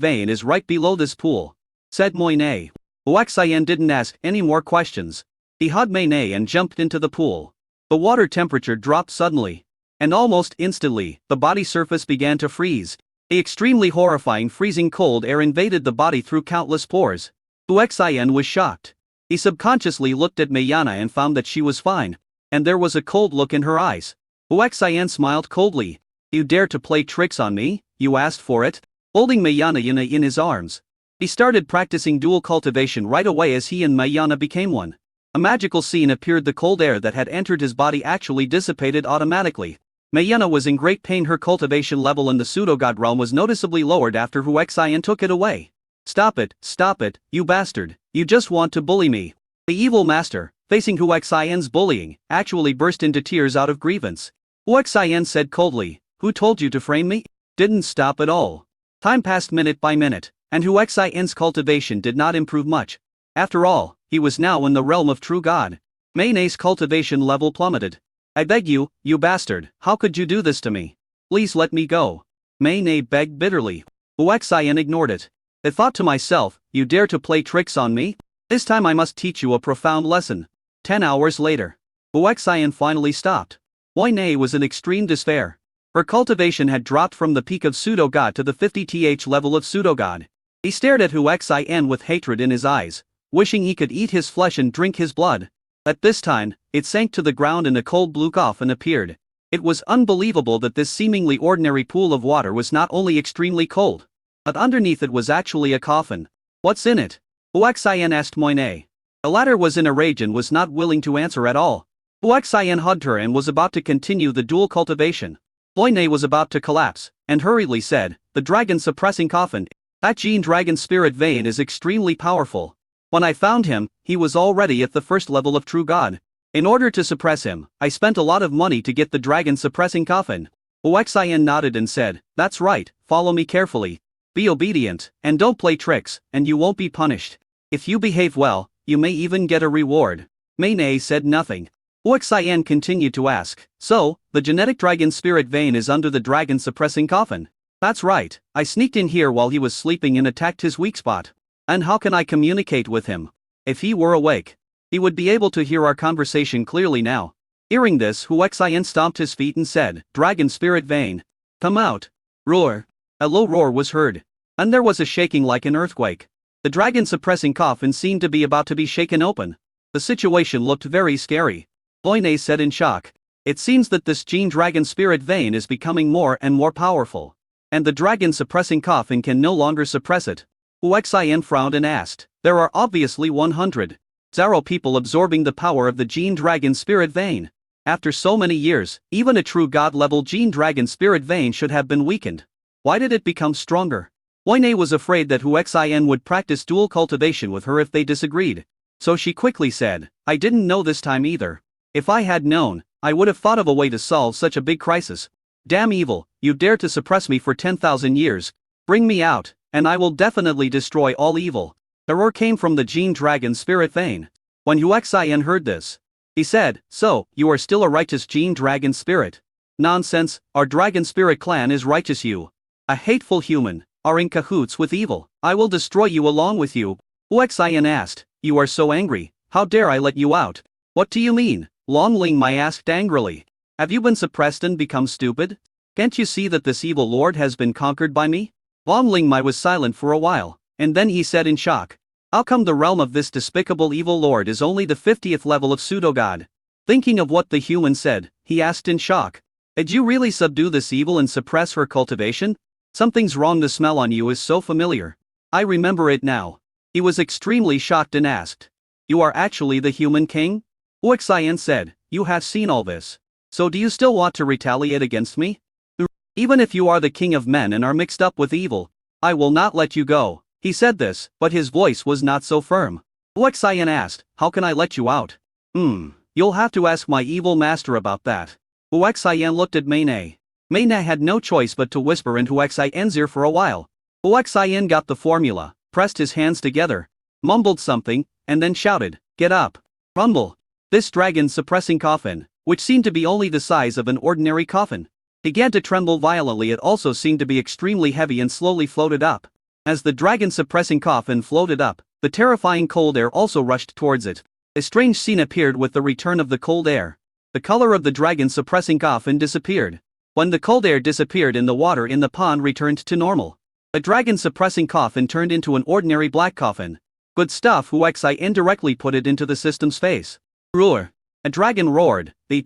vein is right below this pool," said Moyne. Huaxian didn't ask any more questions. He hugged Mei and jumped into the pool. The water temperature dropped suddenly. And almost instantly, the body surface began to freeze. The extremely horrifying freezing cold air invaded the body through countless pores. Huaxian was shocked. He subconsciously looked at Mayana and found that she was fine, and there was a cold look in her eyes. Huaxian smiled coldly. "You dare to play tricks on me? You asked for it?" Holding Mayana in his arms, he started practicing dual cultivation right away as he and Mayana became one. A magical scene appeared. The cold air that had entered his body actually dissipated automatically. Mayana was in great pain. Her cultivation level in the pseudogod realm was noticeably lowered after Huaxian took it away. Stop it, you bastard, you just want to bully me." The evil master, facing Huaxian's bullying, actually burst into tears out of grievance. Huaxian said coldly, "Who told you to frame me?" Didn't stop at all. Time passed minute by minute, and Huaxian's cultivation did not improve much. After all, he was now in the realm of true god. Mayne's cultivation level plummeted. "I beg you, you bastard, how could you do this to me? Please let me go," Mayne begged bitterly. Huaxian ignored it. "I thought to myself, you dare to play tricks on me? This time I must teach you a profound lesson." 10 hours later, Huaxian finally stopped. Moyne was in extreme despair. Her cultivation had dropped from the peak of pseudogod to the 50th level of pseudogod. He stared at Huaxian with hatred in his eyes, wishing he could eat his flesh and drink his blood. At this time, it sank to the ground and a cold blue coffin appeared. It was unbelievable that this seemingly ordinary pool of water was not only extremely cold, but underneath it was actually a coffin. "What's in it?" Huaxian asked Moyne. The latter was in a rage and was not willing to answer at all. Huaxian hugged her and was about to continue the dual cultivation. Moyne was about to collapse, and hurriedly said, "The dragon suppressing coffin. That Gene Dragon Spirit Vein is extremely powerful. When I found him, he was already at the first level of true god. In order to suppress him, I spent a lot of money to get the dragon suppressing coffin." Huaxian nodded and said, "That's right, follow me carefully. Be obedient, and don't play tricks, and you won't be punished. If you behave well, you may even get a reward." Mayne said nothing. Huaxian continued to ask, "So, the genetic dragon spirit vein is under the dragon suppressing coffin?" "That's right, I sneaked in here while he was sleeping and attacked his weak spot. And how can I communicate with him? If he were awake, he would be able to hear our conversation clearly now." Hearing this, Huaxian stomped his feet and said, "Dragon spirit vein, come out." Roar. A low roar was heard. And there was a shaking like an earthquake. The dragon suppressing coffin seemed to be about to be shaken open. The situation looked very scary. Moyne said in shock, "It seems that this Gene Dragon Spirit Vein is becoming more and more powerful. And the dragon suppressing coffin can no longer suppress it." Huaxian frowned and asked, "There are obviously 100,000 people absorbing the power of the Gene Dragon Spirit Vein. After so many years, even a true god-level Gene Dragon Spirit Vein should have been weakened. Why did it become stronger?" Moyne was afraid that Huaxian would practice dual cultivation with her if they disagreed. So she quickly said, "I didn't know this time either. If I had known, I would have thought of a way to solve such a big crisis. Damn evil, you dare to suppress me for 10,000 years. Bring me out, and I will definitely destroy all evil." The roar came from the Gene Dragon Spirit Vein. When Huaxian heard this, he said, "So, you are still a righteous Gene Dragon Spirit?" "Nonsense, our Dragon Spirit clan is righteous. You, a hateful human, are in cahoots with evil. I will destroy you along with you." Huaxian asked, "You are so angry, how dare I let you out?" "What do you mean?" Long Ling Mai asked angrily. "Have you been suppressed and become stupid? Can't you see that this evil lord has been conquered by me?" Long Ling Mai was silent for a while, and then he said in shock, "How come the realm of this despicable evil lord is only the 50th level of pseudogod?" Thinking of what the human said, he asked in shock, "Did you really subdue this evil and suppress her cultivation? Something's wrong. The smell on you is so familiar. I remember it now." He was extremely shocked and asked, "You are actually the human king?" Huaxian said, "You have seen all this. So do you still want to retaliate against me? Even if you are the king of men and are mixed up with evil, I will not let you go." He said this, but his voice was not so firm. Huaxian asked, "How can I let you out?" You'll have to ask my evil master about that." Huaxian looked at Mayne. Mayne had no choice but to whisper in Huaxian's ear for a while. Huaxian got the formula, pressed his hands together, mumbled something, and then shouted, "Get up!" Rumble. This dragon suppressing coffin, which seemed to be only the size of an ordinary coffin, began to tremble violently. It also seemed to be extremely heavy and slowly floated up. As the dragon-suppressing coffin floated up, the terrifying cold air also rushed towards it. A strange scene appeared with the return of the cold air. The color of the dragon-suppressing coffin disappeared. When the cold air disappeared in the water in the pond returned to normal. The dragon-suppressing coffin turned into an ordinary black coffin. Good stuff. Huexai indirectly put it into the system's face. Roar! A dragon roared, the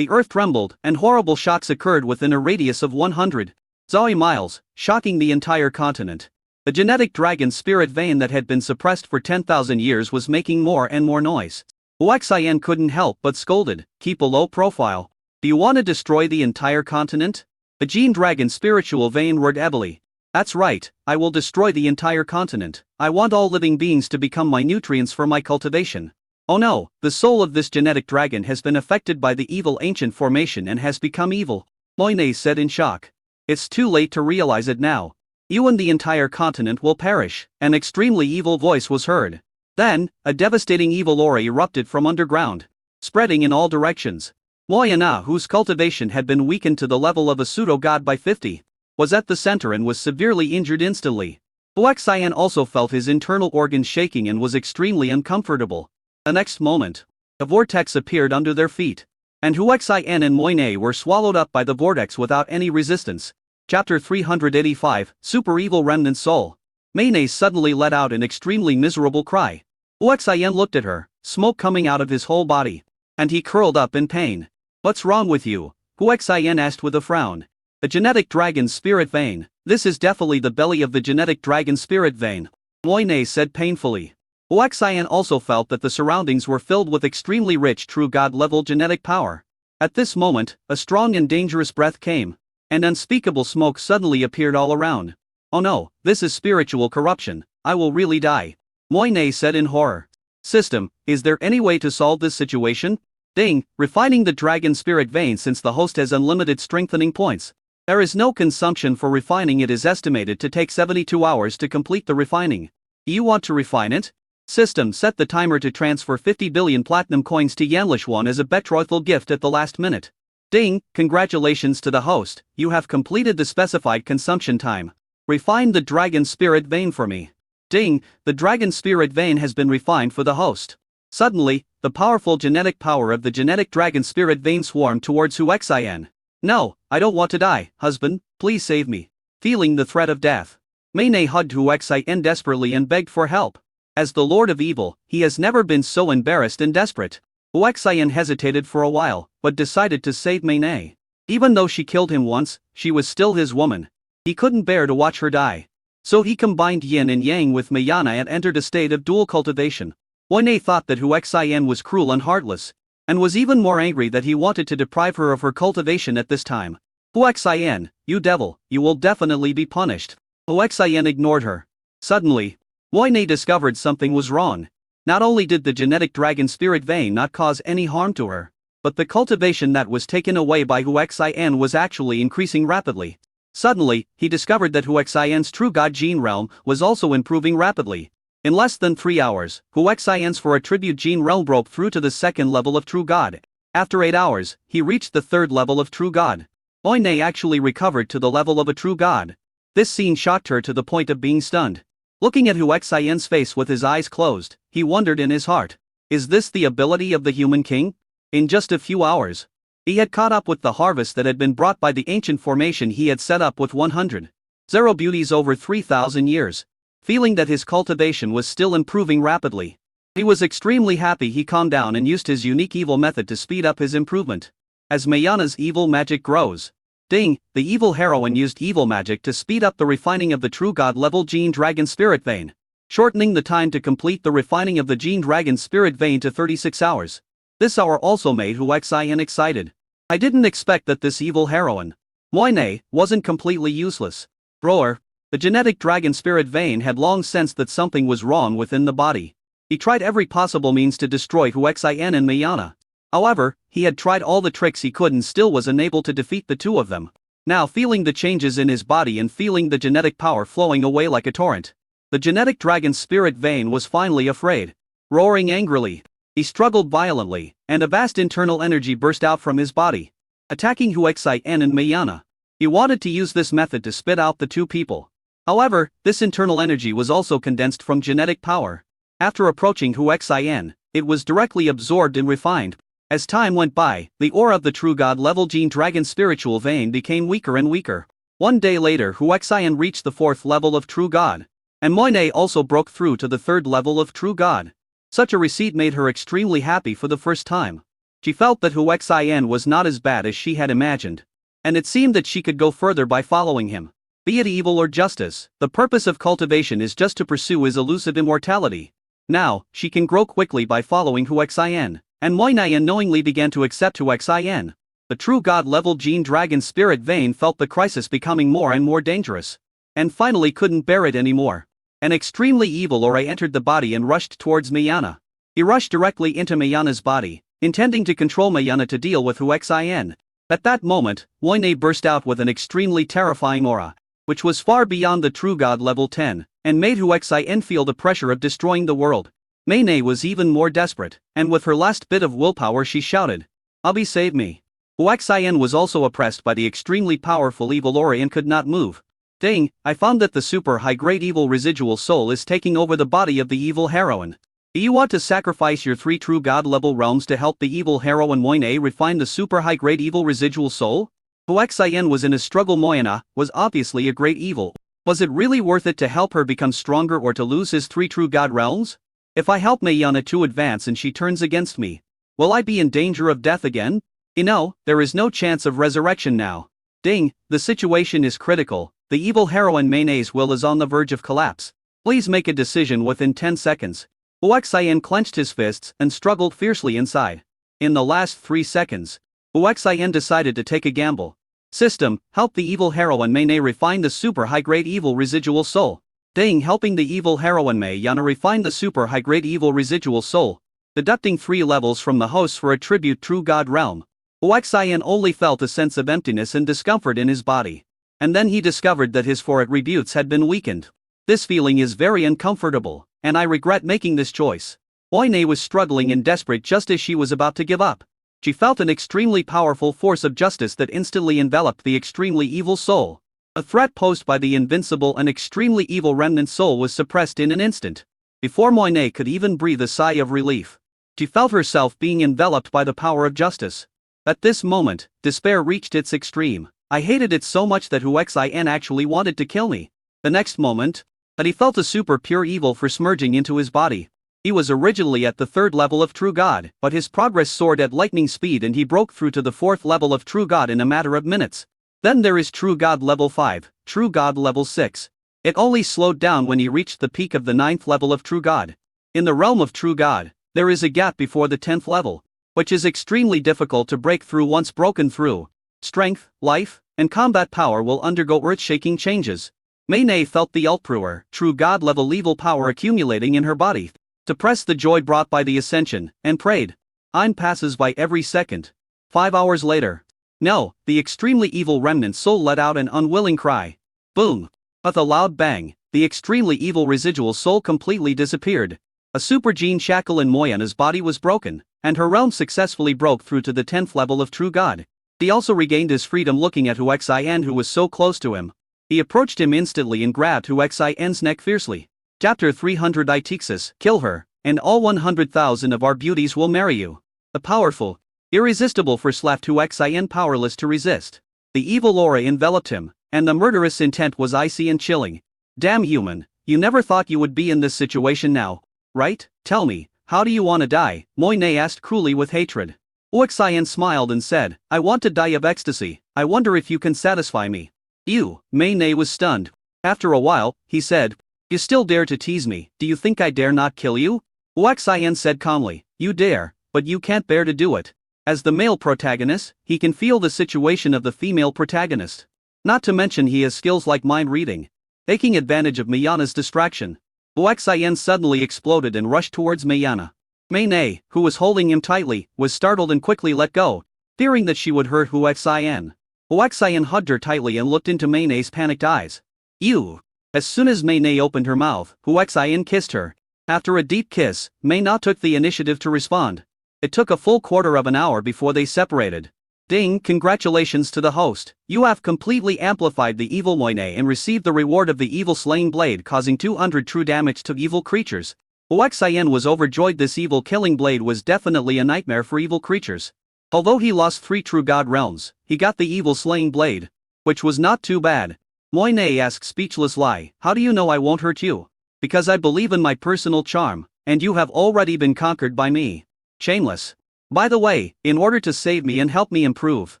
earth trembled, and horrible shocks occurred within a radius of 100 Zoi miles, shocking the entire continent. The genetic dragon spirit vein that had been suppressed for 10,000 years was making more and more noise. Huexai couldn't help but scolded, "Keep a low profile. Do you want to destroy the entire continent?" The Gene Dragon spiritual vein roared evilly. "That's right, I will destroy the entire continent. I want all living beings to become my nutrients for my cultivation." Oh no, the soul of this genetic dragon has been affected by the evil ancient formation and has become evil, Moine said in shock. "It's too late to realize it now. You and the entire continent will perish." An extremely evil voice was heard. Then, a devastating evil aura erupted from underground, spreading in all directions. Moyana, whose cultivation had been weakened to the level of a pseudo-god by 50, was at the center and was severely injured instantly. Huexai also felt his internal organs shaking and was extremely uncomfortable. The next moment, a vortex appeared under their feet, and Huexai and Moine were swallowed up by the vortex without any resistance. Chapter 385, Super Evil Remnant Soul. Moine suddenly let out an extremely miserable cry. Huexai looked at her, smoke coming out of his whole body, and he curled up in pain. "What's wrong with you?" Huexai asked with a frown. "The genetic dragon spirit vein. This is definitely the belly of the genetic dragon spirit vein," Moine said painfully. Huexai also felt that the surroundings were filled with extremely rich true god-level genetic power. At this moment, a strong and dangerous breath came, and unspeakable smoke suddenly appeared all around. "Oh no, this is spiritual corruption. I will really die," Moine said in horror. "System, is there any way to solve this situation?" Ding, refining the dragon spirit vein. Since the host has unlimited strengthening points, there is no consumption for refining. It is estimated to take 72 hours to complete the refining. You want to refine it? System, set the timer to transfer 50 billion platinum coins to Yanlishwan as a betrothal gift at the last minute. Ding, congratulations to the host, you have completed the specified consumption time. Refine the dragon spirit vein for me. Ding, the dragon spirit vein has been refined for the host. Suddenly, the powerful genetic power of the genetic dragon spirit vein swarmed towards Huexai. "No, I don't want to die, husband, please save me." Feeling the threat of death, Moine hugged Huexai desperately and begged for help. As the Lord of Evil, he has never been so embarrassed and desperate. Huexai hesitated for a while, but decided to save Moine. Even though she killed him once, she was still his woman. He couldn't bear to watch her die. So he combined yin and yang with Mayana and entered a state of dual cultivation. Moine thought that Huexai was cruel and heartless, and was even more angry that he wanted to deprive her of her cultivation at this time. "Huexai, you devil, you will definitely be punished." Huexai ignored her. Suddenly, Moine discovered something was wrong. Not only did the genetic dragon spirit vein not cause any harm to her, but the cultivation that was taken away by Huexai was actually increasing rapidly. Suddenly, he discovered that Huexai's true god gene realm was also improving rapidly. In less than 3 hours, Huexai's for attribute gene realm broke through to the second level of true god. After 8 hours, he reached the third level of true god. Moine actually recovered to the level of a true god. This scene shocked her to the point of being stunned. Looking at Huexai's face with his eyes closed, he wondered in his heart, is this the ability of the human king? In just a few hours, he had caught up with the harvest that had been brought by the ancient formation he had set up with 100 Zero beauties over 3,000 years. Feeling that his cultivation was still improving rapidly, he was extremely happy. He calmed down and used his unique evil method to speed up his improvement. As Mayana's evil magic grows. Ding, the evil heroine used evil magic to speed up the refining of the true god level gene dragon spirit vein, shortening the time to complete the refining of the gene dragon spirit vein to 36 hours. This hour also made Huexai excited. I didn't expect that this evil heroine, Moine, wasn't completely useless. Roar. The genetic dragon spirit vein had long sensed that something was wrong within the body. He tried every possible means to destroy Huexai and Mayana. However, he had tried all the tricks he could and still was unable to defeat the two of them. Now, feeling the changes in his body and feeling the genetic power flowing away like a torrent, the genetic dragon spirit vein was finally afraid. Roaring angrily, he struggled violently, and a vast internal energy burst out from his body, attacking Huexai and Mayana. He wanted to use this method to spit out the two people. However, this internal energy was also condensed from genetic power. After approaching Huaxian, it was directly absorbed and refined. As time went by, the aura of the true god level Gene Dragon spiritual vein became weaker and weaker. One day later, Huaxian reached the 4th level of true god. And Moine also broke through to the 3rd level of true god. Such a receipt made her extremely happy for the first time. She felt that Huaxian was not as bad as she had imagined. And it seemed that she could go further by following him. Be it evil or justice, the purpose of cultivation is just to pursue his elusive immortality. Now, she can grow quickly by following Huaxian. And Moine unknowingly began to accept Huaxian. The true god level Gene Dragon spirit vein felt the crisis becoming more and more dangerous. And finally couldn't bear it anymore. An extremely evil aura entered the body and rushed towards Mayana. He rushed directly into Mayana's body, intending to control Mayana to deal with Huaxian. At that moment, Moine burst out with an extremely terrifying aura, which was far beyond the true god level 10, and made Huaxian feel the pressure of destroying the world. Mayne was even more desperate, and with her last bit of willpower she shouted, "Abi, save me." Huaxian was also oppressed by the extremely powerful evil aura and could not move. Dang, I found that the super high-grade evil residual soul is taking over the body of the evil heroine. Do you want to sacrifice your 3 true god level realms to help the evil heroine Moine refine the super high-grade evil residual soul? Huaxian was in a struggle. Moina was obviously a great evil. Was it really worth it to help her become stronger or to lose his 3 true god realms? If I help Mayana to advance and she turns against me, will I be in danger of death again? There is no chance of resurrection now. Ding, the situation is critical. The evil heroine Mayne's will is on the verge of collapse. Please make a decision within 10 seconds. Huaxian clenched his fists and struggled fiercely inside. In the last 3 seconds, Huaxian decided to take a gamble. System, help the evil heroine Mayne refine the super high-grade evil residual soul. Ding, helping the evil heroine Mayana refine the super high-grade evil residual soul. Deducting 3 levels from the hosts for a tribute true god realm. Huaxian only felt a sense of emptiness and discomfort in his body. And then he discovered that his 4 attributes had been weakened. This feeling is very uncomfortable, and I regret making this choice. Moine was struggling and desperate just as she was about to give up. She felt an extremely powerful force of justice that instantly enveloped the extremely evil soul. A threat posed by the invincible and extremely evil remnant soul was suppressed in an instant. Before Moine could even breathe a sigh of relief, she felt herself being enveloped by the power of justice. At this moment, despair reached its extreme. I hated it so much that Huaxian actually wanted to kill me. The next moment, that he felt a super pure evil force merging into his body. He was originally at the 3rd level of True God, but his progress soared at lightning speed and he broke through to the 4th level of True God in a matter of minutes. Then there is True God level 5, True God level 6. It only slowed down when he reached the peak of the 9th level of True God. In the realm of True God, there is a gap before the 10th level, which is extremely difficult to break through. Once broken through, strength, life, and combat power will undergo earth-shaking changes. Mayne felt the ultra True God level evil power accumulating in her body, suppressed the joy brought by the ascension, and prayed. Time passes by every second. 5 hours later. No, the extremely evil remnant soul let out an unwilling cry. Boom! With a loud bang, the extremely evil residual soul completely disappeared. A super gene shackle in Moyana's body was broken, and her realm successfully broke through to the 10th level of True God. He also regained his freedom. Looking at Huaxian, who was so close to him, he approached him instantly and grabbed Huaxian's neck fiercely. Chapter 300 Itixis, kill her, and all 100,000 of our beauties will marry you. The powerful, irresistible force left Huaxian powerless to resist. The evil aura enveloped him, and the murderous intent was icy and chilling. Damn human, you never thought you would be in this situation now, right? Tell me, how do you want to die? Moine asked cruelly with hatred. Huaxian smiled and said, I want to die of ecstasy. I wonder if you can satisfy me. You, Mayne was stunned. After a while, he said, you still dare to tease me. Do you think I dare not kill you? Huaxian said calmly, you dare, but you can't bear to do it. As the male protagonist, he can feel the situation of the female protagonist. Not to mention he has skills like mind reading. Taking advantage of Mayana's distraction, Huaxian suddenly exploded and rushed towards Mayana. Mayne, who was holding him tightly, was startled and quickly let go, fearing that she would hurt Huaxian. Huaxian hugged her tightly and looked into Mayne's panicked eyes. You! As soon as Mayne opened her mouth, Huaxian kissed her. After a deep kiss, Mayna took the initiative to respond. It took a full quarter of an hour before they separated. Ding, congratulations to the host. You have completely amplified the evil Moine and received the reward of the evil slaying blade, causing 200 true damage to evil creatures. Huaxian was overjoyed. This evil killing blade was definitely a nightmare for evil creatures. Although he lost 3 true god realms, he got the evil slaying blade, which was not too bad. Moine asked speechless lie, how do you know I won't hurt you? Because I believe in my personal charm, and you have already been conquered by me. Shameless. By the way, in order to save me and help me improve,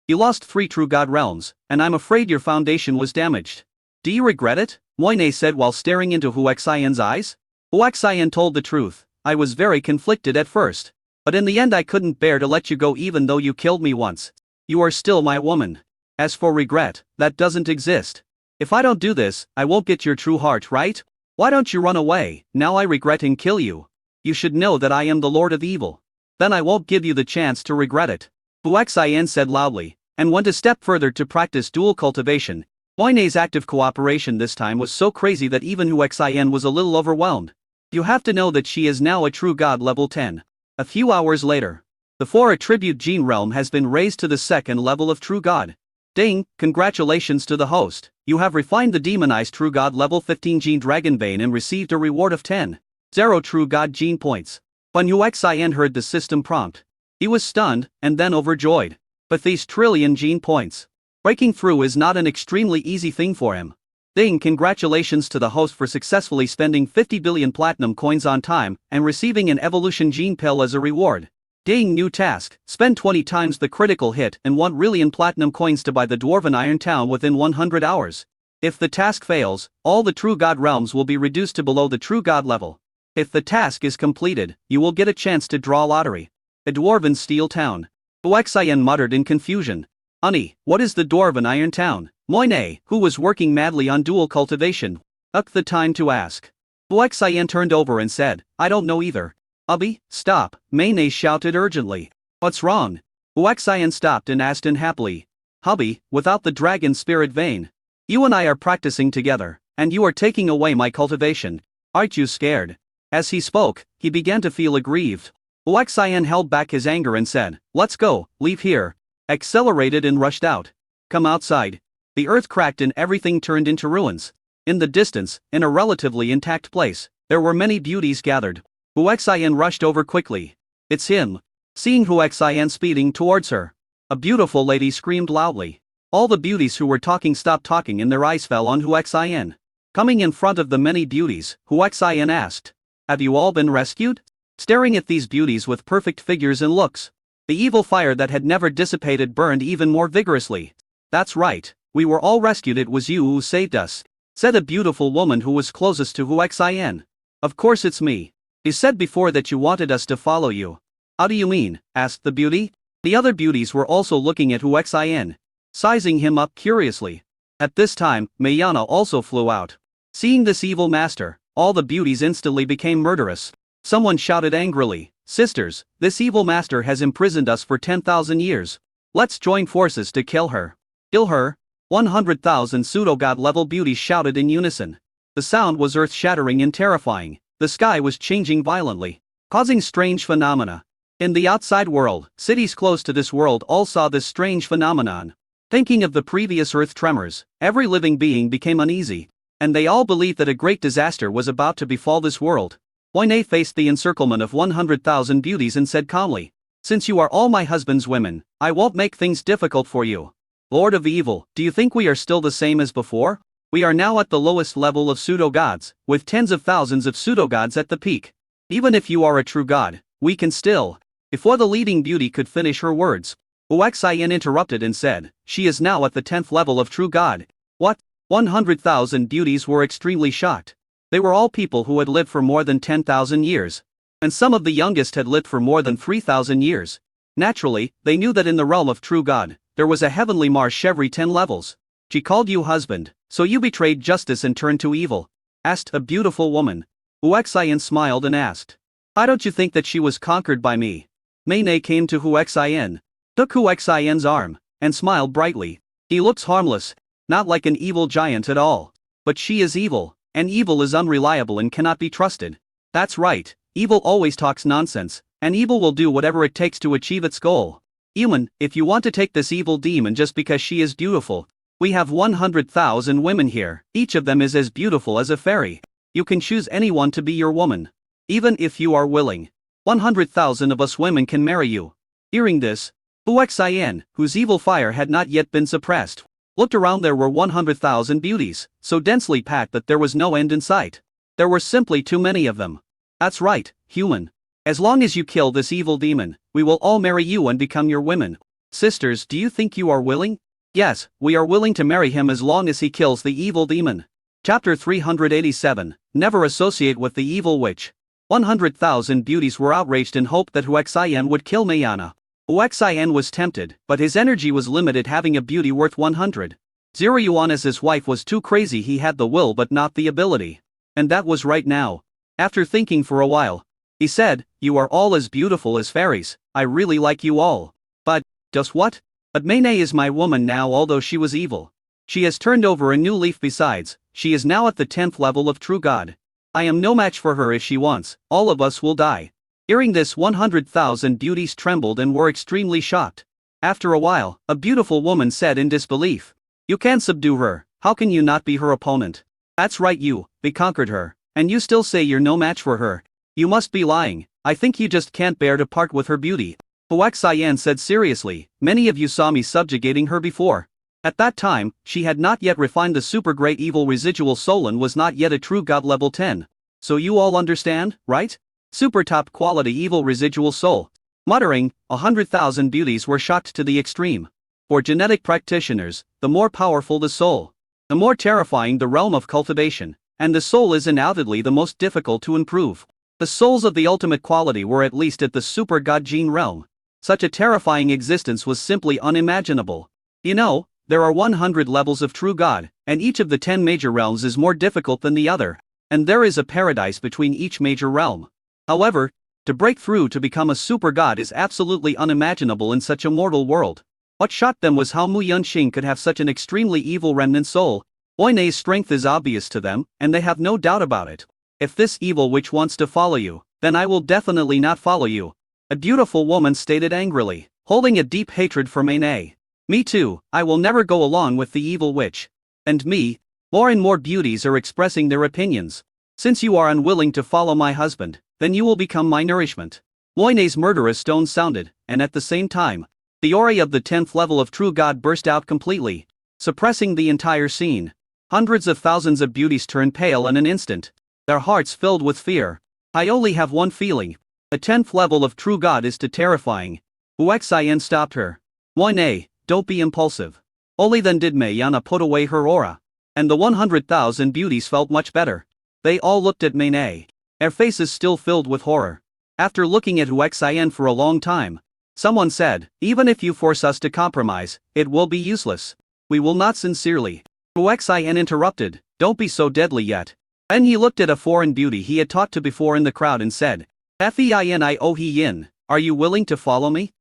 you lost 3 true god realms, and I'm afraid your foundation was damaged. Do you regret it? Moine said while staring into Huaxian's eyes. Huaxian told the truth, I was very conflicted at first. But in the end I couldn't bear to let you go even though you killed me once. You are still my woman. As for regret, that doesn't exist. If I don't do this, I won't get your true heart, right? Why don't you run away? Now I regret and kill you. You should know that I am the Lord of Evil. Then I won't give you the chance to regret it. Huaxian said loudly, and went a step further to practice dual cultivation. Moine's active cooperation this time was so crazy that even Huaxian was a little overwhelmed. You have to know that she is now a true god level 10. A few hours later, the 4 attribute gene realm has been raised to the 2nd level of true god. Ding, congratulations to the host. You have refined the demonized true god level 15 gene Dragonbane and received a reward of 10,000 true god gene points. When Huaxian heard the system prompt, he was stunned and then overjoyed. But these trillion gene points, breaking through is not an extremely easy thing for him. Ding, congratulations to the host for successfully spending 50 billion platinum coins on time and receiving an evolution gene pill as a reward. Ding, new task, spend 20 times the critical hit and 1 trillion platinum coins to buy the Dwarven Iron Town within 100 hours. If the task fails, all the true god realms will be reduced to below the true god level. If the task is completed, you will get a chance to draw lottery. A Dwarven Steel Town. Huaxian muttered in confusion. Honey, what is the Dwarven Iron Town? Moine, who was working madly on dual cultivation, took the time to ask. Huaxian turned over and said, I don't know either. Hubby, stop, Moine shouted urgently. What's wrong? Huaxian stopped and asked unhappily. Hubby, without the dragon spirit vein. You and I are practicing together, and you are taking away my cultivation. Aren't you scared? As he spoke, he began to feel aggrieved. Huaxian held back his anger and said, let's go, leave here. Accelerated and rushed out. Come outside. The earth cracked and everything turned into ruins. In the distance, in a relatively intact place, there were many beauties gathered. Huaxian rushed over quickly. It's him. Seeing Huaxian speeding towards her, a beautiful lady screamed loudly. All the beauties who were talking stopped talking and their eyes fell on Huaxian. Coming in front of the many beauties, Huaxian asked, have you all been rescued? Staring at these beauties with perfect figures and looks, the evil fire that had never dissipated burned even more vigorously. That's right, we were all rescued. It was you who saved us, said a beautiful woman who was closest to Huaxian. Of course it's me. You said before that you wanted us to follow you. How do you mean? Asked the beauty. The other beauties were also looking at Huaxian, sizing him up curiously. At this time, Mayana also flew out. Seeing this evil master, all the beauties instantly became murderous. Someone shouted angrily, sisters, this evil master has imprisoned us for 10,000 years. Let's join forces to kill her. Kill her? 100,000 pseudo-god level beauties shouted in unison. The sound was earth-shattering and terrifying. The sky was changing violently, causing strange phenomena. In the outside world, cities close to this world all saw this strange phenomenon. Thinking of the previous earth tremors, every living being became uneasy, and they all believed that a great disaster was about to befall this world. Moine faced the encirclement of 100,000 beauties and said calmly, since you are all my husband's women, I won't make things difficult for you. Lord of Evil, do you think we are still the same as before? We are now at the lowest level of pseudo-gods, with tens of thousands of pseudo-gods at the peak. Even if you are a true god, we can still. Before the leading beauty could finish her words, Huaxian interrupted and said, she is now at the 10th level of true god. What? 100,000 beauties were extremely shocked. They were all people who had lived for more than 10,000 years. And some of the youngest had lived for more than 3,000 years. Naturally, they knew that in the realm of true god, there was a heavenly marsh every 10 levels. She called you husband, so you betrayed justice and turned to evil? Asked a beautiful woman. Huaxian smiled and asked, why don't you think that she was conquered by me? Moine came to Huaxian, took Huaxian's arm, and smiled brightly. He looks harmless, not like an evil giant at all. But she is evil, and evil is unreliable and cannot be trusted. That's right, evil always talks nonsense, and evil will do whatever it takes to achieve its goal. Human, if you want to take this evil demon just because she is beautiful, we have 100,000 women here, each of them is as beautiful as a fairy. You can choose anyone to be your woman. Even if you are willing. 100,000 of us women can marry you. Hearing this, Huaxian, whose evil fire had not yet been suppressed, looked around. There were 100,000 beauties, so densely packed that there was no end in sight. There were simply too many of them. That's right, human. As long as you kill this evil demon, we will all marry you and become your women. Sisters, do you think you are willing? Yes, we are willing to marry him as long as he kills the evil demon. Chapter 387, Never associate with the evil witch. 100,000 beauties were outraged in hope that Huaxian would kill Mayana. Huaxian was tempted, but his energy was limited. Having a beauty worth 100 yuan as his wife was too crazy. He had the will but not the ability. And that was right now. After thinking for a while, he said, "You are all as beautiful as fairies, I really like you all. But, just what? But Maynay is my woman now. Although she was evil, she has turned over a new leaf. Besides, she is now at the 10th level of True God. I am no match for her. If she wants, all of us will die." Hearing this, 100,000 beauties trembled and were extremely shocked. After a while, a beautiful woman said in disbelief, "You can subdue her, how can you not be her opponent?" "That's right, we conquered her, and you still say you're no match for her? You must be lying. I think you just can't bear to part with her beauty." Huaxian said seriously, "Many of you saw me subjugating her before. At that time, she had not yet refined the super great evil residual soul and was not yet a true god level 10. So you all understand, right? Super top quality evil residual soul." Muttering, 100,000 beauties were shocked to the extreme. For genetic practitioners, the more powerful the soul, the more terrifying the realm of cultivation, and the soul is undoubtedly the most difficult to improve. The souls of the ultimate quality were at least at the super god gene realm. Such a terrifying existence was simply unimaginable. You know, there are 100 levels of true god, and each of the 10 major realms is more difficult than the other, and there is a paradise between each major realm. However, to break through to become a super god is absolutely unimaginable in such a mortal world. What shocked them was how Mu Yunxing could have such an extremely evil remnant soul. Oinei's strength is obvious to them, and they have no doubt about it. "If this evil witch wants to follow you, then I will definitely not follow you," a beautiful woman stated angrily, holding a deep hatred for Maynay. "Me too, I will never go along with the evil witch. And me." More and more beauties are expressing their opinions. "Since you are unwilling to follow my husband, then you will become my nourishment." Moinei's murderous tones sounded, and at the same time, the aura of the 10th level of True God burst out completely, suppressing the entire scene. Hundreds of thousands of beauties turned pale in an instant, their hearts filled with fear. "I only have one feeling. The 10th level of True God is too terrifying." Huaxian stopped her. "Moinei, don't be impulsive." Only then did Mayana put away her aura, and the 100,000 beauties felt much better. They all looked at Maynay, their faces still filled with horror. After looking at Huaxian for a long time, someone said, "Even if you force us to compromise, it will be useless. We will not." Sincerely. Huaxian interrupted, "Don't be so deadly yet." Then he looked at a foreign beauty he had talked to before in the crowd and said, "Fein, are you willing to follow me?"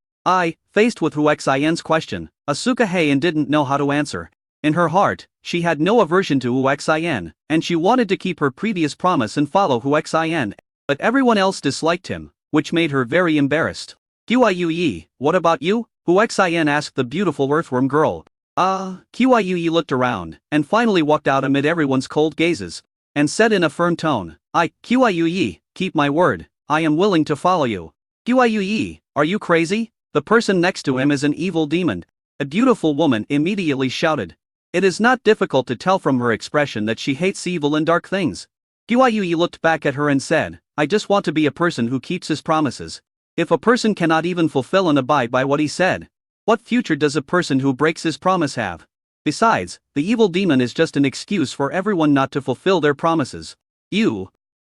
Faced with Huaxian's question, Asuka Heian didn't know how to answer. In her heart, she had no aversion to Huaxian, and she wanted to keep her previous promise and follow Huaxian. But everyone else disliked him, which made her very embarrassed. "Qiyu, what about you?" Huaxian asked the beautiful earthworm girl. Qiyu looked around, and finally walked out amid everyone's cold gazes, and said in a firm tone, Qiyu, keep my word, I am willing to follow you." "Qiyu, are you crazy? The person next to him is an evil demon." A beautiful woman immediately shouted. It is not difficult to tell from her expression that she hates evil and dark things. Qiyu looked back at her and said, "I just want to be a person who keeps his promises. If a person cannot even fulfill and abide by what he said, what future does a person who breaks his promise have? Besides, the evil demon is just an excuse for everyone not to fulfill their promises."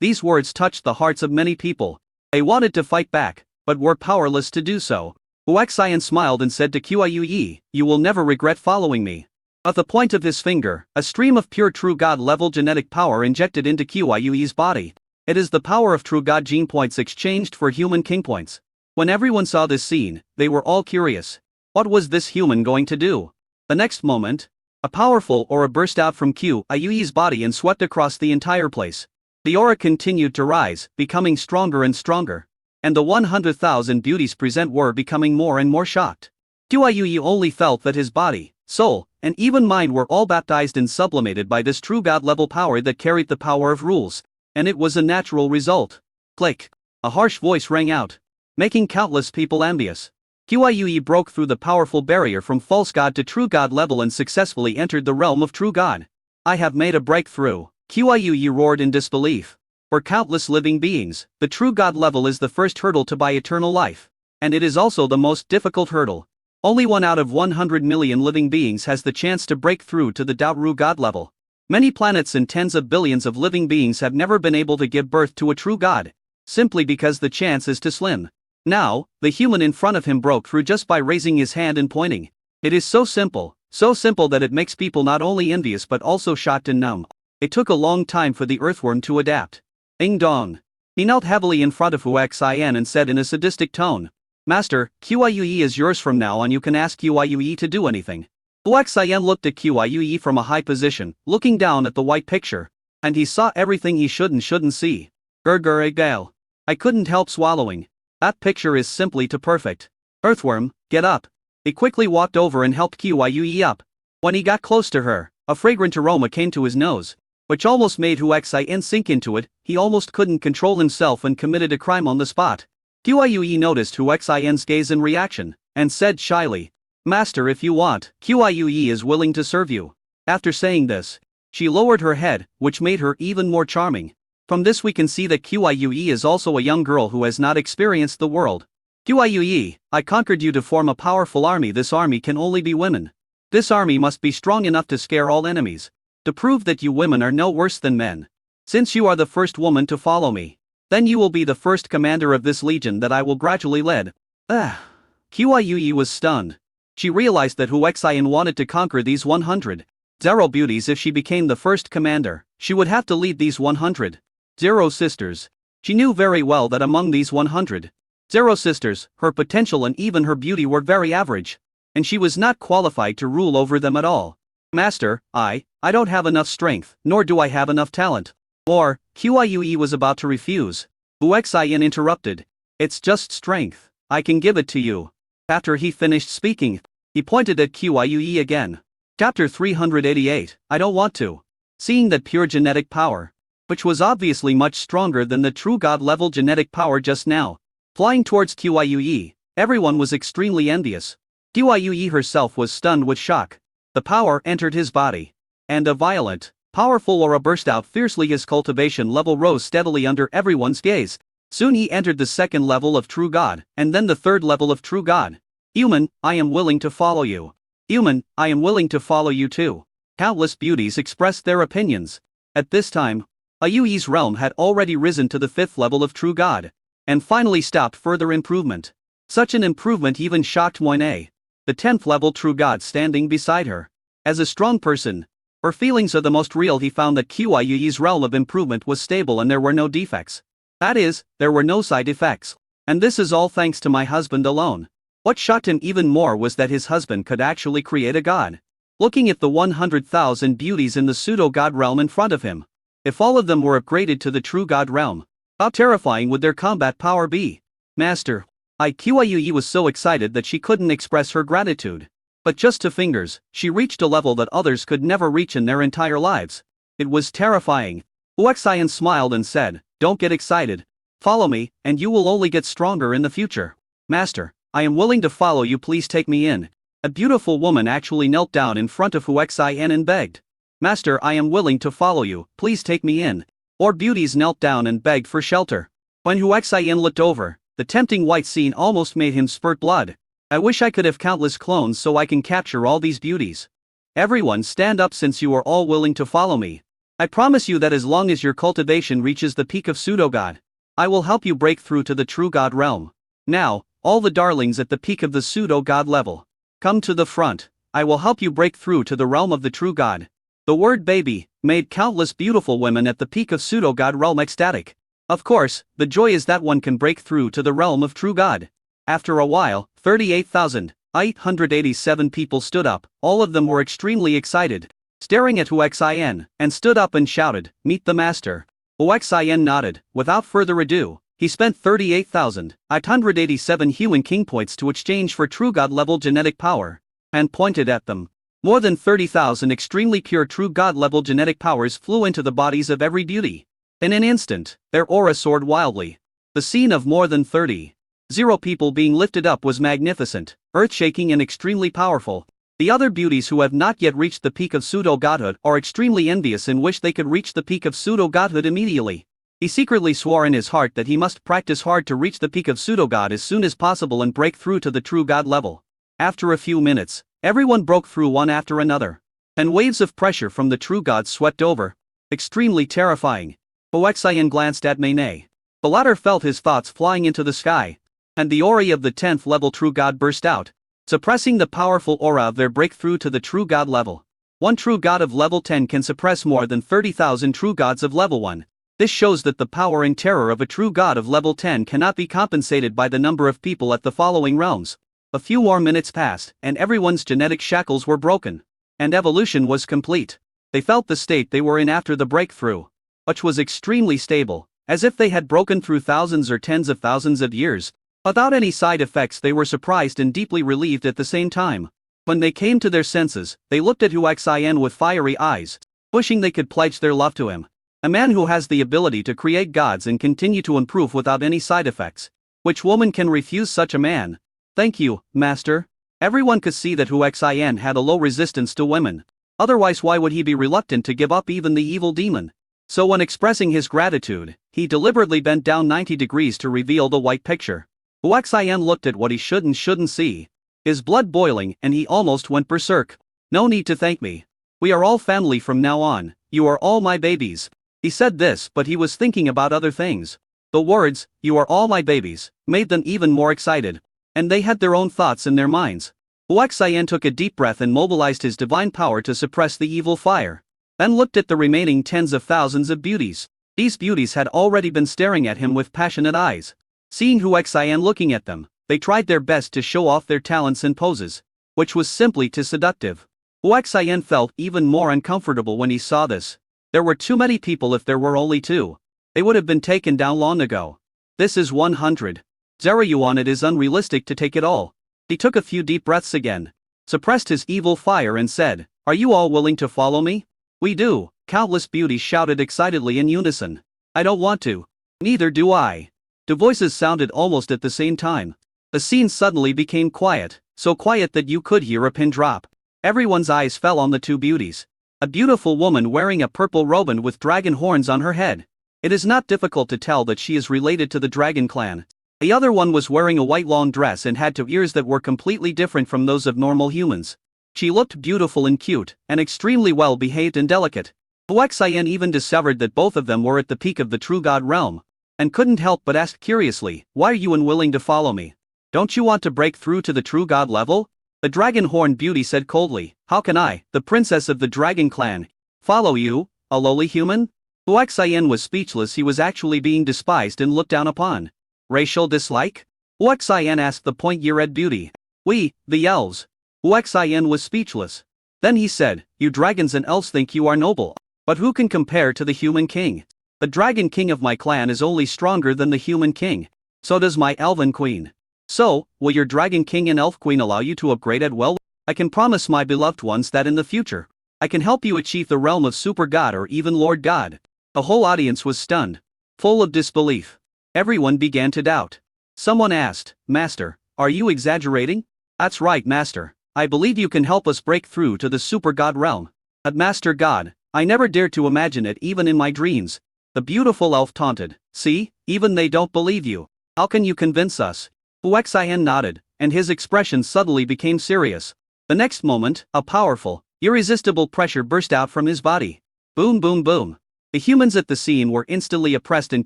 These words touched the hearts of many people. They wanted to fight back, but were powerless to do so. Huaxian smiled and said to Qiyu, "You will never regret following me." At the point of his finger, a stream of pure True God level genetic power injected into Qiyu's body. It is the power of True God gene points exchanged for human king points. When everyone saw this scene, they were all curious. What was this human going to do? The next moment, a powerful aura burst out from Qiyu's body and swept across the entire place. The aura continued to rise, becoming stronger and stronger. And the 100,000 beauties present were becoming more and more shocked. Qiuyue only felt that his body, soul, and even mind were all baptized and sublimated by this true God-level power that carried the power of rules, and it was a natural result. Click. A harsh voice rang out, making countless people envious. Qiuyue broke through the powerful barrier from false god to true god level and successfully entered the realm of true god. I have made a breakthrough, Qiuyue roared in disbelief. For countless living beings, the true god level is the first hurdle to buy eternal life. And it is also the most difficult hurdle. Only 1 out of 100 million living beings has the chance to break through to the Daoru god level. Many planets and tens of billions of living beings have never been able to give birth to a true god, simply because the chance is too slim. Now, the human in front of him broke through just by raising his hand and pointing. It is so simple that it makes people not only envious but also shocked and numb. It took a long time for the earthworm to adapt. Ding dong. He knelt heavily in front of Huaxian and said in a sadistic tone, "Master, Qiuyue is yours from now on. You can ask Qiuyue to do anything." Huaxian looked at Qiuyue from a high position, looking down at the white picture, and he saw everything he shouldn't see. Gurgur. I couldn't help swallowing. That picture is simply too perfect. Earthworm, get up. He quickly walked over and helped Qiuyue up. When he got close to her, a fragrant aroma came to his nose, which almost made Huaxian sink into it. He almost couldn't control himself and committed a crime on the spot. Qiuyue noticed Huaxian's gaze and reaction, and said shyly, "Master, if you want, Qiuyue is willing to serve you." After saying this, she lowered her head, which made her even more charming. From this we can see that Qiuyue is also a young girl who has not experienced the world. Qiuyue, I conquered you to form a powerful army. This army can only be women. This army must be strong enough to scare all enemies, to prove that you women are no worse than men. Since you are the first woman to follow me, then you will be the first commander of this legion that I will gradually lead. Qiuyue was stunned. She realized that Huaxian wanted to conquer these 100 Zero beauties. If she became the first commander, she would have to lead these 100 Zero sisters. She knew very well that among these 100 Zero sisters, her potential and even her beauty were very average, and she was not qualified to rule over them at all. Master, I don't have enough strength, nor do I have enough talent. Or, Qiuyue was about to refuse. Huaxian interrupted. It's just strength. I can give it to you. After he finished speaking, he pointed at Qiuyue again. Chapter 388, I don't want to. Seeing that pure genetic power, which was obviously much stronger than the true god-level genetic power just now, flying towards Qiuyue, everyone was extremely envious. Qiuyue herself was stunned with shock. The power entered his body, and a violent, powerful aura burst out fiercely. His cultivation level rose steadily under everyone's gaze. Soon he entered the second level of true god, and then the third level of true god. Human, I am willing to follow you. Human, I am willing to follow you too. Countless beauties expressed their opinions. At this time, Ayui's realm had already risen to the 5th level of true god, and finally stopped further improvement. Such an improvement even shocked Moine, the 10th level true god standing beside her. As a strong person, her feelings are the most real. He found that Qiuyue's realm of improvement was stable and there were no defects. That is, there were no side effects. And this is all thanks to my husband alone. What shocked him even more was that his husband could actually create a god. Looking at the 100,000 beauties in the pseudo-god realm in front of him, if all of them were upgraded to the true god realm, how terrifying would their combat power be? Master, Qiuyue was so excited that she couldn't express her gratitude. But just 2 fingers, she reached a level that others could never reach in their entire lives. It was terrifying. Huaxian smiled and said, "Don't get excited. Follow me, and you will only get stronger in the future." Master, I am willing to follow you. Please take me in. A beautiful woman actually knelt down in front of Huaxian and begged. Master, I am willing to follow you. Please take me in. More beauties knelt down and begged for shelter. When Huaxian looked over, the tempting white scene almost made him spurt blood. I wish I could have countless clones so I can capture all these beauties. Everyone stand up since you are all willing to follow me. I promise you that as long as your cultivation reaches the peak of pseudo-god, I will help you break through to the true god realm. Now, all the darlings at the peak of the pseudo-god level, come to the front. I will help you break through to the realm of the true god. The word baby made countless beautiful women at the peak of pseudo-god realm ecstatic. Of course, the joy is that one can break through to the realm of true god. After a while, 38,887 people stood up. All of them were extremely excited, staring at Huaxian, and stood up and shouted, "Meet the master." Huaxian nodded. Without further ado, He spent 38,887 human king points to exchange for true god level genetic power, and pointed at them. More than 30,000 extremely pure true god level genetic powers flew into the bodies of every beauty. In an instant, their aura soared wildly. The scene of more than 30,000 people being lifted up was magnificent, earth-shaking and extremely powerful. The other beauties who have not yet reached the peak of pseudo-godhood are extremely envious and wish they could reach the peak of pseudo-godhood immediately. He secretly swore in his heart that he must practice hard to reach the peak of pseudo-god as soon as possible and break through to the true god level. After a few minutes, everyone broke through one after another, and waves of pressure from the true gods swept over. Extremely terrifying. Huaxian glanced at Mei Nei. The latter felt his thoughts flying into the sky, and the aura of the 10th level true god burst out, suppressing the powerful aura of their breakthrough to the true god level. One true god of level 10 can suppress more than 30,000 true gods of level 1. This shows that the power and terror of a true god of level 10 cannot be compensated by the number of people at the following realms. A few more minutes passed, and everyone's genetic shackles were broken, and evolution was complete. They felt the state they were in after the breakthrough, which was extremely stable, as if they had broken through thousands or tens of thousands of years. Without any side effects, they were surprised and deeply relieved at the same time. When they came to their senses, they looked at Huaxian with fiery eyes, wishing they could pledge their love to him. A man who has the ability to create gods and continue to improve without any side effects. Which woman can refuse such a man? Thank you, master. Everyone could see that Huaxian had a low resistance to women. Otherwise, why would he be reluctant to give up even the evil demon? So when expressing his gratitude, he deliberately bent down 90 degrees to reveal the white picture. Huaxian looked at what he shouldn't see. His blood boiling, and he almost went berserk. No need to thank me. We are all family from now on. You are all my babies. He said this, but he was thinking about other things. The words, "You are all my babies," made them even more excited. And they had their own thoughts in their minds. Huaxian took a deep breath and mobilized his divine power to suppress the evil fire. Then looked at the remaining tens of thousands of beauties. These beauties had already been staring at him with passionate eyes. Seeing Huaxian looking at them, they tried their best to show off their talents and poses, which was simply too seductive. Huaxian felt even more uncomfortable when he saw this. There were too many people. If there were only two, they would have been taken down long ago. This is 100. Zerayuan, it is unrealistic to take it all. He took a few deep breaths again, suppressed his evil fire and said, "Are you all willing to follow me?" "We do," countless beauties shouted excitedly in unison. "I don't want to." "Neither do I." Two voices sounded almost at the same time. The scene suddenly became quiet, so quiet that you could hear a pin drop. Everyone's eyes fell on the two beauties. A beautiful woman wearing a purple robe and with dragon horns on her head. It is not difficult to tell that she is related to the dragon clan. The other one was wearing a white long dress and had two ears that were completely different from those of normal humans. She looked beautiful and cute, and extremely well behaved and delicate. Huaxian even discovered that both of them were at the peak of the true god realm, and couldn't help but ask curiously, "Why are you unwilling to follow me? Don't you want to break through to the true god level?" The dragon horn beauty said coldly, "How can I, the princess of the dragon clan, follow you, a lowly human?" Huaxian was speechless. He was actually being despised and looked down upon. Racial dislike? Huaxian asked the point-year-ed beauty. "We, the elves." Huaxian was speechless. Then he said, "You dragons and elves think you are noble, but who can compare to the human king? The dragon king of my clan is only stronger than the human king. So does my elven queen. So, will your dragon king and elf queen allow you to upgrade at will? I can promise my beloved ones that in the future, I can help you achieve the realm of super god or even lord god." The whole audience was stunned, full of disbelief. Everyone began to doubt. Someone asked, "Master, are you exaggerating?" "That's right, Master. I believe you can help us break through to the super god realm." "But Master God, I never dared to imagine it even in my dreams." The beautiful elf taunted. "See, even they don't believe you. How can you convince us?" Huaxian nodded, and his expression suddenly became serious. The next moment, a powerful, irresistible pressure burst out from his body. Boom, boom, boom. The humans at the scene were instantly oppressed and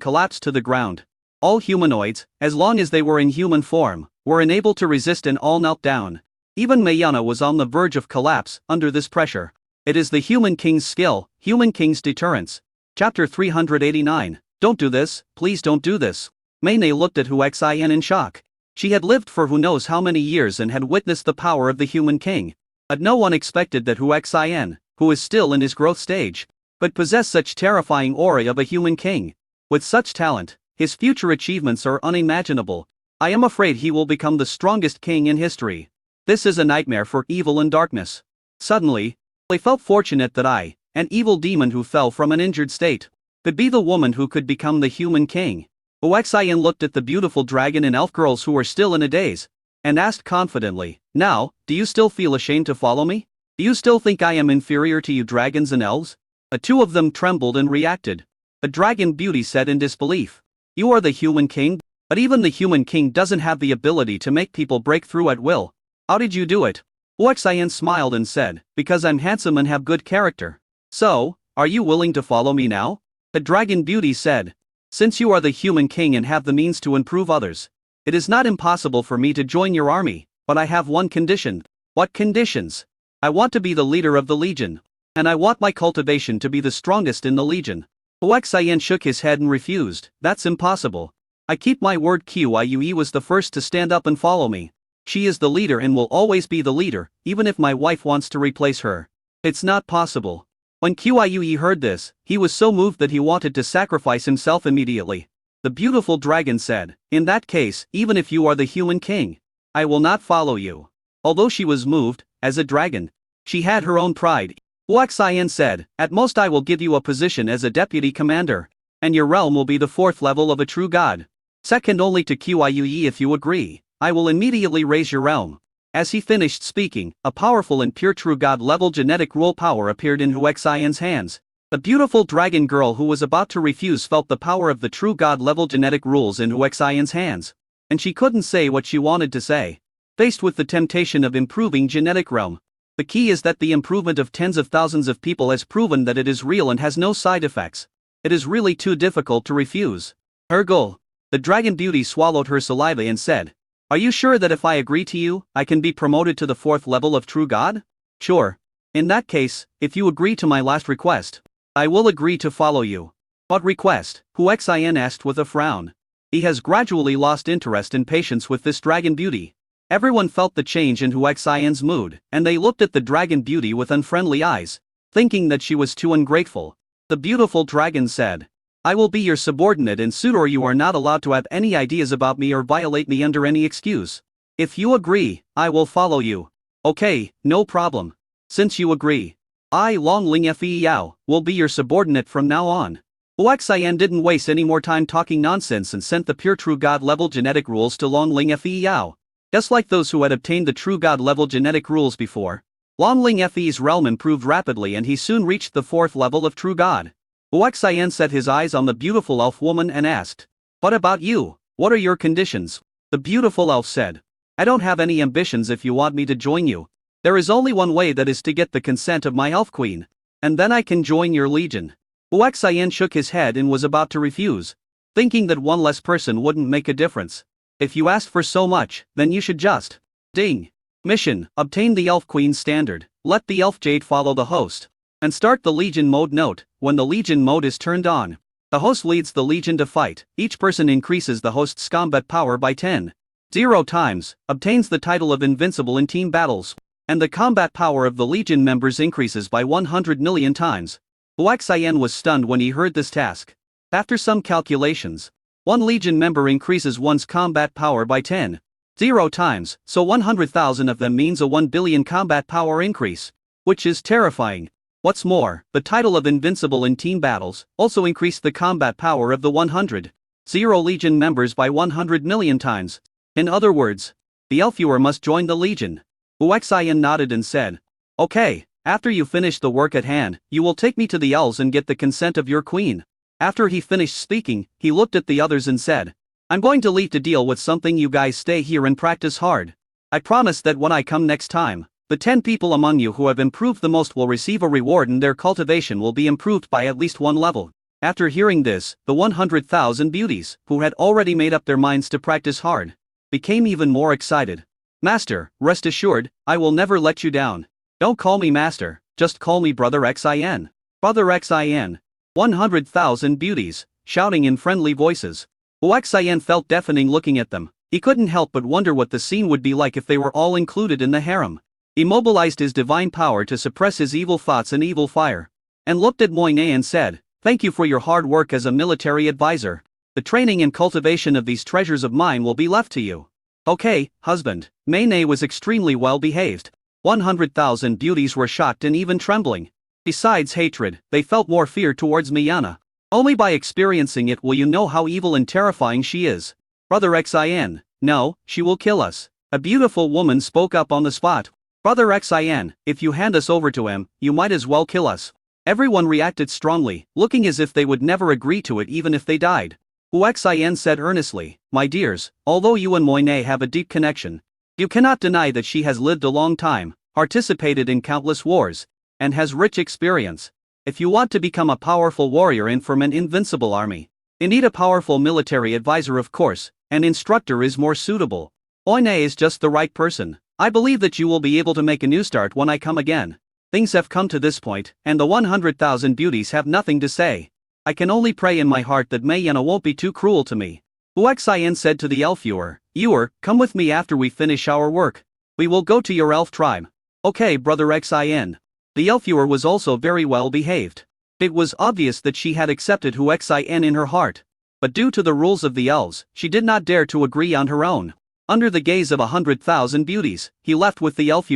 collapsed to the ground. All humanoids, as long as they were in human form, were unable to resist and all knelt down. Even Mayana was on the verge of collapse under this pressure. It is the human king's skill, human king's deterrence. Chapter 389. Don't do this, please don't do this. Mei Nei looked at Huaxian in shock. She had lived for who knows how many years and had witnessed the power of the human king. But no one expected that Huaxian, who is still in his growth stage, could possess such terrifying aura of a human king. With such talent, his future achievements are unimaginable. I am afraid he will become the strongest king in history. This is a nightmare for evil and darkness. Suddenly, I felt fortunate that I, an evil demon who fell from an injured state, could be the woman who could become the human king. Uxian looked at the beautiful dragon and elf girls who were still in a daze, and asked confidently, "Now, do you still feel ashamed to follow me? Do you still think I am inferior to you dragons and elves?" The two of them trembled and reacted. The dragon beauty said in disbelief, "You are the human king? But even the human king doesn't have the ability to make people break through at will. How did you do it?" Uxian smiled and said, "Because I'm handsome and have good character." "So, are you willing to follow me now?" The dragon beauty said, "Since you are the human king and have the means to improve others, it is not impossible for me to join your army, but I have one condition." "What conditions?" "I want to be the leader of the legion. And I want my cultivation to be the strongest in the legion." Uxian shook his head and refused. "That's impossible. I keep my word. Qiuyue was the first to stand up and follow me. She is the leader and will always be the leader, even if my wife wants to replace her. It's not possible." When Qiuyue heard this, he was so moved that he wanted to sacrifice himself immediately. The beautiful dragon said, "In that case, even if you are the human king, I will not follow you." Although she was moved, as a dragon, she had her own pride. Uxian said, "At most I will give you a position as a deputy commander, and your realm will be the 4th level of a true god. Second only to Qiuyue. If you agree, I will immediately raise your realm." As he finished speaking, a powerful and pure true god level genetic rule power appeared in Uxian's hands. The beautiful dragon girl who was about to refuse felt the power of the true god level genetic rules in Uxian's hands, and she couldn't say what she wanted to say. Faced with the temptation of improving genetic realm, the key is that the improvement of tens of thousands of people has proven that it is real and has no side effects. It is really too difficult to refuse. Ergo. The dragon beauty swallowed her saliva and said, "Are you sure that if I agree to you, I can be promoted to the 4th level of true god?" "Sure. In that case, if you agree to my last request, I will agree to follow you." "What request?" Uxian asked with a frown. He has gradually lost interest and patience with this dragon beauty. Everyone felt the change in Uxian's mood, and they looked at the dragon beauty with unfriendly eyes, thinking that she was too ungrateful. The beautiful dragon said, "I will be your subordinate and suitor. You are not allowed to have any ideas about me or violate me under any excuse. If you agree, I will follow you." "Okay, no problem. Since you agree, I, Long Ling Fei, will be your subordinate from now on." Uxian didn't waste any more time talking nonsense and sent the pure true god level genetic rules to Long Ling Fei. Just like those who had obtained the true god level genetic rules before, Long Ling Fei's realm improved rapidly and he soon reached the 4th level of true god. Uxian set his eyes on the beautiful elf woman and asked, "What about you? What are your conditions?" The beautiful elf said, "I don't have any ambitions. If you want me to join you, there is only one way, that is to get the consent of my elf queen, and then I can join your legion." Uxian shook his head and was about to refuse, thinking that one less person wouldn't make a difference. "If you asked for so much, then you should just..." Ding! Mission: obtain the elf queen standard, let the elf jade follow the host, and start the legion mode. Note: when the legion mode is turned on, the host leads the legion to fight. Each person increases the host's combat power by 10,0 times, obtains the title of invincible in team battles, and the combat power of the legion members increases by 100 million times. Uxian was stunned when he heard this task. After some calculations, one legion member increases one's combat power by 10,0 times, so 100,000 of them means a 1 billion combat power increase, which is terrifying. What's more, the title of invincible in team battles also increased the combat power of the 100,000 legion members by 100 million times. In other words, the Elfuer must join the legion. Uxian nodded and said, "Okay, after you finish the work at hand, you will take me to the elves and get the consent of your queen." After he finished speaking, he looked at the others and said, "I'm going to leave to deal with something. You guys stay here and practice hard. I promise that when I come next time, the 10 people among you who have improved the most will receive a reward and their cultivation will be improved by at least 1 level. After hearing this, the 100,000 beauties, who had already made up their minds to practice hard, became even more excited. "Master, rest assured, I will never let you down. Don't call me master, just call me Brother Xin. Brother Xin. 100,000 beauties, shouting in friendly voices. Xin felt deafening looking at them. He couldn't help but wonder what the scene would be like if they were all included in the harem. He mobilized his divine power to suppress his evil thoughts and evil fire, and looked at Moyne and said, "Thank you for your hard work as a military advisor. The training and cultivation of these treasures of mine will be left to you. Okay, husband. Mei was extremely well behaved. 100,000 beauties were shocked and even trembling. Besides hatred, they felt more fear towards Miana. Only by experiencing it will you know how evil and terrifying she is. Brother Xin, no, she will kill us. A beautiful woman spoke up on the spot. Brother Xin, if you hand us over to him, you might as well kill us. Everyone reacted strongly, looking as if they would never agree to it even if they died. Hu Xin said earnestly, my dears, although you and Moine have a deep connection, you cannot deny that she has lived a long time, participated in countless wars, and has rich experience. If you want to become a powerful warrior and form an invincible army, you need a powerful military advisor, of course. An instructor is more suitable. Moine is just the right person. I believe that you will be able to make a new start when I come again. Things have come to this point, and the 100,000 beauties have nothing to say. I can only pray in my heart that Mayana won't be too cruel to me. Hu Xin said to the elf Ewer, come with me after we finish our work. We will go to your elf tribe. Okay, Brother Xin. The elf was also very well behaved. It was obvious that she had accepted Hu Xin in her heart. But due to the rules of the elves, she did not dare to agree on her own. Under the gaze of 100,000 beauties, he left with the elf.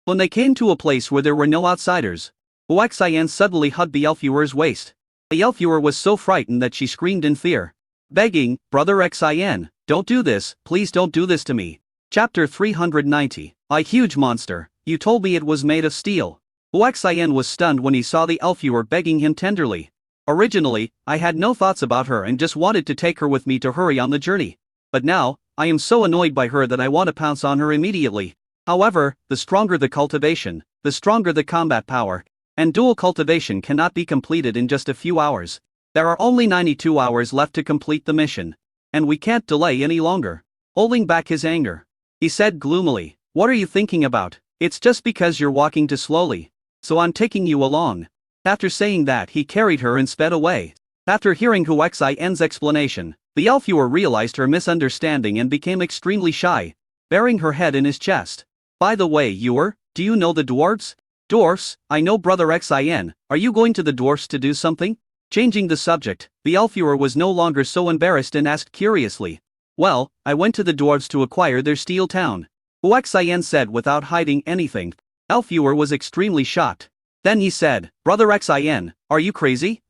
When they came to a place where there were no outsiders, Hu Xin suddenly hugged the elf waist. The elf was so frightened that she screamed in fear, begging, Brother Xin, don't do this, please don't do this to me. Chapter 390, a huge monster, you told me it was made of steel. Hu Xin was stunned when he saw the elf begging him tenderly. Originally, I had no thoughts about her and just wanted to take her with me to hurry on the journey. But now, I am so annoyed by her that I want to pounce on her immediately. However, the stronger the cultivation, the stronger the combat power, and dual cultivation cannot be completed in just a few hours. There are only 92 hours left to complete the mission. And we can't delay any longer. Holding back his anger, he said gloomily, what are you thinking about? It's just because you're walking too slowly. So I'm taking you along. After saying that, he carried her and sped away. After hearing Hu Xin's explanation, the elf realized her misunderstanding and became extremely shy, burying her head in his chest. By the way, Ewer, do you know the dwarves? Dwarfs, I know Brother Xin, are you going to the dwarfs to do something? Changing the subject, the elf was no longer so embarrassed and asked curiously. Well, I went to the dwarves to acquire their steel town. Hu Xin said without hiding anything. Elf was extremely shocked. Then he said, Brother Xin, are you crazy?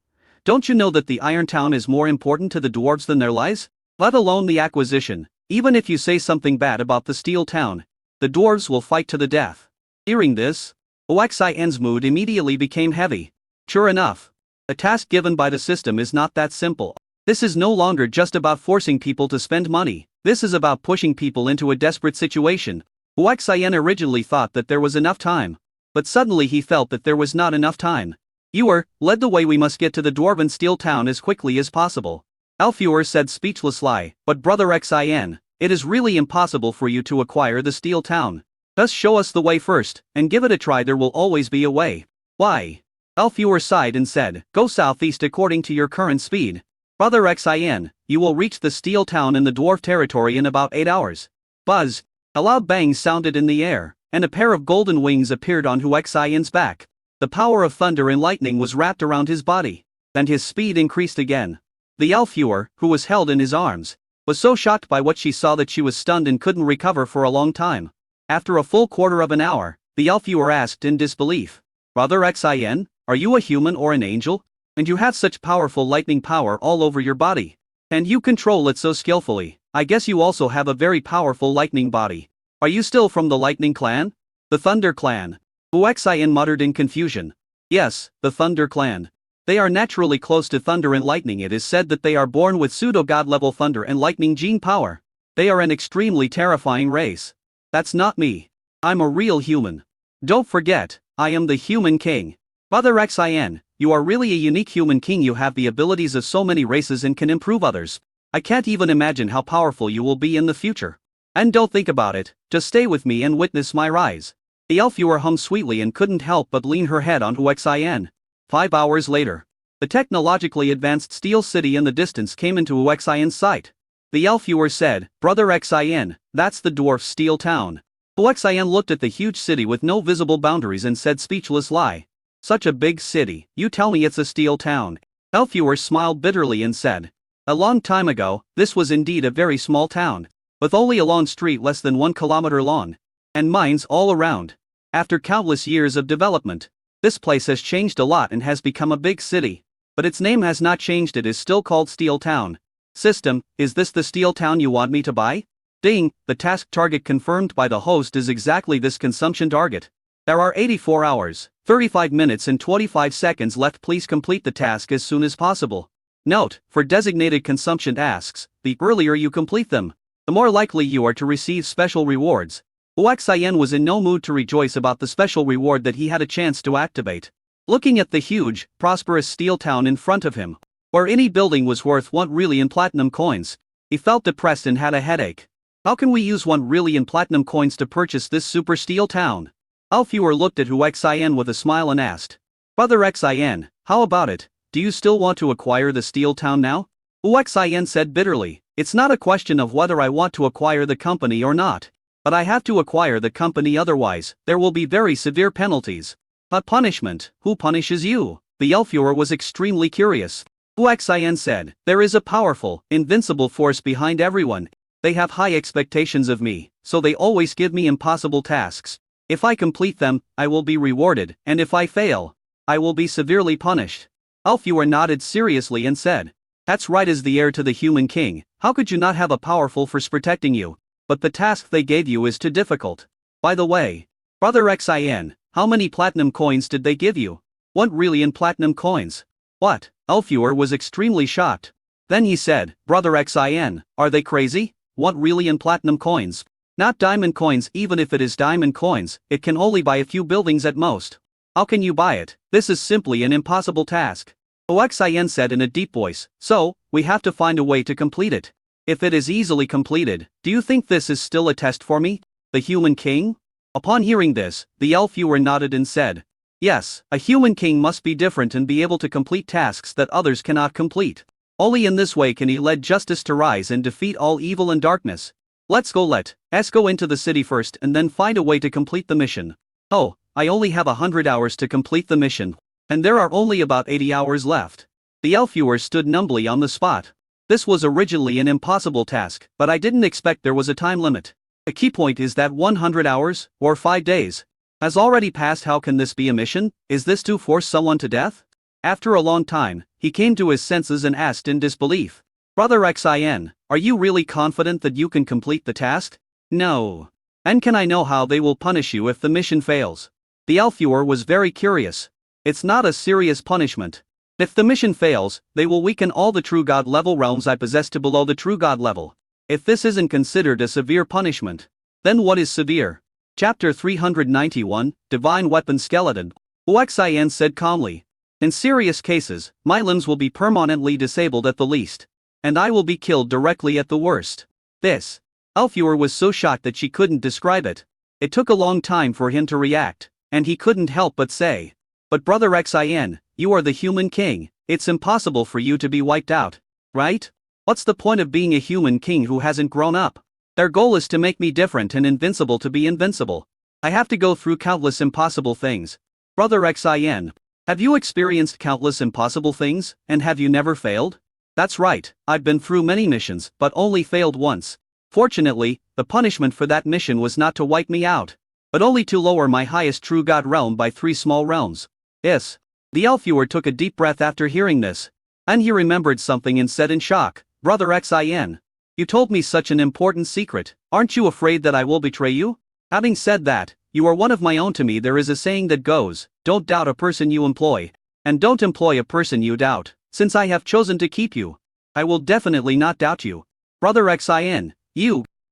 Don't you know that the Iron Town is more important to the dwarves than their lives? Let alone the acquisition. Even if you say something bad about the steel town, the dwarves will fight to the death. Hearing this, Hu Xin's mood immediately became heavy. Sure enough, the task given by the system is not that simple. This is no longer just about forcing people to spend money. This is about pushing people into a desperate situation. Hu Xin originally thought that there was enough time. But suddenly he felt that there was not enough time. Ewer, led the way, we must get to the dwarven steel town as quickly as possible. Elf said speechlessly, but Brother Xin, it is really impossible for you to acquire the steel town. Just show us the way first, and give it a try, there will always be a way. Why? Elf sighed and said, go southeast according to your current speed. Brother Xin, you will reach the steel town in the dwarf territory in about 8 hours. Buzz! A loud bang sounded in the air, and a pair of golden wings appeared on Hu Xin's back. The power of thunder and lightning was wrapped around his body, and his speed increased again. The elf who was held in his arms, was so shocked by what she saw that she was stunned and couldn't recover for a long time. After a full quarter of an hour, the elf asked in disbelief, Brother Xin, are you a human or an angel? And you have such powerful lightning power all over your body. And you control it so skillfully. I guess you also have a very powerful lightning body. Are you still from the Lightning Clan? The Thunder Clan? Hu Xin muttered in confusion. Yes, the Thunder Clan. They are naturally close to thunder and lightning. It is said that they are born with pseudo-god level thunder and lightning gene power. They are an extremely terrifying race. That's not me. I'm a real human. Don't forget, I am the Human King. Brother Xin, you are really a unique human king. You have the abilities of so many races and can improve others. I can't even imagine how powerful you will be in the future. And don't think about it, just stay with me and witness my rise. The elf hummed sweetly and couldn't help but lean her head on Hu Xin. 5 hours later, the technologically advanced Steel City in the distance came into Hu Xin's sight. The elf said, Brother Xin, that's the dwarf steel town. Hu Xin looked at the huge city with no visible boundaries and said speechlessly, such a big city, you tell me it's a steel town. Elf smiled bitterly and said, A long time ago, this was indeed a very small town, with only a long street less than 1 kilometer long, and mines all around. After countless years of development, this place has changed a lot and has become a big city. But its name has not changed, it is still called Steel Town. System, is this the Steel Town you want me to buy? Ding, the task target confirmed by the host is exactly this consumption target. There are 84 hours, 35 minutes and 25 seconds left. Please complete the task as soon as possible. Note, for designated consumption tasks, the earlier you complete them, the more likely you are to receive special rewards. Huaxian was in no mood to rejoice about the special reward that he had a chance to activate. Looking at the huge, prosperous steel town in front of him, where any building was worth 1 million platinum coins, he felt depressed and had a headache. How can we use 1 million platinum coins to purchase this super steel town? Alfuer looked at Huaxian with a smile and asked, Brother Xian, how about it? Do you still want to acquire the steel town now? Huaxian said bitterly, it's not a question of whether I want to acquire the company or not. But I have to acquire the company, otherwise, there will be very severe penalties. But punishment, who punishes you? The Alfuer was extremely curious. Huaxian said, there is a powerful, invincible force behind everyone. They have high expectations of me, so they always give me impossible tasks. If I complete them, I will be rewarded, and if I fail, I will be severely punished. Alfuer nodded seriously and said, that's right, as the heir to the human king, how could you not have a powerful force protecting you? But the task they gave you is too difficult. By the way, Brother Xian, how many platinum coins did they give you? 1 million platinum coins. What? Alfuer was extremely shocked. Then he said, Brother Xian, are they crazy? 1 million platinum coins. Not diamond coins. Even if it is diamond coins, it can only buy a few buildings at most. How can you buy it? This is simply an impossible task. Huaxian said in a deep voice, so, we have to find a way to complete it. If it is easily completed, do you think this is still a test for me, the human king? Upon hearing this, the Alfuer nodded and said, yes, a human king must be different and be able to complete tasks that others cannot complete. Only in this way can he let justice to rise and defeat all evil and darkness. Let's go into the city first and then find a way to complete the mission. Oh, I only have 100 hours to complete the mission, and there are only about 80 hours left. The Alfuer stood numbly on the spot. This was originally an impossible task, but I didn't expect there was a time limit. The key point is that 100 hours, or 5 days, has already passed. How can this be a mission? Is this to force someone to death? After a long time, he came to his senses and asked in disbelief, Brother Xian, are you really confident that you can complete the task? No. And can I know how they will punish you if the mission fails? The Alfuer was very curious. It's not a serious punishment. If the mission fails, they will weaken all the true god level realms I possess to below the true god level. If this isn't considered a severe punishment, then what is severe? Chapter 391, Divine Weapon Skeleton. Huaxian said calmly, in serious cases, my limbs will be permanently disabled at the least, and I will be killed directly at the worst. This. Alfuer was so shocked that she couldn't describe it. It took a long time for him to react, and he couldn't help but say, but Brother Xian, you are the human king, it's impossible for you to be wiped out, right? What's the point of being a human king who hasn't grown up? Their goal is to make me different and invincible to be invincible. I have to go through countless impossible things. Brother Xian, have you experienced countless impossible things, and have you never failed? That's right, I've been through many missions, but only failed once. Fortunately, the punishment for that mission was not to wipe me out, but only to lower my highest true god realm by 3 small realms. Yes. The Alfuer took a deep breath after hearing this. And he remembered something and said in shock, Brother Xian, you told me such an important secret, aren't you afraid that I will betray you? Having said that, you are one of my own. To me there is a saying that goes, don't doubt a person you employ, and don't employ a person you doubt. Since I have chosen to keep you, I will definitely not doubt you. Brother Xian,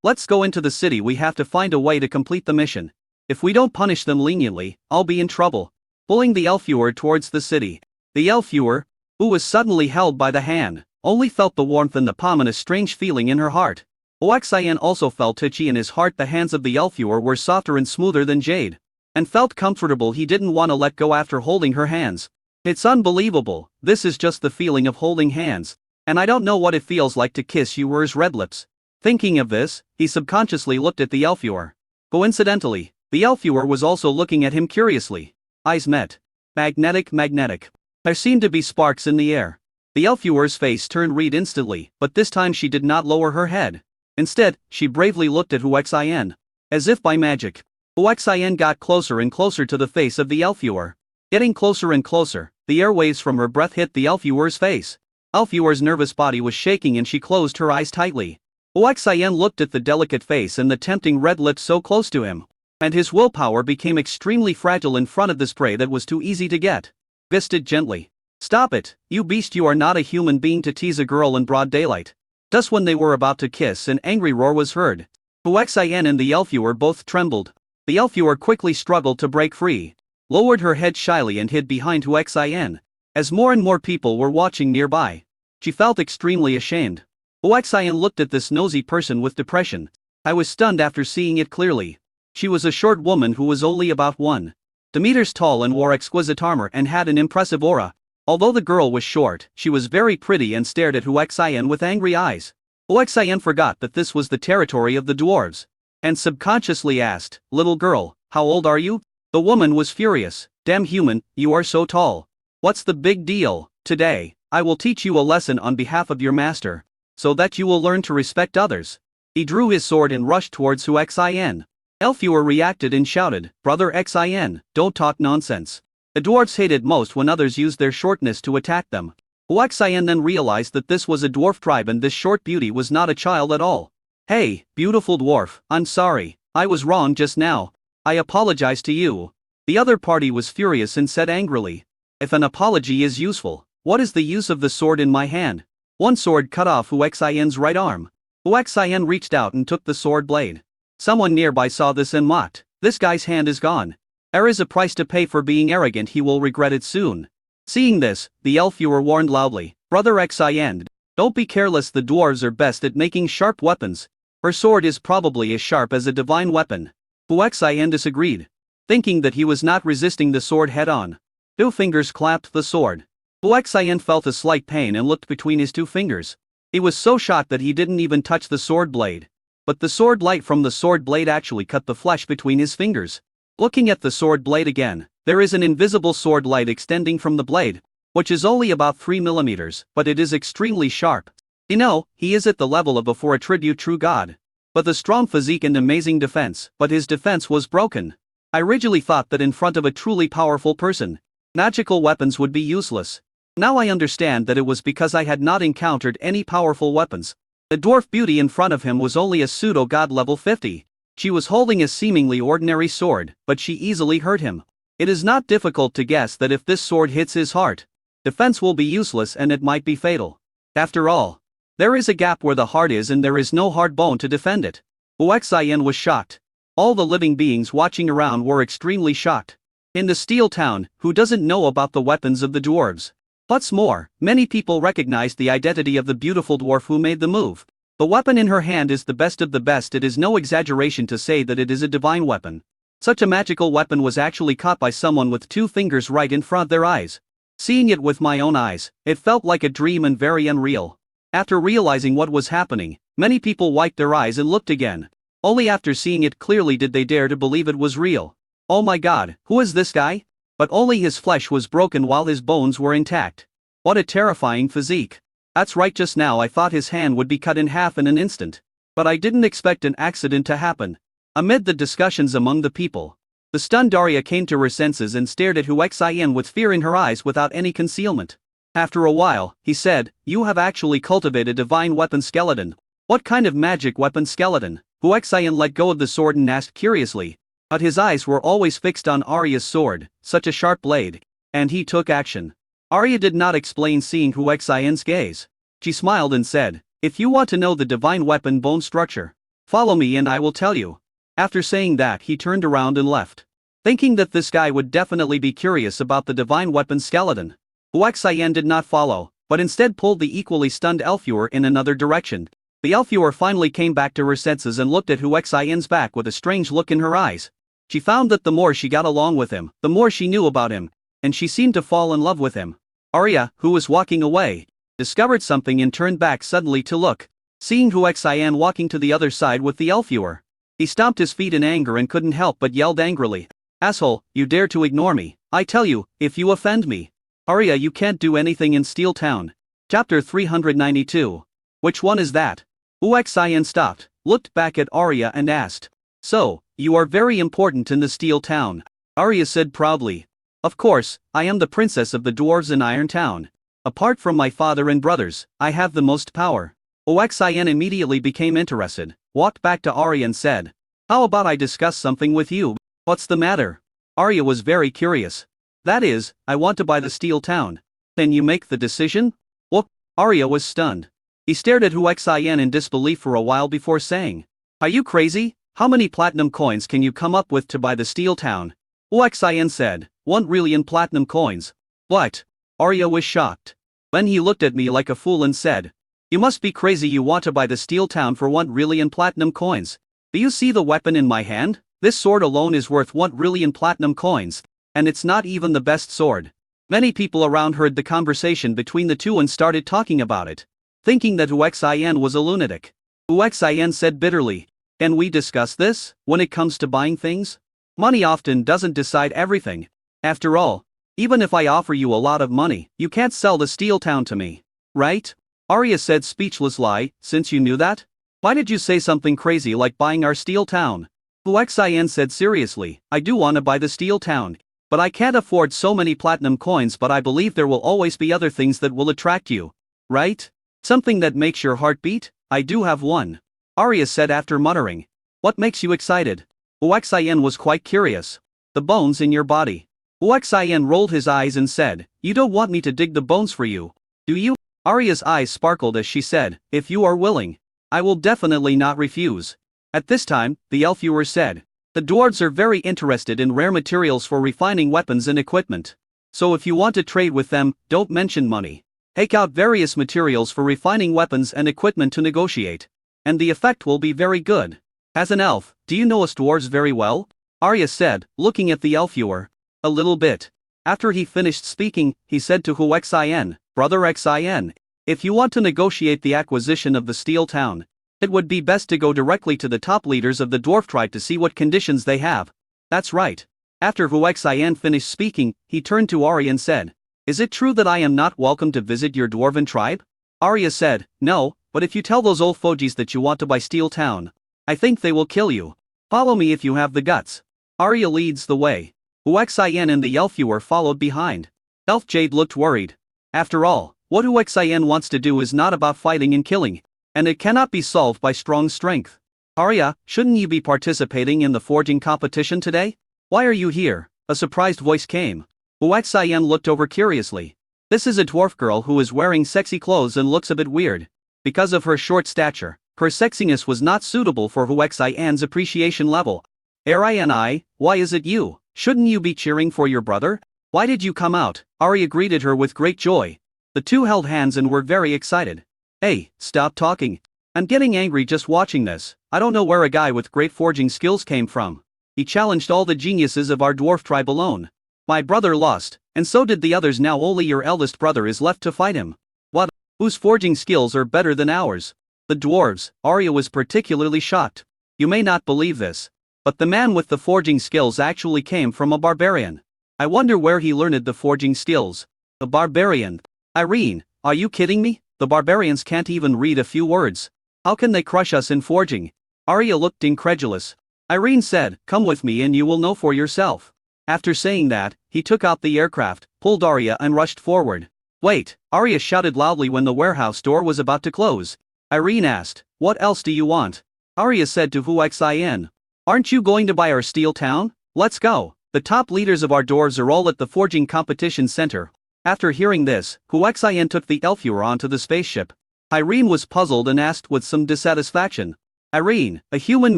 let's go into the city. We have to find a way to complete the mission. If we don't punish them leniently, I'll be in trouble. Pulling the Alfuer towards the city. The Alfuer, who was suddenly held by the hand, only felt the warmth in the palm and a strange feeling in her heart. Huaxian also felt touchy in his heart. The hands of the Alfuer were softer and smoother than jade, and felt comfortable. He didn't want to let go after holding her hands. It's unbelievable, this is just the feeling of holding hands, and I don't know what it feels like to kiss Yuer's red lips. Thinking of this, he subconsciously looked at the Alfuer. Coincidentally, the Alfuer was also looking at him curiously. Eyes met. Magnetic. There seemed to be sparks in the air. The Elfuer's face turned red instantly, but this time she did not lower her head. Instead, she bravely looked at Huaxian. As if by magic, Huaxian got closer and closer to the face of the Elfuer. Getting closer and closer, the airwaves from her breath hit the Elfuer's face. Elfuer's nervous body was shaking and she closed her eyes tightly. Huaxian looked at the delicate face and the tempting red lips so close to him, and his willpower became extremely fragile in front of this prey that was too easy to get. Fisted gently. "Stop it, you beast, you are not a human being to tease a girl in broad daylight." Just when they were about to kiss, an angry roar was heard. Huaxian and the Elfuer both trembled. The Elfuer quickly struggled to break free, lowered her head shyly and hid behind Huaxian. As more and more people were watching nearby, she felt extremely ashamed. Huaxian looked at this nosy person with depression. I was stunned after seeing it clearly. She was a short woman who was only about 1 meters tall and wore exquisite armor and had an impressive aura. Although the girl was short, she was very pretty and stared at Huaxian with angry eyes. Huaxian forgot that this was the territory of the dwarves, and subconsciously asked, "Little girl, how old are you?" The woman was furious. "Damn human, you are so tall. What's the big deal? Today, I will teach you a lesson on behalf of your master, so that you will learn to respect others." He drew his sword and rushed towards Huaxian. Elfuer reacted and shouted, "Brother Xian, don't talk nonsense." The dwarves hated most when others used their shortness to attack them. Huaxian then realized that this was a dwarf tribe and this short beauty was not a child at all. "Hey, beautiful dwarf, I'm sorry, I was wrong just now. I apologize to you." The other party was furious and said angrily, "If an apology is useful, what is the use of the sword in my hand?" One sword cut off Huaxian's right arm. Huaxian reached out and took the sword blade. Someone nearby saw this and mocked, "This guy's hand is gone. There is a price to pay for being arrogant, he will regret it soon." Seeing this, the Elfuer warned loudly, "Brother Xian, don't be careless, the dwarves are best at making sharp weapons. Her sword is probably as sharp as a divine weapon." Huaxian disagreed, thinking that he was not resisting the sword head-on. 2 fingers clapped the sword. Huaxian felt a slight pain and looked between his 2 fingers. He was so shocked that he didn't even touch the sword blade. But the sword light from the sword blade actually cut the flesh between his fingers. Looking at the sword blade again, there is an invisible sword light extending from the blade, which is only about 3 millimeters, but it is extremely sharp. You know, he is at the level of before a tribute true god. But the strong physique and amazing defense, but his defense was broken. I originally thought that in front of a truly powerful person, magical weapons would be useless. Now I understand that it was because I had not encountered any powerful weapons. The dwarf beauty in front of him was only a pseudo-god level 50. She was holding a seemingly ordinary sword, but she easily hurt him. It is not difficult to guess that if this sword hits his heart, defense will be useless and it might be fatal. After all, there is a gap where the heart is and there is no hard bone to defend it. Huaxian was shocked. All the living beings watching around were extremely shocked. In the Steel Town, who doesn't know about the weapons of the dwarves? What's more, many people recognized the identity of the beautiful dwarf who made the move. The weapon in her hand is the best of the best. It is no exaggeration to say that it is a divine weapon. Such a magical weapon was actually caught by someone with 2 fingers right in front of their eyes. Seeing it with my own eyes, it felt like a dream and very unreal. After realizing what was happening, many people wiped their eyes and looked again. Only after seeing it clearly did they dare to believe it was real. "Oh my god, who is this guy?" But only his flesh was broken while his bones were intact. What a terrifying physique. That's right, just now I thought his hand would be cut in half in an instant. But I didn't expect an accident to happen. Amid the discussions among the people, the stunned Daria came to her senses and stared at Huaxian with fear in her eyes without any concealment. After a while, he said, "You have actually cultivated a divine weapon skeleton. What kind of magic weapon skeleton?" Huaxian let go of the sword and asked curiously. But his eyes were always fixed on Arya's sword, such a sharp blade. And he took action. Arya did not explain, seeing Huaxian's gaze. She smiled and said, "If you want to know the divine weapon bone structure, follow me and I will tell you." After saying that, he turned around and left. Thinking that this guy would definitely be curious about the divine weapon skeleton, Huaxian did not follow, but instead pulled the equally stunned Elfuer in another direction. The Elfuer finally came back to her senses and looked at Huaxian's back with a strange look in her eyes. She found that the more she got along with him, the more she knew about him, and she seemed to fall in love with him. Arya, who was walking away, discovered something and turned back suddenly to look. Seeing Huaxian walking to the other side with the Elfuer, he stomped his feet in anger and couldn't help but yelled angrily, "Asshole, you dare to ignore me! I tell you, if you offend me, Arya, you can't do anything in Steel Town." Chapter 392. Which one is that? Uxin stopped, looked back at Arya and asked. So, you are very important in the Steel Town. Arya said proudly. Of course, I am the princess of the dwarves in Iron Town. Apart from my father and brothers, I have the most power. Uxin immediately became interested, walked back to Arya and said. How about I discuss something with you? What's the matter? Arya was very curious. That is, I want to buy the Steel Town. Can you make the decision? Well, Arya was stunned. He stared at Uxin in disbelief for a while before saying. Are you crazy? How many platinum coins can you come up with to buy the Steel Town? Uxin said, 1 trillion platinum coins. What? Arya was shocked. Then he looked at me like a fool and said. You must be crazy, you want to buy the Steel Town for 1 trillion platinum coins. Do you see the weapon in my hand? This sword alone is worth 1 trillion platinum coins, and it's not even the best sword. Many people around heard the conversation between the two and started talking about it, thinking that Uxin was a lunatic. Uxin said bitterly, can we discuss this? When it comes to buying things? Money often doesn't decide everything. After all, even if I offer you a lot of money, you can't sell the Steel Town to me, right? Arya said speechlessly. Since you knew that, why did you say something crazy like buying our Steel Town? Uxin said seriously, I do want to buy the Steel Town, but I can't afford so many platinum coins, but I believe there will always be other things that will attract you, right? Something that makes your heart beat? I do have one. Arya said after muttering. What makes you excited? Uxin was quite curious. The bones in your body. Uxin rolled his eyes and said, you don't want me to dig the bones for you, do you? Arya's eyes sparkled as she said, if you are willing, I will definitely not refuse. At this time, the elf viewer said, the dwarves are very interested in rare materials for refining weapons and equipment. So if you want to trade with them, don't mention money. Take out various materials for refining weapons and equipment to negotiate, and the effect will be very good. As an elf, do you know us dwarves very well? Arya said, looking at the elf viewer. A little bit. After he finished speaking, he said to Uxin, Brother Xin, if you want to negotiate the acquisition of the Steel Town, it would be best to go directly to the top leaders of the dwarf tribe to see what conditions they have. That's right. After Uxin finished speaking, he turned to Arya and said, is it true that I am not welcome to visit your dwarven tribe? Arya said, no, but if you tell those old fogies that you want to buy Steel Town, I think they will kill you. Follow me if you have the guts. Arya leads the way. Uxin and the elf viewer followed behind. Elf Jade looked worried. After all, what Uxin wants to do is not about fighting and killing, and it cannot be solved by strong strength. Arya, shouldn't you be participating in the forging competition today? Why are you here? A surprised voice came. Uxin looked over curiously. This is a dwarf girl who is wearing sexy clothes and looks a bit weird. Because of her short stature, her sexiness was not suitable for Uxin's appreciation level. Ari, why is it you? Shouldn't you be cheering for your brother? Why did you come out? Arya greeted her with great joy. The two held hands and were very excited. Hey, stop talking. I'm getting angry just watching this. I don't know where a guy with great forging skills came from. He challenged all the geniuses of our dwarf tribe alone. My brother lost, and so did the others. Now only your eldest brother is left to fight him. What? Whose forging skills are better than ours? The dwarves. Arya was particularly shocked. You may not believe this, but the man with the forging skills actually came from a barbarian. I wonder where he learned the forging skills. A barbarian? Irene, are you kidding me? The barbarians can't even read a few words. How can they crush us in forging? Arya looked incredulous. Irene said, come with me and you will know for yourself. After saying that, he took out the aircraft, pulled Arya and rushed forward. Wait, Arya shouted loudly when the warehouse door was about to close. Irene asked, what else do you want? Arya said to Uxin, aren't you going to buy our Steel Town? Let's go. The top leaders of our dwarves are all at the forging competition center. After hearing this, Uxin took the elf viewer onto the spaceship. Irene was puzzled and asked with some dissatisfaction. Irene, a human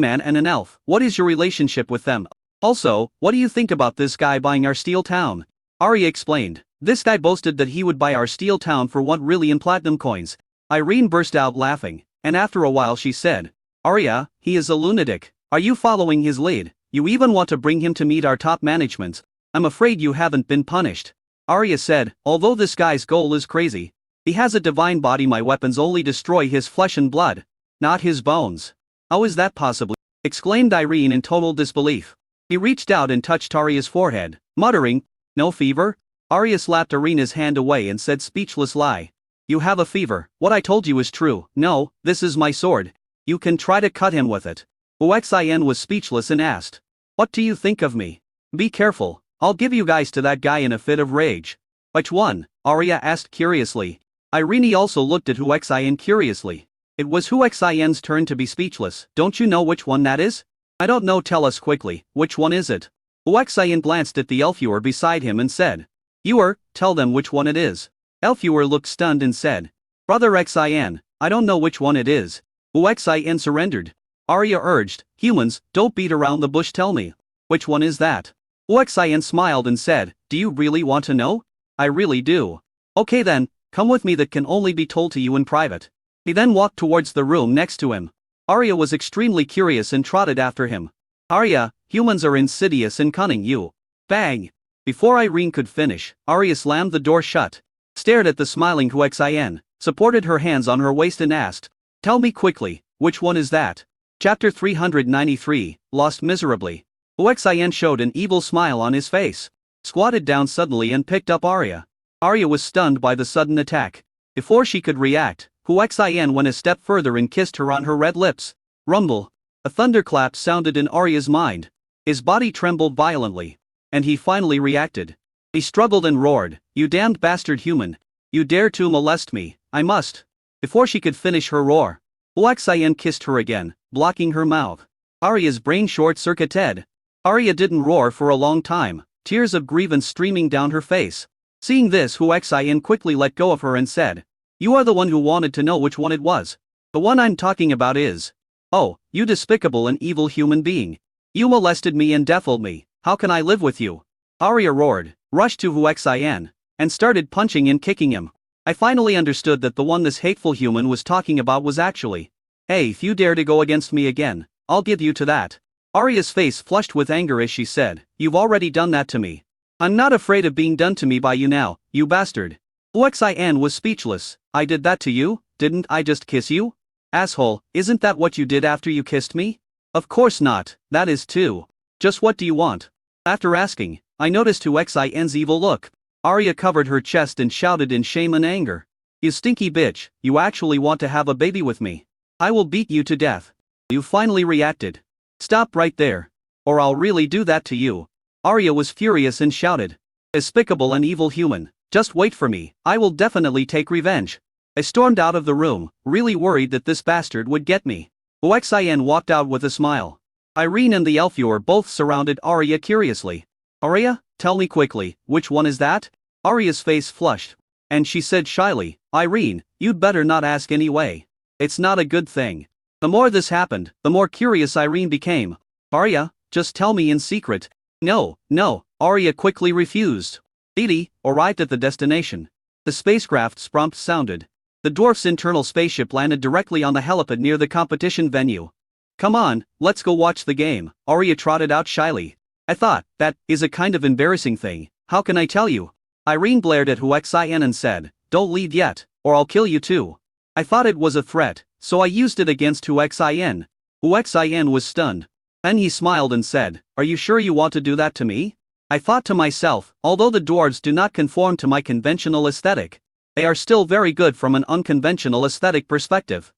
man and an elf, what is your relationship with them? Also, what do you think about this guy buying our Steel Town? Arya explained. This guy boasted that he would buy our Steel Town for 1 trillion platinum coins. Irene burst out laughing, and after a while she said, Arya, he is a lunatic. Are you following his lead? You even want to bring him to meet our top management. I'm afraid you haven't been punished. Arya said, although this guy's goal is crazy, he has a divine body. My weapons only destroy his flesh and blood, not his bones. How is that possible? Exclaimed Irene in total disbelief. He reached out and touched Arya's forehead, muttering, no fever? Arya slapped Irene's hand away and said speechless lie. You have a fever. What I told you is true. No, this is my sword. You can try to cut him with it. Uxin was speechless and asked, "What do you think of me? Be careful, I'll give you guys to that guy in a fit of rage." "Which one?" Arya asked curiously. Irene also looked at Huexien curiously. It was Huexian's turn to be speechless. "Don't you know which one that is?" "I don't know, tell us quickly, which one is it?" Huexien glanced at the Elfuer beside him and said, "Ewer, tell them which one it is." Elfuer looked stunned and said, "Brother Xian, I don't know which one it is." Huexien surrendered. Arya urged, "Humans, don't beat around the bush, tell me. Which one is that?" Huexien smiled and said, "Do you really want to know?" "I really do." "Okay then, come with me, that can only be told to you in private." He then walked towards the room next to him. Arya was extremely curious and trotted after him. "Arya, humans are insidious and cunning, you." Bang! Before Irene could finish, Arya slammed the door shut, stared at the smiling Huexien, supported her hands on her waist and asked, "Tell me quickly, which one is that?" Chapter 393, Lost Miserably. Huexien showed an evil smile on his face, squatted down suddenly and picked up Arya. Arya was stunned by the sudden attack. Before she could react, Huexien went a step further and kissed her on her red lips. Rumble! A thunderclap sounded in Arya's mind. His body trembled violently. And he finally reacted. He struggled and roared, "You damned bastard human! You dare to molest me, I must!" Before she could finish her roar, Huexien kissed her again, blocking her mouth. Arya's brain short-circuited. Arya didn't roar for a long time, tears of grievance streaming down her face. Seeing this, Huexien quickly let go of her and said, "You are the one who wanted to know which one it was. The one I'm talking about is... Oh, you despicable and evil human being. You molested me and defiled me, how can I live with you?" Arya roared, rushed to Huexien, and started punching and kicking him. "I finally understood that the one this hateful human was talking about was actually... Hey, if you dare to go against me again, I'll give you to that." Arya's face flushed with anger as she said, "You've already done that to me. I'm not afraid of being done to me by you now, you bastard." Huexien was speechless. "I did that to you? Didn't I just kiss you? Asshole, isn't that what you did after you kissed me?" "Of course not, that is too. Just what do you want?" After asking, I noticed Huexien's evil look. Arya covered her chest and shouted in shame and anger, "You stinky bitch, you actually want to have a baby with me? I will beat you to death." You finally reacted. "Stop right there. Or I'll really do that to you." Arya was furious and shouted, "Despicable and evil human, just wait for me, I will definitely take revenge." I stormed out of the room, really worried that this bastard would get me. Huexien walked out with a smile. Irene and the Elfuer both surrounded Arya curiously. "Arya, tell me quickly, which one is that?" Arya's face flushed, and she said shyly, "Irene, you'd better not ask anyway. It's not a good thing." The more this happened, the more curious Irene became. "Arya, just tell me in secret." No, Arya quickly refused. Edie arrived at the destination. The spacecraft's prompt sounded. The dwarf's internal spaceship landed directly on the helipad near the competition venue. "Come on, let's go watch the game," Arya trotted out shyly. "I thought, that is a kind of embarrassing thing, how can I tell you?" Irene blared at Huexien and said, "Don't leave yet, or I'll kill you too." I thought it was a threat, so I used it against Huexien. Huexien was stunned. Then he smiled and said, "Are you sure you want to do that to me?" I thought to myself, although the dwarves do not conform to my conventional aesthetic, they are still very good from an unconventional aesthetic perspective.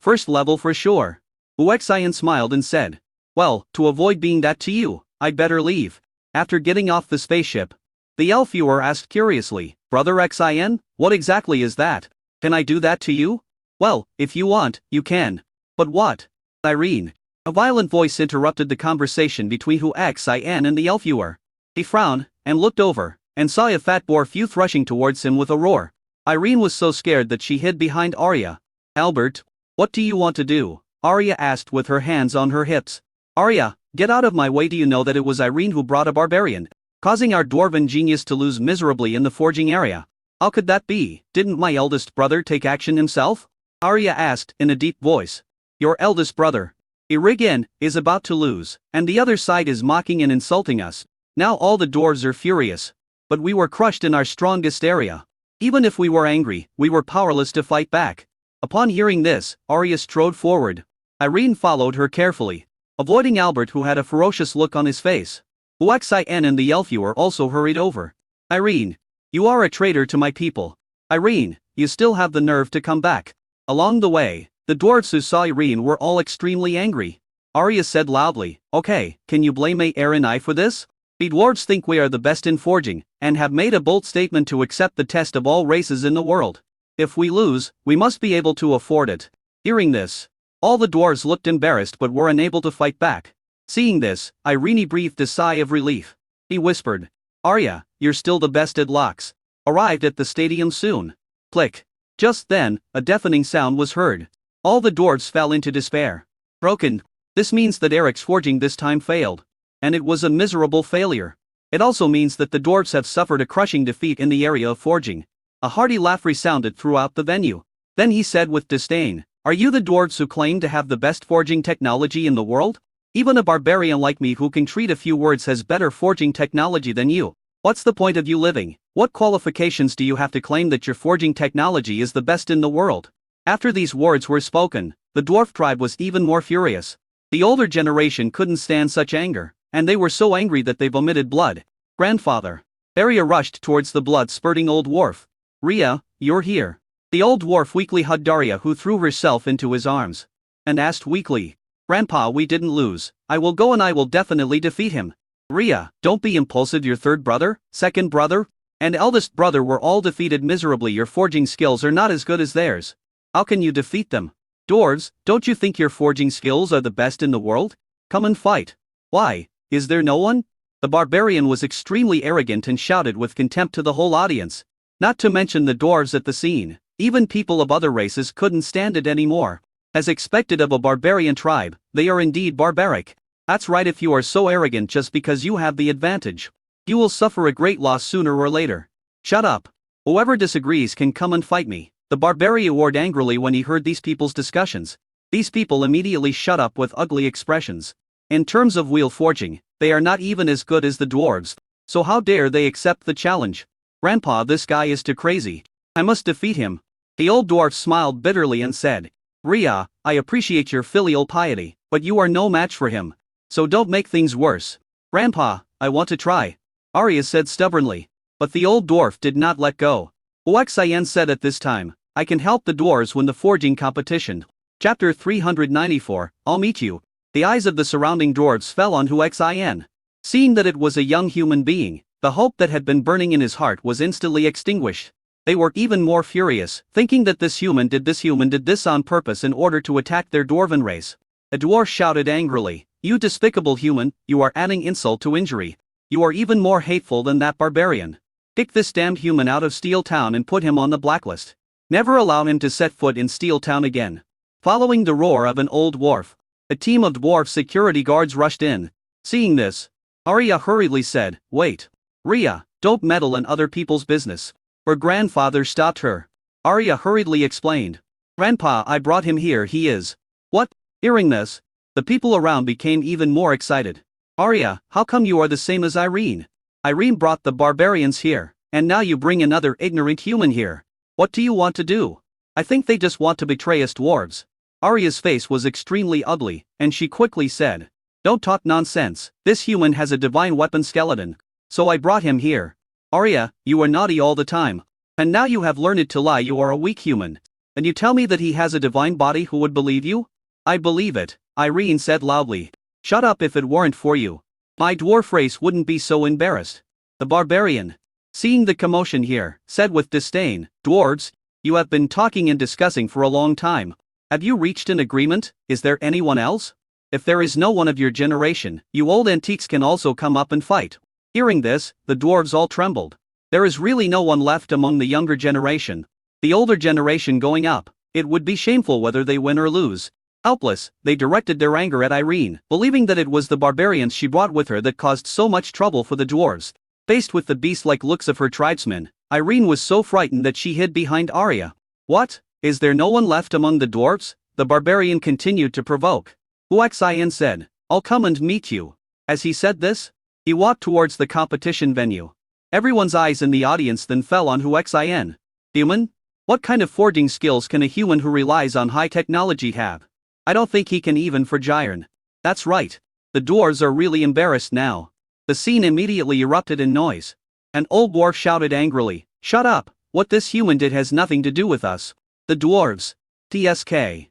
First level for sure. Huexien smiled and said, "Well, to avoid being that to you, I'd better leave." After getting off the spaceship, the Elfuer asked curiously, "Brother Xien, what exactly is that? Can I do that to you?" "Well, if you want, you can. But what?" "Irene." A violent voice interrupted the conversation between Huexien and the Elfuer. He frowned, and looked over, and saw a fat dwarf youth rushing towards him with a roar. Irene was so scared that she hid behind Arya. "Albert, what do you want to do?" Arya asked with her hands on her hips. "Arya, get out of my way, do you know that it was Irene who brought a barbarian, causing our dwarven genius to lose miserably in the forging area? How could that be? Didn't my eldest brother take action himself?" Arya asked in a deep voice. "Your eldest brother, Irigen, is about to lose, and the other side is mocking and insulting us. Now all the dwarves are furious. But we were crushed in our strongest area. Even if we were angry, we were powerless to fight back." Upon hearing this, Arya strode forward. Irene followed her carefully, avoiding Albert, who had a ferocious look on his face. Huexien and the Elfuer also hurried over. "Irene, you are a traitor to my people. Irene, you still have the nerve to come back. Along the way, the dwarves who saw Irene were all extremely angry. Arya said loudly, "Okay, can you blame Aer and I for this? The dwarves think we are the best in forging, and have made a bold statement to accept the test of all races in the world. If we lose, we must be able to afford it." Hearing this, all the dwarves looked embarrassed but were unable to fight back. Seeing this, Irene breathed a sigh of relief. He whispered, "Arya, you're still the best at locks. Arrived at the stadium soon." Click. Just then, a deafening sound was heard. All the dwarves fell into despair. Broken. This means that Eric's forging this time failed. And it was a miserable failure. It also means that the dwarves have suffered a crushing defeat in the area of forging. A hearty laugh resounded throughout the venue. Then he said with disdain, "Are you the dwarves who claim to have the best forging technology in the world? Even a barbarian like me who can treat a few words has better forging technology than you. What's the point of you living? What qualifications do you have to claim that your forging technology is the best in the world?" After these words were spoken, the dwarf tribe was even more furious. The older generation couldn't stand such anger, and they were so angry that they vomited blood. "Grandfather." Arya rushed towards the blood-spurting old dwarf. "Rhea, you're here." The old dwarf weakly hugged Arya, who threw herself into his arms. And asked weakly, "Grandpa, we didn't lose. I will go and I will definitely defeat him." "Rhea, don't be impulsive. Your third brother, second brother, and eldest brother were all defeated miserably. Your forging skills are not as good as theirs. How can you defeat them? Dwarves, don't you think your forging skills are the best in the world? Come and fight." "Why, is there no one?" The barbarian was extremely arrogant and shouted with contempt to the whole audience. Not to mention the dwarves at the scene. Even people of other races couldn't stand it anymore. As expected of a barbarian tribe, they are indeed barbaric. That's right, if you are so arrogant just because you have the advantage, you will suffer a great loss sooner or later. Shut up. Whoever disagrees can come and fight me. The barbarian roared angrily when he heard these people's discussions. These people immediately shut up with ugly expressions. In terms of wheel forging, they are not even as good as the dwarves, so how dare they accept the challenge? "Grandpa, this guy is too crazy. I must defeat him." The old dwarf smiled bitterly and said, "Rhea, I appreciate your filial piety, but you are no match for him. So don't make things worse." "Grandpa, I want to try," Arya said stubbornly. But the old dwarf did not let go. Oxien said at this time, "I can help the dwarves win the forging competition." Chapter 394, I'll meet you. The eyes of the surrounding dwarves fell on Oxien. Seeing that it was a young human being, the hope that had been burning in his heart was instantly extinguished. They were even more furious, thinking that this human did this on purpose in order to attack their dwarven race. A dwarf shouted angrily, "You despicable human, you are adding insult to injury. You are even more hateful than that barbarian. Kick this damned human out of Steel Town and put him on the blacklist. Never allow him to set foot in Steel Town again." Following the roar of an old dwarf, a team of dwarf security guards rushed in. Seeing this, Arya hurriedly said, "Wait. Rhea, don't meddle in other people's business." Her grandfather stopped her. Arya hurriedly explained, "Grandpa, I brought him here, he is." "What?" Hearing this, the people around became even more excited. "Arya, how come you are the same as Irene? Irene brought the barbarians here, and now you bring another ignorant human here. What do you want to do?" "I think they just want to betray us dwarves." Arya's face was extremely ugly, and she quickly said, "Don't talk nonsense. This human has a divine weapon skeleton, so I brought him here." "Arya, you were naughty all the time, and now you have learned to lie. You are a weak human. And you tell me that he has a divine body. Who would believe you?" "I believe it," Irene said loudly. "Shut up. If it weren't for you, my dwarf race wouldn't be so embarrassed." The barbarian, seeing the commotion here, said with disdain, "Dwarves, you have been talking and discussing for a long time. Have you reached an agreement? Is there anyone else? If there is no one of your generation, you old antiques can also come up and fight." Hearing this, the dwarves all trembled. There is really no one left among the younger generation. The older generation going up, it would be shameful whether they win or lose. Helpless, they directed their anger at Irene, believing that it was the barbarians she brought with her that caused so much trouble for the dwarves. Faced with the beast-like looks of her tribesmen, Irene was so frightened that she hid behind Arya. "What? Is there no one left among the dwarves?" the barbarian continued to provoke. Oxien said, "I'll come and meet you." As he said this, he walked towards the competition venue. Everyone's eyes in the audience then fell on Oxien. "Human? What kind of forging skills can a human who relies on high technology have? I don't think he can even forge iron." That's right. The dwarves are really embarrassed now. The scene immediately erupted in noise. An old dwarf shouted angrily, "Shut up! What this human did has nothing to do with us. The dwarves. TSK,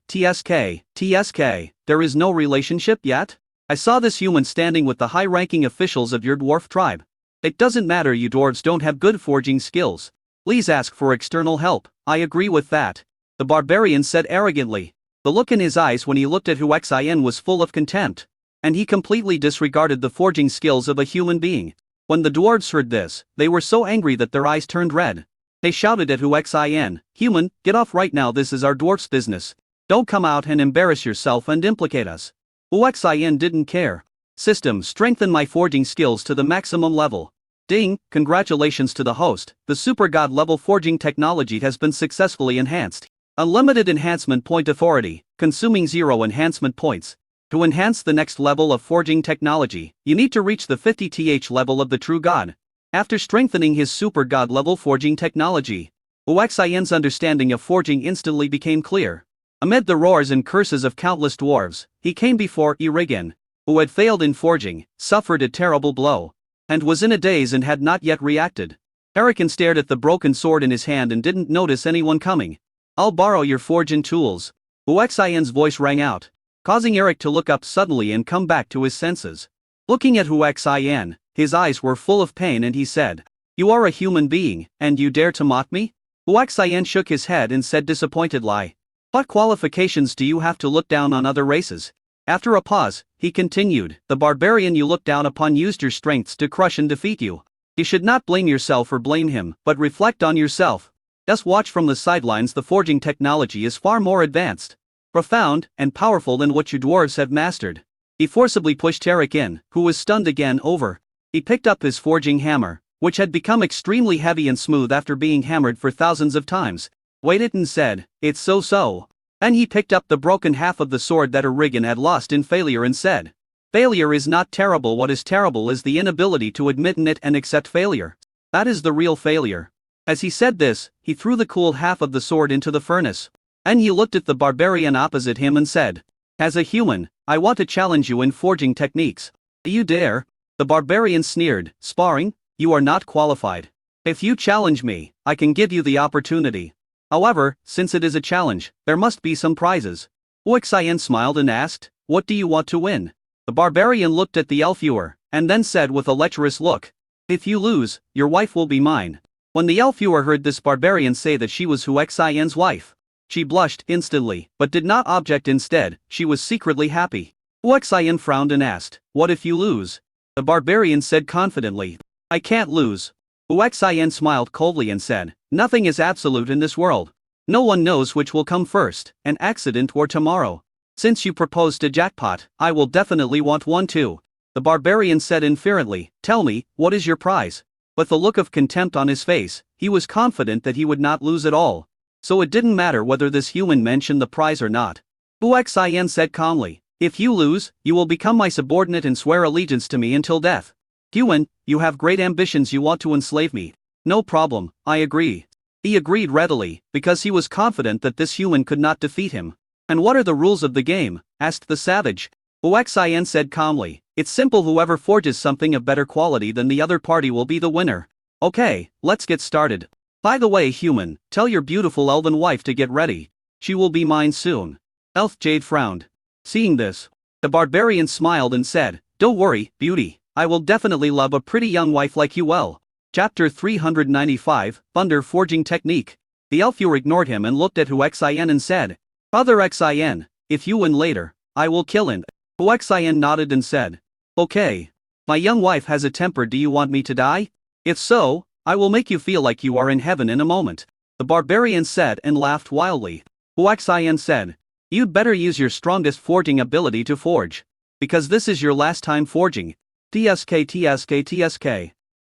there is no relationship yet? I saw this human standing with the high-ranking officials of your dwarf tribe. It doesn't matter, you dwarves don't have good forging skills. Please ask for external help. I agree with that. The barbarian said arrogantly. The look in his eyes when he looked at Huaxian was full of contempt. And he completely disregarded the forging skills of a human being. When the dwarves heard this, they were so angry that their eyes turned red. They shouted at Huaxian, "Human, get off right now, this is our dwarf's business. Don't come out and embarrass yourself and implicate us." Huaxian didn't care. System, strengthen my forging skills to the maximum level. Ding, congratulations to the host, the super god level forging technology has been successfully enhanced. Unlimited enhancement point authority, consuming 0 enhancement points. To enhance the next level of forging technology, you need to reach the 50th level of the true god. After strengthening his super god level forging technology, Huaxian's understanding of forging instantly became clear. Amid the roars and curses of countless dwarves, he came before Irigen, who had failed in forging, suffered a terrible blow, and was in a daze and had not yet reacted. Irigen stared at the broken sword in his hand and didn't notice anyone coming. "I'll borrow your forging tools." Huaxian's voice rang out, causing Eric to look up suddenly and come back to his senses. Looking at Huaxian, his eyes were full of pain and he said, "You are a human being, and you dare to mock me?" Huaxian shook his head and said disappointedly, "What qualifications do you have to look down on other races?" After a pause, he continued, "The barbarian you look down upon used your strengths to crush and defeat you. You should not blame yourself or blame him, but reflect on yourself. Just watch from the sidelines, the forging technology is far more advanced, profound, and powerful than what you dwarves have mastered." He forcibly pushed Eric in, who was stunned again. He picked up his forging hammer, which had become extremely heavy and smooth after being hammered for thousands of times, waited and said, "It's so." And he picked up the broken half of the sword that Irigen had lost in failure and said, "Failure is not terrible, what is terrible is the inability to admit it and accept failure. That is the real failure." As he said this, he threw the cool half of the sword into the furnace. And he looked at the barbarian opposite him and said, "As a human, I want to challenge you in forging techniques. Do you dare?" The barbarian sneered, "Sparring? You are not qualified. If you challenge me, I can give you the opportunity. However, since it is a challenge, there must be some prizes." Huaxian smiled and asked, "What do you want to win?" The barbarian looked at the elf viewer, and then said with a lecherous look, "If you lose, your wife will be mine." When the elf viewer heard this barbarian say that she was Huaxian's wife, she blushed instantly, but did not object. Instead, she was secretly happy. Huaxian frowned and asked, "What if you lose?" The barbarian said confidently, "I can't lose." Huaxian smiled coldly and said, "Nothing is absolute in this world. No one knows which will come first, an accident or tomorrow. Since you proposed a jackpot, I will definitely want one too." The barbarian said inferently, "Tell me, what is your prize?" With a look of contempt on his face, he was confident that he would not lose at all. So it didn't matter whether this human mentioned the prize or not. Huaxian said calmly, "If you lose, you will become my subordinate and swear allegiance to me until death." "Human, you have great ambitions, you want to enslave me. No problem, I agree." He agreed readily, because he was confident that this human could not defeat him. "And what are the rules of the game?" asked the savage. Huaxian said calmly, "It's simple, whoever forges something of better quality than the other party will be the winner." "Okay, let's get started. By the way, human, tell your beautiful elven wife to get ready. She will be mine soon." Elf Jade frowned. Seeing this, the barbarian smiled and said, "Don't worry, beauty, I will definitely love a pretty young wife like you well." Chapter 395, Thunder Forging Technique. The elf viewer ignored him and looked at Huaxian and said, "Father Xian, if you win later, I will kill him." Huaxian nodded and said, "Okay. My young wife has a temper, do you want me to die? If so, I will make you feel like you are in heaven in a moment." The barbarian said and laughed wildly. Huaxian said, "You'd better use your strongest forging ability to forge. Because this is your last time forging. TSK.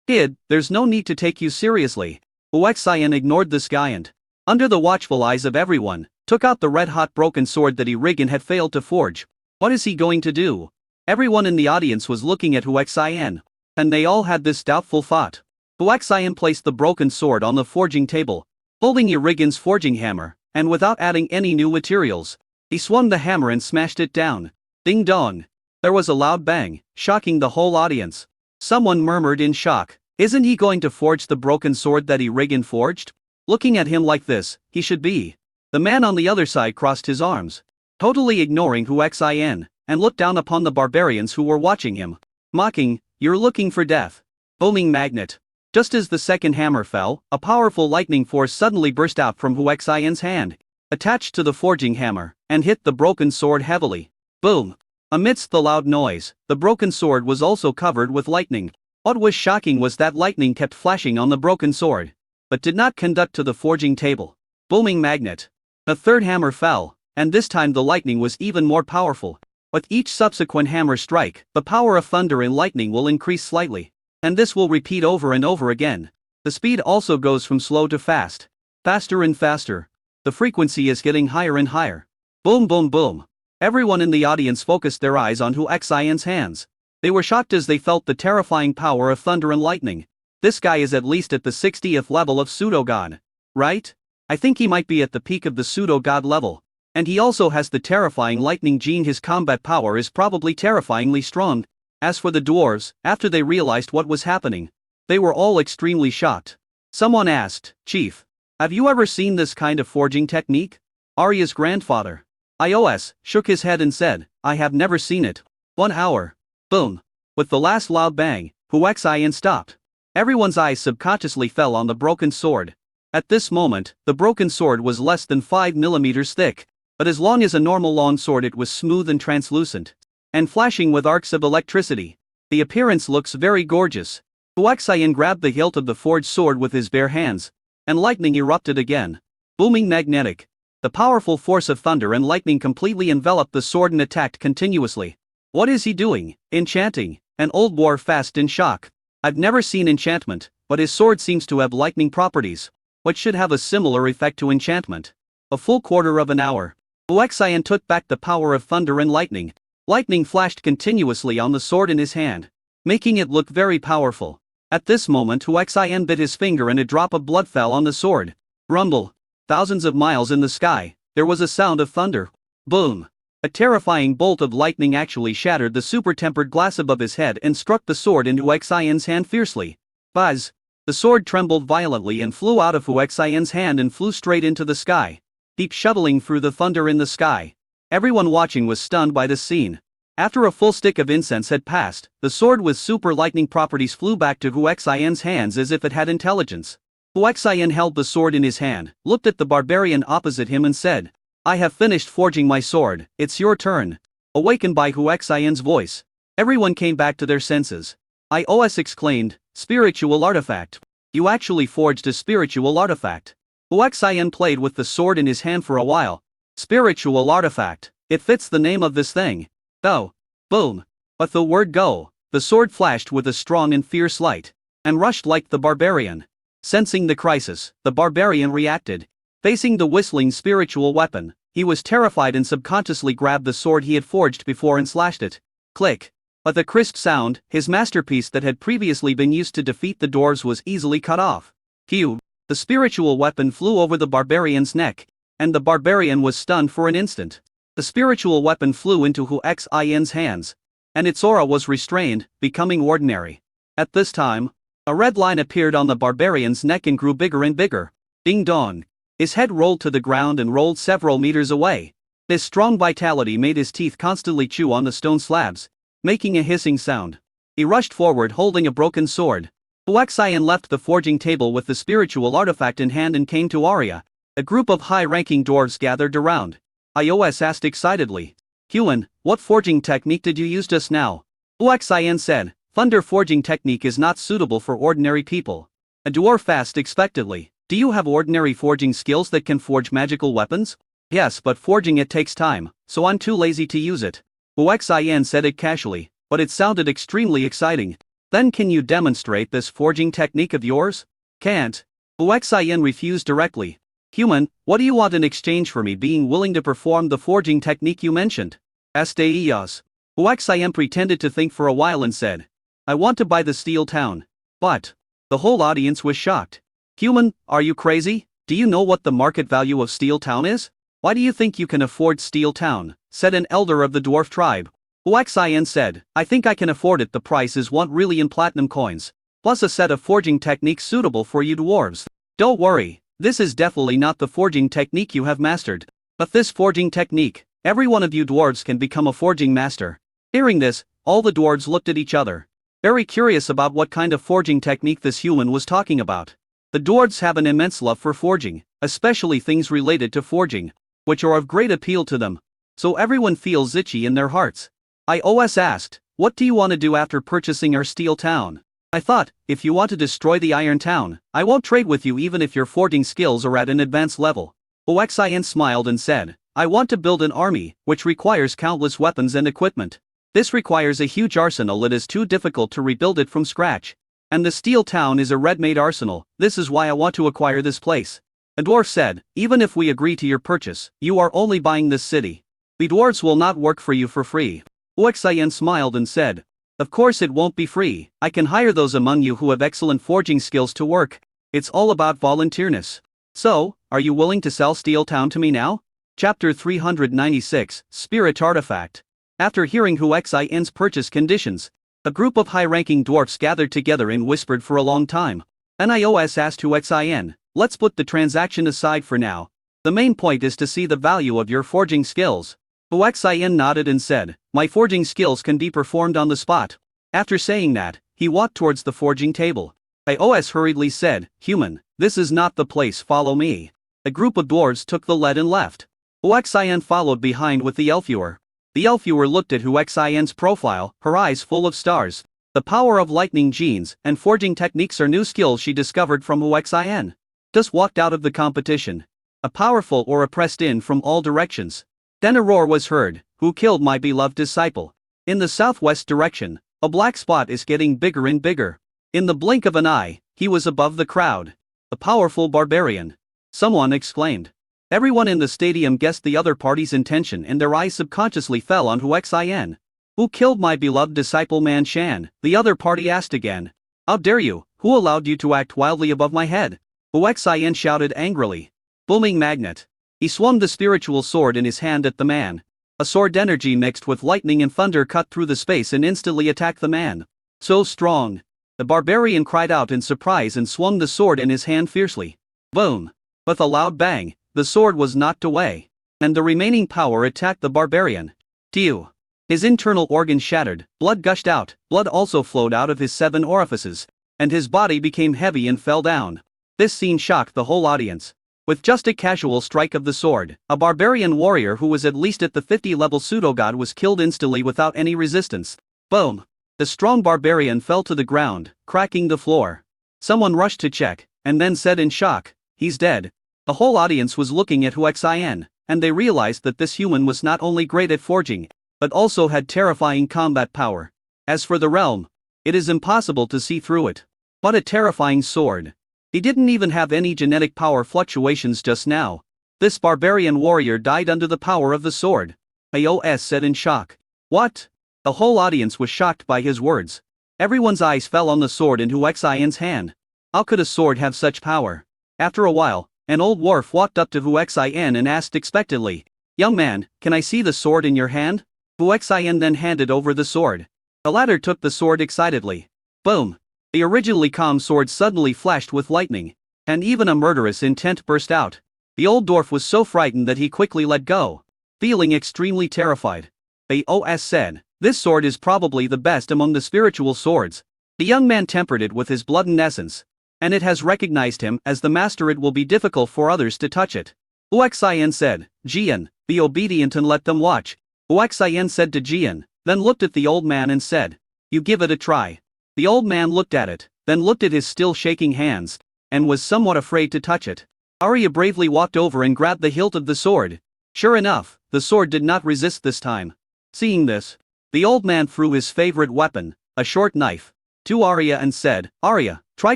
Kid, there's no need to take you seriously." Huaxian ignored this giant. Under the watchful eyes of everyone, took out the red-hot broken sword that Irigen had failed to forge. What is he going to do? Everyone in the audience was looking at Huaxian, and they all had this doubtful thought. Huaxian placed the broken sword on the forging table, holding Irigen's forging hammer, and without adding any new materials, he swung the hammer and smashed it down. Ding dong! There was a loud bang, shocking the whole audience. Someone murmured in shock, "Isn't he going to forge the broken sword that Irigen forged?" Looking at him like this, he should be. The man on the other side crossed his arms, totally ignoring Hu Xin, and looked down upon the barbarians who were watching him, mocking, "You're looking for death." Booming magnet. Just as the second hammer fell, a powerful lightning force suddenly burst out from Hu Xin's hand, attached to the forging hammer, and hit the broken sword heavily. Boom! Amidst the loud noise, the broken sword was also covered with lightning. What was shocking was that lightning kept flashing on the broken sword, but did not conduct to the forging table. Booming magnet. A third hammer fell, and this time the lightning was even more powerful. With each subsequent hammer strike, the power of thunder and lightning will increase slightly, and this will repeat over and over again. The speed also goes from slow to fast, faster and faster. The frequency is getting higher and higher. Boom boom boom. Everyone in the audience focused their eyes on Hu Xin's hands. They were shocked as they felt the terrifying power of thunder and lightning. This guy is at least at the 60th level of pseudo-god, right? I think he might be at the peak of the pseudo-god level. And he also has the terrifying lightning gene. His combat power is probably terrifyingly strong. As for the dwarves, after they realized what was happening, they were all extremely shocked. Someone asked, "Chief, have you ever seen this kind of forging technique?" Arya's grandfather, Ios, shook his head and said, "I have never seen it." 1 hour. Boom. With the last loud bang, Hu Xin stopped. Everyone's eyes subconsciously fell on the broken sword. At this moment, the broken sword was less than 5 millimeters thick, but as long as a normal long sword it was smooth and translucent, and flashing with arcs of electricity. The appearance looks very gorgeous. Hu Xin grabbed the hilt of the forged sword with his bare hands, and lightning erupted again. Booming magnetic. The powerful force of thunder and lightning completely enveloped the sword and attacked continuously. What is he doing? Enchanting? An old dwarf fast in shock. I've never seen enchantment, but his sword seems to have lightning properties, which should have a similar effect to enchantment. A full quarter of an hour. Hu Xin took back the power of thunder and lightning. Lightning flashed continuously on the sword in his hand, making it look very powerful. At this moment Hu Xin bit his finger and a drop of blood fell on the sword. Rumble. Thousands of miles in the sky, there was a sound of thunder. Boom. A terrifying bolt of lightning actually shattered the super-tempered glass above his head and struck the sword into Hu Xin's hand fiercely. Buzz! The sword trembled violently and flew out of Hu Xin's hand and flew straight into the sky, deep shoveling through the thunder in the sky. Everyone watching was stunned by this scene. After a full stick of incense had passed, the sword with super lightning properties flew back to Hu Xin's hands as if it had intelligence. Hu Xin held the sword in his hand, looked at the barbarian opposite him and said, "I have finished forging my sword, it's your turn." Awakened by Hu Xin's voice, everyone came back to their senses. Ios exclaimed, "Spiritual artifact. You actually forged a spiritual artifact." Hu Xin played with the sword in his hand for a while. Spiritual artifact, it fits the name of this thing. Go. Boom. With the word go, the sword flashed with a strong and fierce light, and rushed like the barbarian. Sensing the crisis, the barbarian reacted. Facing the whistling spiritual weapon, he was terrified and subconsciously grabbed the sword he had forged before and slashed it. Click. With a crisp sound, his masterpiece that had previously been used to defeat the dwarves was easily cut off. Phew. The spiritual weapon flew over the barbarian's neck, and the barbarian was stunned for an instant. The spiritual weapon flew into Hu Xin's hands, and its aura was restrained, becoming ordinary. At this time, a red line appeared on the barbarian's neck and grew bigger and bigger. Ding dong. His head rolled to the ground and rolled several meters away. His strong vitality made his teeth constantly chew on the stone slabs, making a hissing sound. He rushed forward holding a broken sword. Hu Xin left the forging table with the spiritual artifact in hand and came to Arya. A group of high-ranking dwarves gathered around. Ios asked excitedly, "Huan, what forging technique did you use just now?" Hu Xin said, "Thunder forging technique is not suitable for ordinary people." A dwarf asked expectantly, "Do you have ordinary forging skills that can forge magical weapons?" "Yes, but forging it takes time, so I'm too lazy to use it." Hu Xin said it casually, but it sounded extremely exciting. "Then can you demonstrate this forging technique of yours?" "Can't." Hu Xin refused directly. "Human, what do you want in exchange for me being willing to perform the forging technique you mentioned?" asked Ios. Hu Xin pretended to think for a while and said, "I want to buy the Steel Town." "But..." The whole audience was shocked. "Human, are you crazy? Do you know what the market value of Steel Town is? Why do you think you can afford Steel Town?" said an elder of the dwarf tribe. Hu Xin said, "I think I can afford it. The price is 1 million platinum coins, plus a set of forging techniques suitable for you dwarves. Don't worry, this is definitely not the forging technique you have mastered. But this forging technique, every one of you dwarves can become a forging master. Hearing this, all the dwarves looked at each other, very curious about what kind of forging technique this human was talking about. The dwarves have an immense love for forging, especially things related to forging, which are of great appeal to them. So everyone feels itchy in their hearts. Ios asked, what do you want to do after purchasing our steel town? I thought, if you want to destroy the iron town, I won't trade with you even if your forging skills are at an advanced level. Oxin smiled and said, I want to build an army, which requires countless weapons and equipment. This requires a huge arsenal. It is too difficult to rebuild it from scratch. And the steel town is a red-made arsenal. This is why I want to acquire this place. A dwarf said, even if we agree to your purchase, you are only buying this city. We dwarves will not work for you for free. Oxin smiled and said, of course it won't be free. I can hire those among you who have excellent forging skills to work. It's all about volunteerness. So, are you willing to sell Steel Town to me now? Chapter 396, Spirit Artifact. After hearing Oxin's purchase conditions, a group of high-ranking dwarfs gathered together and whispered for a long time. Nios asked Oxin, let's put the transaction aside for now. The main point is to see the value of your forging skills. Oxin nodded and said, my forging skills can be performed on the spot. After saying that, he walked towards the forging table. Ios hurriedly said, human, this is not the place, follow me. A group of dwarves took the lead and left. Oxin followed behind with the Elfuer. The Elfuer looked at Oxin's profile, her eyes full of stars. The power of lightning genes and forging techniques are new skills she discovered from Oxin. Just walked out of the competition. A powerful aura pressed in from all directions. Then a roar was heard, who killed my beloved disciple? In the southwest direction, a black spot is getting bigger and bigger. In the blink of an eye, he was above the crowd. A powerful barbarian. Someone exclaimed. Everyone in the stadium guessed the other party's intention and their eyes subconsciously fell on Oxin. Who killed my beloved disciple Man Shan? The other party asked again. How dare you? Who allowed you to act wildly above my head? Oxin shouted angrily. Booming magnet. He swung the spiritual sword in his hand at the man. A sword energy mixed with lightning and thunder cut through the space and instantly attacked the man. So strong. The barbarian cried out in surprise and swung the sword in his hand fiercely. Boom. With a loud bang, the sword was knocked away. And the remaining power attacked the barbarian. Tew. His internal organs shattered, blood gushed out, blood also flowed out of his 7 orifices, and his body became heavy and fell down. This scene shocked the whole audience. With just a casual strike of the sword, a barbarian warrior who was at least at the 50-level pseudogod was killed instantly without any resistance. Boom! The strong barbarian fell to the ground, cracking the floor. Someone rushed to check, and then said in shock, he's dead. The whole audience was looking at Oxin, and they realized that this human was not only great at forging, but also had terrifying combat power. As for the realm, it is impossible to see through it. What a terrifying sword. He didn't even have any genetic power fluctuations just now. This barbarian warrior died under the power of the sword. Ios said in shock. What? The whole audience was shocked by his words. Everyone's eyes fell on the sword in Oxin's hand. How could a sword have such power? After a while, an old dwarf walked up to Oxin and asked expectantly, young man, can I see the sword in your hand? Oxin then handed over the sword. The latter took the sword excitedly. Boom! The originally calm sword suddenly flashed with lightning, and even a murderous intent burst out. The old dwarf was so frightened that he quickly let go, feeling extremely terrified. Ios said, this sword is probably the best among the spiritual swords. The young man tempered it with his blood and essence, and it has recognized him as the master. It will be difficult for others to touch it. Oxin said, Jian, be obedient and let them watch. Oxin said to Jian, then looked at the old man and said, you give it a try. The old man looked at it, then looked at his still shaking hands, and was somewhat afraid to touch it. Arya bravely walked over and grabbed the hilt of the sword. Sure enough, the sword did not resist this time. Seeing this, the old man threw his favorite weapon, a short knife, to Arya and said, Arya, try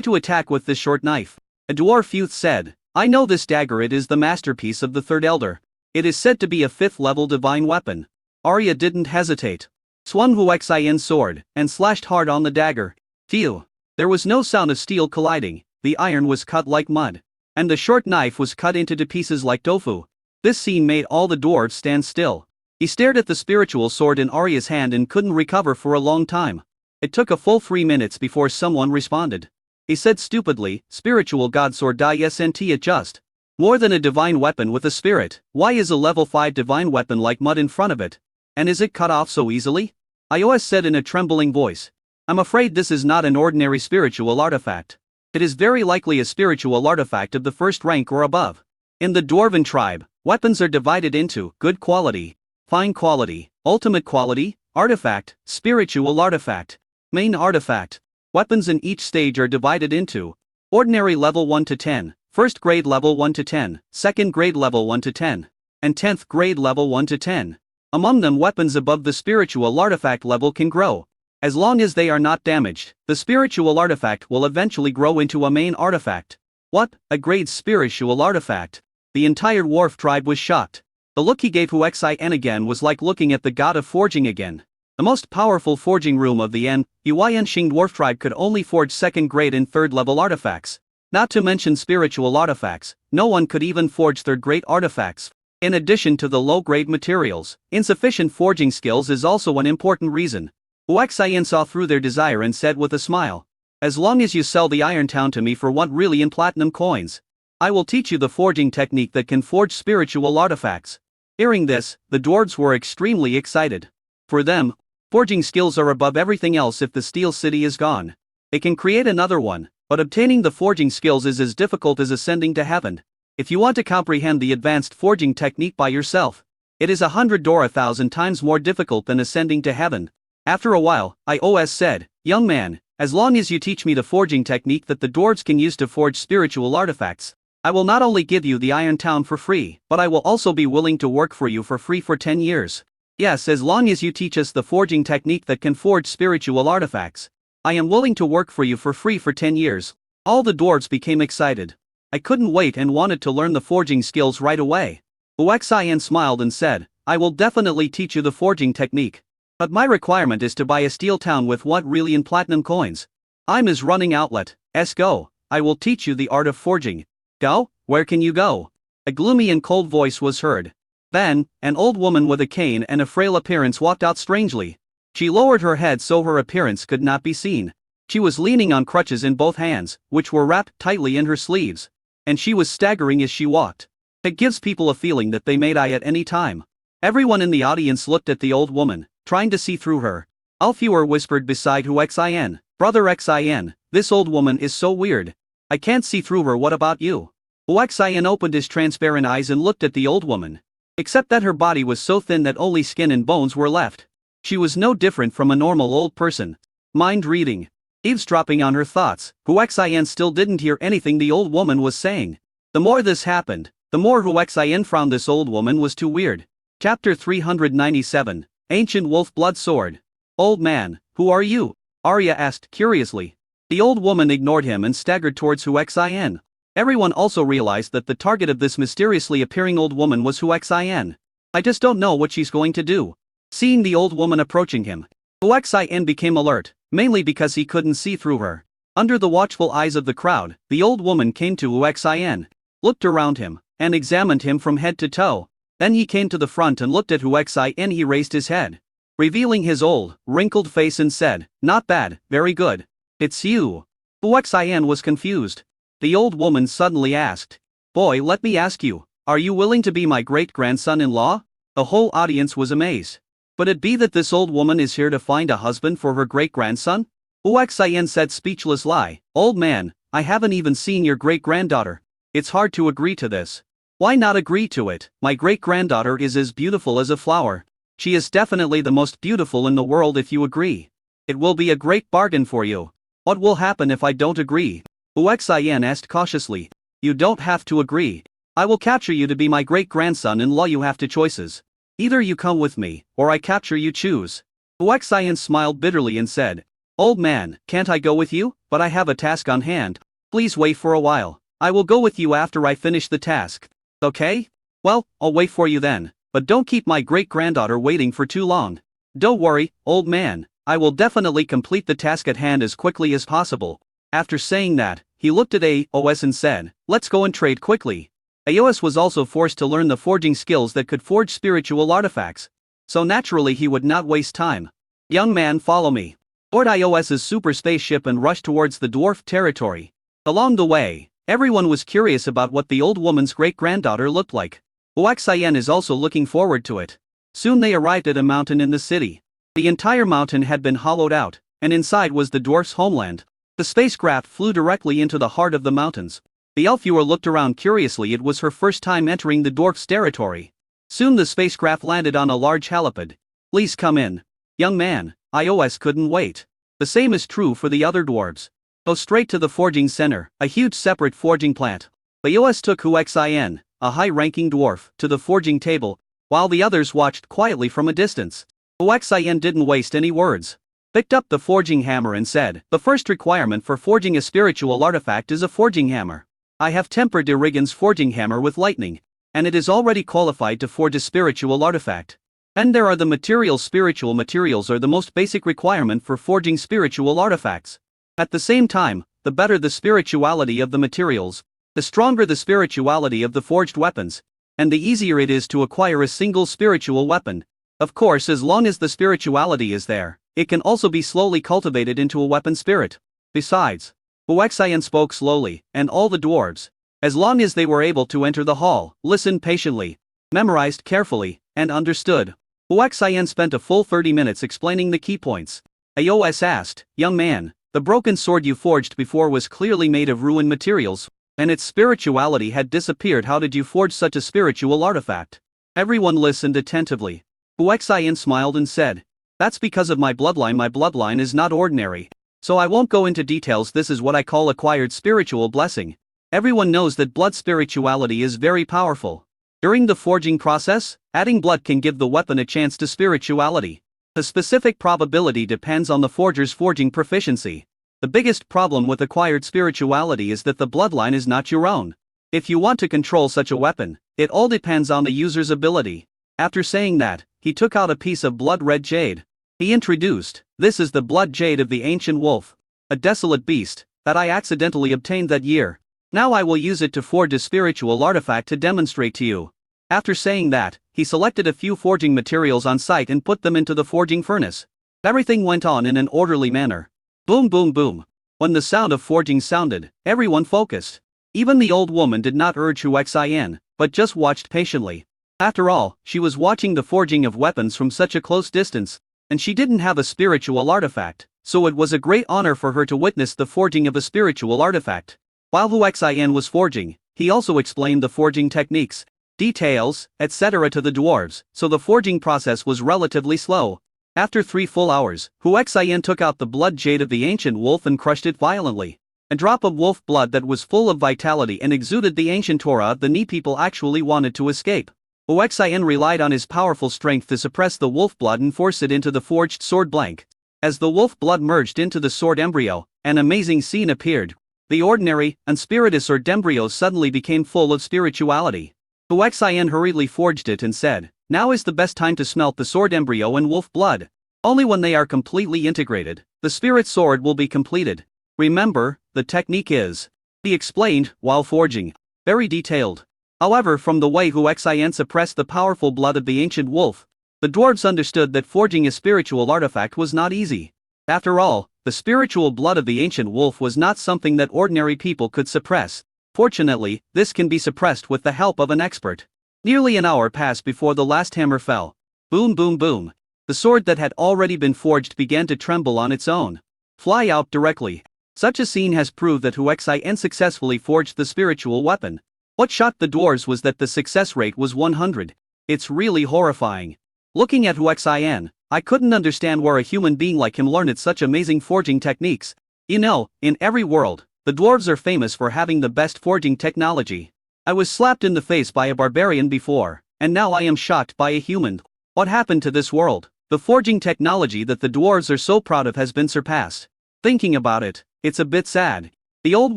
to attack with this short knife. A dwarf youth said, I know this dagger, it is the masterpiece of the third elder. It is said to be a 5th-level divine weapon. Arya didn't hesitate. Swung Oxin's sword, and slashed hard on the dagger. Phew! There was no sound of steel colliding, the iron was cut like mud. And the short knife was cut into pieces like tofu. This scene made all the dwarves stand still. He stared at the spiritual sword in Arya's hand and couldn't recover for a long time. It took a full 3 minutes before someone responded. He said stupidly, spiritual god sword isn't it just more than a divine weapon with a spirit? Why is a level 5 divine weapon like mud in front of it? And is it cut off so easily? Ios said in a trembling voice. I'm afraid this is not an ordinary spiritual artifact. It is very likely a spiritual artifact of the first rank or above. In the Dwarven tribe, weapons are divided into good quality, fine quality, ultimate quality, artifact, spiritual artifact, main artifact. Weapons in each stage are divided into ordinary level 1 to 10, first grade level 1 to 10, second grade level 1 to 10, and 10th grade level 1 to 10. Among them, weapons above the spiritual artifact level can grow. As long as they are not damaged, the spiritual artifact will eventually grow into a main artifact. What? A grade spiritual artifact? The entire dwarf tribe was shocked. The look he gave Huaxian again was like looking at the god of forging again. The most powerful forging room of the Huayanxing dwarf tribe could only forge second grade and third level artifacts. Not to mention spiritual artifacts, no one could even forge third grade artifacts. In addition to the low grade materials, insufficient forging skills is also an important reason. Huaxian saw through their desire and said with a smile, as long as you sell the Iron Town to me for 1 million platinum coins, I will teach you the forging technique that can forge spiritual artifacts. Hearing this, the dwarves were extremely excited. For them, forging skills are above everything else. If the Steel City is gone, they can create another one, but obtaining the forging skills is as difficult as ascending to heaven. If you want to comprehend the advanced forging technique by yourself, it is 100 or 1,000 times more difficult than ascending to heaven. After a while, Ios said, young man, as long as you teach me the forging technique that the dwarves can use to forge spiritual artifacts, I will not only give you the Iron Town for free, but I will also be willing to work for you for free for 10 years. Yes, as long as you teach us the forging technique that can forge spiritual artifacts, I am willing to work for you for free for 10 years. All the dwarves became excited. I couldn't wait and wanted to learn the forging skills right away. Huaxian smiled and said, I will definitely teach you the forging technique. But my requirement is to buy a steel town with 1 million platinum coins. I'm is running outlet. Go. I will teach you the art of forging. Go? Where can you go? A gloomy and cold voice was heard. Then, an old woman with a cane and a frail appearance walked out strangely. She lowered her head so her appearance could not be seen. She was leaning on crutches in both hands, which were wrapped tightly in her sleeves. And she was staggering as she walked. It gives people a feeling that they may die at any time. Everyone in the audience looked at the old woman, trying to see through her. Alfuer whispered beside Huaxian, Brother Xian, this old woman is so weird. I can't see through her. What about you? Huaxian opened his transparent eyes and looked at the old woman. Except that her body was so thin that only skin and bones were left. She was no different from a normal old person. Mind reading. Eavesdropping on her thoughts, Huaxian still didn't hear anything the old woman was saying. The more this happened, the more Huaxian found this old woman was too weird. Chapter 397. Ancient Wolf Blood Sword. Old man, who are you? Arya asked curiously. The old woman ignored him and staggered towards Huaxian. Everyone also realized that the target of this mysteriously appearing old woman was Huaxian. I just don't know what she's going to do. Seeing the old woman approaching him, Huaxian became alert, mainly because he couldn't see through her. Under the watchful eyes of the crowd, the old woman came to Huaxian, looked around him, and examined him from head to toe. Then he came to the front and looked at Huaxian. He raised his head, revealing his old, wrinkled face and said, not bad, very good. It's you. Huaxian was confused. The old woman suddenly asked, boy, let me ask you, are you willing to be my great-grandson-in-law? The whole audience was amazed. But it be that this old woman is here to find a husband for her great-grandson? Huaxian said speechless lie, old man, I haven't even seen your great-granddaughter. It's hard to agree to this. Why not agree to it? My great-granddaughter is as beautiful as a flower. She is definitely the most beautiful in the world if you agree. It will be a great bargain for you. What will happen if I don't agree? Huaxian asked cautiously. You don't have to agree. I will capture you to be my great-grandson-in-law. You have two choices. Either you come with me, or I capture you. Choose. Huaxian smiled bitterly and said, old man, can't I go with you? But I have a task on hand. Please wait for a while. I will go with you after I finish the task. Okay? Well, I'll wait for you then, but don't keep my great-granddaughter waiting for too long. Don't worry, old man, I will definitely complete the task at hand as quickly as possible. After saying that, he looked at Aos and said, let's go and trade quickly. Aos was also forced to learn the forging skills that could forge spiritual artifacts. So naturally he would not waste time. Young man, follow me. board Ios's super spaceship and rushed towards the dwarf territory. Along the way, everyone was curious about what the old woman's great-granddaughter looked like. Huaxian is also looking forward to it. Soon they arrived at a mountain in the city. The entire mountain had been hollowed out, and inside was the dwarf's homeland. The spacecraft flew directly into the heart of the mountains. The Elfure looked around curiously. It was her first time entering the dwarf's territory. Soon the spacecraft landed on a large helipad. "Please come in. Young man," Ios couldn't wait. The same is true for the other dwarves. Go straight to the forging center, a huge separate forging plant. Ios took Huaxian, a high-ranking dwarf, to the forging table, while the others watched quietly from a distance. Huaxian didn't waste any words. Picked up the forging hammer and said, "The first requirement for forging a spiritual artifact is a forging hammer. I have tempered Irigan's forging hammer with lightning, and it is already qualified to forge a spiritual artifact. And there are the materials. Spiritual materials are the most basic requirement for forging spiritual artifacts. At the same time, the better the spirituality of the materials, the stronger the spirituality of the forged weapons, and the easier it is to acquire a single spiritual weapon. Of course, as long as the spirituality is there, it can also be slowly cultivated into a weapon spirit. Besides," Huaxian spoke slowly, and all the dwarves, as long as they were able to enter the hall, listened patiently, memorized carefully, and understood. Huaxian spent a full 30 minutes explaining the key points. Ios asked, "Young man, the broken sword you forged before was clearly made of ruined materials, and its spirituality had disappeared. How did you forge such a spiritual artifact?" Everyone listened attentively. Huaxian smiled and said, "That's because of my bloodline. My bloodline is not ordinary. So I won't go into details. This is what I call acquired spiritual blessing. Everyone knows that blood spirituality is very powerful. During the forging process, adding blood can give the weapon a chance to spirituality. The specific probability depends on the forger's forging proficiency. The biggest problem with acquired spirituality is that the bloodline is not your own. If you want to control such a weapon, it all depends on the user's ability." After saying that, he took out a piece of blood-red jade. He introduced, "This is the blood jade of the ancient wolf, a desolate beast, that I accidentally obtained that year. Now I will use it to forge a spiritual artifact to demonstrate to you." After saying that, he selected a few forging materials on site and put them into the forging furnace. Everything went on in an orderly manner. Boom boom boom. When the sound of forging sounded, everyone focused. Even the old woman did not urge Huaxian, but just watched patiently. After all, she was watching the forging of weapons from such a close distance, and she didn't have a spiritual artifact, so it was a great honor for her to witness the forging of a spiritual artifact. While Huaxian was forging, he also explained the forging techniques, details, etc. to the dwarves, so the forging process was relatively slow. After 3 full hours, Huaxian took out the blood jade of the ancient wolf and crushed it violently. A drop of wolf blood that was full of vitality and exuded the ancient aura. The Ni people actually wanted to escape. Huaxian relied on his powerful strength to suppress the wolf blood and force it into the forged sword blank. As the wolf blood merged into the sword embryo, an amazing scene appeared. The ordinary, unspirited sword embryos suddenly became full of spirituality. Huaxian hurriedly forged it and said, "Now is the best time to smelt the sword embryo and wolf blood. Only when they are completely integrated, the spirit sword will be completed. Remember, the technique is," he explained, while forging, "very detailed." However, from the way Huaxian suppressed the powerful blood of the ancient wolf, the dwarves understood that forging a spiritual artifact was not easy. After all, the spiritual blood of the ancient wolf was not something that ordinary people could suppress. Fortunately, this can be suppressed with the help of an expert. Nearly an hour passed before the last hammer fell. Boom boom boom. The sword that had already been forged began to tremble on its own. Fly out directly. Such a scene has proved that Huaxian successfully forged the spiritual weapon. What shocked the dwarves was that the success rate was 100. It's really horrifying. Looking at Huaxian, I couldn't understand where a human being like him learned such amazing forging techniques. You know, in every world, the dwarves are famous for having the best forging technology. I was slapped in the face by a barbarian before, and now I am shocked by a human. What happened to this world? The forging technology that the dwarves are so proud of has been surpassed. Thinking about it, it's a bit sad. The old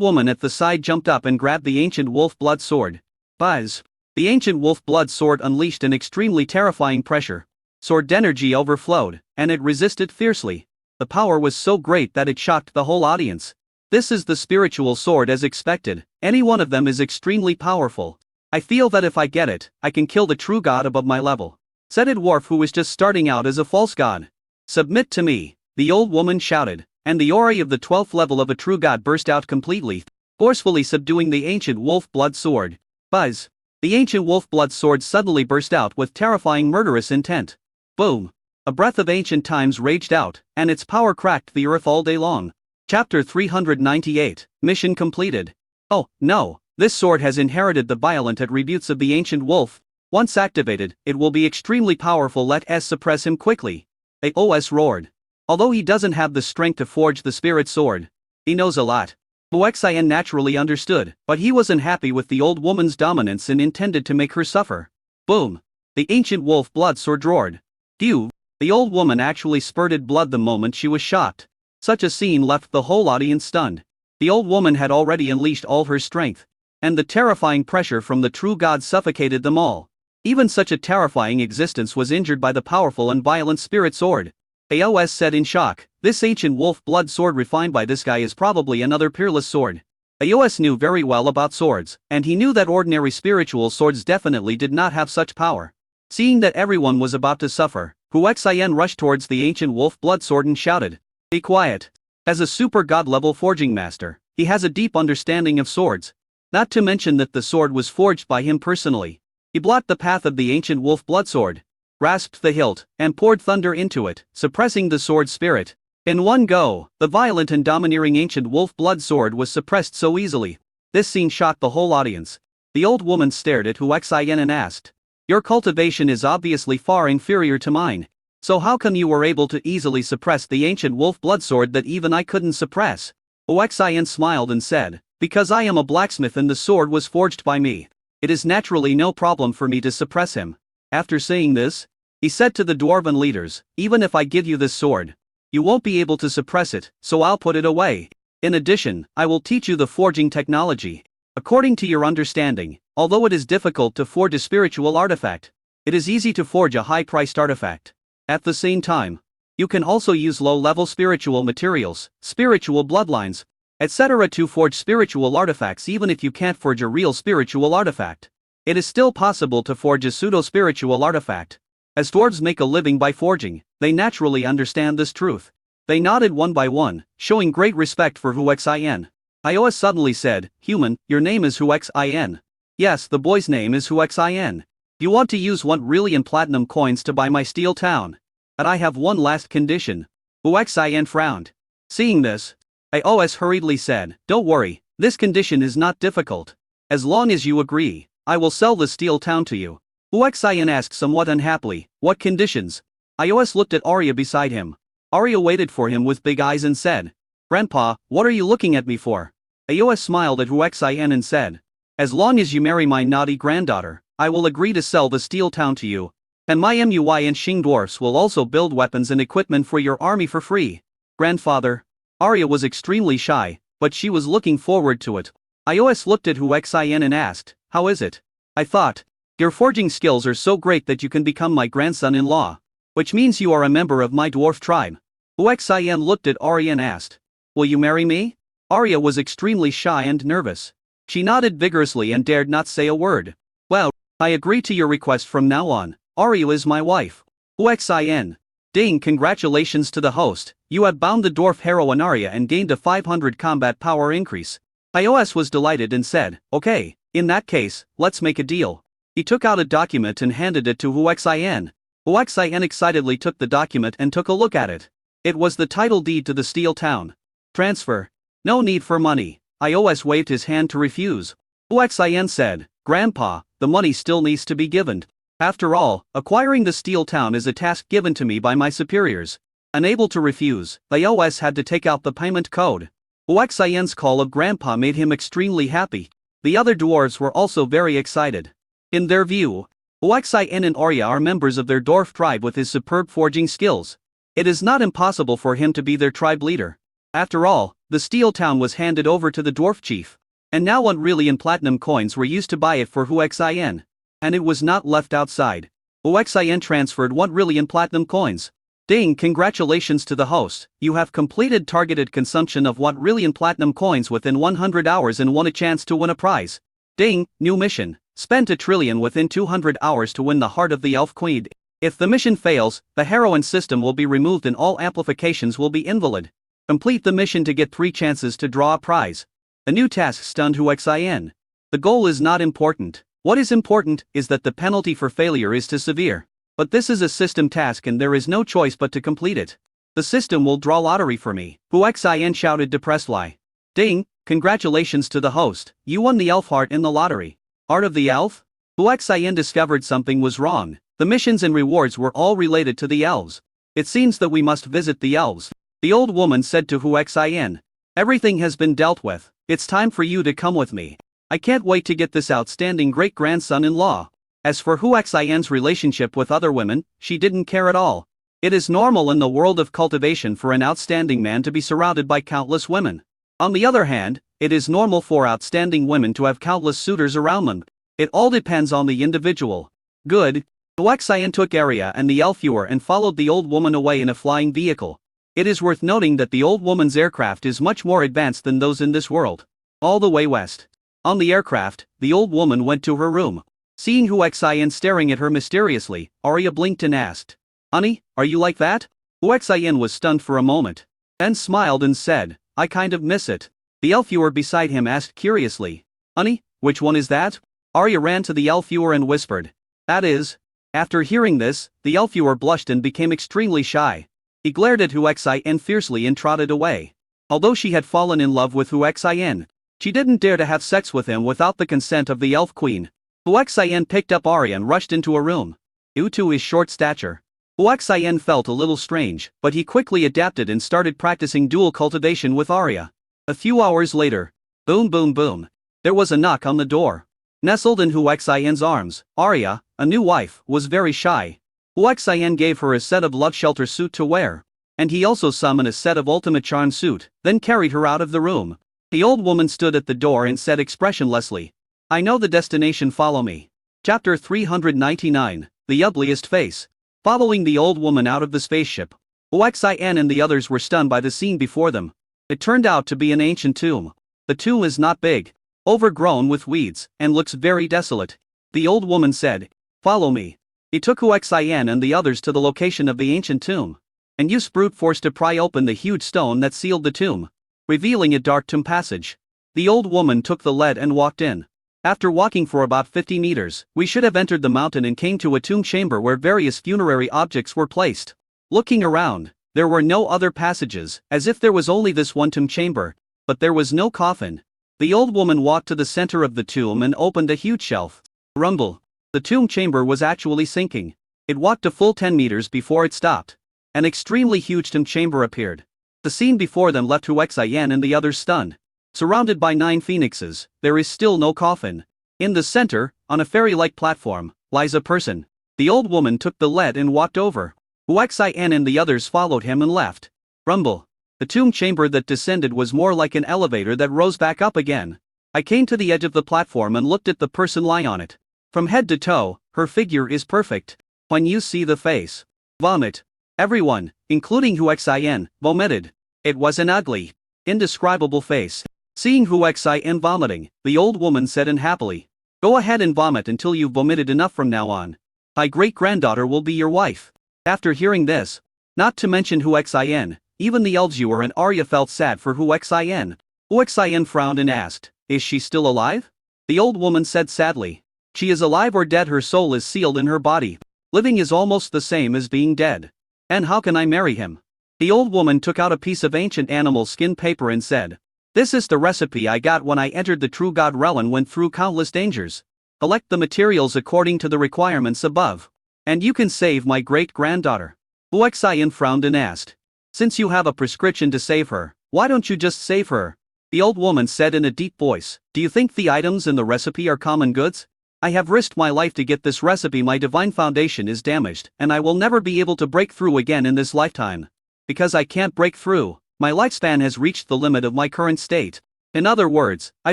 woman at the side jumped up and grabbed the ancient wolf blood sword. Buzz! The ancient wolf blood sword unleashed an extremely terrifying pressure. Sword energy overflowed, and it resisted fiercely. The power was so great that it shocked the whole audience. This is the spiritual sword as expected. Any one of them is extremely powerful. I feel that if I get it, I can kill the true god above my level," said a dwarf who was just starting out as a false god. "Submit to me." the old woman shouted, and the aura of the 12th level of a true god burst out completely, forcefully subduing the ancient wolf blood sword. Buzz! The ancient wolf blood sword suddenly burst out with terrifying murderous intent. Boom! A breath of ancient times raged out, and its power cracked the earth all day long. Chapter 398, Mission completed. Oh, no, this sword has inherited the violent attributes of the ancient wolf. Once activated, it will be extremely powerful. Let us suppress him quickly. Aos roared. Although he doesn't have the strength to forge the spirit sword, he knows a lot. Huaxian naturally understood, but he wasn't happy with the old woman's dominance and intended to make her suffer. Boom! The ancient wolf blood sword roared. Phew! The old woman actually spurted blood the moment she was shocked. Such a scene left the whole audience stunned. The old woman had already unleashed all her strength, and the terrifying pressure from the true god suffocated them all. Even such a terrifying existence was injured by the powerful and violent spirit sword. Aos said in shock, this ancient wolf blood sword refined by this guy is probably another peerless sword. Aos knew very well about swords, and he knew that ordinary spiritual swords definitely did not have such power. Seeing that everyone was about to suffer, Huaxian rushed towards the ancient wolf blood sword and shouted, "Be quiet." As a super god level forging master, he has a deep understanding of swords. Not to mention that the sword was forged by him personally. He blocked the path of the ancient wolf blood sword, grasped the hilt, and poured thunder into it, suppressing the sword's spirit. In one go, the violent and domineering ancient wolf blood sword was suppressed so easily. This scene shocked the whole audience. The old woman stared at Huaxian and asked, "Your cultivation is obviously far inferior to mine. So how come you were able to easily suppress the ancient wolf blood sword that even I couldn't suppress?" Huaxian smiled and said, "Because I am a blacksmith and the sword was forged by me. It is naturally no problem for me to suppress him." After saying this, he said to the dwarven leaders, "Even if I give you this sword, you won't be able to suppress it, so I'll put it away. In addition, I will teach you the forging technology. According to your understanding, although it is difficult to forge a spiritual artifact, it is easy to forge a high-priced artifact. At the same time, you can also use low-level spiritual materials, spiritual bloodlines, etc. to forge spiritual artifacts. Even if you can't forge a real spiritual artifact, it is still possible to forge a pseudo-spiritual artifact. As dwarves make a living by forging, they naturally understand this truth." They nodded one by one, showing great respect for Huaxian. Aos suddenly said, "Human, your name is Huaxian." "Yes, the boy's name is Huaxian. You want to use 1 million platinum coins to buy my steel town. But I have one last condition." Huaxian frowned. Seeing this, Aos hurriedly said, "Don't worry, this condition is not difficult. As long as you agree, I will sell the steel town to you." Huaxian asked somewhat unhappily, "What conditions?" Aos looked at Arya beside him. Arya waited for him with big eyes and said, "Grandpa, what are you looking at me for?" Aos smiled at Huaxian and said, "As long as you marry my naughty granddaughter, I will agree to sell the steel town to you. And my Mui and Xing dwarfs will also build weapons and equipment for your army for free." "Grandfather." Arya was extremely shy, but she was looking forward to it. Aos looked at Huaxian and asked, "How is it?" "I thought, your forging skills are so great that you can become my grandson-in-law. Which means you are a member of my dwarf tribe." Huaxian looked at Arya and asked, "Will you marry me?" Arya was extremely shy and nervous. She nodded vigorously and dared not say a word. "Well, I agree to your request from now on. Arya is my wife." Huaxian. Ding! Congratulations to the host, you have bound the dwarf heroine Arya and gained a 500 combat power increase. Aos was delighted and said, "Okay, in that case, let's make a deal." He took out a document and handed it to Huaxian. Huaxian excitedly took the document and took a look at it. It was the title deed to the steel town. "Transfer. No need for money." Aos waved his hand to refuse. Huaxian said, "Grandpa, the money still needs to be given. After all, acquiring the steel town is a task given to me by my superiors." Unable to refuse, Aos had to take out the payment code. Huaxian's call of Grandpa made him extremely happy. The other dwarves were also very excited. In their view, Huaxian and Arya are members of their dwarf tribe with his superb forging skills. It is not impossible for him to be their tribe leader. After all, the steel town was handed over to the dwarf chief, and now 1 million platinum coins were used to buy it for Huaxian. And it was not left outside. Huaxian transferred 1 million platinum coins. Ding! Congratulations to the host, you have completed targeted consumption of 1 million platinum coins within 100 hours and won a chance to win a prize. Ding! New mission, spent 1 trillion within 200 hours to win the heart of the Elf Queen. If the mission fails, the heroine system will be removed and all amplifications will be invalid. Complete the mission to get 3 chances to draw a prize. The new task stunned Huixin. The goal is not important. What is important is that the penalty for failure is too severe. But this is a system task and there is no choice but to complete it. The system will draw lottery for me, Huixin shouted depressedly. Ding, congratulations to the host, you won the elf heart in the lottery. Art of the elf? Huixin discovered something was wrong. The missions and rewards were all related to the elves. It seems that we must visit the elves. The old woman said to Huixin. Everything has been dealt with, it's time for you to come with me. I can't wait to get this outstanding great-grandson-in-law. As for Huixin's relationship with other women, she didn't care at all. It is normal in the world of cultivation for an outstanding man to be surrounded by countless women. On the other hand, it is normal for outstanding women to have countless suitors around them. It all depends on the individual. Good. Huixin took Arya and the elf and followed the old woman away in a flying vehicle. It is worth noting that the old woman's aircraft is much more advanced than those in this world. All the way west. On the aircraft, the old woman went to her room. Seeing Huixin staring at her mysteriously, Arya blinked and asked, "Honey, are you like that?" Huixin was stunned for a moment. Then smiled and said, "I kind of miss it." The elf beside him asked curiously, "Honey, which one is that?" Arya ran to the elf and whispered, "That is." After hearing this, the elf blushed and became extremely shy. He glared at Huixin fiercely and trotted away. Although she had fallen in love with Huixin, she didn't dare to have sex with him without the consent of the elf queen. Huixin picked up Arya and rushed into a room. Due to his short stature, Huixin felt a little strange, but he quickly adapted and started practicing dual cultivation with Arya. A few hours later, boom boom boom, there was a knock on the door. Nestled in Huixin's arms, Arya, a new wife, was very shy. Huixin gave her a set of love shelter suit to wear. And he also summoned a set of ultimate charm suit, then carried her out of the room. The old woman stood at the door and said expressionlessly, "I know the destination, follow me." Chapter 399, The Ugliest Face. Following the old woman out of the spaceship, Huixin and the others were stunned by the scene before them. It turned out to be an ancient tomb. The tomb is not big, overgrown with weeds, and looks very desolate. The old woman said, "Follow me." He took Huixin and the others to the location of the ancient tomb, and used brute force to pry open the huge stone that sealed the tomb, revealing a dark tomb passage. The old woman took the lead and walked in. After walking for about 50 meters, we should have entered the mountain and came to a tomb chamber where various funerary objects were placed. Looking around, there were no other passages, as if there was only this one tomb chamber, but there was no coffin. The old woman walked to the center of the tomb and opened a huge shelf. Rumble. The tomb chamber was actually sinking. It walked a full 10 meters before it stopped. An extremely huge tomb chamber appeared. The scene before them left Huixin and the others stunned. Surrounded by 9 phoenixes, there is still no coffin. In the center, on a fairy-like platform, lies a person. The old woman took the lead and walked over. Huixin and the others followed him and left. Rumble. The tomb chamber that descended was more like an elevator that rose back up again. I came to the edge of the platform and looked at the person lying on it. From head to toe, her figure is perfect. When you see the face. Vomit. Everyone, including Huixin, vomited. It was an ugly, indescribable face. Seeing Huixin vomiting, the old woman said unhappily, "Go ahead and vomit until you've vomited enough from now on. My great-granddaughter will be your wife." After hearing this, not to mention Huixin, even the elves and Arya felt sad for Huixin. Huixin frowned and asked, "Is she still alive?" The old woman said sadly, "She is alive or dead, her soul is sealed in her body. Living is almost the same as being dead. And how can I marry him?" The old woman took out a piece of ancient animal skin paper and said, "This is the recipe I got when I entered the True God realm and went through countless dangers. Collect the materials according to the requirements above, and you can save my great-granddaughter." Huixin frowned and asked, "Since you have a prescription to save her, why don't you just save her?" The old woman said in a deep voice, "Do you think the items in the recipe are common goods? I have risked my life to get this recipe. My divine foundation is damaged, and I will never be able to break through again in this lifetime. Because I can't break through, my lifespan has reached the limit of my current state. In other words, I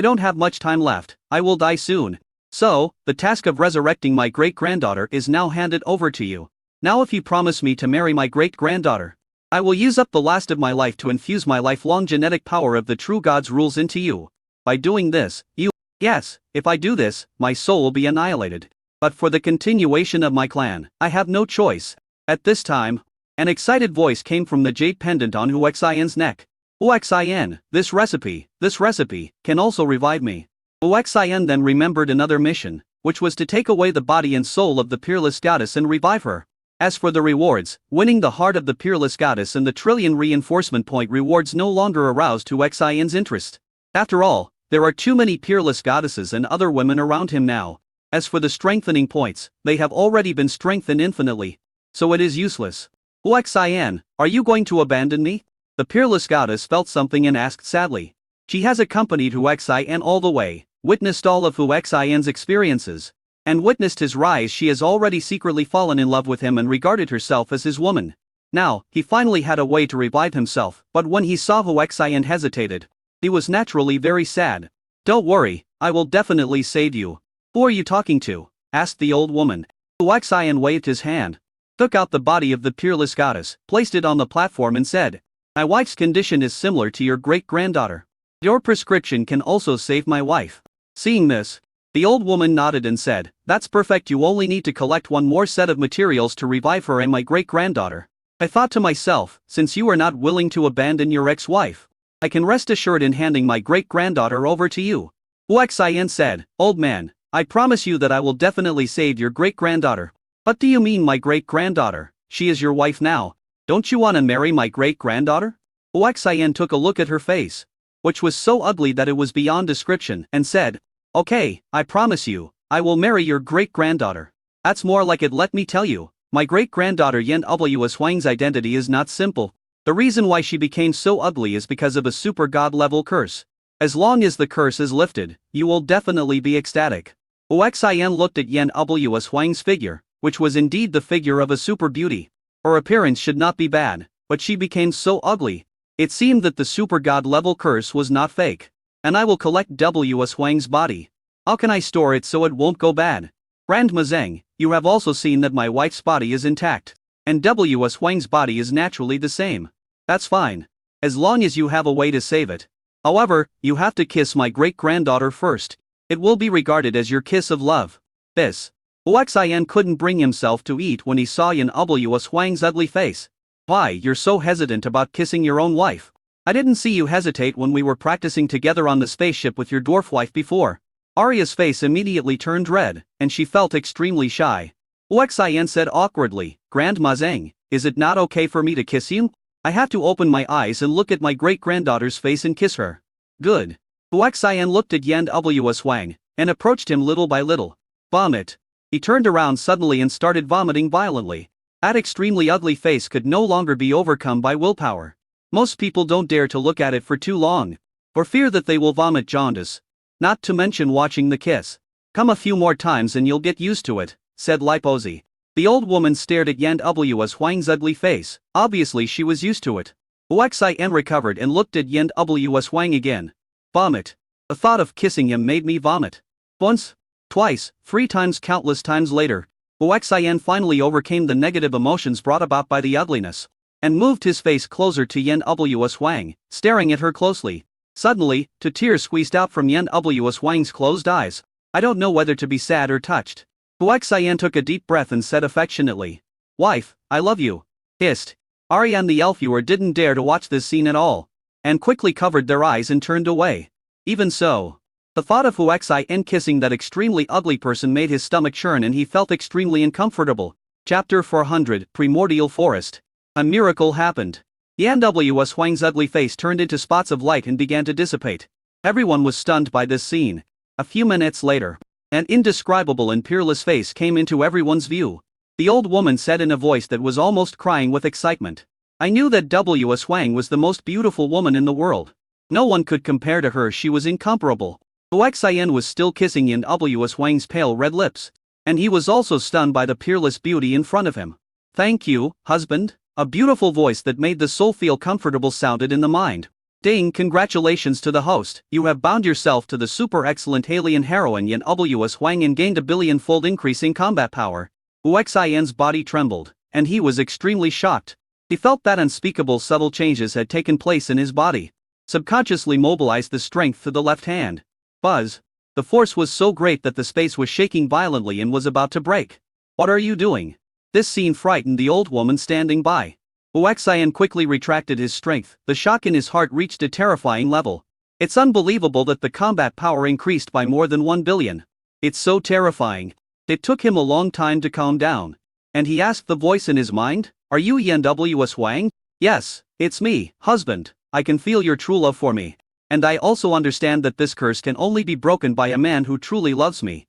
don't have much time left, I will die soon. So, the task of resurrecting my great-granddaughter is now handed over to you. Now if you promise me to marry my great-granddaughter, I will use up the last of my life to infuse my lifelong genetic power of the true God's rules into you. By doing this, you... Yes, if I do this, my soul will be annihilated. but for the continuation of my clan, I have no choice. At this time, an excited voice came from the jade pendant on Huaxian's neck. Huaxian, this recipe can also revive me. Huaxian then remembered another mission, which was to take away the body and soul of the peerless goddess and revive her. As for the rewards, winning the heart of the peerless goddess and the trillion reinforcement point rewards no longer aroused Huaxian's interest. After all, there are too many peerless goddesses and other women around him now. As for the strengthening points, they have already been strengthened infinitely, so it is useless. Huaxian, are you going to abandon me? The peerless goddess felt something and asked sadly. She has accompanied Huaxian all the way, witnessed all of Huaxian's experiences, and witnessed his rise. She has already secretly fallen in love with him and regarded herself as his woman. Now, he finally had a way to revive himself, but when he saw Huaxian hesitated, he was naturally very sad. Don't worry, I will definitely save you. Who are you talking to? Asked the old woman. Huaxian waved his hand, took out the body of the peerless goddess, placed it on the platform and said, my wife's condition is similar to your great-granddaughter. Your prescription can also save my wife. Seeing this, the old woman nodded and said, that's perfect, you only need to collect one more set of materials to revive her and my great-granddaughter. I thought to myself, since you are not willing to abandon your ex-wife, I can rest assured in handing my great-granddaughter over to you. Huaxian said, old man, I promise you that I will definitely save your great-granddaughter. What do you mean my great-granddaughter? She is your wife now. Don't you want to marry my great-granddaughter? Huaxian took a look at her face, which was so ugly that it was beyond description, and said, okay, I promise you, I will marry your great-granddaughter. That's more like it. Let me tell you, my great-granddaughter Yan Ws Huang's identity is not simple. The reason why she became so ugly is because of a super god level curse. As long as the curse is lifted, you will definitely be ecstatic. Huaxian looked at Yan Ws Huang's figure, which was indeed the figure of a super beauty. Her appearance should not be bad, but she became so ugly. It seemed that the super god level curse was not fake. And I will collect Ws Huang's body. How can I store it so it won't go bad? Grand Mazeng, you have also seen that my wife's body is intact. And Ws Huang's body is naturally the same. That's fine, as long as you have a way to save it. However, you have to kiss my great-granddaughter first. It will be regarded as your kiss of love. This. Huaxian couldn't bring himself to eat when he saw Yan Ws Huang's ugly face. Why, you're so hesitant about kissing your own wife? I didn't see you hesitate when we were practicing together on the spaceship with your dwarf wife before. Arya's face immediately turned red, and she felt extremely shy. Huaxian said awkwardly, Grand Mazeng, is it not okay for me to kiss you? I have to open my eyes and look at my great-granddaughter's face and kiss her. Good. Huaxian looked at Yan Ws Huang, and approached him little by little. Vomit. He turned around suddenly and started vomiting violently. That extremely ugly face could no longer be overcome by willpower. Most people don't dare to look at it for too long, for fear that they will vomit jaundice. Not to mention watching the kiss. Come a few more times and you'll get used to it, said Lipozi. The old woman stared at Yan Ws Huang's ugly face. Obviously she was used to it. Huaxian recovered and looked at Yan Ws Huang again. Vomit. The thought of kissing him made me vomit. Once, twice, 3 times, countless times later, Huaxian finally overcame the negative emotions brought about by the ugliness, and moved his face closer to Yan Ws Huang, staring at her closely. Suddenly, two tears squeezed out from Yan Ws Huang's closed eyes. I don't know whether to be sad or touched. Huaxian took a deep breath and said affectionately, wife, I love you. Hissed. Arya and the elf viewer didn't dare to watch this scene at all, and quickly covered their eyes and turned away. Even so, the thought of Huaxian kissing that extremely ugly person made his stomach churn and he felt extremely uncomfortable. Chapter 400, Primordial Forest. A miracle happened. Yan Ws Huang's ugly face turned into spots of light and began to dissipate. Everyone was stunned by this scene. A few minutes later, an indescribable and peerless face came into everyone's view. The old woman said in a voice that was almost crying with excitement, I knew that Ws Huang was the most beautiful woman in the world. No one could compare to her, she was incomparable. Huaxian was still kissing Yan Ws Huang's pale red lips, and he was also stunned by the peerless beauty in front of him. Thank you, husband. A beautiful voice that made the soul feel comfortable sounded in the mind. Ding, congratulations to the host, you have bound yourself to the super excellent alien heroine Yan Ws Huang and gained a billion-fold increase in combat power. Huaxian's body trembled, and he was extremely shocked. He felt that unspeakable subtle changes had taken place in his body. Subconsciously mobilized the strength to the left hand. Buzz. The force was so great that the space was shaking violently and was about to break. What are you doing? This scene frightened the old woman standing by. Uxian quickly retracted his strength, the shock in his heart reached a terrifying level. It's unbelievable that the combat power increased by more than 1 billion. It's so terrifying. It took him a long time to calm down. And he asked the voice in his mind, "Are you Yan Ws Huang?" "Yes, it's me, husband. I can feel your true love for me. And I also understand that this curse can only be broken by a man who truly loves me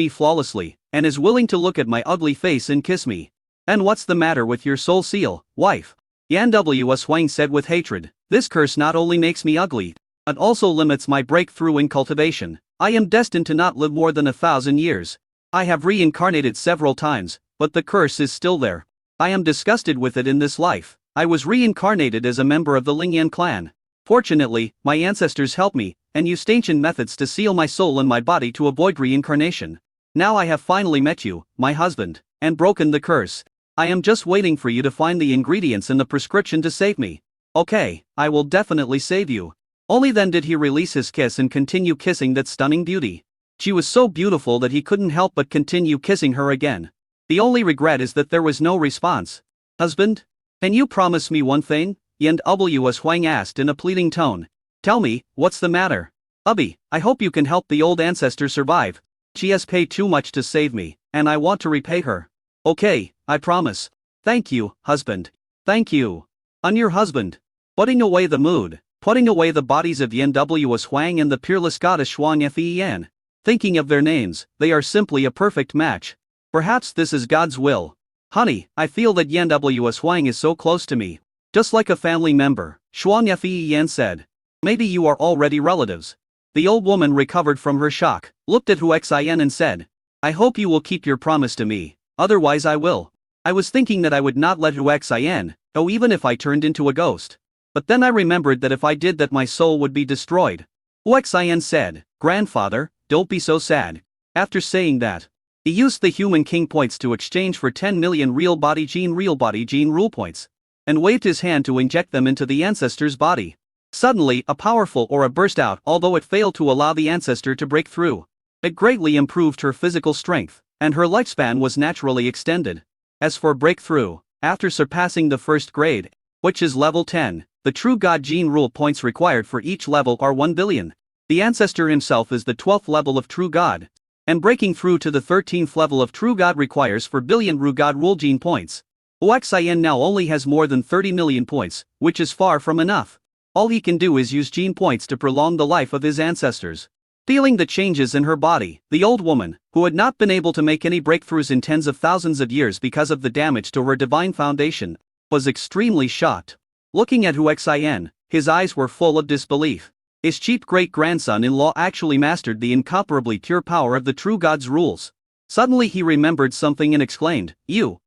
flawlessly, and is willing to look at my ugly face and kiss me. And what's the matter with your soul seal, wife?" Yan Ws Huang said with hatred, "This curse not only makes me ugly, but also limits my breakthrough in cultivation. I am destined to not live more than 1,000 years. I have reincarnated several times, but the curse is still there. I am disgusted with it in this life. I was reincarnated as a member of the Lingyan clan. Fortunately, my ancestors helped me, and used ancient methods to seal my soul in my body to avoid reincarnation. Now I have finally met you, my husband, and broken the curse. I am just waiting for you to find the ingredients in the prescription to save me. Okay, I will definitely save you." Only then did he release his kiss and continue kissing that stunning beauty. She was so beautiful that he couldn't help but continue kissing her again. The only regret is that there was no response. "Husband? Can you promise me one thing?" Yan Ws Huang asked in a pleading tone. "Tell me, what's the matter?" "Hubby, I hope you can help the old ancestor survive. She has paid too much to save me, and I want to repay her." "Okay, I promise." "Thank you, husband. Thank you." "On your husband." Putting away the mood, putting away the bodies of Yan Ws Huang and the peerless goddess Xuan Yan. Thinking of their names, they are simply a perfect match. Perhaps this is God's will. "Honey, I feel that Yan Ws Huang is so close to me. Just like a family member," Xuan Yan said. "Maybe you are already relatives." The old woman recovered from her shock, looked at Uxian and said, "I hope you will keep your promise to me, otherwise I will." I was thinking that I would not let Uxian go even if I turned into a ghost. But then I remembered that if I did that my soul would be destroyed. Uxian said, "Grandfather, don't be so sad." After saying that, he used the human king points to exchange for 10 million real body gene rule points, and waved his hand to inject them into the ancestor's body. Suddenly, a powerful aura burst out, although it failed to allow the ancestor to break through. It greatly improved her physical strength, and her lifespan was naturally extended. As for breakthrough, after surpassing the first grade, which is level 10, the true god gene rule points required for each level are 1 billion. The ancestor himself is the 12th level of true god, and breaking through to the 13th level of true god requires 4 billion god rule gene points. Uxian now only has more than 30 million points, which is far from enough. All he can do is use gene points to prolong the life of his ancestors. Feeling the changes in her body, the old woman, who had not been able to make any breakthroughs in tens of thousands of years because of the damage to her divine foundation, was extremely shocked. Looking at Uxian, his eyes were full of disbelief. His cheap great-grandson-in-law actually mastered the incomparably pure power of the true god's rules. Suddenly he remembered something and exclaimed, You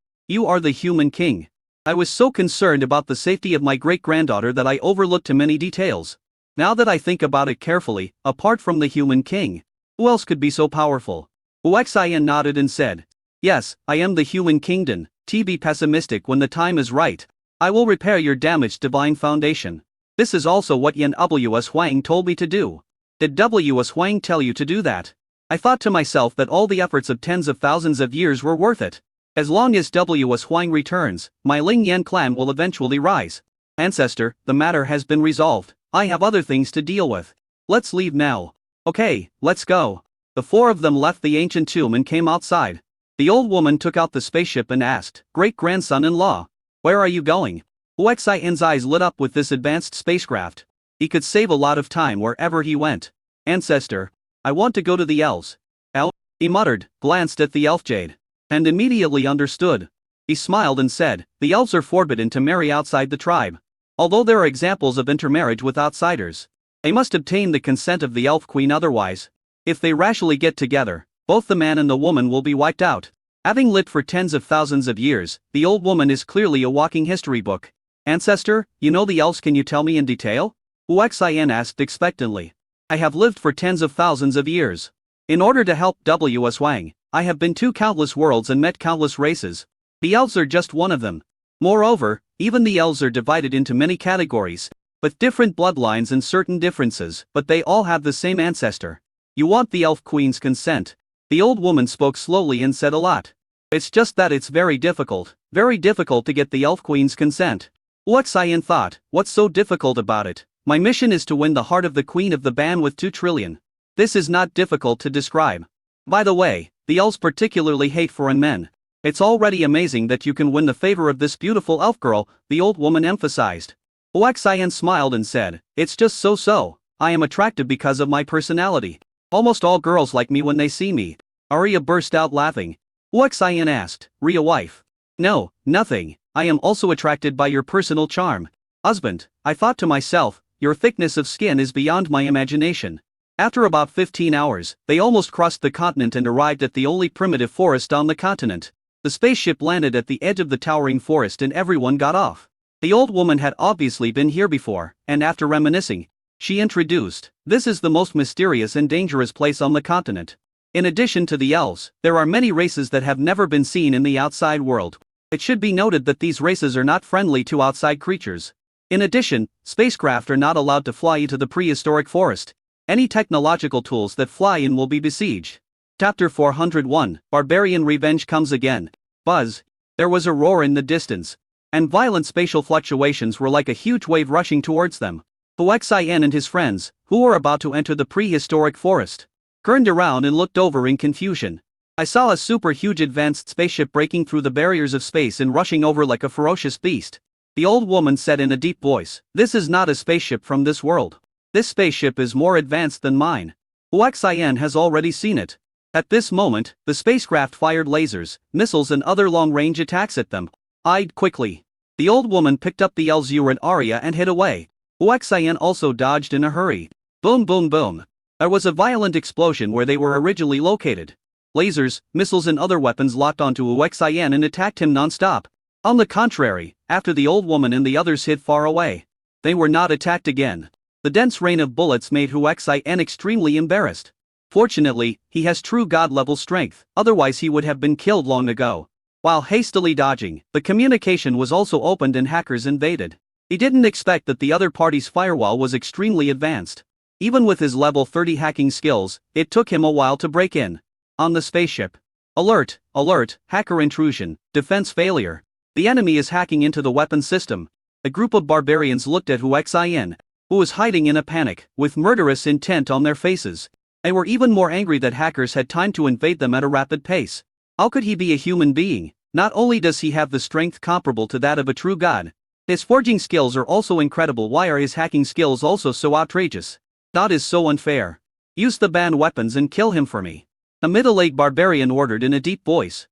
are the human king. I was so concerned about the safety of my great-granddaughter that I overlooked too many details. Now that I think about it carefully, apart from the human king, who else could be so powerful?" Uxian nodded and said, "Yes, I am the human kingdom. Be pessimistic when the time is right. I will repair your damaged divine foundation. This is also what Yan Ws Huang told me to do." "Did Ws Huang tell you to do that?" I thought to myself that all the efforts of tens of thousands of years were worth it. As long as Ws Huang returns, my Ling Yan clan will eventually rise. Ancestor, the matter has been resolved. I have other things to deal with. Let's leave now. Okay, let's go. The four of them left the ancient tomb and came outside. The old woman took out the spaceship and asked, "Great-grandson-in-law, where are you going?" Uxian's eyes lit up with this advanced spacecraft. He could save a lot of time wherever he went. "Ancestor, I want to go to the elves." "Elf?" he muttered, glanced at the elf jade, and immediately understood. He smiled and said, "The elves are forbidden to marry outside the tribe. Although there are examples of intermarriage with outsiders, they must obtain the consent of the elf queen otherwise. If they rashly get together, both the man and the woman will be wiped out." Having lived for tens of thousands of years, the old woman is clearly a walking history book. "Ancestor, you know the elves, can you tell me in detail?" Uxian asked expectantly. "I have lived for tens of thousands of years. In order to help Ws Huang, I have been to countless worlds and met countless races. The elves are just one of them. Moreover, even the elves are divided into many categories, with different bloodlines and certain differences, but they all have the same ancestor. You want the Elf Queen's consent. The old woman spoke slowly and said a lot. It's just that it's very difficult to get the Elf Queen's consent. Huaxian thought, what's so difficult about it? My mission is to win the heart of the Queen of the Ban with 2 trillion. This is not difficult to describe. By the way, the elves particularly hate foreign men. It's already amazing that you can win the favor of this beautiful elf girl, the old woman emphasized. Huaxian smiled and said, it's just so. I am attractive because of my personality. Almost all girls like me when they see me. Arya burst out laughing. Huaxian asked, Rhea wife? No, nothing. I am also attracted by your personal charm. Husband, I thought to myself, your thickness of skin is beyond my imagination. After about 15 hours, they almost crossed the continent and arrived at the only primitive forest on the continent. The spaceship landed at the edge of the towering forest and everyone got off. The old woman had obviously been here before, and after reminiscing, she introduced, this is the most mysterious and dangerous place on the continent. In addition to the elves, there are many races that have never been seen in the outside world. It should be noted that these races are not friendly to outside creatures. In addition, spacecraft are not allowed to fly into the prehistoric forest. Any technological tools that fly in will be besieged. Chapter 401, Barbarian Revenge comes again. Buzz. There was a roar in the distance. And violent spatial fluctuations were like a huge wave rushing towards them. Huaxian and his friends, who were about to enter the prehistoric forest, turned around and looked over in confusion. I saw a super huge advanced spaceship breaking through the barriers of space and rushing over like a ferocious beast. The old woman said in a deep voice, this is not a spaceship from this world. This spaceship is more advanced than mine. Huaxian has already seen it. At this moment, the spacecraft fired lasers, missiles and other long-range attacks at them. Eyed quickly. The old woman picked up the Elzur and Arya and hid away. Huaxian also dodged in a hurry. Boom boom boom. There was a violent explosion where they were originally located. Lasers, missiles and other weapons locked onto Huaxian and attacked him non-stop. On the contrary, after the old woman and the others hid far away, they were not attacked again. The dense rain of bullets made Huaxian extremely embarrassed. Fortunately, he has true god-level strength, otherwise he would have been killed long ago. While hastily dodging, the communication was also opened and hackers invaded. He didn't expect that the other party's firewall was extremely advanced. Even with his level 30 hacking skills, it took him a while to break in. On the spaceship. Alert, alert, hacker intrusion, defense failure. The enemy is hacking into the weapon system. A group of barbarians looked at Huaxian, who was hiding in a panic, with murderous intent on their faces. They were even more angry that hackers had time to invade them at a rapid pace. How could he be a human being? Not only does he have the strength comparable to that of a true god, his forging skills are also incredible. Why are his hacking skills also so outrageous? That is so unfair. Use the banned weapons and kill him for me. A middle-aged barbarian ordered in a deep voice.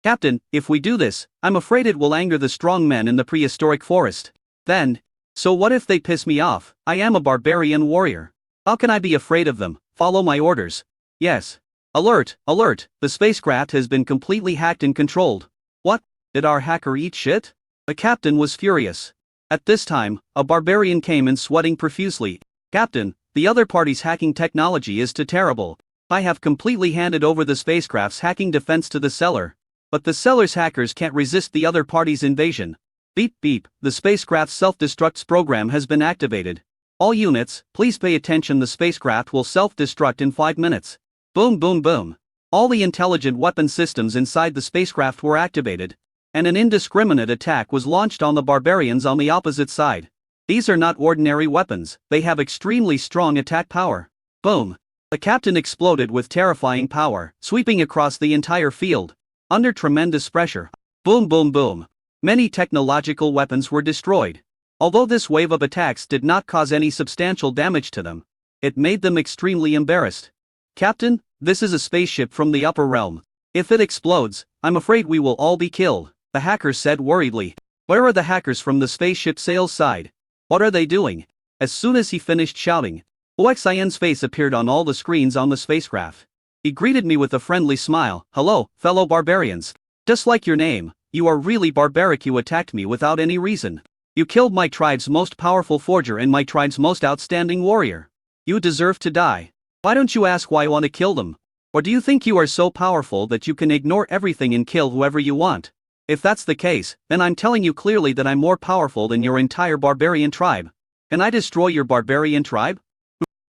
Captain, if we do this, I'm afraid it will anger the strong men in the prehistoric forest. Then, so what if they piss me off? I am a barbarian warrior. How can I be afraid of them? Follow my orders. Yes. Alert, alert, the spacecraft has been completely hacked and controlled. What? Did our hacker eat shit? The captain was furious. At this time, a barbarian came in sweating profusely. Captain, the other party's hacking technology is too terrible. I have completely handed over the spacecraft's hacking defense to the seller. But the seller's hackers can't resist the other party's invasion. Beep beep, the spacecraft's self-destruct program has been activated. All units, please pay attention, the spacecraft will self-destruct in 5 minutes. Boom boom boom. All the intelligent weapon systems inside the spacecraft were activated, and an indiscriminate attack was launched on the barbarians on the opposite side. These are not ordinary weapons, they have extremely strong attack power. Boom. The captain exploded with terrifying power, sweeping across the entire field. Under tremendous pressure. Boom boom boom. Many technological weapons were destroyed. Although this wave of attacks did not cause any substantial damage to them, it made them extremely embarrassed. Captain, this is a spaceship from the upper realm. If it explodes, I'm afraid we will all be killed, the hacker said worriedly. Where are the hackers from the spaceship sales side? What are they doing? As soon as he finished shouting, Huaxian's face appeared on all the screens on the spacecraft. He greeted me with a friendly smile. Hello, fellow barbarians. Just like your name, you are really barbaric. You attacked me without any reason. You killed my tribe's most powerful forger and my tribe's most outstanding warrior. You deserve to die. Why don't you ask why I want to kill them? Or do you think you are so powerful that you can ignore everything and kill whoever you want? If that's the case, then I'm telling you clearly that I'm more powerful than your entire barbarian tribe. Can I destroy your barbarian tribe?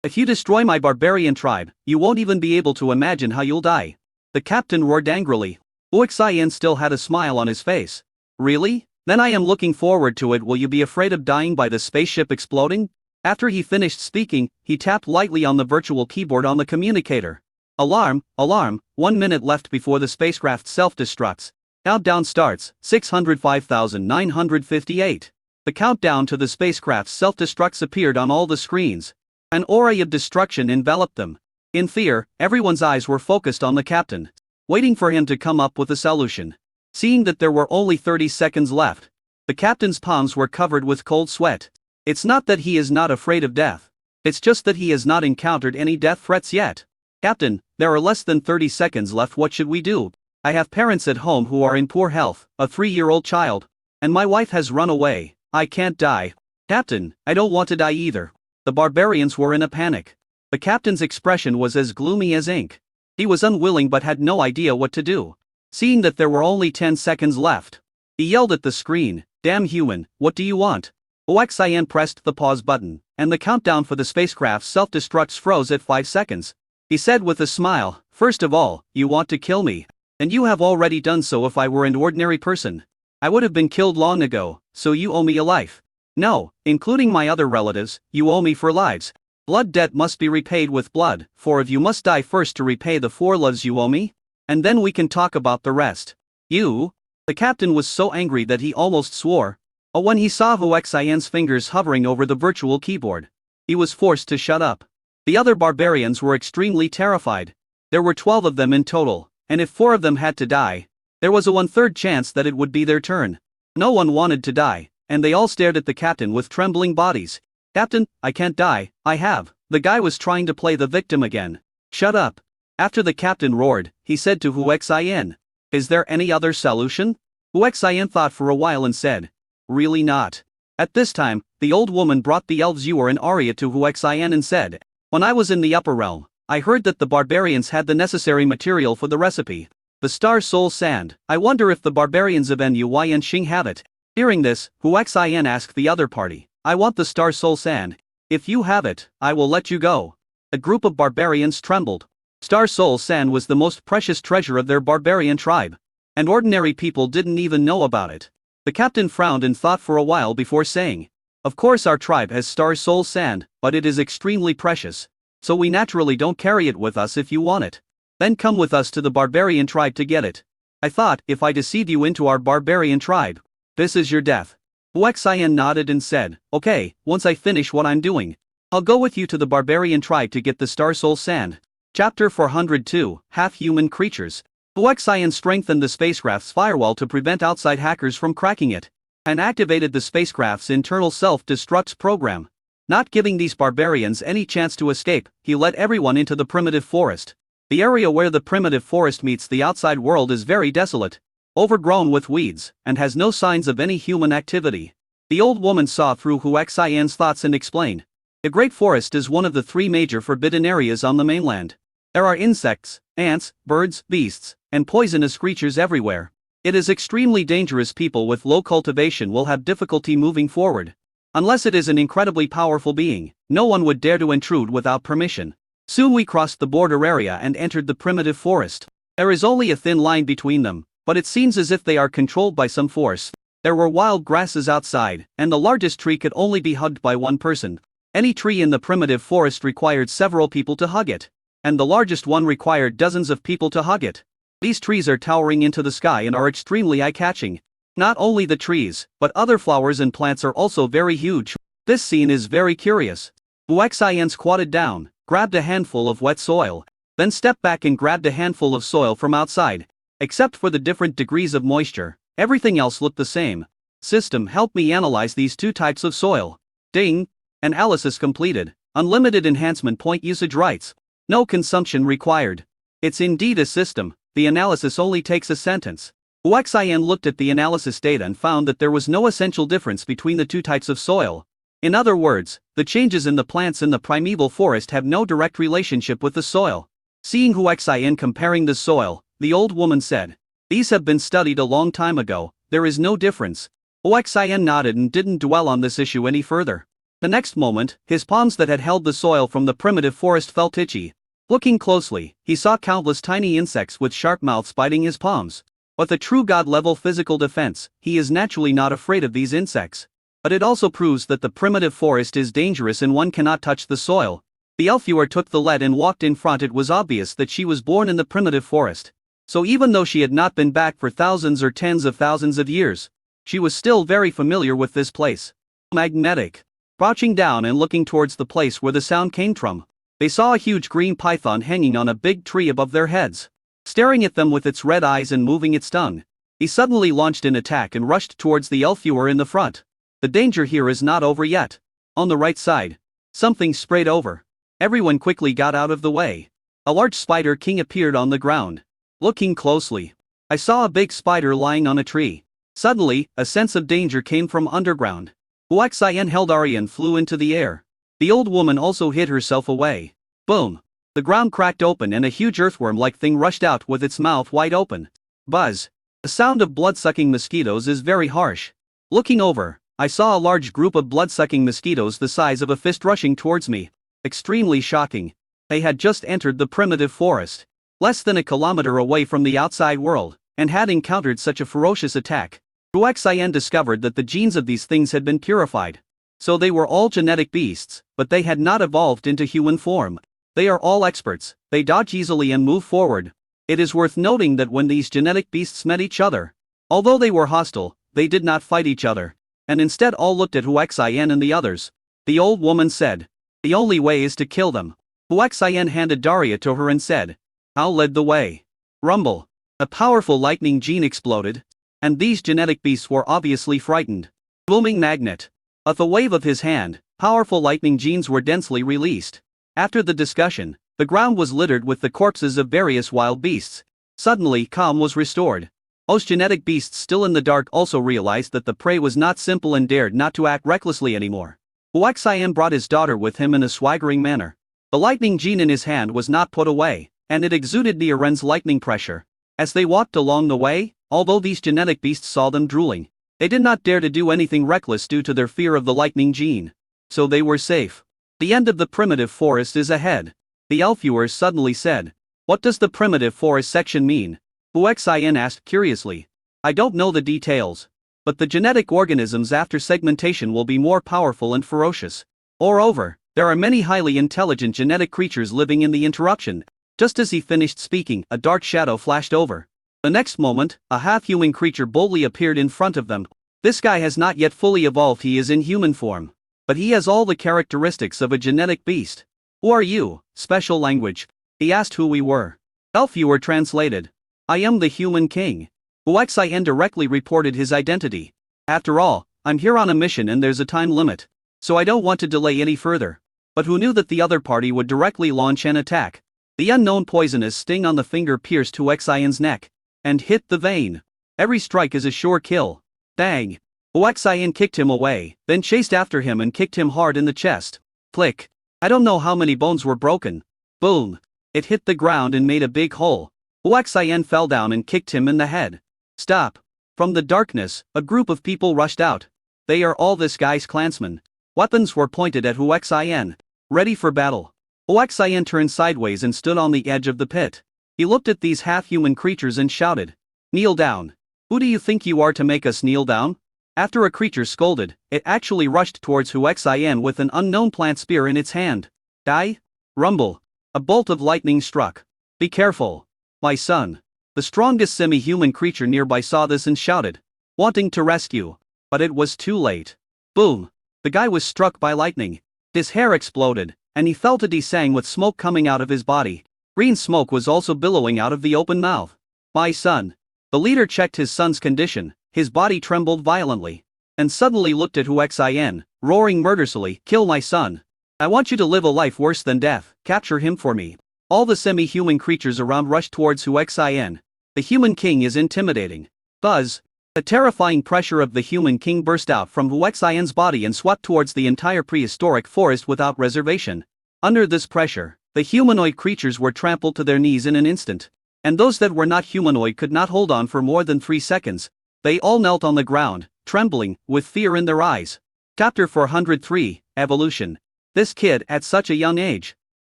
If you destroy my barbarian tribe, you won't even be able to imagine how you'll die. The captain roared angrily. Uexayan still had a smile on his face. Really? Then I am looking forward to it. Will you be afraid of dying by the spaceship exploding? After he finished speaking, he tapped lightly on the virtual keyboard on the communicator. Alarm, alarm, 1 minute left before the spacecraft self-destructs. Countdown starts, 605,958. The countdown to the spacecraft's self-destructs appeared on all the screens. An aura of destruction enveloped them. In fear, everyone's eyes were focused on the captain, waiting for him to come up with a solution. Seeing that there were only 30 seconds left, the captain's palms were covered with cold sweat. It's not that he is not afraid of death. It's just that he has not encountered any death threats yet. Captain, there are less than 30 seconds left. What should we do? I have parents at home who are in poor health, a 3-year-old child, and my wife has run away. I can't die. Captain, I don't want to die either. The barbarians were in a panic. The captain's expression was as gloomy as ink. He was unwilling but had no idea what to do. Seeing that there were only 10 seconds left, he yelled at the screen, "Damn human, what do you want?" Uexayan pressed the pause button, and the countdown for the spacecraft's self-destructs froze at 5 seconds. He said with a smile, "First of all, you want to kill me. And you have already done so. If I were an ordinary person, I would have been killed long ago, so you owe me a life. No, including my other relatives, you owe me for lives. Blood debt must be repaid with blood, 4 of you must die first to repay the 4 lives you owe me. And then we can talk about the rest." You? The captain was so angry that he almost swore. When he saw Uexayan's fingers hovering over the virtual keyboard, he was forced to shut up. The other barbarians were extremely terrified. There were 12 of them in total, and if 4 of them had to die, there was a 1/3 chance that it would be their turn. No one wanted to die, and they all stared at the captain with trembling bodies. "Captain, I can't die, I have." The guy was trying to play the victim again. "Shut up." After the captain roared, he said to Uexayan, "Is there any other solution?" Uexayan thought for a while and said, "Really not." At this time, the old woman brought the elves Yor and Arya to Uexayan and said, "When I was in the upper realm, I heard that the barbarians had the necessary material for the recipe. The Star Soul Sand. I wonder if the barbarians of Nuy and Xing have it." Hearing this, Uexayan asked the other party, "I want the Star Soul Sand. If you have it, I will let you go." A group of barbarians trembled. Star Soul Sand was the most precious treasure of their barbarian tribe, and ordinary people didn't even know about it. The captain frowned and thought for a while before saying, "Of course our tribe has Star Soul Sand, but it is extremely precious, so we naturally don't carry it with us. If you want it, then come with us to the barbarian tribe to get it. I thought, if I deceive you into our barbarian tribe, this is your death." Uexayan nodded and said, "Okay, once I finish what I'm doing, I'll go with you to the barbarian tribe to get the Star Soul Sand." Chapter 402, Half-Human Creatures. Uexayan strengthened the spacecraft's firewall to prevent outside hackers from cracking it, and activated the spacecraft's internal self-destruct program. Not giving these barbarians any chance to escape, he let everyone into the primitive forest. The area where the primitive forest meets the outside world is very desolate, overgrown with weeds, and has no signs of any human activity. The old woman saw through Uexayan's thoughts and explained, "The Great Forest is one of the 3 major forbidden areas on the mainland. There are insects, ants, birds, beasts, and poisonous creatures everywhere. It is extremely dangerous. People with low cultivation will have difficulty moving forward. Unless it is an incredibly powerful being, no one would dare to intrude without permission." Soon we crossed the border area and entered the primitive forest. There is only a thin line between them, but it seems as if they are controlled by some force. There were wild grasses outside, and the largest tree could only be hugged by 1 person. Any tree in the primitive forest required several people to hug it, and the largest one required dozens of people to hug it. These trees are towering into the sky and are extremely eye-catching. Not only the trees, but other flowers and plants are also very huge. This scene is very curious. Uexayan squatted down, grabbed a handful of wet soil, then stepped back and grabbed a handful of soil from outside. Except for the different degrees of moisture, everything else looked the same. System, help me analyze these 2 types of soil. Ding! Analysis completed. Unlimited enhancement point usage rights. No consumption required. It's indeed a system. The analysis only takes a sentence. Uexayan looked at the analysis data and found that there was no essential difference between the 2 types of soil. In other words, the changes in the plants in the primeval forest have no direct relationship with the soil. Seeing Uexayan comparing the soil, the old woman said, "These have been studied a long time ago, there is no difference." Uexayan nodded and didn't dwell on this issue any further. The next moment, his palms that had held the soil from the primitive forest felt itchy. Looking closely, he saw countless tiny insects with sharp mouths biting his palms. With a true god-level physical defense, he is naturally not afraid of these insects. But it also proves that the primitive forest is dangerous and one cannot touch the soil. The Elfuer took the lead and walked in front. It was obvious that she was born in the primitive forest. So even though she had not been back for thousands or tens of thousands of years, she was still very familiar with this place. Magnetic. Crouching down and looking towards the place where the sound came from, they saw a huge green python hanging on a big tree above their heads. Staring at them with its red eyes and moving its tongue, he suddenly launched an attack and rushed towards the Elfuer in the front. The danger here is not over yet. On the right side, something sprayed over. Everyone quickly got out of the way. A large spider king appeared on the ground. Looking closely, I saw a big spider lying on a tree. Suddenly, a sense of danger came from underground. Huaxian held Ari and flew into the air. The old woman also hid herself away. Boom! The ground cracked open and a huge earthworm-like thing rushed out with its mouth wide open. Buzz! The sound of blood-sucking mosquitoes is very harsh. Looking over, I saw a large group of blood-sucking mosquitoes the size of a fist rushing towards me. Extremely shocking. They had just entered the primitive forest, less than a kilometer away from the outside world, and had encountered such a ferocious attack. Huaxian discovered that the genes of these things had been purified. So they were all genetic beasts, but they had not evolved into human form. They are all experts, they dodge easily and move forward. It is worth noting that when these genetic beasts met each other, although they were hostile, they did not fight each other, and instead all looked at Huaxian and the others. The old woman said, "The only way is to kill them." Huaxian handed Daria to her and said, "I'll lead the way." Rumble. A powerful lightning gene exploded, and these genetic beasts were obviously frightened. Booming magnet. With a wave of his hand, powerful lightning genes were densely released. After the discussion, the ground was littered with the corpses of various wild beasts. Suddenly, calm was restored. Those genetic beasts still in the dark also realized that the prey was not simple and dared not to act recklessly anymore. Huaxian brought his daughter with him in a swaggering manner. The lightning gene in his hand was not put away, and it exuded Niaren's lightning pressure. As they walked along the way, although these genetic beasts saw them drooling, they did not dare to do anything reckless due to their fear of the lightning gene. So they were safe. The end of the primitive forest is ahead. The Elfuers suddenly said. What does the primitive forest section mean? Huaxian asked curiously. I don't know the details. But the genetic organisms after segmentation will be more powerful and ferocious. Moreover, there are many highly intelligent genetic creatures living in the interruption. Just as he finished speaking, a dark shadow flashed over. The next moment, a half-human creature boldly appeared in front of them. This guy has not yet fully evolved, he is in human form. But he has all the characteristics of a genetic beast. Who are you? Special language. He asked who we were. Elfuer translated. I am the human king. Huaxian directly reported his identity. After all, I'm here on a mission and there's a time limit. So I don't want to delay any further. But who knew that the other party would directly launch an attack? The unknown poisonous sting on the finger pierced Huaxian's neck and hit the vein. Every strike is a sure kill. Bang! Huaxian kicked him away, then chased after him and kicked him hard in the chest. Click. I don't know how many bones were broken. Boom! It hit the ground and made a big hole. Huaxian fell down and kicked him in the head. Stop! From the darkness, a group of people rushed out. They are all this guy's clansmen. Weapons were pointed at Huaxian. Ready for battle. Huaxian turned sideways and stood on the edge of the pit. He looked at these half-human creatures and shouted. Kneel down. Who do you think you are to make us kneel down? After a creature scolded, it actually rushed towards Huaxian with an unknown plant spear in its hand. Die? Rumble. A bolt of lightning struck. Be careful. My son. The strongest semi-human creature nearby saw this and shouted, wanting to rescue. But it was too late. Boom. The guy was struck by lightning. His hair exploded, and he felt a desang with smoke coming out of his body. Green smoke was also billowing out of the open mouth. My son. The leader checked his son's condition, his body trembled violently, and suddenly looked at Huaxian, roaring murderously, kill my son. I want you to live a life worse than death, capture him for me. All the semi-human creatures around rushed towards Huaxian. The human king is intimidating. Buzz. The terrifying pressure of the human king burst out from Huaxian's body and swept towards the entire prehistoric forest without reservation. Under this pressure, the humanoid creatures were trampled to their knees in an instant. And those that were not humanoid could not hold on for more than 3 seconds. They all knelt on the ground, trembling, with fear in their eyes. Chapter 403, evolution. This kid at such a young age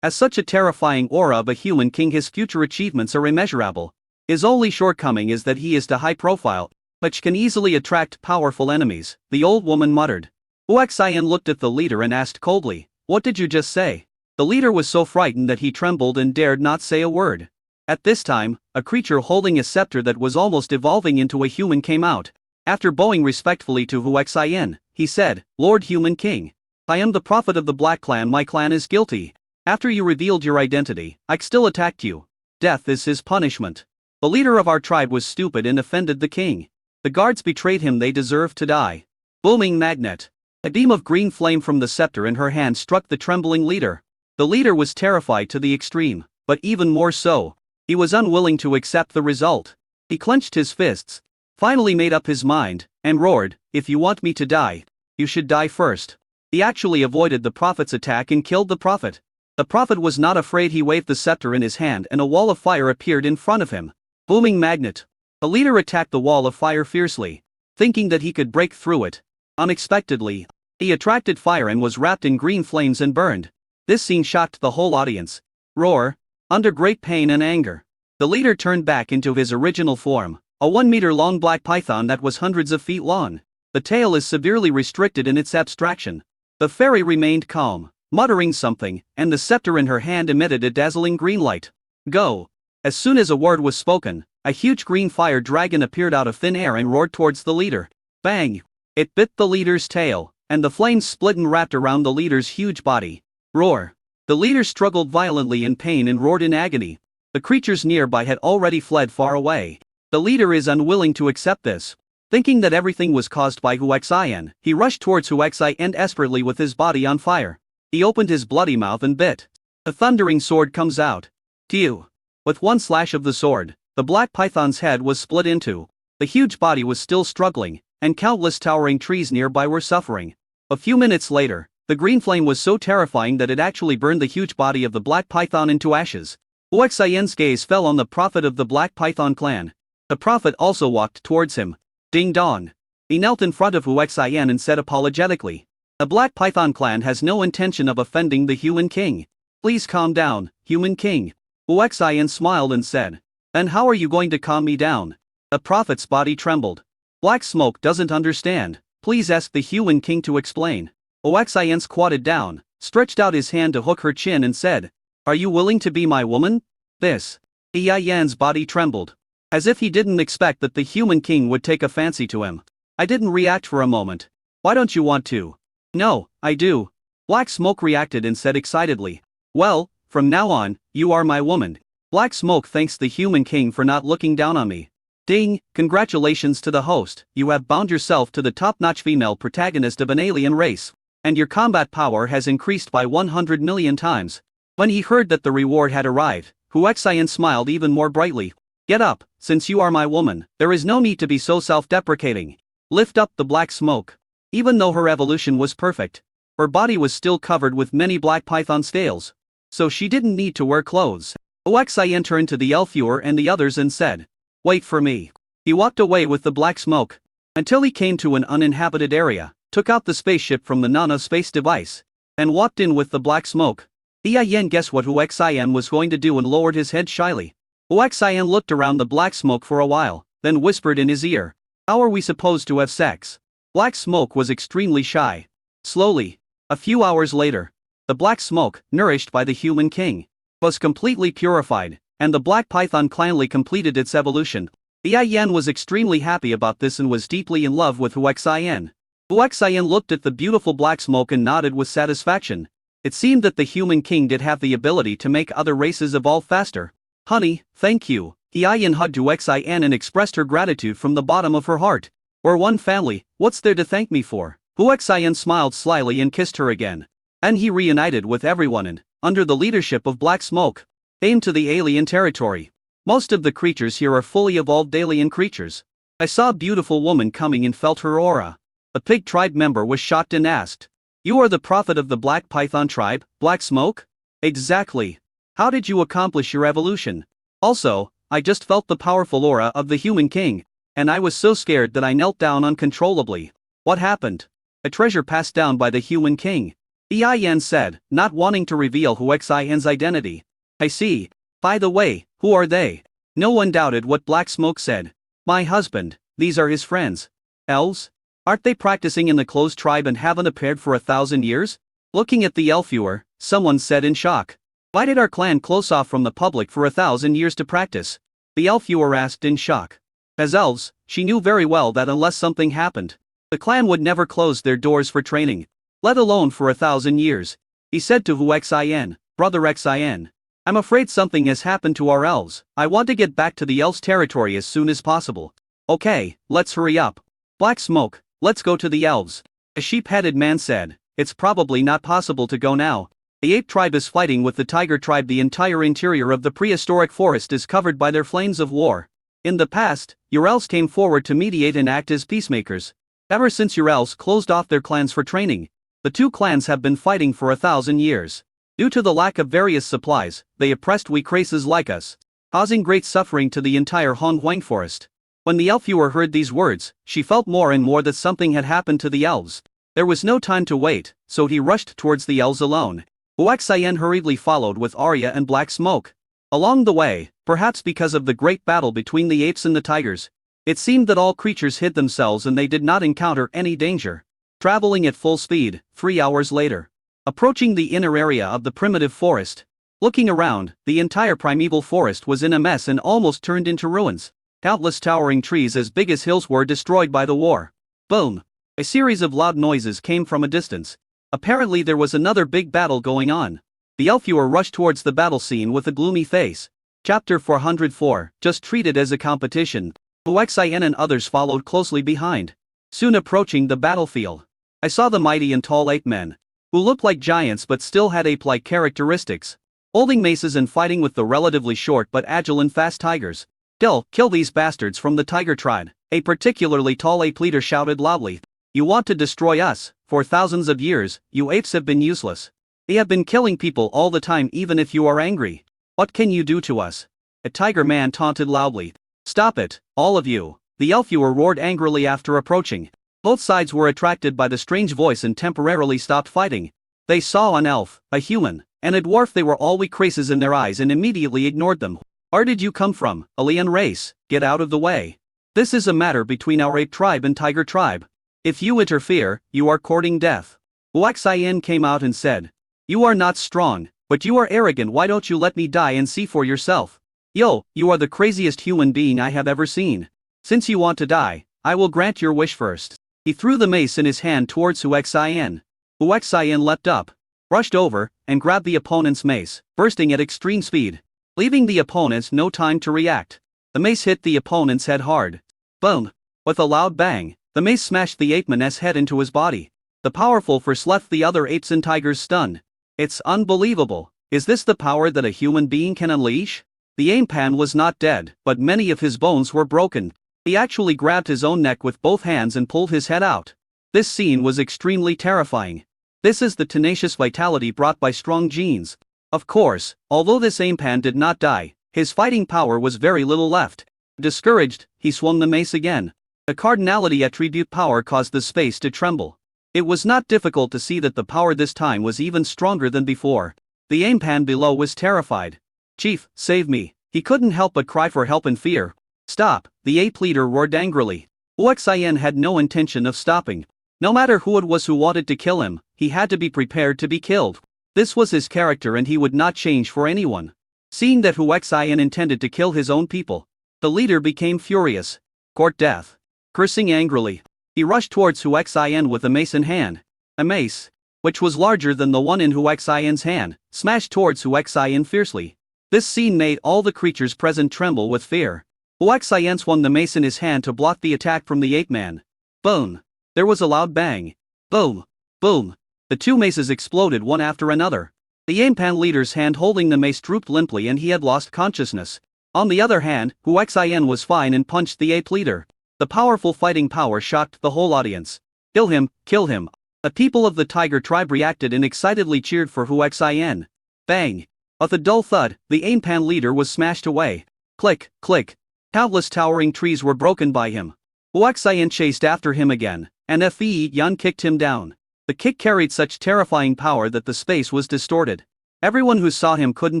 has such a terrifying aura of a human king. His future achievements are immeasurable. His only shortcoming is that he is too high profile, which can easily attract powerful enemies, the old woman muttered. Huaxian looked at the leader and asked coldly, "What did you just say?" The leader was so frightened that he trembled and dared not say a word. At this time, a creature holding a scepter that was almost evolving into a human came out. After bowing respectfully to Huaxian, he said, "Lord Human King, I am the prophet of the Black Clan. My clan is guilty. After you revealed your identity, I still attacked you. Death is his punishment. The leader of our tribe was stupid and offended the king. The guards betrayed him. They deserve to die." Booming magnet. A beam of green flame from the scepter in her hand struck the trembling leader. The leader was terrified to the extreme, but even more so, he was unwilling to accept the result. He clenched his fists, finally made up his mind, and roared, "If you want me to die, you should die first." He actually avoided the prophet's attack and killed the prophet. The prophet was not afraid. He waved the scepter in his hand and a wall of fire appeared in front of him. Booming magnet. The leader attacked the wall of fire fiercely, thinking that he could break through it. Unexpectedly, he attracted fire and was wrapped in green flames and burned. This scene shocked the whole audience. Roar. Under great pain and anger, the leader turned back into his original form, a 1-meter-long black python that was hundreds of feet long. The tail is severely restricted in its abstraction. The fairy remained calm, muttering something, and the scepter in her hand emitted a dazzling green light. Go! As soon as a word was spoken, a huge green fire dragon appeared out of thin air and roared towards the leader. Bang! It bit the leader's tail, and the flames split and wrapped around the leader's huge body. Roar! The leader struggled violently in pain and roared in agony. The creatures nearby had already fled far away. The leader is unwilling to accept this. Thinking that everything was caused by Huaxian, he rushed towards Huaxian desperately with his body on fire. He opened his bloody mouth and bit. A thundering sword comes out. Tew! With one slash of the sword, the black python's head was split in two. The huge body was still struggling, and countless towering trees nearby were suffering. A few minutes later, the green flame was so terrifying that it actually burned the huge body of the black python into ashes. Huaxian's gaze fell on the prophet of the Black Python clan. The prophet also walked towards him. Ding dong. He knelt in front of Huaxian and said apologetically, "The Black Python clan has no intention of offending the Human King. Please calm down, Human King." Huaxian smiled and said, "Then how are you going to calm me down?" The prophet's body trembled. "Black Smoke doesn't understand. Please ask the Human King to explain." Huaxian squatted down, stretched out his hand to hook her chin and said, "Are you willing to be my woman?" This. Yan's body trembled. As if he didn't expect that the Human King would take a fancy to him. "I didn't react for a moment. Why don't you want to?" "No, I do." Black Smoke reacted and said excitedly, "Well, from now on, you are my woman." Black Smoke thanks the Human King for not looking down on me. Ding, congratulations to the host, you have bound yourself to the top-notch female protagonist of an alien race. And your combat power has increased by 100 million times. When he heard that the reward had arrived, Huaxian smiled even more brightly. "Get up, since you are my woman, there is no need to be so self-deprecating." Lift up the Black Smoke. Even though her evolution was perfect, her body was still covered with many black python scales. So she didn't need to wear clothes. Huaxian turned to the Elfuer and the others and said, "Wait for me." He walked away with the Black Smoke until he came to an uninhabited area, took out the spaceship from the Nana space device, and walked in with the Black Smoke. Yan guessed what Huaxian was going to do and lowered his head shyly. Huaxian looked around the Black Smoke for a while, then whispered in his ear, "How are we supposed to have sex?" Black Smoke was extremely shy. Slowly, a few hours later, the Black Smoke, nourished by the Human King, was completely purified, and the Black Python clanly completed its evolution. Yan was extremely happy about this and was deeply in love with Huaxian. Huaxian looked at the beautiful Black Smoke and nodded with satisfaction. It seemed that the Human King did have the ability to make other races evolve faster. "Honey, thank you." Yan hugged Huaxian and expressed her gratitude from the bottom of her heart. "We're one family, what's there to thank me for?" Huaxian smiled slyly and kissed her again. And he reunited with everyone and, under the leadership of Black Smoke, aimed to the alien territory. Most of the creatures here are fully evolved alien creatures. I saw a beautiful woman coming and felt her aura. A pig tribe member was shocked and asked, "You are the prophet of the Black Python tribe, Black Smoke?" "Exactly. How did you accomplish your evolution?" "Also, I just felt the powerful aura of the Human King, and I was so scared that I knelt down uncontrollably." "What happened?" "A treasure passed down by the Human King. Yin said, not wanting to reveal Hu Xin's identity. I see. By the way, who are they? No one doubted what Black Smoke said. My husband, these are his friends. Elves? Aren't they practicing in the closed tribe and haven't appeared for 1,000 years? Looking at the elf viewer, someone said in shock. Why did our clan close off from the public for 1,000 years to practice? The elf viewer asked in shock. As elves, she knew very well that unless something happened, the clan would never close their doors for training, let alone for 1,000 years. He said to Hu Xin, Brother Xin, I'm afraid something has happened to our elves. I want to get back to the elves' territory as soon as possible. Okay, let's hurry up. Black Smoke, let's go to the elves. A sheep-headed man said, it's probably not possible to go now. The ape tribe is fighting with the tiger tribe. The entire interior of the prehistoric forest is covered by their flames of war. In the past, your elves came forward to mediate and act as peacemakers. Ever since your elves closed off their clans for training, the two clans have been fighting for 1,000 years. Due to the lack of various supplies, they oppressed weak races like us, causing great suffering to the entire Honghuang forest. When the elf viewer heard these words, she felt more and more that something had happened to the elves. There was no time to wait, so he rushed towards the elves alone. Hu Xin hurriedly followed with Arya and Black Smoke. Along the way, perhaps because of the great battle between the apes and the tigers, it seemed that all creatures hid themselves and they did not encounter any danger. Traveling at full speed, 3 hours later. Approaching the inner area of the primitive forest. Looking around, the entire primeval forest was in a mess and almost turned into ruins. Countless towering trees as big as hills were destroyed by the war. Boom! A series of loud noises came from a distance. Apparently there was another big battle going on. The elf viewer rushed towards the battle scene with a gloomy face. Chapter 404, just treated as a competition. Hu Xin and others followed closely behind. Soon approaching the battlefield, I saw the mighty and tall ape men, who looked like giants but still had ape-like characteristics, holding maces and fighting with the relatively short but agile and fast tigers. Kill these bastards from the tiger tribe, a particularly tall ape leader shouted loudly. You want to destroy us? For thousands of years, you apes have been useless. They have been killing people all the time even if you are angry. What can you do to us? A tiger man taunted loudly. Stop it, all of you, the elf viewer roared angrily after approaching. Both sides were attracted by the strange voice and temporarily stopped fighting. They saw an elf, a human, and a dwarf. They were all weak races in their eyes and immediately ignored them. Where did you come from, alien race? Get out of the way. This is a matter between our ape tribe and tiger tribe. If you interfere, you are courting death. Hu Xin came out and said, you are not strong, but you are arrogant. Why don't you let me die and see for yourself? Yo, you are the craziest human being I have ever seen. Since you want to die, I will grant your wish first. He threw the mace in his hand towards Hu Xin. Hu Xin leapt up, rushed over, and grabbed the opponent's mace, bursting at extreme speed, leaving the opponent no time to react. The mace hit the opponent's head hard. Boom! With a loud bang, the mace smashed the ape-man's head into his body. The powerful force left the other apes and tigers stunned. It's unbelievable. Is this the power that a human being can unleash? The ape-man was not dead, but many of his bones were broken. He actually grabbed his own neck with both hands and pulled his head out. This scene was extremely terrifying. This is the tenacious vitality brought by strong genes. Of course, although this ape-man did not die, his fighting power was very little left. Discouraged, he swung the mace again. The cardinality attribute power caused the space to tremble. It was not difficult to see that the power this time was even stronger than before. The ape-man below was terrified. Chief, save me. He couldn't help but cry for help in fear. Stop, the ape leader roared angrily. Hu Xin had no intention of stopping. No matter who it was who wanted to kill him, he had to be prepared to be killed. This was his character and he would not change for anyone. Seeing that Hu Xin intended to kill his own people, the leader became furious. Court death. Cursing angrily, he rushed towards Hu Xin with a mace in hand. A mace, which was larger than the one in Hu Xin's hand, smashed towards Hu Xin fiercely. This scene made all the creatures present tremble with fear. Hu Xin swung the mace in his hand to block the attack from the ape-man. Boom! There was a loud bang. Boom! Boom! The two maces exploded one after another. The ape-man leader's hand holding the mace drooped limply and he had lost consciousness. On the other hand, Hu Xin was fine and punched the ape leader. The powerful fighting power shocked the whole audience. Kill him, kill him. The people of the tiger tribe reacted and excitedly cheered for Hu Xin. Bang! With a dull thud, the ape-man leader was smashed away. Click, click. Countless towering trees were broken by him. Hu Xin chased after him again, and Fi Yan kicked him down. The kick carried such terrifying power that the space was distorted. Everyone who saw him couldn't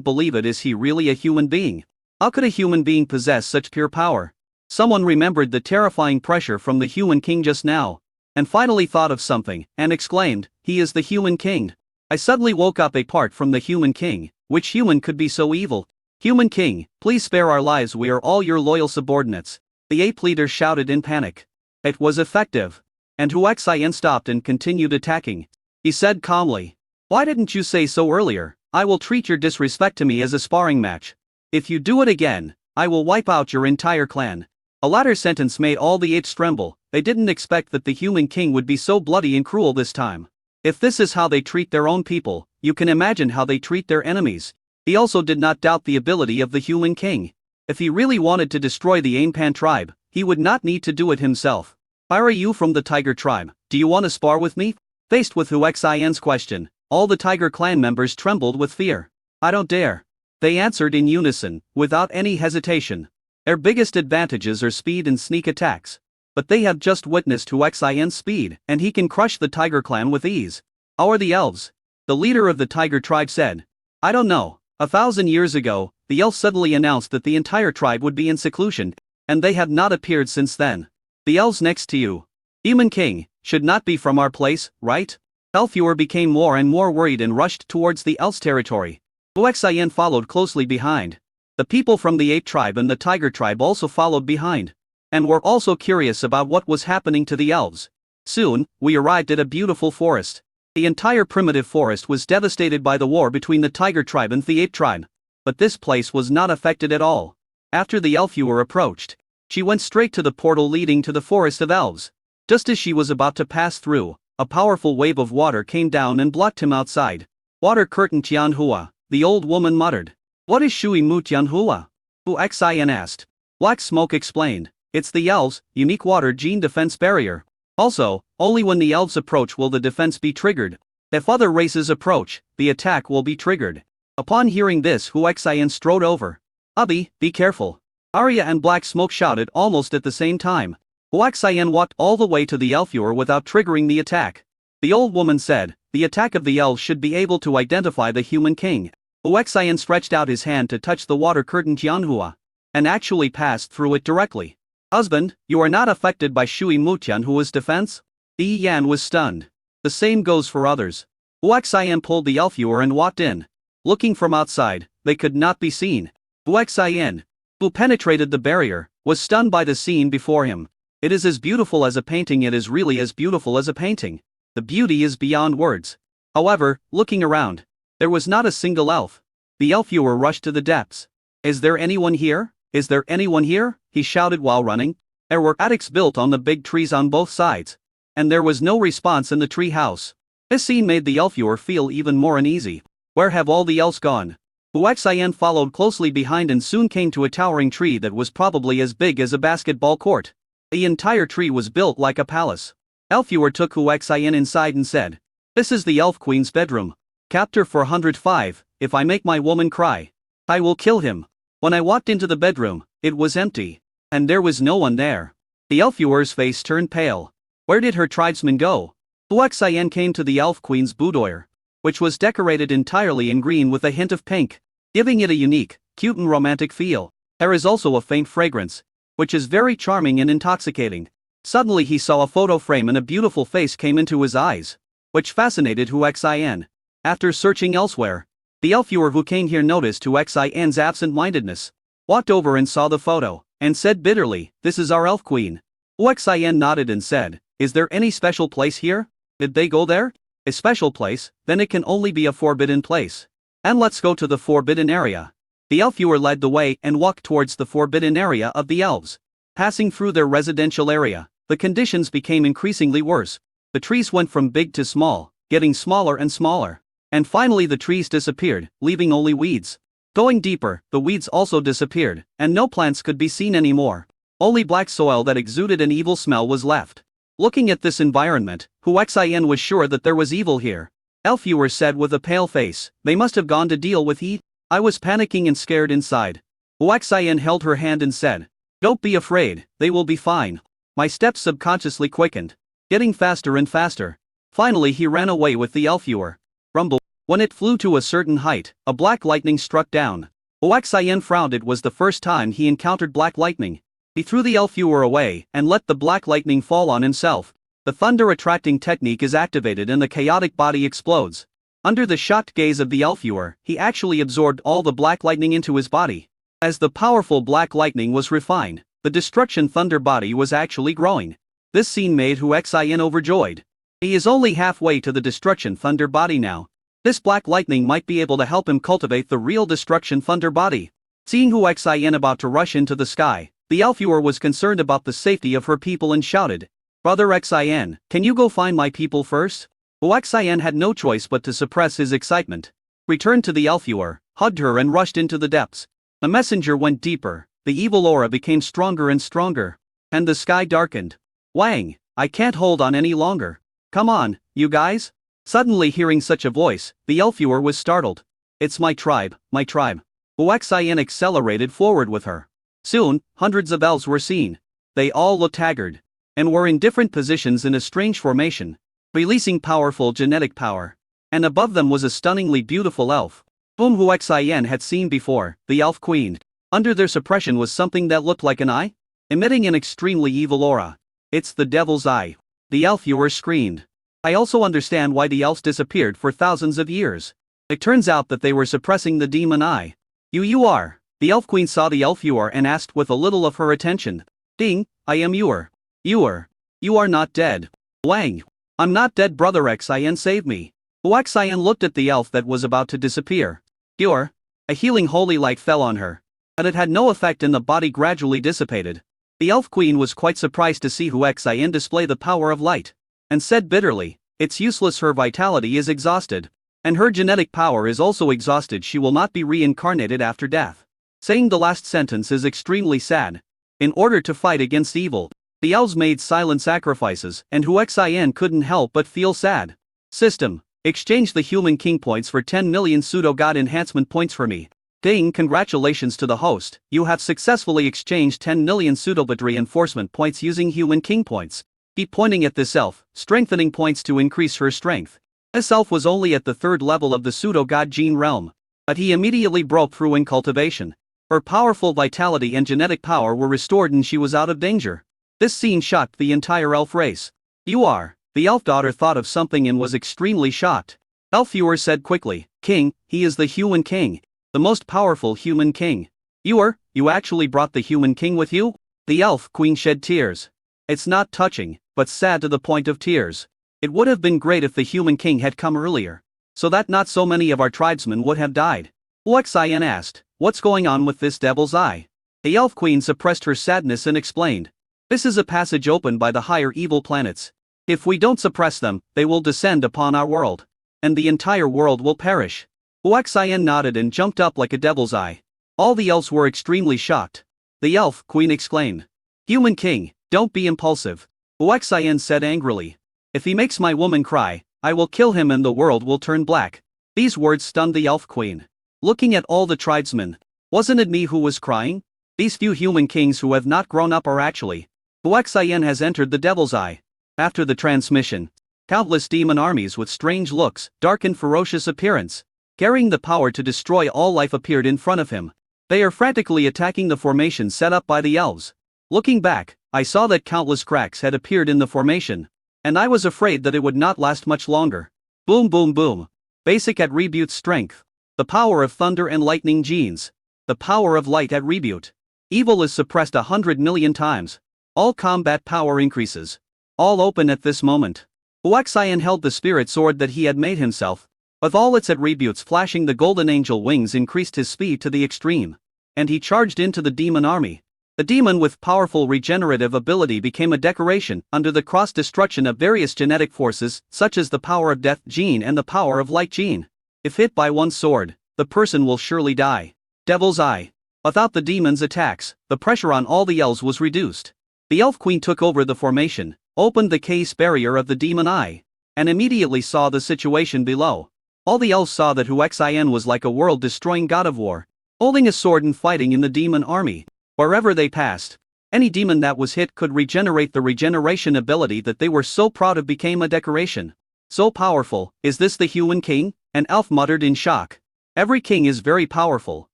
believe it. Is he really a human being? How could a human being possess such pure power? Someone remembered the terrifying pressure from the human king just now, and finally thought of something, and exclaimed, "He is the human king." I suddenly woke up. Apart from the human king, which human could be so evil? "Human king, please spare our lives, we are all your loyal subordinates," the ape leader shouted in panic. It was effective. And Huaxian stopped and continued attacking. He said calmly, "Why didn't you say so earlier? I will treat your disrespect to me as a sparring match. If you do it again, I will wipe out your entire clan." A latter sentence made all the apes tremble. They didn't expect that the human king would be so bloody and cruel this time. If this is how they treat their own people, you can imagine how they treat their enemies. He also did not doubt the ability of the human king. If he really wanted to destroy the Ainpan tribe, he would not need to do it himself. "Are you from the Tiger tribe? Do you want to spar with me?" Faced with Huaxian's question, all the Tiger clan members trembled with fear. "I don't dare," they answered in unison, without any hesitation. Their biggest advantages are speed and sneak attacks. But they have just witnessed Huaxian's speed, and he can crush the Tiger clan with ease. "How are the elves?" the leader of the Tiger tribe said. "I don't know. 1,000 years ago, the elves suddenly announced that the entire tribe would be in seclusion, and they have not appeared since then. The elves next to you, human king, should not be from our place, right?" Elfuer became more and more worried and rushed towards the elves' territory. Huaxian followed closely behind. The people from the ape tribe and the tiger tribe also followed behind, and were also curious about what was happening to the elves. Soon, we arrived at a beautiful forest. The entire primitive forest was devastated by the war between the tiger tribe and the ape tribe. But this place was not affected at all. After the Elfuer approached, she went straight to the portal leading to the forest of elves. Just as she was about to pass through, a powerful wave of water came down and blocked him outside. "Water curtain Tianhua," the old woman muttered. "What is Shui Mu Tianhua?" Huaxian asked. Black Smoke explained. "It's the elves' unique water gene defense barrier. Also, only when the elves approach will the defense be triggered. If other races approach, the attack will be triggered." Upon hearing this, Huaxian strode over. "Abi, be careful." Arya and Black Smoke shouted almost at the same time. Huaxian walked all the way to the Elfuer without triggering the attack. The old woman said, "The attack of the elves should be able to identify the human king." Huaxian stretched out his hand to touch the water curtain Tianhua, and actually passed through it directly. "Husband, you are not affected by Shui Mu Tianhua's defense?" Yi Yan was stunned. "The same goes for others." Huaxian pulled the Elfuer and walked in. Looking from outside, they could not be seen. Huaxian, who penetrated the barrier, was stunned by the scene before him. It is as beautiful as a painting. It is really as beautiful as a painting. The beauty is beyond words. However, looking around, there was not a single elf. The Elfuer rushed to the depths. "Is there anyone here? Is there anyone here?" he shouted while running. There were attics built on the big trees on both sides, and there was no response in the tree house. This scene made the Elfuer feel even more uneasy. Where have all the elves gone? Huaxian followed closely behind and soon came to a towering tree that was probably as big as a basketball court. The entire tree was built like a palace. Elfuer took Huaxian inside and said, "This is the Elf Queen's bedroom. Chapter 405, If I Make My Woman Cry, I Will Kill Him." When I walked into the bedroom, it was empty, and there was no one there. The Elfuer's face turned pale. Where did her tribesmen go? Huaxian came to the Elf Queen's boudoir, which was decorated entirely in green with a hint of pink, giving it a unique, cute and romantic feel. There is also a faint fragrance, which is very charming and intoxicating. Suddenly he saw a photo frame and a beautiful face came into his eyes, which fascinated Huaxian. After searching elsewhere, the Elfuer who came here noticed Huaxian's absent-mindedness, walked over and saw the photo, and said bitterly, "This is our Elf Queen." Huaxian nodded and said, "Is there any special place here? Did they go there? A special place? Then it can only be a forbidden place. And let's go to the forbidden area." The Elfuer led the way and walked towards the forbidden area of the elves. Passing through their residential area, the conditions became increasingly worse. The trees went from big to small, getting smaller and smaller. And finally the trees disappeared, leaving only weeds. Going deeper, the weeds also disappeared, and no plants could be seen anymore. Only black soil that exuded an evil smell was left. Looking at this environment, Huaxian was sure that there was evil here. Elfuer said with a pale face, "They must have gone to deal with heat." I was panicking and scared inside. Huaxian held her hand and said, "Don't be afraid, they will be fine." My steps subconsciously quickened, getting faster and faster. Finally he ran away with the Elfuer. Rumble. When it flew to a certain height, a black lightning struck down. Oaxien frowned. It was the first time he encountered black lightning. He threw the Elfuer away and let the black lightning fall on himself. The thunder attracting technique is activated and the chaotic body explodes. Under the shocked gaze of the Elfuer, he actually absorbed all the black lightning into his body. As the powerful black lightning was refined, the destruction thunder body was actually growing. This scene made Huaxian overjoyed. He is only halfway to the destruction thunder body now. This black lightning might be able to help him cultivate the real destruction thunder body. Seeing Huaxian about to rush into the sky, the Elfuer was concerned about the safety of her people and shouted, "Brother Xian, can you go find my people first?" Huaxian had no choice but to suppress his excitement. Returned to the Elfuer, hugged her and rushed into the depths. The messenger went deeper, the evil aura became stronger and stronger. And the sky darkened. Wang, I can't hold on any longer. Come on, you guys? Suddenly hearing such a voice, the Elfuer was startled. It's my tribe, my tribe. Huaxian accelerated forward with her. Soon, hundreds of elves were seen. They all looked haggard. And were in different positions in a strange formation, releasing powerful genetic power. And above them was a stunningly beautiful elf, whom Huaxian had seen before, the Elf Queen. Under their suppression was something that looked like an eye, emitting an extremely evil aura. It's the devil's eye. The Elfuer screamed. I also understand why the elves disappeared for thousands of years. It turns out that they were suppressing the demon eye. You are. The Elf Queen saw the Elfuer and asked with a little of her attention. Ding, I am Ewer. Ewer. You are not dead. Wang. I'm not dead, brother Xian, save me. Huaxian looked at the elf that was about to disappear. Ewer. A healing holy light fell on her. But it had no effect and the body gradually dissipated. The Elf Queen was quite surprised to see Huaxian display the power of light. And said bitterly, it's useless, her vitality is exhausted. And her genetic power is also exhausted, she will not be reincarnated after death. Saying the last sentence is extremely sad. In order to fight against evil, the elves made silent sacrifices, and Huaxian couldn't help but feel sad. System. Exchange the human king points for 10 million pseudo-god enhancement points for me. Ding, congratulations to the host, you have successfully exchanged 10 million pseudo-god reinforcement points using human king points. Keep pointing at this elf, strengthening points to increase her strength. This elf was only at the 3rd level of the pseudo-god gene realm. But he immediately broke through in cultivation. Her powerful vitality and genetic power were restored and she was out of danger. This scene shocked the entire elf race. You are. The elf daughter thought of something and was extremely shocked. Elfuer said quickly, King, he is the human king. The most powerful human king. You actually brought the human king with you? The elf queen shed tears. It's not touching, but sad to the point of tears. It would have been great if the human king had come earlier, so that not so many of our tribesmen would have died. Huaxian asked, what's going on with this devil's eye? The elf queen suppressed her sadness and explained. This is a passage opened by the higher evil planets. If we don't suppress them, they will descend upon our world. And the entire world will perish. Huaxian nodded and jumped up like a devil's eye. All the elves were extremely shocked. The elf queen exclaimed. Human king, don't be impulsive. Huaxian said angrily. If he makes my woman cry, I will kill him and the world will turn black. These words stunned the elf queen. Looking at all the tribesmen. Wasn't it me who was crying? These few human kings who have not grown up are actually. Huaxian has entered the devil's eye. After the transmission, countless demon armies with strange looks, dark and ferocious appearance, carrying the power to destroy all life appeared in front of him. They are frantically attacking the formation set up by the elves. Looking back, I saw that countless cracks had appeared in the formation. And I was afraid that it would not last much longer. Boom boom boom. Basic attribute strength. The power of thunder and lightning genes. The power of light attribute. Evil is suppressed 100 million times. All combat power increases. All open at this moment. Huaxian held the spirit sword that he had made himself. With all its attributes flashing, the golden angel wings increased his speed to the extreme. And he charged into the demon army. The demon with powerful regenerative ability became a decoration under the cross-destruction of various genetic forces, such as the power of death gene and the power of light gene. If hit by one sword, the person will surely die. Devil's Eye. Without the demon's attacks, the pressure on all the elves was reduced. The Elf Queen took over the formation, opened the case barrier of the demon eye, and immediately saw the situation below. All the elves saw that Huaxian was like a world-destroying god of war, holding a sword and fighting in the demon army. Wherever they passed, any demon that was hit could regenerate. The regeneration ability that they were so proud of became a decoration. So powerful, is this the human king? An elf muttered in shock. Every king is very powerful,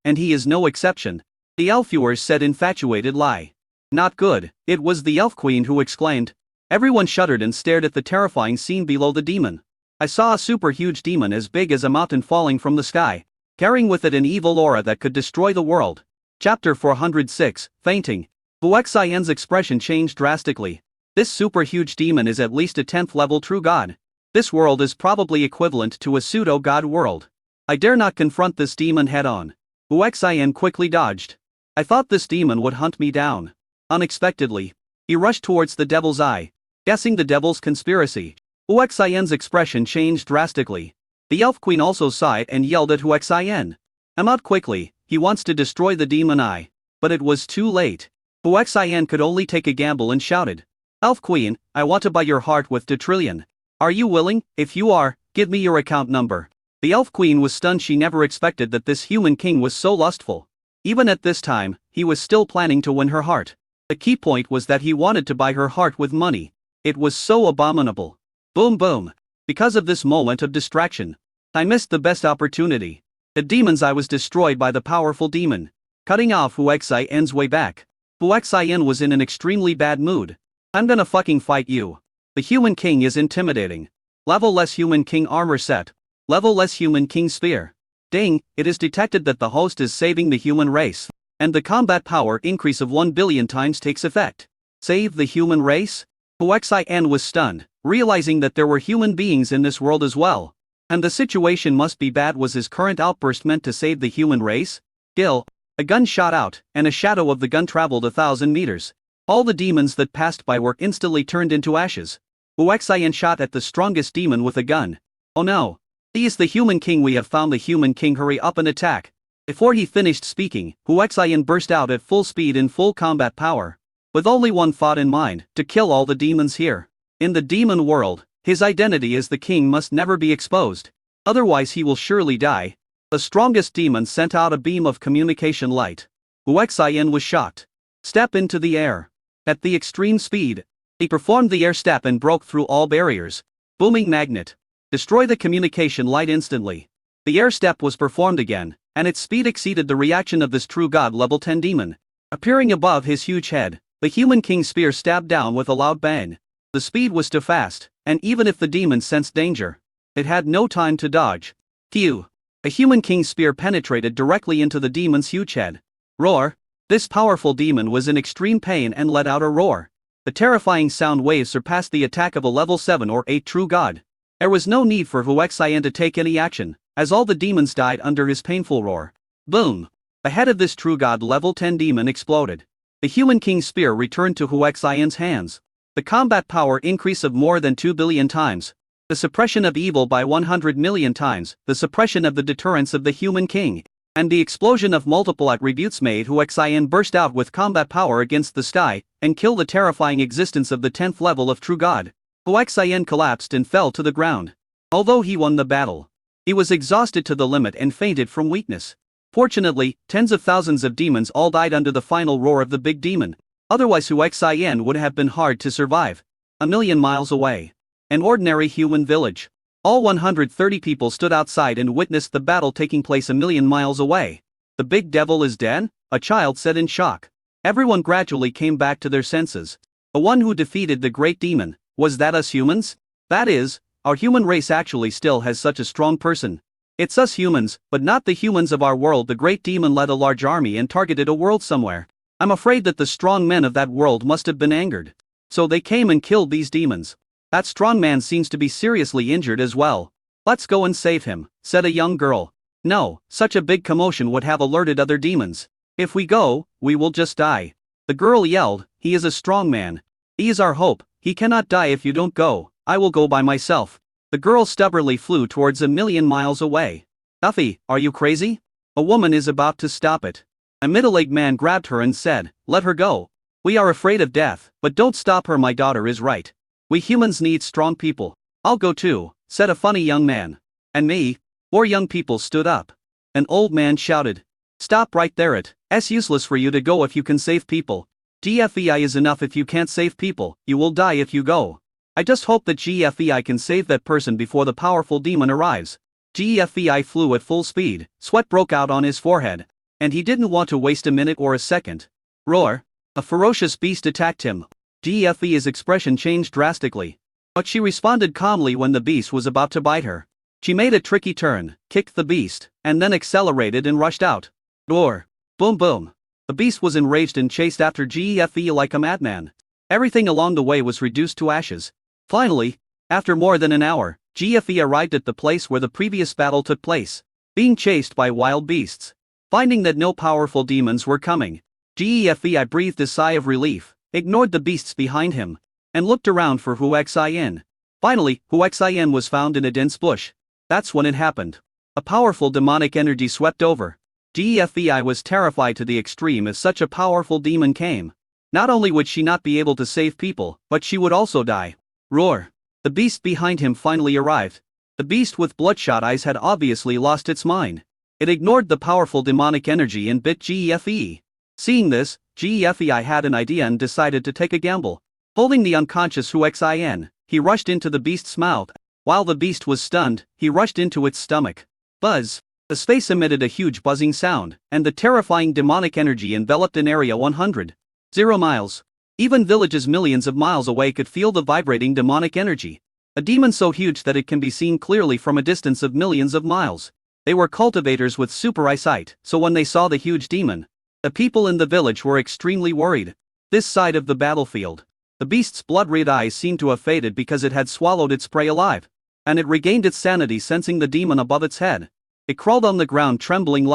and he is no exception. The elf viewers said infatuated lie. Not good, it was the elf queen who exclaimed. Everyone shuddered and stared at the terrifying scene below the demon. I saw a super huge demon as big as a mountain falling from the sky, carrying with it an evil aura that could destroy the world. Chapter 406, Fainting. Huaxian's expression changed drastically. This super huge demon is at least a 10th level true god. This world is probably equivalent to a pseudo-god world. I dare not confront this demon head-on. Huaxian quickly dodged. I thought this demon would hunt me down. Unexpectedly, he rushed towards the devil's eye, guessing the devil's conspiracy. Huaxian's expression changed drastically. The elf queen also saw it and yelled at Huaxian. "I'm out quickly, he wants to destroy the demon eye." But it was too late. Huaxian could only take a gamble and shouted. "Elf queen, I want to buy your heart with 2 trillion. Are you willing? If you are, give me your account number." The elf queen was stunned. She never expected that this human king was so lustful. Even at this time, he was still planning to win her heart. The key point was that he wanted to buy her heart with money. It was so abominable. Boom boom. Because of this moment of distraction, I missed the best opportunity. The demon's eye was destroyed by the powerful demon, cutting off Huaxian's way back. Huaxian was in an extremely bad mood. "I'm gonna fucking fight you." The human king is intimidating. Level less human king armor set. Level less human king spear. Ding, it is detected that the host is saving the human race, and the combat power increase of 1 billion times takes effect. Save the human race? Huaxian was stunned, realizing that there were human beings in this world as well. And the situation must be bad. Was his current outburst meant to save the human race? Gil. A gun shot out, and a shadow of the gun traveled 1,000 meters. All the demons that passed by were instantly turned into ashes. Huaxian shot at the strongest demon with a gun. "Oh no. He is the human king. We have found the human king. Hurry up and attack." Before he finished speaking, Huaxian burst out at full speed in full combat power. With only one thought in mind, to kill all the demons here. In the demon world, his identity as the king must never be exposed. Otherwise he will surely die. The strongest demon sent out a beam of communication light. Huaxian was shocked. Step into the air. At the extreme speed, he performed the air step and broke through all barriers. Booming magnet. Destroy the communication light instantly. The air step was performed again, and its speed exceeded the reaction of this true god level 10 demon. Appearing above his huge head, the human king's spear stabbed down with a loud bang. The speed was too fast, and even if the demon sensed danger, it had no time to dodge. Phew! A human king's spear penetrated directly into the demon's huge head. Roar! This powerful demon was in extreme pain and let out a roar. The terrifying sound wave surpassed the attack of a level 7 or 8 true god. There was no need for Huaxian to take any action, as all the demons died under his painful roar. Boom! The head of this true god level 10 demon exploded. The human king's spear returned to Huaxian's hands. The combat power increase of more than 2 billion times. The suppression of evil by 100 million times. The suppression of the deterrence of the human king. And the explosion of multiple attributes made Huaxian burst out with combat power against the sky, and kill the terrifying existence of the 10th level of true god. Huaxian collapsed and fell to the ground. Although he won the battle, he was exhausted to the limit and fainted from weakness. Fortunately, tens of thousands of demons all died under the final roar of the big demon. Otherwise Huaxian would have been hard to survive. 1,000,000 miles away. An ordinary human village. All 130 people stood outside and witnessed the battle taking place 1,000,000 miles away. "The big devil is dead?" a child said in shock. Everyone gradually came back to their senses. The one who defeated the great demon, was that us humans? That is, our human race actually still has such a strong person. It's us humans, but not the humans of our world. The great demon led a large army and targeted a world somewhere. I'm afraid that the strong men of that world must have been angered. So they came and killed these demons. That strong man seems to be seriously injured as well. "Let's go and save him," said a young girl. "No, such a big commotion would have alerted other demons. If we go, we will just die." The girl yelled, "He is a strong man. He is our hope. He cannot die if you don't go. I will go by myself." The girl stubbornly flew towards 1,000,000 miles away. "Uffy, are you crazy? A woman is about to stop it." A middle-aged man grabbed her and said, "Let her go. We are afraid of death, but don't stop her. My daughter is right. We humans need strong people." "I'll go too," said a funny young man. "And me?" 4 young people stood up. An old man shouted, "Stop right there. It's useless for you to go if you can save people. DFEI is enough if you can't save people. You will die if you go." I just hope that GFEI can save that person before the powerful demon arrives. GFEI flew at full speed, sweat broke out on his forehead. And he didn't want to waste a minute or a second. Roar! A ferocious beast attacked him. GFEI's expression changed drastically. But she responded calmly when the beast was about to bite her. She made a tricky turn, kicked the beast, and then accelerated and rushed out. Roar! Boom boom! The beast was enraged and chased after GFEI like a madman. Everything along the way was reduced to ashes. Finally, after more than an hour, GFEI arrived at the place where the previous battle took place, being chased by wild beasts. Finding that no powerful demons were coming, GFEI breathed a sigh of relief, ignored the beasts behind him, and looked around for Huaxian. Finally, Huaxian was found in a dense bush. That's when it happened. A powerful demonic energy swept over. GFEI was terrified to the extreme as such a powerful demon came. Not only would she not be able to save people, but she would also die. Roar! The beast behind him finally arrived. The beast with bloodshot eyes had obviously lost its mind. It ignored the powerful demonic energy and bit GFEI. Seeing this, GFEI had an idea and decided to take a gamble. Holding the unconscious Huaxian, he rushed into the beast's mouth. While the beast was stunned, he rushed into its stomach. Buzz! The space emitted a huge buzzing sound, and the terrifying demonic energy enveloped an area 100. 0 miles. Even villages millions of miles away could feel the vibrating demonic energy. A demon so huge that it can be seen clearly from a distance of millions of miles. They were cultivators with super eyesight, so when they saw the huge demon, the people in the village were extremely worried. This side of the battlefield, the beast's blood-red eyes seemed to have faded because it had swallowed its prey alive. And it regained its sanity sensing the demon above its head. It crawled on the ground trembling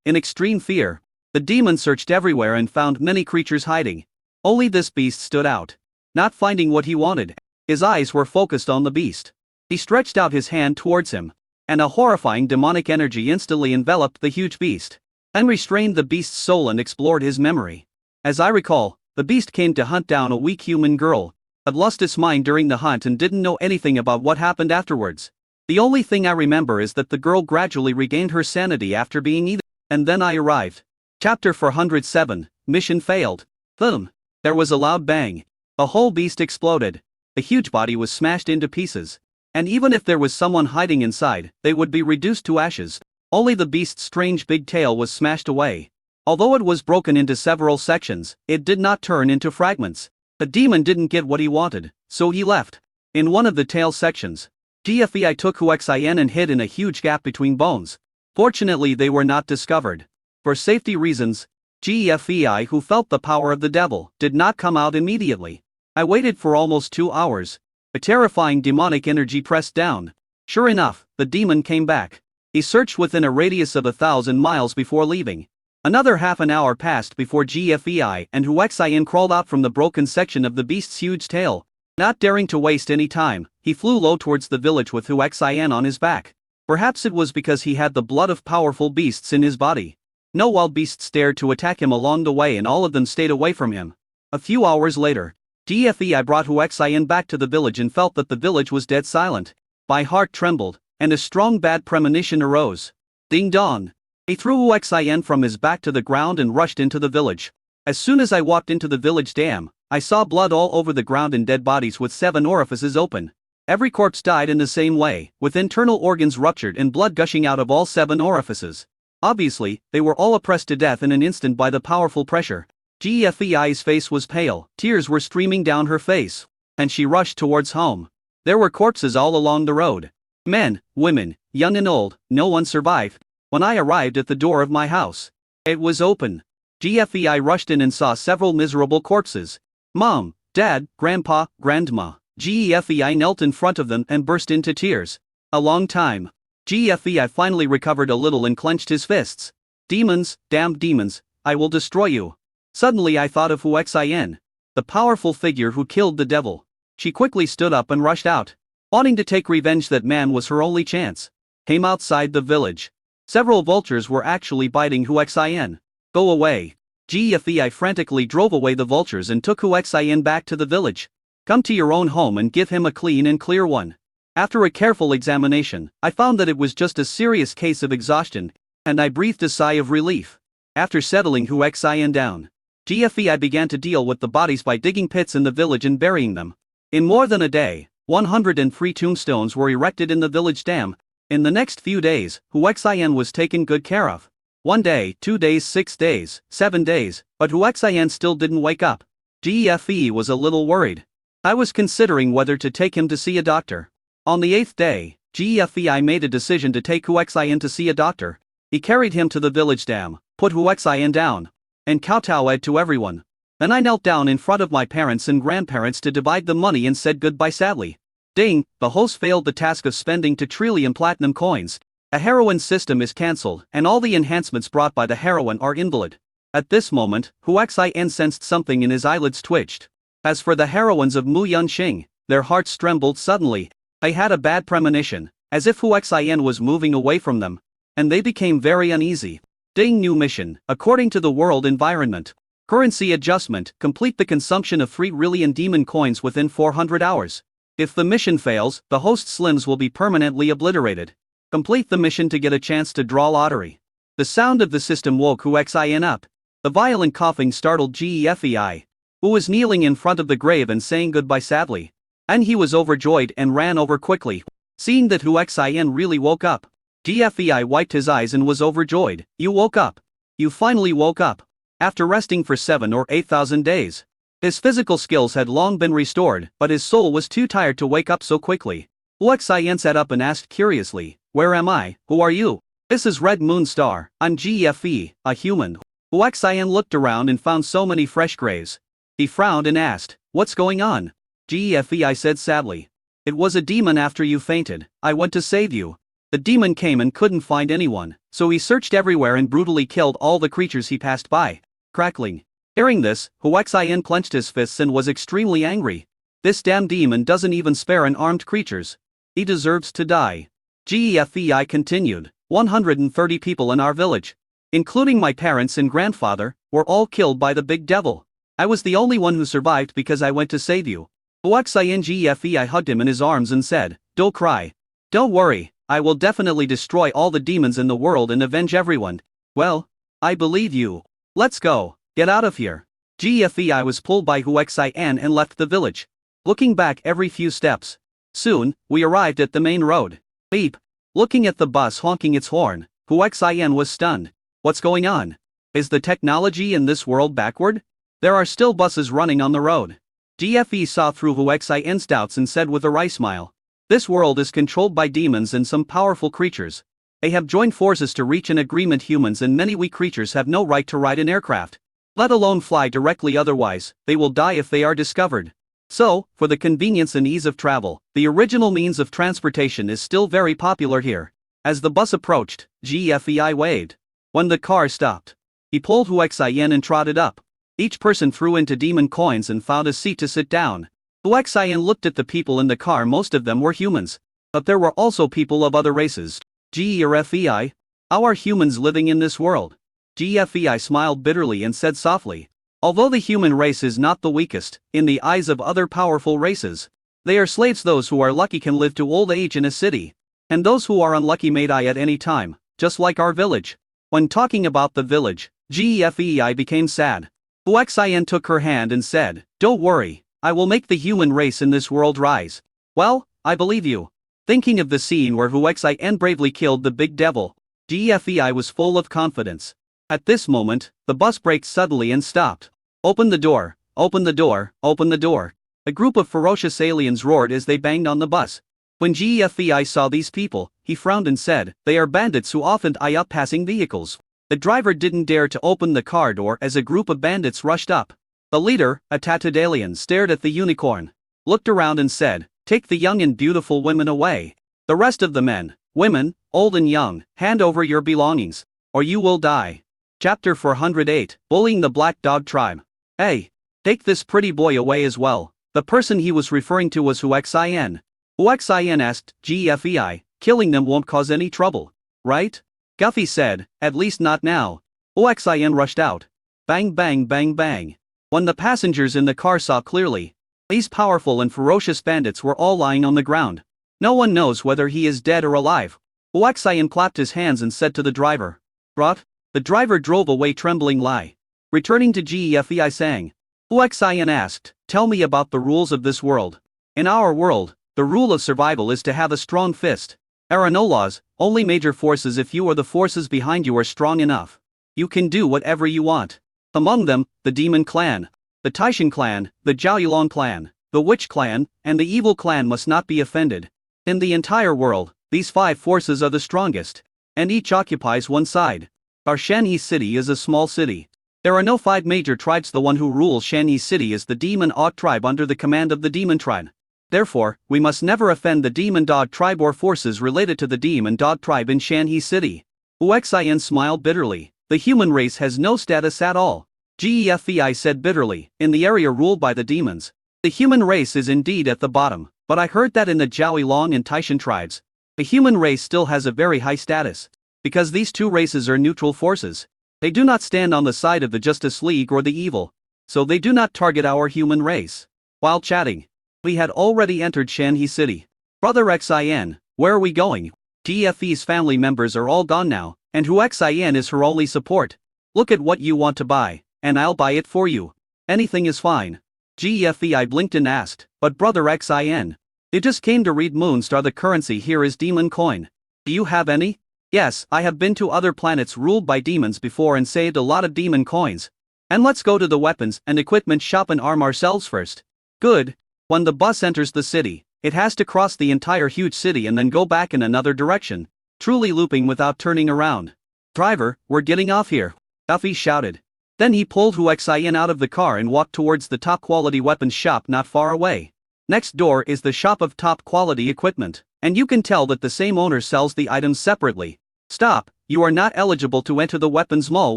in extreme fear. The demon searched everywhere and found many creatures hiding. Only this beast stood out. Not finding what he wanted, his eyes were focused on the beast. He stretched out his hand towards him, and a horrifying demonic energy instantly enveloped the huge beast, and restrained the beast's soul and explored his memory. As I recall, the beast came to hunt down a weak human girl, had lost its mind during the hunt and didn't know anything about what happened afterwards. The only thing I remember is that the girl gradually regained her sanity after being eaten, and then I arrived. Chapter 407, Mission Failed. Boom! There was a loud bang. The whole beast exploded. The huge body was smashed into pieces. And even if there was someone hiding inside, they would be reduced to ashes. Only the beast's strange big tail was smashed away. Although it was broken into several sections, it did not turn into fragments. The demon didn't get what he wanted, so he left. In one of the tail sections, GFEI took Huaxian and hid in a huge gap between bones. Fortunately they were not discovered. For safety reasons, GFEI, who felt the power of the devil, did not come out immediately. I waited for almost 2 hours. A terrifying demonic energy pressed down. Sure enough, the demon came back. He searched within a radius of 1,000 miles before leaving. Another half an hour passed before GFEI and Huaxian crawled out from the broken section of the beast's huge tail. Not daring to waste any time, he flew low towards the village with Huaxian on his back. Perhaps it was because he had the blood of powerful beasts in his body. No wild beasts dared to attack him along the way and all of them stayed away from him. A few hours later, GFEI brought Huaxian back to the village and felt that the village was dead silent. My heart trembled, and a strong bad premonition arose. Ding dong! He threw Huaxian from his back to the ground and rushed into the village. As soon as I walked into the village dam, I saw blood all over the ground and dead bodies with 7 orifices open. Every corpse died in the same way, with internal organs ruptured and blood gushing out of all 7 orifices. Obviously, they were all oppressed to death in an instant by the powerful pressure. GFEI's face was pale, tears were streaming down her face, and she rushed towards home. There were corpses all along the road. Men, women, young and old, no one survived. When I arrived at the door of my house, it was open. GFEI rushed in and saw several miserable corpses. Mom, Dad, Grandpa, Grandma. GFEI knelt in front of them and burst into tears. A long time. GFEI finally recovered a little and clenched his fists. Demons, damned demons, I will destroy you. Suddenly I thought of Huaxian, the powerful figure who killed the devil. She quickly stood up and rushed out. Wanting to take revenge, that man was her only chance. Came outside the village. Several vultures were actually biting Huaxian. Go away. GFEI frantically drove away the vultures and took Huaxian back to the village. Come to your own home and give him a clean and clear one. After a careful examination, I found that it was just a serious case of exhaustion, and I breathed a sigh of relief. After settling Huaxian down, GFEI began to deal with the bodies by digging pits in the village and burying them. In more than a day, 103 tombstones were erected in the village dam. In the next few days, Huaxian was taken good care of. 1 day, 2 days, 6 days, 7 days, but Huaxian still didn't wake up. Gefe was a little worried. I was considering whether to take him to see a doctor. On the 8th day, Gefe made a decision to take Huaxian to see a doctor. He carried him to the village dam, put Huaxian down, and kowtowed to everyone. Then I knelt down in front of my parents and grandparents to divide the money and said goodbye sadly. Ding, the host failed the task of spending 2 trillion platinum coins. A heroine system is cancelled, and all the enhancements brought by the heroine are invalid. At this moment, Huaxian sensed something and his eyelids twitched. As for the heroines of Mu Yunxing, their hearts trembled suddenly. They had a bad premonition, as if Huaxian was moving away from them, and they became very uneasy. Ding, new mission, according to the world environment. Currency adjustment, complete the consumption of 3 trillion demon coins within 400 hours. If the mission fails, the host's limbs will be permanently obliterated. Complete the mission to get a chance to draw lottery. The sound of the system woke Huaxian up. The violent coughing startled Gefei, who was kneeling in front of the grave and saying goodbye sadly. And he was overjoyed and ran over quickly. Seeing that Huaxian really woke up, Gefei wiped his eyes and was overjoyed. You woke up. You finally woke up. After resting for 7 or 8,000 days. His physical skills had long been restored, but his soul was too tired to wake up so quickly. Huaxian sat up and asked curiously, "Where am I? Who are you?" "This is Red Moon Star, I'm Gefe, a human." Huaxian looked around and found so many fresh graves. He frowned and asked, "What's going on?" Gefei said sadly, "It was a demon after you fainted. I went to save you. The demon came and couldn't find anyone, so he searched everywhere and brutally killed all the creatures he passed by." Crackling. Hearing this, Huaxian clenched his fists and was extremely angry. This damn demon doesn't even spare unarmed creatures. He deserves to die. Gefei continued, 130 people in our village, including my parents and grandfather, were all killed by the big devil. I was the only one who survived because I went to save you. Huaxian Gefei hugged him in his arms and said, "Don't cry. Don't worry, I will definitely destroy all the demons in the world and avenge everyone." "Well, I believe you. Let's go. Get out of here." Gefei was pulled by Huaxian and left the village, looking back every few steps. Soon, we arrived at the main road. Beep. Looking at the bus honking its horn, Huaxian was stunned. What's going on? Is the technology in this world backward? There are still buses running on the road. Gefei saw through Huaxian's doubts and said with a wry smile, "This world is controlled by demons and some powerful creatures. They have joined forces to reach an agreement. Humans and many weak creatures have no right to ride an aircraft, let alone fly directly, otherwise, they will die if they are discovered. So, for the convenience and ease of travel, the original means of transportation is still very popular here." As the bus approached, Gefei waved. When the car stopped, he pulled Huaxian and trotted up. Each person threw into demon coins and found a seat to sit down. Huaxian looked at the people in the car. Most of them were humans, but there were also people of other races. Gefei, how are humans living in this world? Gefei smiled bitterly and said softly, "Although the human race is not the weakest, in the eyes of other powerful races, they are slaves. Those who are lucky can live to old age in a city, and those who are unlucky may die at any time, just like our village." When talking about the village, Gefei became sad. Huaxian took her hand and said, "Don't worry, I will make the human race in this world rise." "Well, I believe you." Thinking of the scene where Huaxian bravely killed the big devil, Gefei was full of confidence. At this moment, the bus braked suddenly and stopped. "Open the door, open the door, open the door." A group of ferocious aliens roared as they banged on the bus. When Gefei saw these people, he frowned and said, "They are bandits who often eye up passing vehicles." The driver didn't dare to open the car door as a group of bandits rushed up. The leader, a tattooed alien, stared at the unicorn, looked around and said, "Take the young and beautiful women away. The rest of the men, women, old and young, hand over your belongings, or you will die." Chapter 408, Bullying the Black Dog Tribe. "Hey, take this pretty boy away as well." The person he was referring to was Huaxian. Huaxian asked Gefei, "Killing them won't cause any trouble, right?" Guffey said, "At least not now." Huaxian rushed out. Bang bang bang bang. When the passengers in the car saw clearly, these powerful and ferocious bandits were all lying on the ground. No one knows whether he is dead or alive. Huaxian clapped his hands and said to the driver, "Rot." The driver drove away trembling. Lie. Returning to Gefei sang. Huaxian asked, "Tell me about the rules of this world." In our world, the rule of survival is to have a strong fist. There are no laws, only major forces. If you or the forces behind you are strong enough, you can do whatever you want. Among them, the Demon Clan, the Taishan Clan, the Zhaoyulong Clan, the Witch Clan, and the Evil Clan must not be offended. In the entire world, these 5 forces are the strongest, and each occupies one side. Our Shanhe City is a small city. There are no 5 major tribes. The one who rules Shanhe City is the Demon Dog tribe under the command of the Demon tribe. Therefore, we must never offend the Demon Dog tribe or forces related to the Demon Dog tribe in Shanhe City. Uxian smiled bitterly. The human race has no status at all. Gefei said bitterly. In the area ruled by the demons, the human race is indeed at the bottom, but I heard that in the Zhaoyulong and Taishan tribes, the human race still has a very high status. Because these 2 races are neutral forces. They do not stand on the side of the Justice League or the evil, so they do not target our human race. While chatting, we had already entered Shanhe City. Brother Xin, where are we going? Gefei's family members are all gone now, and Xin is her only support. Look at what you want to buy, and I'll buy it for you. Anything is fine. Gefei blinked and asked, but Brother Xin, you just came to read Moonstar. The currency here is demon coin. Do you have any? Yes, I have been to other planets ruled by demons before and saved a lot of demon coins. And let's go to the weapons and equipment shop and arm ourselves first. Good. When the bus enters the city, it has to cross the entire huge city and then go back in another direction, truly looping without turning around. Driver, we're getting off here, Duffy shouted. Then he pulled Xin out of the car and walked towards the top-quality weapons shop not far away. Next door is the shop of top-quality equipment, and you can tell that the same owner sells the items separately. Stop, you are not eligible to enter the weapons mall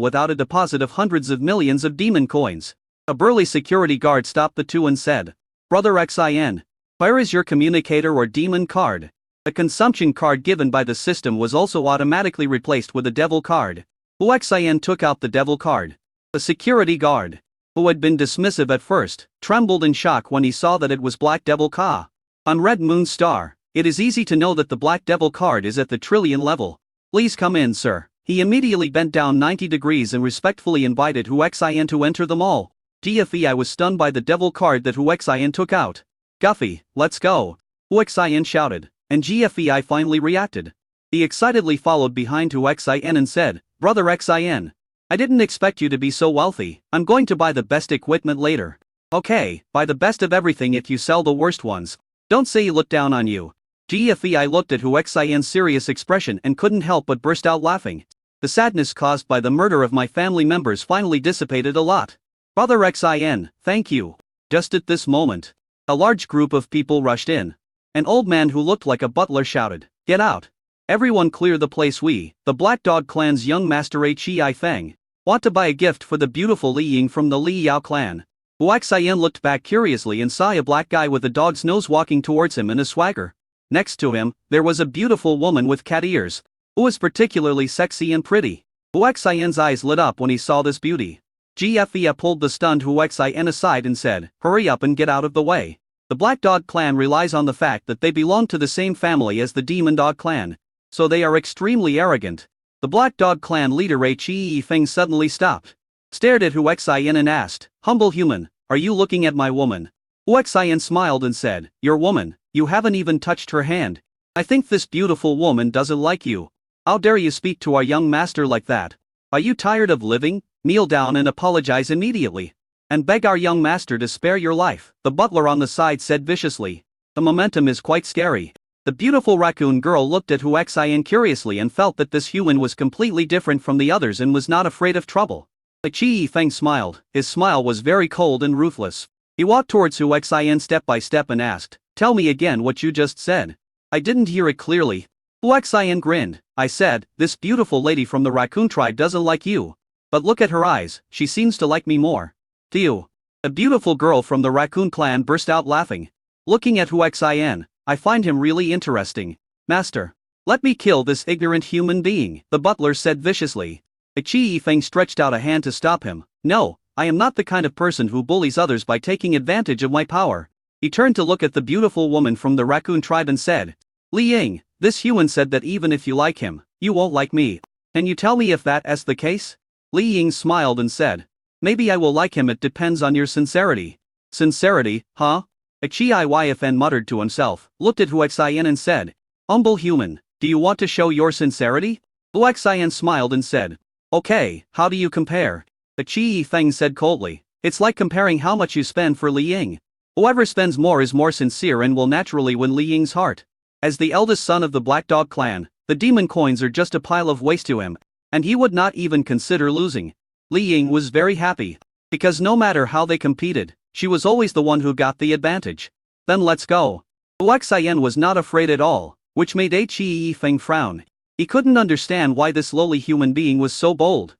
without a deposit of hundreds of millions of demon coins. A burly security guard stopped the 2 and said, Brother Xin, where is your communicator or demon card? The consumption card given by the system was also automatically replaced with a devil card. Xin took out the devil card. The security guard, who had been dismissive at first, trembled in shock when he saw that it was Black Devil Ka. On Red Moon Star, it is easy to know that the Black Devil card is at the trillion level. Please come in, sir. He immediately bent down 90 degrees and respectfully invited Xin to enter the mall. Gefei was stunned by the devil card that Xin took out. Guffy, let's go, Xin shouted, and Gefei finally reacted. He excitedly followed behind Xin and said, Brother Xin, I didn't expect you to be so wealthy. I'm going to buy the best equipment later. Okay, buy the best of everything if you sell the worst ones. Don't say he looked down on you. Gefei looked at Xian's serious expression and couldn't help but burst out laughing. The sadness caused by the murder of my family members finally dissipated a lot. Brother Xin, thank you. Just at this moment, a large group of people rushed in. An old man who looked like a butler shouted, Get out. Everyone clear the place. We, the Black Dog Clan's young master Chi Feng, want to buy a gift for the beautiful Li Ying from the Li Yao clan. Xian looked back curiously and saw a black guy with a dog's nose walking towards him in a swagger. Next to him, there was a beautiful woman with cat ears, who was particularly sexy and pretty. Xian's eyes lit up when he saw this beauty. Gefei pulled the stunned Xian aside and said, Hurry up and get out of the way. The Black Dog Clan relies on the fact that they belong to the same family as the Demon Dog Clan, so they are extremely arrogant. The Black Dog Clan leader Chi Feng suddenly stopped, stared at Xian and asked, Humble human, are you looking at my woman? Xian smiled and said, Your woman, you haven't even touched her hand. I think this beautiful woman doesn't like you. How dare you speak to our young master like that? Are you tired of living? Kneel down and apologize immediately. And beg our young master to spare your life, the butler on the side said viciously. The momentum is quite scary. The beautiful raccoon girl looked at Xian curiously and felt that this human was completely different from the others and was not afraid of trouble. Chi Feng smiled. His smile was very cold and ruthless. He walked towards Xian step by step and asked, Tell me again what you just said. I didn't hear it clearly. Xian grinned. I said, this beautiful lady from the raccoon tribe doesn't like you. But look at her eyes, she seems to like me more. Theo. A beautiful girl from the raccoon clan burst out laughing. Looking at Xian, I find him really interesting. Master, let me kill this ignorant human being, the butler said viciously. Chi Feng stretched out a hand to stop him. No, I am not the kind of person who bullies others by taking advantage of my power. He turned to look at the beautiful woman from the raccoon tribe and said, Li Ying, this human said that even if you like him, you won't like me. Can you tell me if that's the case? Li Ying smiled and said, Maybe I will like him, it depends on your sincerity. Sincerity, huh? XiYFN muttered to himself, looked at Huaxian and said, "Humble human, do you want to show your sincerity?" Huaxian smiled and said, "Okay, how do you compare?" Qi Feng said coldly, "It's like comparing how much you spend for Li Ying. Whoever spends more is more sincere and will naturally win Li Ying's heart. As the eldest son of the Black Dog clan, the demon coins are just a pile of waste to him, and he would not even consider losing." Li Ying was very happy, because no matter how they competed, she was always the one who got the advantage. "Then let's go." Huaxian was not afraid at all, which made Qi Feng frown. He couldn't understand why this lowly human being was so bold.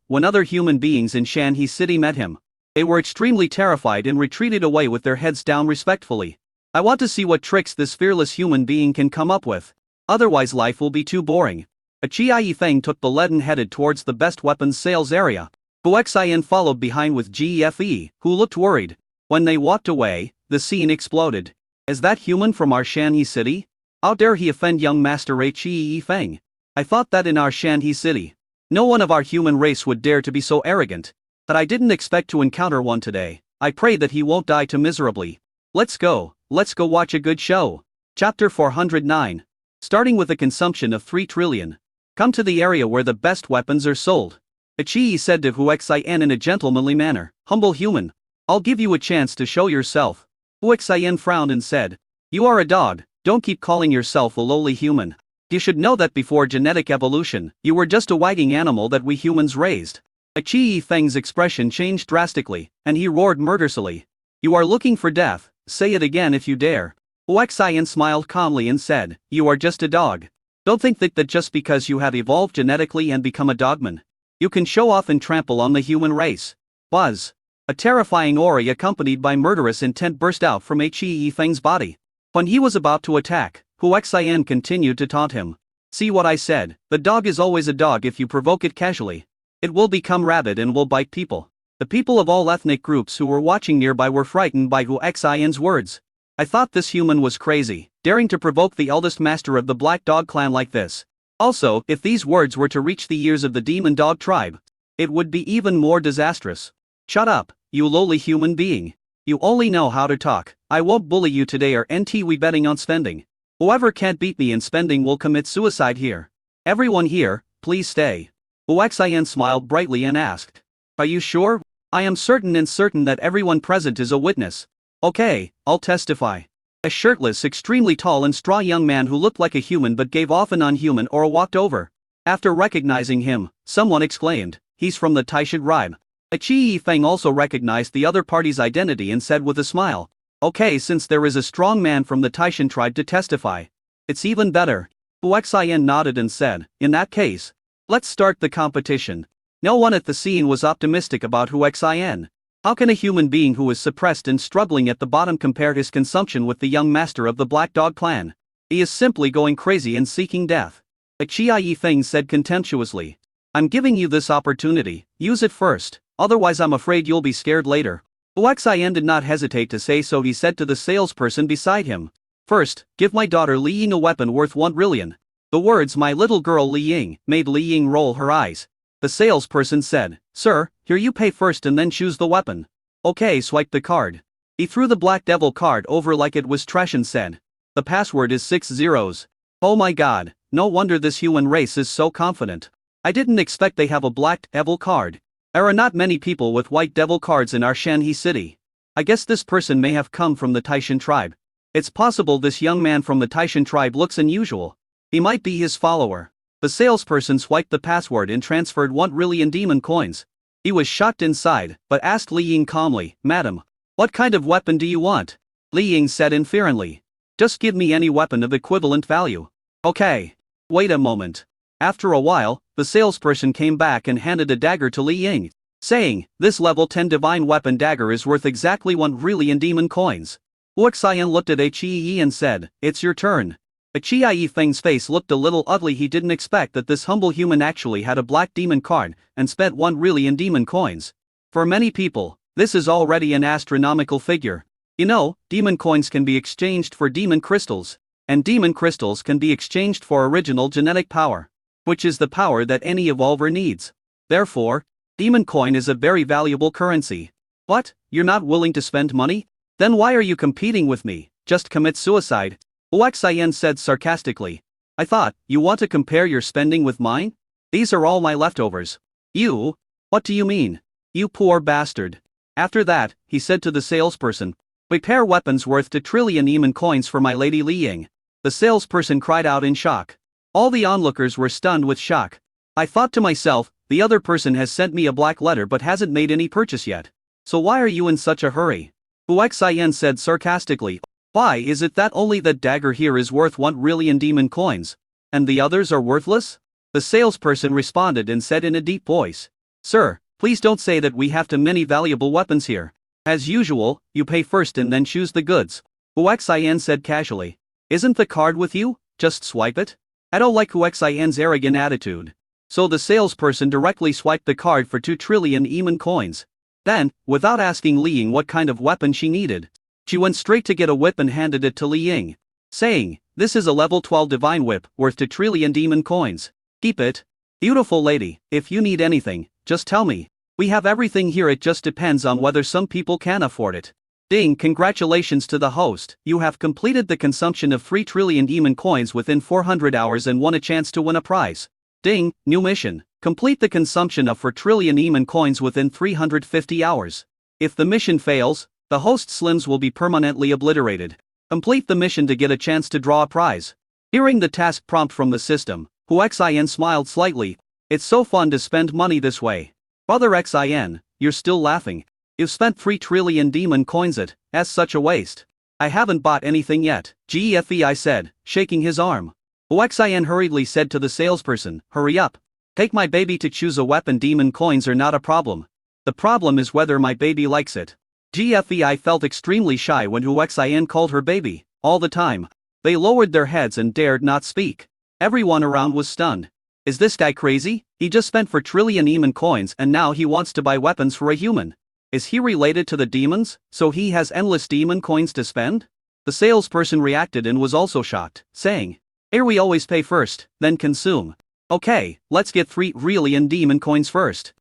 When other human beings in Shanhe City met him, they were extremely terrified and retreated away with their heads down respectfully. I want to see what tricks this fearless human being can come up with. Otherwise life will be too boring. Qi Feng took the lead and headed towards the best weapons sales area. Huaxian followed behind with GFE, who looked worried. When they walked away, the scene exploded. "Is that human from our Shanhe City? How dare he offend young Master Qi Feng? I thought that in our Shanhe City, no one of our human race would dare to be so arrogant. But I didn't expect to encounter one today. I pray that he won't die too miserably. Let's go watch a good show." Chapter 409. Starting with a consumption of 3 trillion. Come to the area where the best weapons are sold. Qi said to Huaxian in a gentlemanly manner, "Humble human, I'll give you a chance to show yourself." Huaxian frowned and said, "You are a dog, don't keep calling yourself a lowly human. You should know that before genetic evolution, you were just a wagging animal that we humans raised." Qi Feng's expression changed drastically, and he roared murderously, "You are looking for death, say it again if you dare." Huaxian smiled calmly and said, "You are just a dog. Don't think that just because you have evolved genetically and become a dogman, you can show off and trample on the human race." Buzz. A terrifying aura accompanied by murderous intent burst out from Qi Feng's body. When he was about to attack, Huaxian continued to taunt him. "See what I said, the dog is always a dog if you provoke it casually. It will become rabid and will bite people." The people of all ethnic groups who were watching nearby were frightened by Huaxian's words. I thought this human was crazy, daring to provoke the eldest master of the Black Dog clan like this. Also, if these words were to reach the ears of the Demon Dog tribe, it would be even more disastrous. "Shut up, you lowly human being. You only know how to talk. I won't bully you today or we betting on spending. Whoever can't beat me in spending will commit suicide here. Everyone here, please stay." Huaxian smiled brightly and asked, "Are you sure?" "I am certain that everyone present is a witness." "Okay, I'll testify." A shirtless, extremely tall and straw young man who looked like a human but gave off an unhuman aura walked over. After recognizing him, someone exclaimed, "He's from the Taishan tribe." Qi Feng also recognized the other party's identity and said with a smile, "Okay, since there is a strong man from the Taishan tribe to testify, it's even better." Huaxian nodded and said, "In that case, let's start the competition." No one at the scene was optimistic about Huaxian. How can a human being who is suppressed and struggling at the bottom compare his consumption with the young master of the Black Dog clan? He is simply going crazy and seeking death. Qi Feng said contemptuously, "I'm giving you this opportunity, use it first, otherwise I'm afraid you'll be scared later." Huaxian did not hesitate to say so. He said to the salesperson beside him, "First, give my daughter Li Ying a weapon worth 1 trillion. The words "my little girl Li Ying" made Li Ying roll her eyes. The salesperson said, "Sir, here you pay first and then choose the weapon." Okay, swipe the card. He threw the Black Devil card over like it was trash and said, "The password is 6 zeros. Oh my god, no wonder this human race is so confident. I didn't expect they have a Black Devil card. There are not many people with White Devil cards in our Shanhe City. I guess this person may have come from the Taishan tribe. It's possible this young man from the Taishan tribe looks unusual. He might be his follower." The salesperson swiped the password and transferred 1 trillion demon coins. He was shocked inside, but asked Li Ying calmly, "Madam, what kind of weapon do you want?" Li Ying said inferently, "Just give me any weapon of equivalent value." "Okay. Wait a moment." After a while, the salesperson came back and handed a dagger to Li Ying, saying, "This level 10 divine weapon dagger is worth exactly 1 trillion demon coins." Huaxian looked at Qi and said, "It's your turn." Qi Feng's face looked a little ugly. He didn't expect that this humble human actually had a black demon card and spent 1 trillion demon coins. For many people, this is already an astronomical figure. Demon coins can be exchanged for demon crystals, and demon crystals can be exchanged for original genetic power, which is the power that any evolver needs. Therefore, demon coin is a very valuable currency. What? You're not willing to spend money? Then why are you competing with me? Just commit suicide. Huaxian said sarcastically. I thought, you want to compare your spending with mine? These are all my leftovers. You? What do you mean? You poor bastard. After that, he said to the salesperson, prepare weapons worth 2 trillion Eman coins for my lady Li Ying. The salesperson cried out in shock. All the onlookers were stunned with shock. I thought to myself, the other person has sent me a black letter but hasn't made any purchase yet. So why are you in such a hurry? Huaxian said sarcastically, why is it that only that dagger here is worth 1 trillion demon coins? And the others are worthless? The salesperson responded and said in a deep voice, Sir, please don't say that we have too many valuable weapons here. As usual, you pay first and then choose the goods. Huaxian said casually. Isn't the card with you? Just swipe it? I don't like Huaxian's arrogant attitude. So the salesperson directly swiped the card for 2 trillion Eman coins. Then, without asking Li Ying what kind of weapon she needed, she went straight to get a whip and handed it to Li Ying, saying, this is a level 12 divine whip worth 2 trillion demon coins. Keep it. Beautiful lady, if you need anything, just tell me. We have everything here, it just depends on whether some people can afford it. Ding, congratulations to the host, you have completed the consumption of 3 trillion demon coins within 400 hours and won a chance to win a prize. Ding, new mission, complete the consumption of 4 trillion Eman coins within 350 hours. If the mission fails, the host's limbs will be permanently obliterated. Complete the mission to get a chance to draw a prize. Hearing the task prompt from the system, Huaxian smiled slightly. It's so fun to spend money this way. Brother Xin, you're still laughing. You've spent 3 trillion demon coins as such a waste. I haven't bought anything yet, Gefei said, shaking his arm. Huaxian hurriedly said to the salesperson, hurry up. Take my baby to choose a weapon. Demon coins are not a problem. The problem is whether my baby likes it. Gefei felt extremely shy when Huaxian called her baby, all the time. They lowered their heads and dared not speak. Everyone around was stunned. Is this guy crazy? He just spent 4 trillion Eman coins and now he wants to buy weapons for a human. Is he related to the demons, so he has endless demon coins to spend? The salesperson reacted and was also shocked, saying, here we always pay first, then consume. Okay, let's get 3 trillion demon coins first.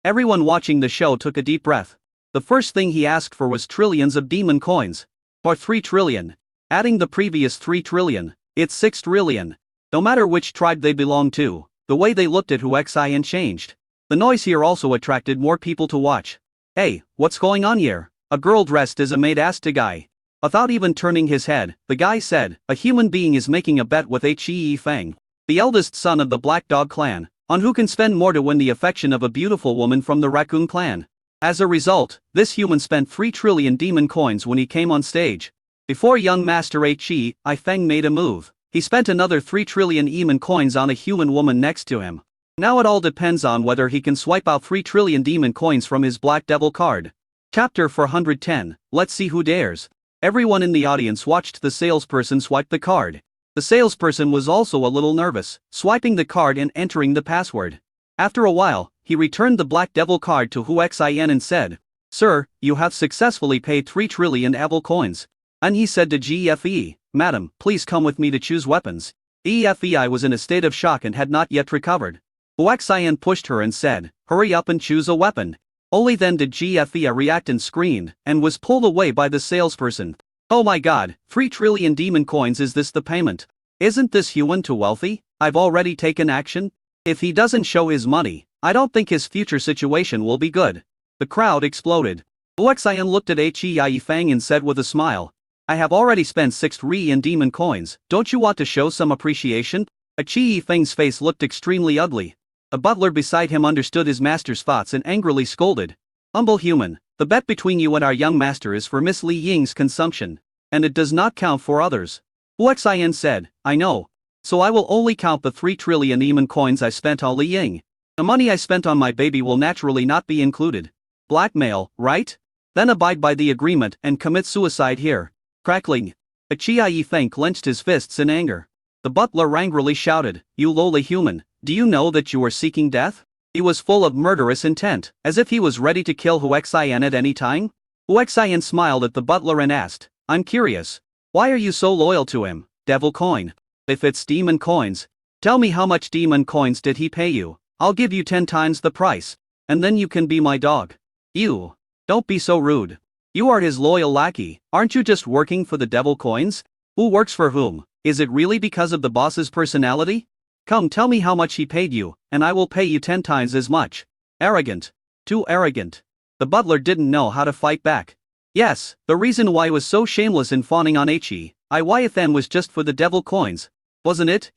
Everyone watching the show took a deep breath. The first thing he asked for was trillions of demon coins. For 3 trillion. Adding the previous 3 trillion, it's 6 trillion. No matter which tribe they belong to, the way they looked at Huaxian changed. The noise here also attracted more people to watch. Hey, what's going on here? A girl dressed as a maid asked a guy. Without even turning his head, the guy said, a human being is making a bet with He Feng, the eldest son of the Black Dog clan, on who can spend more to win the affection of a beautiful woman from the Raccoon clan. As a result, this human spent 3 trillion demon coins when he came on stage. Before young master He Feng made a move, he spent another 3 trillion Eman coins on a human woman next to him. Now it all depends on whether he can swipe out 3 trillion demon coins from his Black Devil card. Chapter 410, let's see who dares. Everyone in the audience watched the salesperson swipe the card. The salesperson was also a little nervous, swiping the card and entering the password. After a while, he returned the Black Devil card to Huaxian and said, Sir, you have successfully paid 3 trillion Devil coins. And he said to Gefei, Madam, please come with me to choose weapons. Gefei was in a state of shock and had not yet recovered. Huaxian pushed her and said, hurry up and choose a weapon. Only then did Gefei react and screamed, and was pulled away by the salesperson. Oh my god, 3 trillion demon coins, is this the payment? Isn't this human too wealthy? I've already taken action. If he doesn't show his money, I don't think his future situation will be good. The crowd exploded. Huaxian looked at He Feng and said with a smile, I have already spent 6 trillion demon coins, don't you want to show some appreciation? He Feng's face looked extremely ugly. A butler beside him understood his master's thoughts and angrily scolded. Humble human, the bet between you and our young master is for Miss Li Ying's consumption, and it does not count for others. Huaxian said, I know. So I will only count the 3 trillion Eman coins I spent on Li Ying. The money I spent on my baby will naturally not be included. Blackmail, right? Then abide by the agreement and commit suicide here. Crackling. He Feng clenched his fists in anger. The butler angrily shouted, you lowly human, do you know that you are seeking death? He was full of murderous intent, as if he was ready to kill Huaxian at any time. Huaxian smiled at the butler and asked, I'm curious. Why are you so loyal to him, devil coin? If it's demon coins, tell me how much demon coins did he pay you? I'll give you 10 times the price, and then you can be my dog. You. Don't be so rude. You are his loyal lackey, aren't you just working for the devil coins? Who works for whom? Is it really because of the boss's personality? Come tell me how much he paid you, and I will pay you 10 times as much. Arrogant. Too arrogant. The butler didn't know how to fight back. Yes, the reason why he was so shameless in fawning on He-Ifeng was just for the devil coins, wasn't it?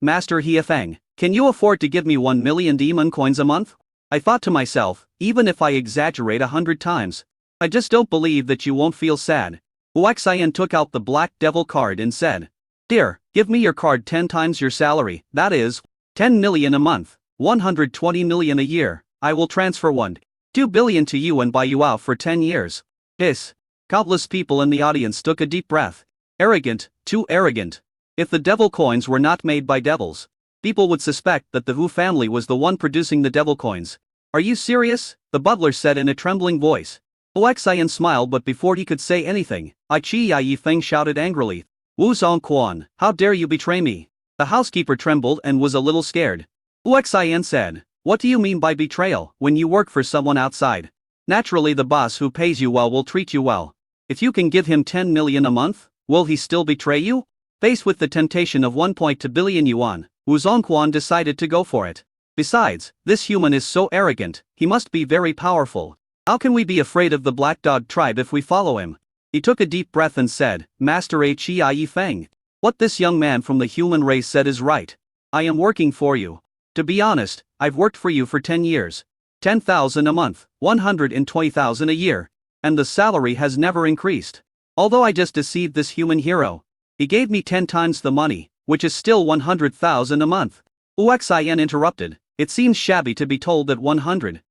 Master He-Ifeng, can you afford to give me 1 million demon coins a month? I thought to myself, even if I exaggerate 100 times, I just don't believe that you won't feel sad. Huaxian took out the black devil card and said, Dear, give me your card 10 times your salary, that is, 10 million a month, 120 million a year. I will transfer 1.2 billion to you and buy you out for 10 years. Hiss. Countless people in the audience took a deep breath. Arrogant, too arrogant. If the devil coins were not made by devils, people would suspect that the Hu family was the one producing the devil coins. Are you serious? The butler said in a trembling voice. Huaxian smiled, but before he could say anything, Ifeng shouted angrily, Wu Zongquan, how dare you betray me? The housekeeper trembled and was a little scared. Huaxian said, What do you mean by betrayal? When you work for someone outside, naturally the boss who pays you well will treat you well. If you can give him 10 million a month, will he still betray you? Faced with the temptation of 1.2 billion yuan, Wu Zongquan decided to go for it. Besides, this human is so arrogant, he must be very powerful. How can we be afraid of the Black Dog tribe if we follow him? He took a deep breath and said, Master He-Ifeng, what this young man from the human race said is right. I am working for you. To be honest, I've worked for you for 10 years. 10,000 a month, 120,000 a year. And the salary has never increased. Although I just deceived this human hero, he gave me 10 times the money, which is still 100,000 a month. Huaxian interrupted, It seems shabby to be told that 100,000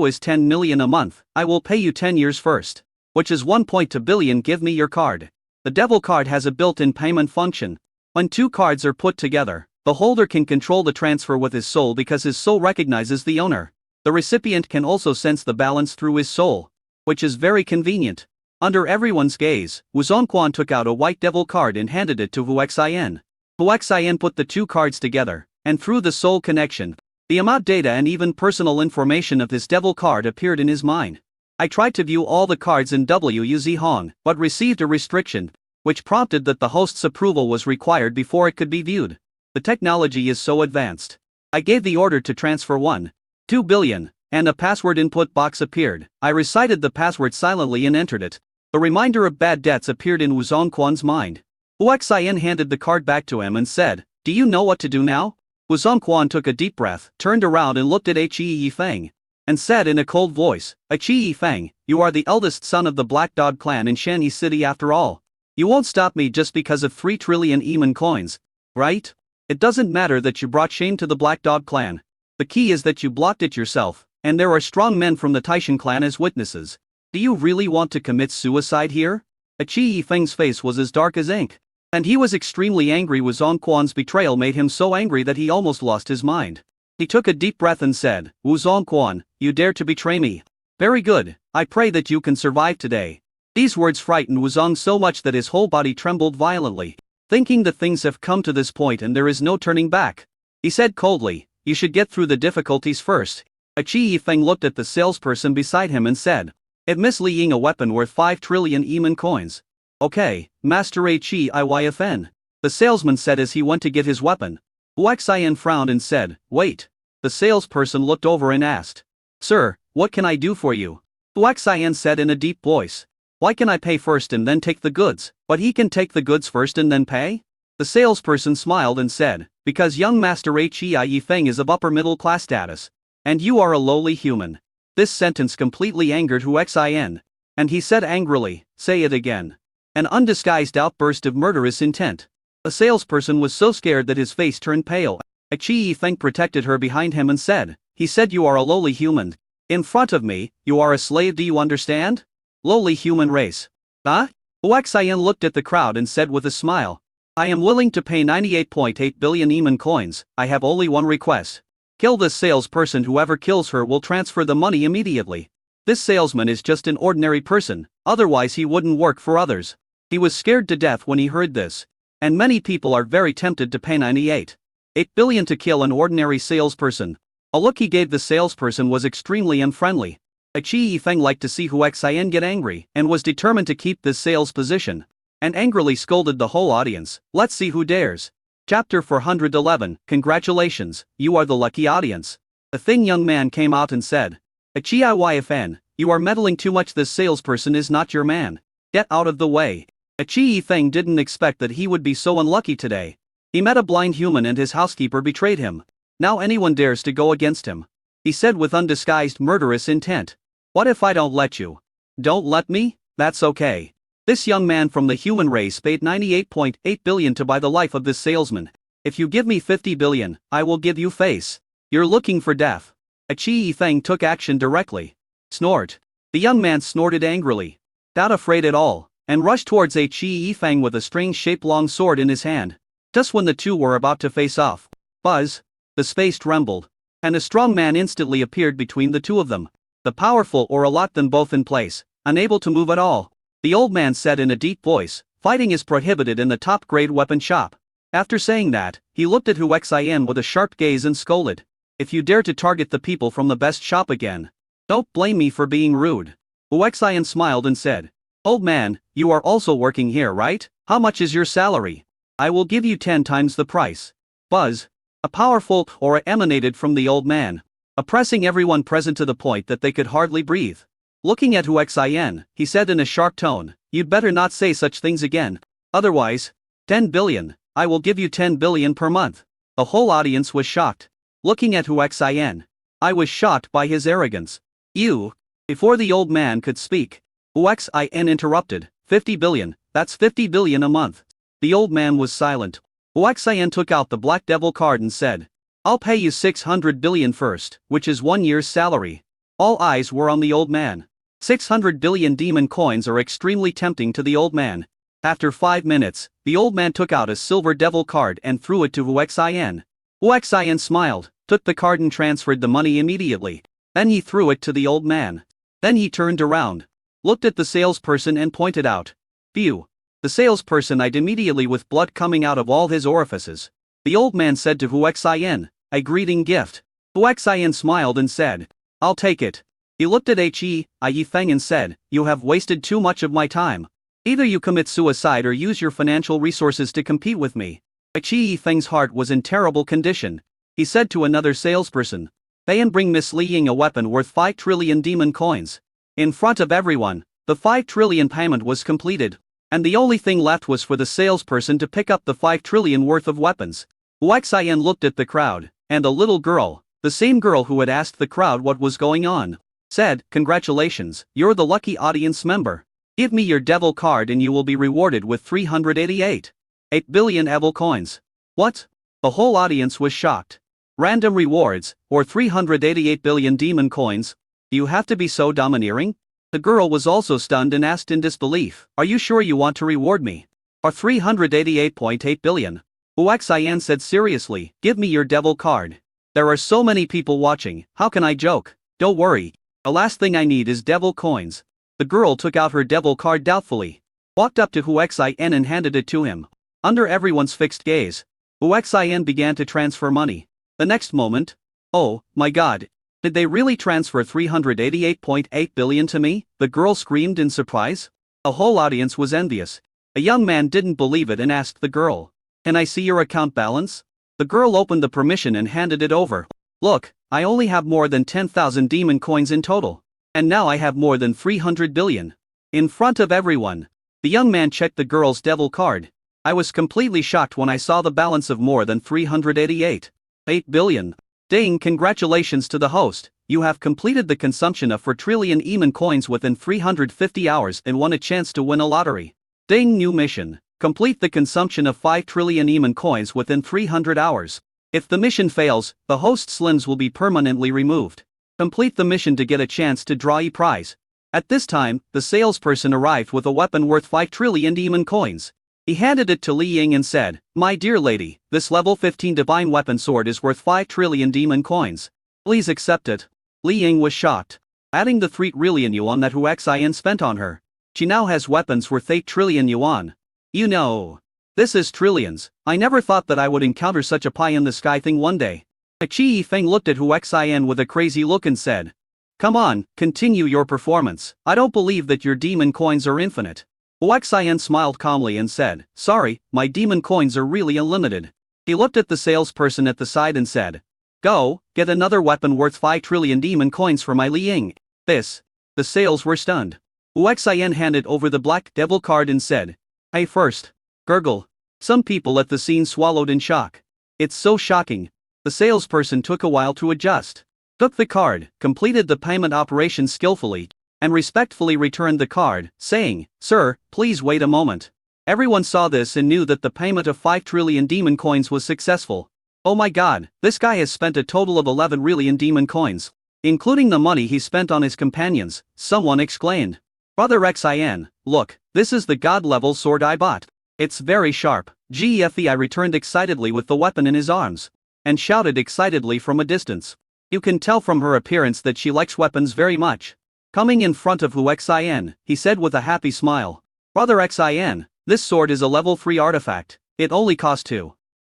is 10 million a month. I will pay you 10 years first. Which is 1.2 billion. Give me your card. The devil card has a built-in payment function. When two cards are put together, the holder can control the transfer with his soul because his soul recognizes the owner. The recipient can also sense the balance through his soul, which is very convenient. Under everyone's gaze, Wu Zongquan took out a white devil card and handed it to Huaxian. Huaxian put the two cards together, and through the soul connection, the amount data and even personal information of this devil card appeared in his mind. I tried to view all the cards in WUZ Hong, but received a restriction, which prompted that the host's approval was required before it could be viewed. The technology is so advanced. I gave the order to transfer 1.2 billion, and a password input box appeared. I recited the password silently and entered it. A reminder of bad debts appeared in Wu Zongquan's mind. Huaxian handed the card back to him and said, Do you know what to do now? Wu Zongquan took a deep breath, turned around and looked at He-Ifeng, and said in a cold voice, He-Ifeng, you are the eldest son of the Black Dog clan in Shanyi City after all. You won't stop me just because of 3 trillion Eman coins, right? It doesn't matter that you brought shame to the Black Dog clan. The key is that you blocked it yourself, and there are strong men from the Taishan clan as witnesses. Do you really want to commit suicide here? He-Ifeng's face was as dark as ink. And he was extremely angry. Wu Zongquan's betrayal made him so angry that he almost lost his mind. He took a deep breath and said, Wu Zongquan, you dare to betray me. Very good, I pray that you can survive today. These words frightened Wu Zong so much that his whole body trembled violently, thinking that things have come to this point and there is no turning back. He said coldly, You should get through the difficulties first. He-Ifeng looked at the salesperson beside him and said, It Miss Li Ying a weapon worth 5 trillion Eman coins. Okay, Master He-Ifeng. The salesman said as he went to get his weapon. Huaxian frowned and said, Wait. The salesperson looked over and asked, Sir, what can I do for you? Huaxian said in a deep voice, Why can I pay first and then take the goods, but he can take the goods first and then pay? The salesperson smiled and said, Because young Master He-Ifeng is of upper middle class status, and you are a lowly human. This sentence completely angered Huaxian, and he said angrily, Say it again. An undisguised outburst of murderous intent. The salesperson was so scared that his face turned pale. He-Ifeng protected her behind him and said, He said you are a lowly human. In front of me, you are a slave, do you understand? Lowly human race. Huh? Huaxian looked at the crowd and said with a smile, I am willing to pay 98.8 billion Eman coins, I have only one request. Kill this salesperson. Whoever kills her will transfer the money immediately. This salesman is just an ordinary person, otherwise he wouldn't work for others. He was scared to death when he heard this. And many people are very tempted to pay 98.8 billion to kill an ordinary salesperson. A look he gave the salesperson was extremely unfriendly. Qi Yifeng liked to see Hu Xian get angry and was determined to keep this sales position, and angrily scolded the whole audience. Let's see who dares. Chapter 411. Congratulations, you are the lucky audience. A thin young man came out and said, Qi Yifeng, you are meddling too much. This salesperson is not your man. Get out of the way. Qi Yifeng didn't expect that he would be so unlucky today. He met a blind human and his housekeeper betrayed him. Now anyone dares to go against him. He said with undisguised murderous intent. What if I don't let you? Don't let me? That's okay. This young man from the human race paid 98.8 billion to buy the life of this salesman. If you give me 50 billion, I will give you face. You're looking for death. Qi Yifeng took action directly. Snort. The young man snorted angrily, not afraid at all, and rushed towards Qi Yifeng with a strange-shaped long sword in his hand. Just when the two were about to face off, buzz, the space trembled, and a strong man instantly appeared between the two of them. The powerful or a lot them both in place, unable to move at all. The old man said in a deep voice, fighting is prohibited in the top-grade weapon shop. After saying that, he looked at Hu Xian with a sharp gaze and scolded. If you dare to target the people from the best shop again, don't blame me for being rude. Hu Xian smiled and said, Old man, you are also working here, right? How much is your salary? I will give you 10 times the price. Buzz. A powerful aura emanated from the old man, oppressing everyone present to the point that they could hardly breathe. Looking at Hu Xian, he said in a sharp tone, You'd better not say such things again. Otherwise, 10 billion, I will give you 10 billion per month. The whole audience was shocked. Looking at Hu Xian, I was shocked by his arrogance. You. Before the old man could speak, Hu Xian interrupted, 50 billion, that's 50 billion a month. The old man was silent. Hu Xian took out the Black Devil card and said, I'll pay you 600 billion first, which is 1 year's salary. All eyes were on the old man. 600 billion demon coins are extremely tempting to the old man. After 5 minutes, the old man took out a silver devil card and threw it to Hu Xian. Hu Xian smiled, took the card and transferred the money immediately. Then he threw it to the old man. Then he turned around, looked at the salesperson and pointed out. Phew. The salesperson eyed immediately with blood coming out of all his orifices. The old man said to Hu Xian, a greeting gift. Hu Xian smiled and said, I'll take it. He looked at Qi Yifeng and said, You have wasted too much of my time. Either you commit suicide or use your financial resources to compete with me. Qi Yifeng's heart was in terrible condition. He said to another salesperson, Pay and bring Miss Li Ying a weapon worth 5 trillion demon coins. In front of everyone, the 5 trillion payment was completed, and the only thing left was for the salesperson to pick up the 5 trillion worth of weapons. Hu Xian looked at the crowd, and a little girl, the same girl who had asked the crowd what was going on, said, Congratulations, you're the lucky audience member. Give me your devil card and you will be rewarded with 388.8 billion evil coins. What? The whole audience was shocked. Random rewards, or 388 billion demon coins? Do you have to be so domineering? The girl was also stunned and asked in disbelief, Are you sure you want to reward me? Or 388.8 billion? Hu Xian said seriously, Give me your devil card. There are so many people watching, how can I joke? Don't worry. The last thing I need is devil coins. The girl took out her devil card doubtfully, walked up to Hu Xian and handed it to him. Under everyone's fixed gaze, Hu Xian began to transfer money. The next moment, oh, my God. Did they really transfer 388.8 billion to me? The girl screamed in surprise. The whole audience was envious. A young man didn't believe it and asked the girl, Can I see your account balance? The girl opened the permission and handed it over. Look, I only have more than 10,000 demon coins in total. And now I have more than 300 billion. In front of everyone, the young man checked the girl's devil card. I was completely shocked when I saw the balance of more than 388.8 billion. Ding, congratulations to the host, you have completed the consumption of 4 trillion demon coins within 350 hours and won a chance to win a lottery. Ding, new mission. Complete the consumption of 5 trillion demon coins within 300 hours. If the mission fails, the host's limbs will be permanently removed. Complete the mission to get a chance to draw a prize. At this time, the salesperson arrived with a weapon worth 5 trillion demon coins. He handed it to Li Ying and said, My dear lady, this level 15 divine weapon sword is worth 5 trillion demon coins. Please accept it. Li Ying was shocked. Adding the 3 trillion yuan that Hu Xian spent on her, she now has weapons worth 8 trillion yuan. You know, this is trillions. I never thought that I would encounter such a pie in the sky thing one day. Qi Yifeng looked at Hu Xian with a crazy look and said, Come on, continue your performance. I don't believe that your demon coins are infinite. Huaxian smiled calmly and said, sorry, my demon coins are really unlimited. He looked at the salesperson at the side and said, go, get another weapon worth 5 trillion demon coins for my Li Ying. This. The sales were stunned. Huaxian handed over the black devil card and said, hey first. Gurgle. Some people at the scene swallowed in shock. It's so shocking. The salesperson took a while to adjust. Took the card, completed the payment operation skillfully, and respectfully returned the card, saying, sir, please wait a moment. Everyone saw this and knew that the payment of 5 trillion demon coins was successful. Oh my god, this guy has spent a total of 11 trillion demon coins, including the money he spent on his companions, someone exclaimed. Brother Xian, look, this is the god-level sword I bought. It's very sharp. Gefei returned excitedly with the weapon in his arms, and shouted excitedly from a distance. You can tell from her appearance that she likes weapons very much. Coming in front of Huaxian, he said with a happy smile, Brother Xian, this sword is a level 3 artifact. It only cost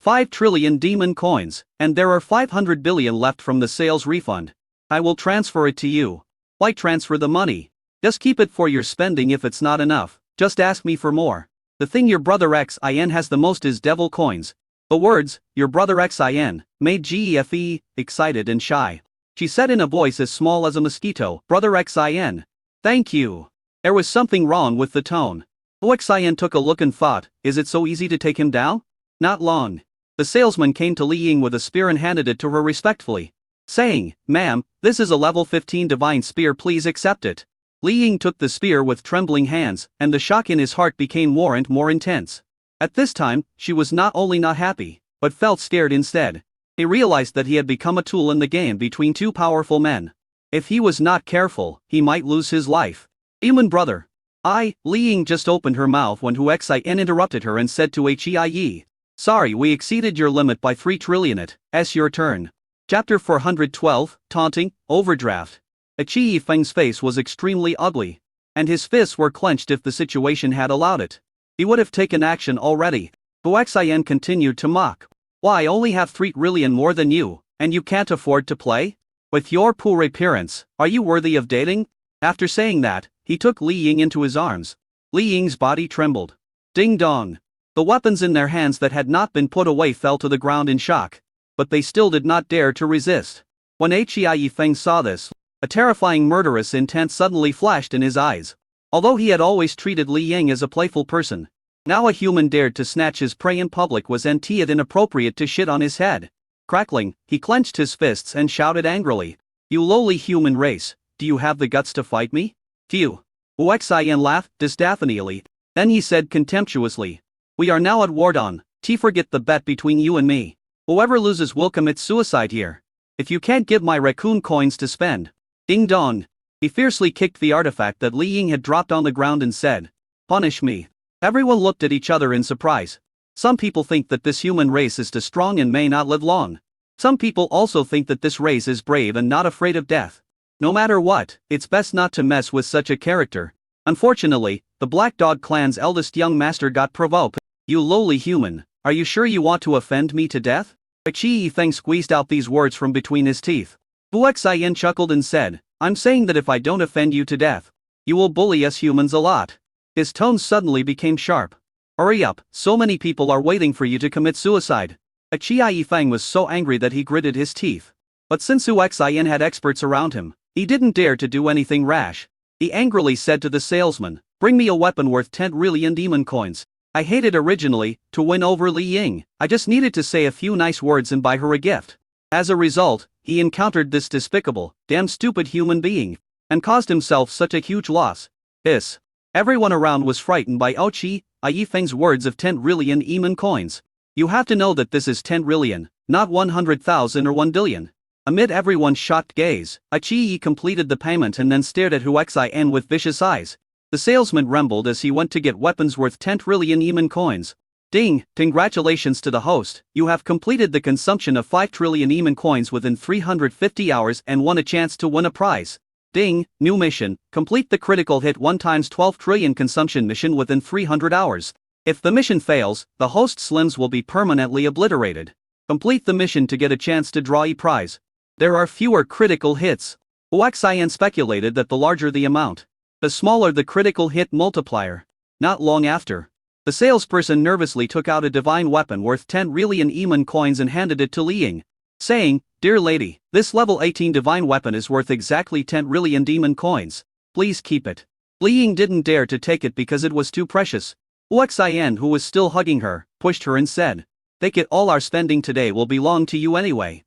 5 trillion demon coins, and there are 500 billion left from the sales refund. I will transfer it to you. Why transfer the money? Just keep it for your spending if it's not enough, just ask me for more. The thing your brother Xian has the most is devil coins. The words, your brother Xian, made Gefei excited and shy. She said in a voice as small as a mosquito, Brother Xian. Thank you. There was something wrong with the tone. Huaxian took a look and thought, is it so easy to take him down? Not long. The salesman came to Li Ying with a spear and handed it to her respectfully, saying, ma'am, this is a level 15 divine spear, please accept it. Li Ying took the spear with trembling hands, and the shock in his heart became more and more intense. At this time, she was not only not happy, but felt scared instead. He realized that he had become a tool in the game between two powerful men. If he was not careful, he might lose his life. Human brother. Li Ying just opened her mouth when Huaxian interrupted her and said to Hei, sorry, we exceeded your limit by 3 trillion. It's your turn. Chapter 412, Taunting, Overdraft. Qi Feng's face was extremely ugly, and his fists were clenched. If the situation had allowed it, he would have taken action already. Huaxian continued to mock. Why, I only have 3 trillion more than you, and you can't afford to play? With your poor appearance, are you worthy of dating? After saying that, he took Li Ying into his arms. Li Ying's body trembled. Ding dong. The weapons in their hands that had not been put away fell to the ground in shock, but they still did not dare to resist. When Hei Feng saw this, a terrifying murderous intent suddenly flashed in his eyes. Although he had always treated Li Ying as a playful person, now a human dared to snatch his prey in public was inappropriate to shit on his head. Crackling, he clenched his fists and shouted angrily, you lowly human race, do you have the guts to fight me? Phew. Huaxian laughed disdainfully. Then he said contemptuously, we are now at Wardon, forget the bet between you and me. Whoever loses will commit suicide here. If you can't give my raccoon coins to spend. Ding dong. He fiercely kicked the artifact that Li Ying had dropped on the ground and said, punish me. Everyone looked at each other in surprise. Some people think that this human race is too strong and may not live long. Some people also think that this race is brave and not afraid of death. No matter what, it's best not to mess with such a character. Unfortunately, the Black Dog clan's eldest young master got provoked. You lowly human, are you sure you want to offend me to death? Qi Feng squeezed out these words from between his teeth. Huaxian chuckled and said, I'm saying that if I don't offend you to death, you will bully us humans a lot. His tone suddenly became sharp. Hurry up, so many people are waiting for you to commit suicide. Qi Feng was so angry that he gritted his teeth. But since Huaxian had experts around him, he didn't dare to do anything rash. He angrily said to the salesman, bring me a weapon worth 10 trillion demon coins. I hated originally, to win over Li Ying, I just needed to say a few nice words and buy her a gift. As a result, he encountered this despicable, damn stupid human being, and caused himself such a huge loss. Everyone around was frightened by Qi Feng's words of 10 trillion demon coins. You have to know that this is 10 trillion, not 100,000 or 1 billion. Amid everyone's shocked gaze, Qi completed the payment and then stared at Huaxian with vicious eyes. The salesman rumbled as he went to get weapons worth 10 trillion demon coins. Ding, congratulations to the host, you have completed the consumption of 5 trillion demon coins within 350 hours and won a chance to win a prize. Ding, new mission, complete the critical hit 1 times 12 trillion consumption mission within 300 hours. If the mission fails, the host's limbs will be permanently obliterated. Complete the mission to get a chance to draw a prize. There are fewer critical hits. Huaxian speculated that the larger the amount, the smaller the critical hit multiplier. Not long after, the salesperson nervously took out a divine weapon worth 10 Rillion Eman coins and handed it to Li Ying, saying, "Dear lady, this level 18 divine weapon is worth exactly 10 Rillion demon coins. Please keep it." Li Ying didn't dare to take it because it was too precious. Huaxian, who was still hugging her, pushed her and said, "Take it, all our spending today will belong to you anyway."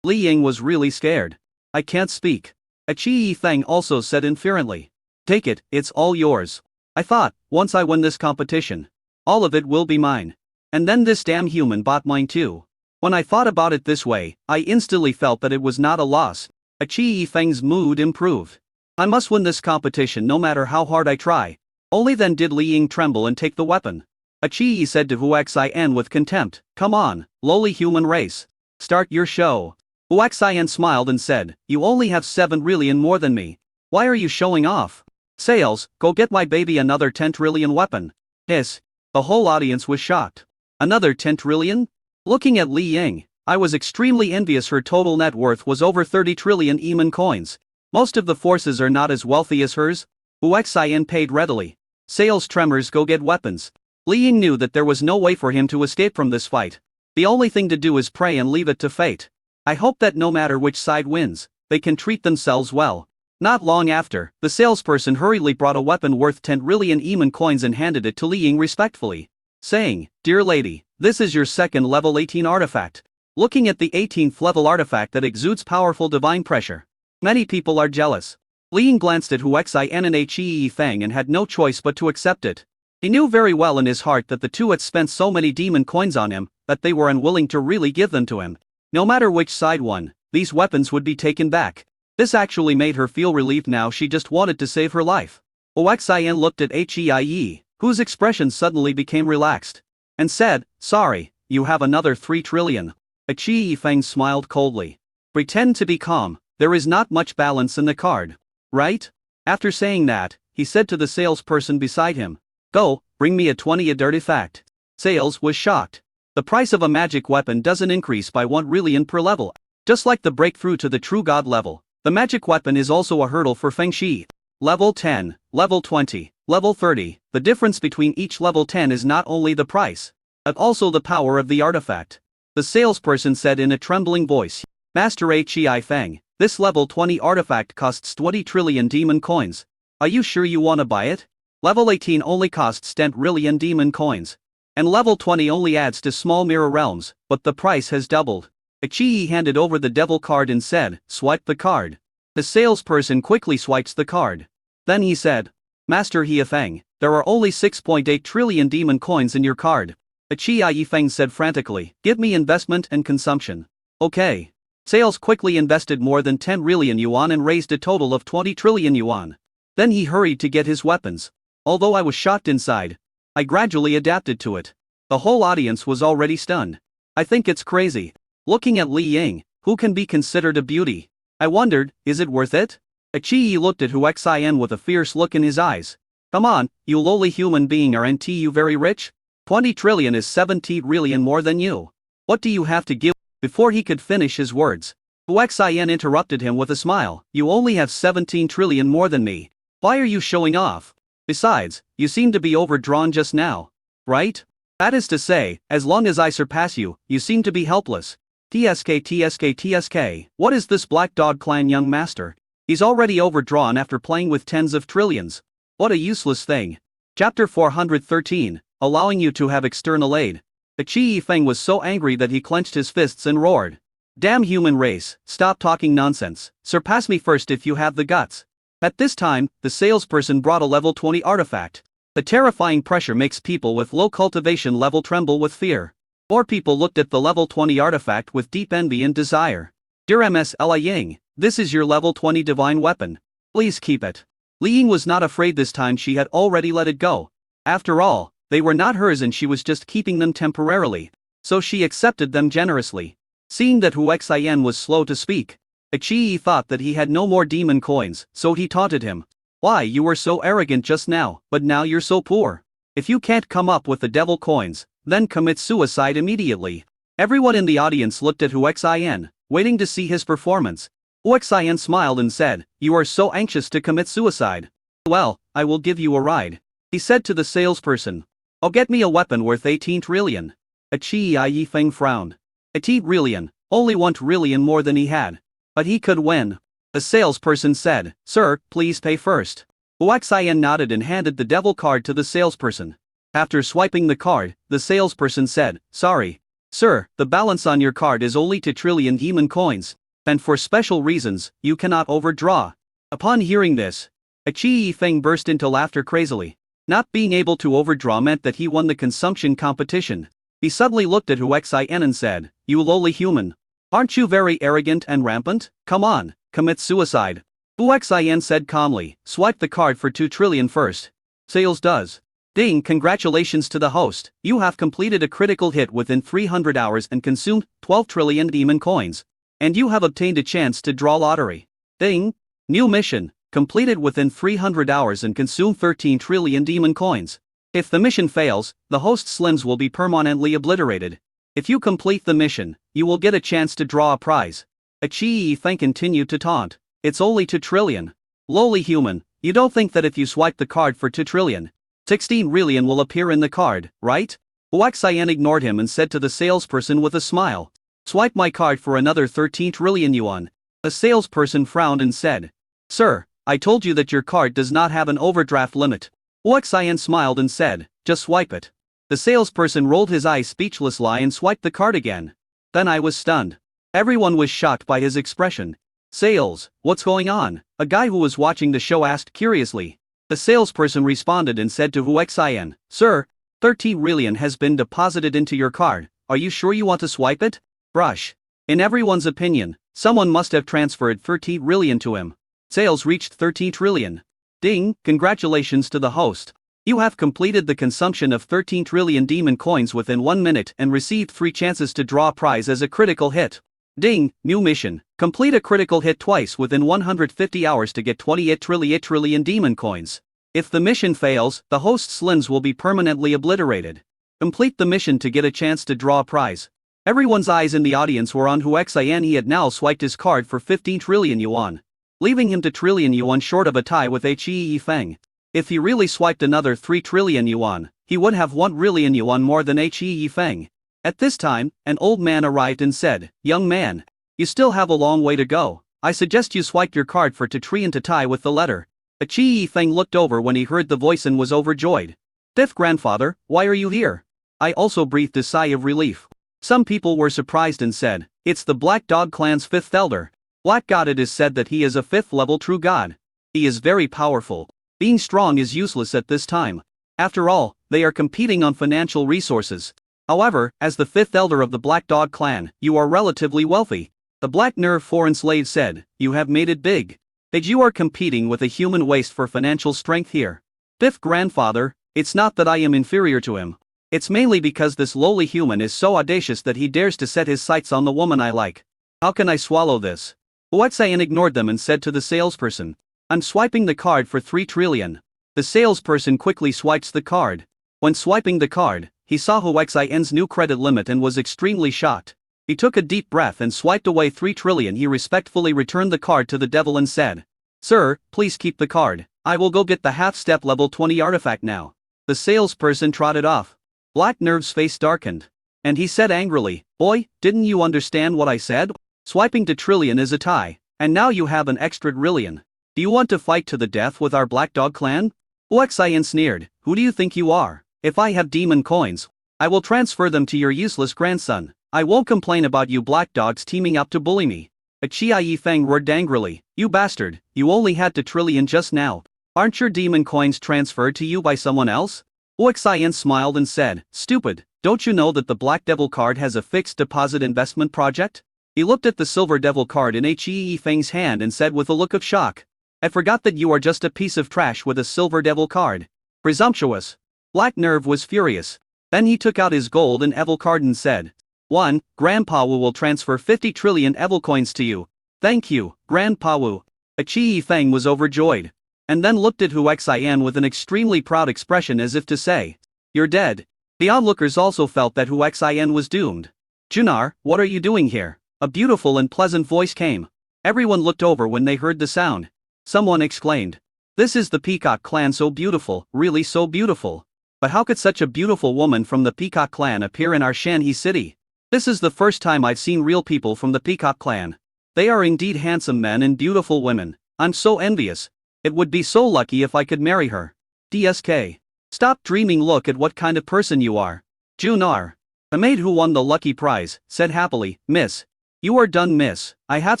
Li Ying was really scared. "I can't speak." Qi Yifeng also said inferently, "Take it, it's all yours. I thought, once I win this competition, all of it will be mine. And then this damn human bought mine too." When I thought about it this way, I instantly felt that it was not a loss. Qi Yifeng's mood improved. "I must win this competition no matter how hard I try." Only then did Li Ying tremble and take the weapon. Qi Yi said to Huaxian with contempt, "Come on, lowly human race. Start your show." Huaxian smiled and said, "You only have 7 Rillion more than me. Why are you showing off? Sales, go get my baby another 10 trillion weapon." Hiss. The whole audience was shocked. Another 10 trillion? Looking at Li Ying, I was extremely envious. Her total net worth was over 30 trillion Eman coins. Most of the forces are not as wealthy as hers. Huaxian paid readily. Sales tremors, go get weapons. Li Ying knew that there was no way for him to escape from this fight. The only thing to do is pray and leave it to fate. I hope that no matter which side wins, they can treat themselves well. Not long after, the salesperson hurriedly brought a weapon worth 10 Rillion Eman coins and handed it to Li Ying respectfully, saying, "Dear lady, this is your second level 18 artifact." Looking at the 18th level artifact that exudes powerful divine pressure, many people are jealous. Li Ying glanced at Huaxian and Qi Yifeng and had no choice but to accept it. He knew very well in his heart that the two had spent so many demon coins on him, that they were unwilling to really give them to him. No matter which side won, these weapons would be taken back. This actually made her feel relieved. Now she just wanted to save her life. Huaxian looked at Hei, whose expression suddenly became relaxed, and said, "Sorry, you have another 3 trillion. Qi Yifeng smiled coldly. "Pretend to be calm, there is not much balance in the card. Right?" After saying that, he said to the salesperson beside him, "Go, bring me a 20th artifact." Sales was shocked. The price of a magic weapon doesn't increase by 1 Rillion per level. Just like the breakthrough to the true god level, the magic weapon is also a hurdle for Feng Shi. Level 10, level 20, level 30, the difference between each level 10 is not only the price, but also the power of the artifact. The salesperson said in a trembling voice, "Master Qi Feng, this level 20 artifact costs 20 trillion demon coins. Are you sure you want to buy it? Level 18 only costs 10 trillion demon coins. And level 20 only adds to small mirror realms, but the price has doubled." Qi handed over the devil card and said, "Swipe the card." The salesperson quickly swipes the card. Then he said, "Master Yifeng, there are only 6.8 trillion demon coins in your card." Qi Yifeng said frantically, "Give me investment and consumption." "Okay." Sales quickly invested more than 10 trillion yuan and raised a total of 20 trillion yuan. Then he hurried to get his weapons. Although I was shocked inside, I gradually adapted to it. The whole audience was already stunned. I think it's crazy. Looking at Li Ying, who can be considered a beauty, I wondered, is it worth it? Qi Yi looked at Huaxian with a fierce look in his eyes. "Come on, you lowly human being, aren't you very rich? 20 trillion is 70 trillion more than you. What do you have to give?" Before he could finish his words, Huaxian interrupted him with a smile. "You only have 17 trillion more than me. Why are you showing off? Besides, you seem to be overdrawn just now. Right? That is to say, as long as I surpass you, you seem to be helpless. TSK. What is this Black Dog Clan young master? He's already overdrawn after playing with tens of trillions. What a useless thing." Chapter 413, allowing you to have external aid. Qi Yifeng was so angry that he clenched his fists and roared, "Damn human race, stop talking nonsense, surpass me first if you have the guts." At this time, the salesperson brought a level 20 artifact. The terrifying pressure makes people with low cultivation level tremble with fear. More people looked at the level 20 artifact with deep envy and desire. "Dear Ms. Li Ying, this is your level 20 divine weapon. Please keep it." Li Ying was not afraid this time. She had already let it go. After all, they were not hers and she was just keeping them temporarily, so she accepted them generously. Seeing that Huaxian was slow to speak, Qi thought that he had no more demon coins, so he taunted him. "Why, you were so arrogant just now, but now you're so poor. If you can't come up with the devil coins, then commit suicide immediately." Everyone in the audience looked at Huaxian, waiting to see his performance. Huaxian smiled and said, "You are so anxious to commit suicide. Well, I will give you a ride," he said to the salesperson. "Oh, get me a weapon worth 18 trillion. A Qi Yifeng frowned. 18 trillion, only 1 trillion more than he had. But he could win. The salesperson said, "Sir, please pay first." Huaxian nodded and handed the devil card to the salesperson. After swiping the card, the salesperson said, "Sorry, sir, the balance on your card is only 2 trillion demon coins, and for special reasons, you cannot overdraw." Upon hearing this, a Qi Yifeng burst into laughter crazily. Not being able to overdraw meant that he won the consumption competition. He suddenly looked at Huaxian and said, "You lowly human. Aren't you very arrogant and rampant? Come on, commit suicide." Huaxian said calmly, "Swipe the card for 2 trillion first." Sales does. Ding, congratulations to the host, you have completed a critical hit within 300 hours and consumed 12 trillion demon coins. And you have obtained a chance to draw lottery. Ding. New mission, completed within 300 hours and consume 13 trillion demon coins. If the mission fails, the host's limbs will be permanently obliterated. If you complete the mission, you will get a chance to draw a prize. A Qi Yifeng continued to taunt. It's only 2 trillion. Lowly human, you don't think that if you swipe the card for 2 trillion, 16 trillion will appear in the card, right? Huaxian ignored him and said to the salesperson with a smile, "Swipe my card for another 13 trillion yuan. The salesperson frowned and said, "Sir, I told you that your card does not have an overdraft limit." Huaxian smiled and said, "Just swipe it." The salesperson rolled his eyes speechlessly and swiped the card again. Then I was stunned. Everyone was shocked by his expression. "Sales, what's going on?" a guy who was watching the show asked curiously. The salesperson responded and said to Huaxian, "Sir, 30 trillion has been deposited into your card. Are you sure you want to swipe it?" Brush. In everyone's opinion, someone must have transferred 30 trillion to him. Sales reached 13 trillion. Ding, congratulations to the host. You have completed the consumption of 13 trillion demon coins within 1 minute and received 3 chances to draw a prize as a critical hit. Ding, new mission, complete a critical hit twice within 150 hours to get 28 trillion demon coins. If the mission fails, the host's limbs will be permanently obliterated. Complete the mission to get a chance to draw a prize. Everyone's eyes in the audience were on Huaxian. He had now swiped his card for 15 trillion yuan, leaving him 2 trillion yuan short of a tie with Qi Yifeng. If he really swiped another 3 trillion yuan, he would have 1 trillion yuan more than Qi Yifeng. At this time, an old man arrived and said, "Young man, you still have a long way to go. I suggest you swipe your card for 2 trillion to tie with the letter." Qi Yifeng looked over when he heard the voice and was overjoyed. "Fifth grandfather, why are you here?" I also breathed a sigh of relief. Some people were surprised and said, "It's the Black Dog clan's 5th elder. Black God. It is said that he is a 5th level true god. He is very powerful. Being strong is useless at this time. After all, they are competing on financial resources. However, as the 5th elder of the Black Dog clan, you are relatively wealthy." The Black Nerve foreign slave said, "You have made it big. That you are competing with a human waste for financial strength here. Fifth grandfather, it's not that I am inferior to him. It's mainly because this lowly human is so audacious that he dares to set his sights on the woman I like. How can I swallow this?" Huaxian ignored them and said to the salesperson, "I'm swiping the card for 3 trillion. The salesperson quickly swipes the card. When swiping the card, he saw Huaxian's new credit limit and was extremely shocked. He took a deep breath and swiped away 3 trillion. He respectfully returned the card to the devil and said, "Sir, please keep the card. I will go get the half-step level 20 artifact now." The salesperson trotted off. Black Nerve's face darkened. And he said angrily, "Boy, didn't you understand what I said? Swiping to trillion is a tie, and now you have an extra trillion. Do you want to fight to the death with our Black Dog clan?" Huaxian sneered, "Who do you think you are? If I have demon coins, I will transfer them to your useless grandson. I won't complain about you black dogs teaming up to bully me." Qi Yifeng roared angrily, "You bastard, you only had 2 trillion just now. Aren't your demon coins transferred to you by someone else?" Huaxian smiled and said, "Stupid, don't you know that the Black Devil card has a fixed deposit investment project?" He looked at the Silver Devil card in Qi Yifeng's hand and said with a look of shock, "I forgot that you are just a piece of trash with a Silver Devil card. Presumptuous." Black Nerve was furious. Then he took out his gold and evil card and said, "1. Grandpa Wu will transfer 50 trillion evil coins to you. Thank you, Grandpa Wu." Qi Yifeng was overjoyed. And then looked at Huaxian with an extremely proud expression as if to say, "You're dead." The onlookers also felt that Huaxian was doomed. "Junar, what are you doing here?" A beautiful and pleasant voice came. Everyone looked over when they heard the sound. Someone exclaimed, "This is the Peacock clan, so beautiful, really so beautiful. But how could such a beautiful woman from the Peacock clan appear in our Shanhe city? This is the first time I've seen real people from the Peacock clan. They are indeed handsome men and beautiful women. I'm so envious. It would be so lucky if I could marry her. DSK. Stop dreaming, look at what kind of person you are." Junar, the maid who won the lucky prize, said happily, "Miss. You are done, miss. I have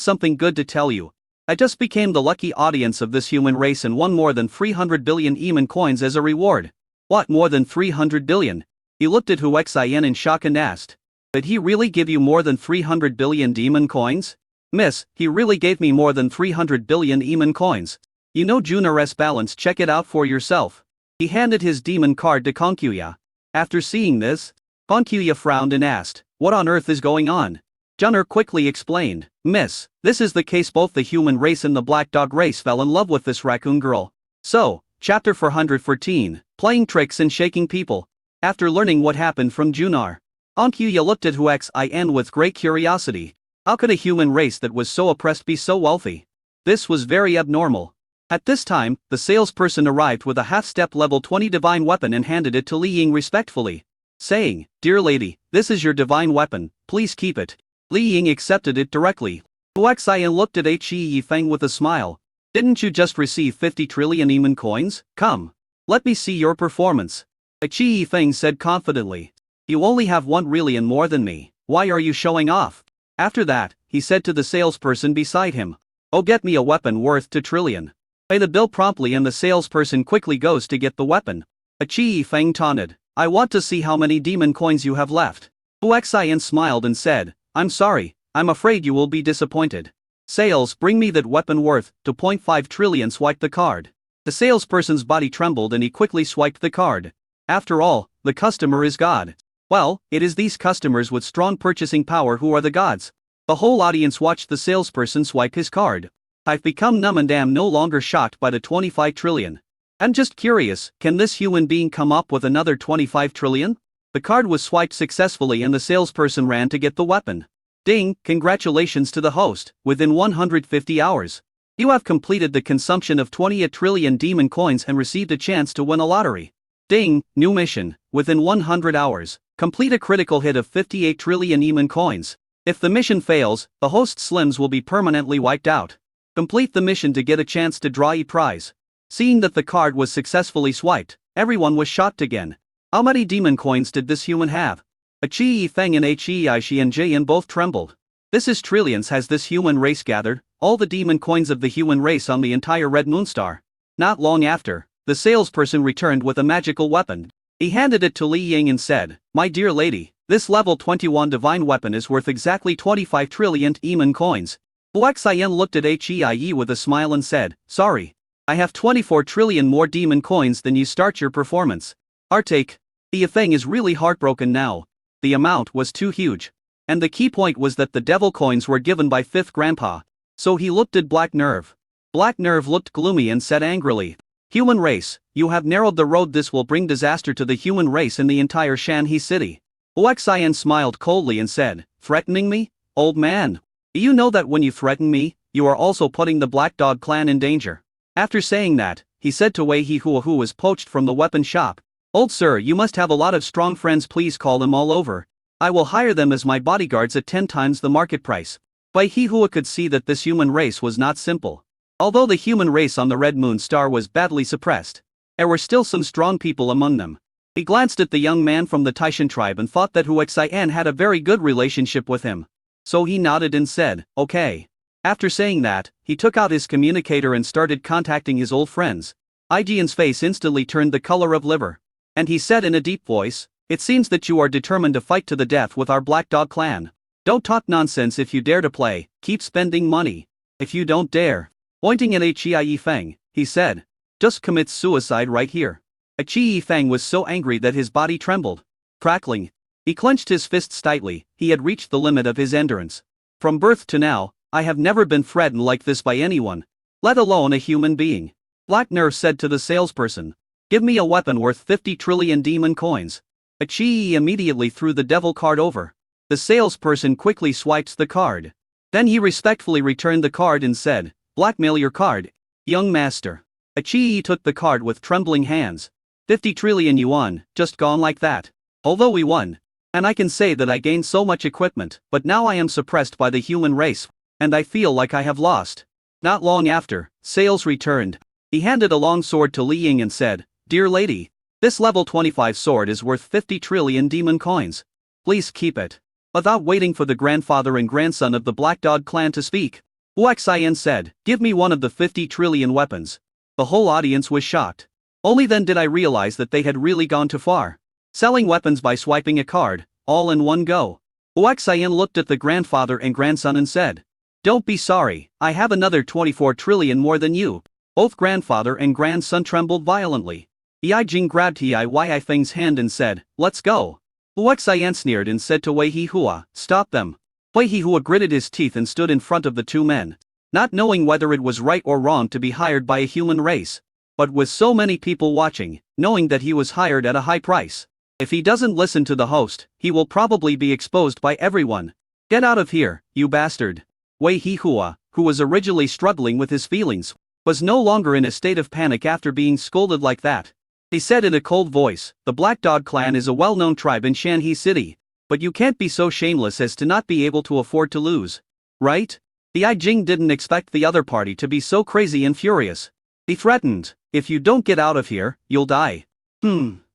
something good to tell you. I just became the lucky audience of this human race and won more than 300 billion Eman coins as a reward." "What, more than 300 billion? He looked at Huaxian in shock and asked, "Did he really give you more than 300 billion demon coins?" "Miss, he really gave me more than 300 billion Eman coins. You know Junar's balance, check it out for yourself." He handed his demon card to Concuya. After seeing this, Concuya frowned and asked, "What on earth is going on?" Junar quickly explained, "Miss, this is the case, both the human race and the black dog race fell in love with this raccoon girl. So, chapter 414, playing tricks and shaking people." After learning what happened from Junar, Concuya looked at Huaxian with great curiosity. How could a human race that was so oppressed be so wealthy? This was very abnormal. At this time, the salesperson arrived with a half-step level 20 divine weapon and handed it to Li Ying respectfully, saying, "Dear lady, this is your divine weapon, please keep it." Li Ying accepted it directly. Huaxian looked at He Yifeng with a smile. "Didn't you just receive 50 trillion Eman coins? Come. Let me see your performance." He Yifeng said confidently, "You only have 1 trillion more than me, why are you showing off?" After that, he said to the salesperson beside him, "Oh, get me a weapon worth 2 trillion. Pay the bill promptly," and the salesperson quickly goes to get the weapon. He Yifeng taunted, "I want to see how many demon coins you have left." Huaxian smiled and said, "I'm sorry, I'm afraid you will be disappointed. Sales, bring me that weapon worth 2.5 trillion. Swipe the card." The salesperson's body trembled and he quickly swiped the card. After all, the customer is God. Well, it is these customers with strong purchasing power who are the gods. The whole audience watched the salesperson swipe his card. I've become numb and am no longer shocked by the 25 trillion. I'm just curious, can this human being come up with another 25 trillion? The card was swiped successfully and the salesperson ran to get the weapon. Ding, congratulations to the host, within 150 hours. You have completed the consumption of 28 trillion demon coins and received a chance to win a lottery. Ding, new mission, within 100 hours, complete a critical hit of 58 trillion Eman coins. If the mission fails, the host's limbs will be permanently wiped out. Complete the mission to get a chance to draw a prize. Seeing that the card was successfully swiped, everyone was shocked again. How many demon coins did this human have? He Yifeng and Xian both trembled. This is trillions has this human race gathered, all the demon coins of the human race on the entire Red Moonstar. Not long after, the salesperson returned with a magical weapon. He handed it to Li Ying and said, "My dear lady, this level 21 divine weapon is worth exactly 25 trillion Eman coins." Huaxian looked at Hei with a smile and said, "Sorry. I have 24 trillion more demon coins than you. Start your performance." Artake. Yifeng is really heartbroken now. The amount was too huge. And the key point was that the devil coins were given by Fifth Grandpa. So he looked at Black Nerve. Black Nerve looked gloomy and said angrily, "Human race, you have narrowed the road. This will bring disaster to the human race in the entire Shanhe city." Huaxian smiled coldly and said, "Threatening me, old man? You know that when you threaten me, you are also putting the Black Dog clan in danger." After saying that, he said to Wei Hua, who was poached from the weapon shop, "Old sir, you must have a lot of strong friends, please call them all over. I will hire them as my bodyguards at 10 times the market price." Wei Hua could see that this human race was not simple. Although the human race on the Red Moon Star was badly suppressed, there were still some strong people among them. He glanced at the young man from the Taishan tribe and thought that Huaxian had a very good relationship with him. So he nodded and said, "Okay." After saying that, he took out his communicator and started contacting his old friends. Ijian's face instantly turned the color of liver. And he said in a deep voice, "It seems that you are determined to fight to the death with our Black Dog clan. Don't talk nonsense if you dare to play, keep spending money. If you don't dare," pointing at Hei Feng, he said, "just commit suicide right here." Hei Feng was so angry that his body trembled. Crackling. He clenched his fists tightly. He had reached the limit of his endurance. "From birth to now, I have never been threatened like this by anyone, let alone a human being." Black Nerve said to the salesperson, "Give me a weapon worth 50 trillion demon coins." Hei immediately threw the devil card over. The salesperson quickly swipes the card. Then he respectfully returned the card and said, "Blackmail your card, young master." Achiyi took the card with trembling hands. 50 trillion yuan, just gone like that. Although we won. And I can say that I gained so much equipment, but now I am suppressed by the human race, and I feel like I have lost. Not long after, sales returned. He handed a long sword to Li Ying and said, "Dear lady, this level 25 sword is worth 50 trillion demon coins. Please keep it." Without waiting for the grandfather and grandson of the Black Dog clan to speak, Wu Xian said, "Give me one of the 50 trillion weapons." The whole audience was shocked. Only then did I realize that they had really gone too far. Selling weapons by swiping a card, all in one go. Wu Xian looked at the grandfather and grandson and said, "Don't be sorry, I have another 24 trillion more than you." Both grandfather and grandson trembled violently. Yi Jing grabbed Yi Feng's hand and said, "Let's go." Wu Xian sneered and said to Wei Hihua, "Stop them." Wei Hihua gritted his teeth and stood in front of the two men, not knowing whether it was right or wrong to be hired by a human race. But with so many people watching, knowing that he was hired at a high price, if he doesn't listen to the host, he will probably be exposed by everyone. "Get out of here, you bastard." Wei Hihua, who was originally struggling with his feelings, was no longer in a state of panic after being scolded like that. He said in a cold voice, "The Black Dog clan is a well-known tribe in Shanhe City, but you can't be so shameless as to not be able to afford to lose. Right?" The Yi Jing didn't expect the other party to be so crazy and furious. He threatened, "If you don't get out of here, you'll die."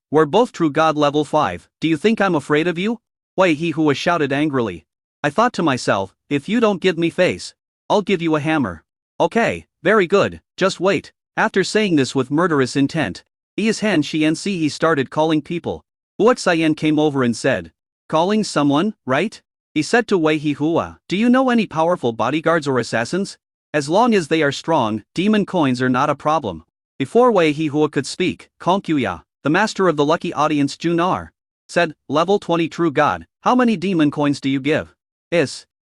We're both true god level 5, do you think I'm afraid of you?" Wei Hihua shouted angrily. I thought to myself, if you don't give me face, I'll give you a hammer. Okay, very good, just wait. After saying this with murderous intent, he started calling people. Wu Xian came over and said, "Calling someone, right?" He said to Wei Hihua, "Do you know any powerful bodyguards or assassins? As long as they are strong, demon coins are not a problem." Before Wei Hihua could speak, Kongqiuya, the master of the lucky audience Junar, said, "Level 20 true god, how many demon coins do you give?"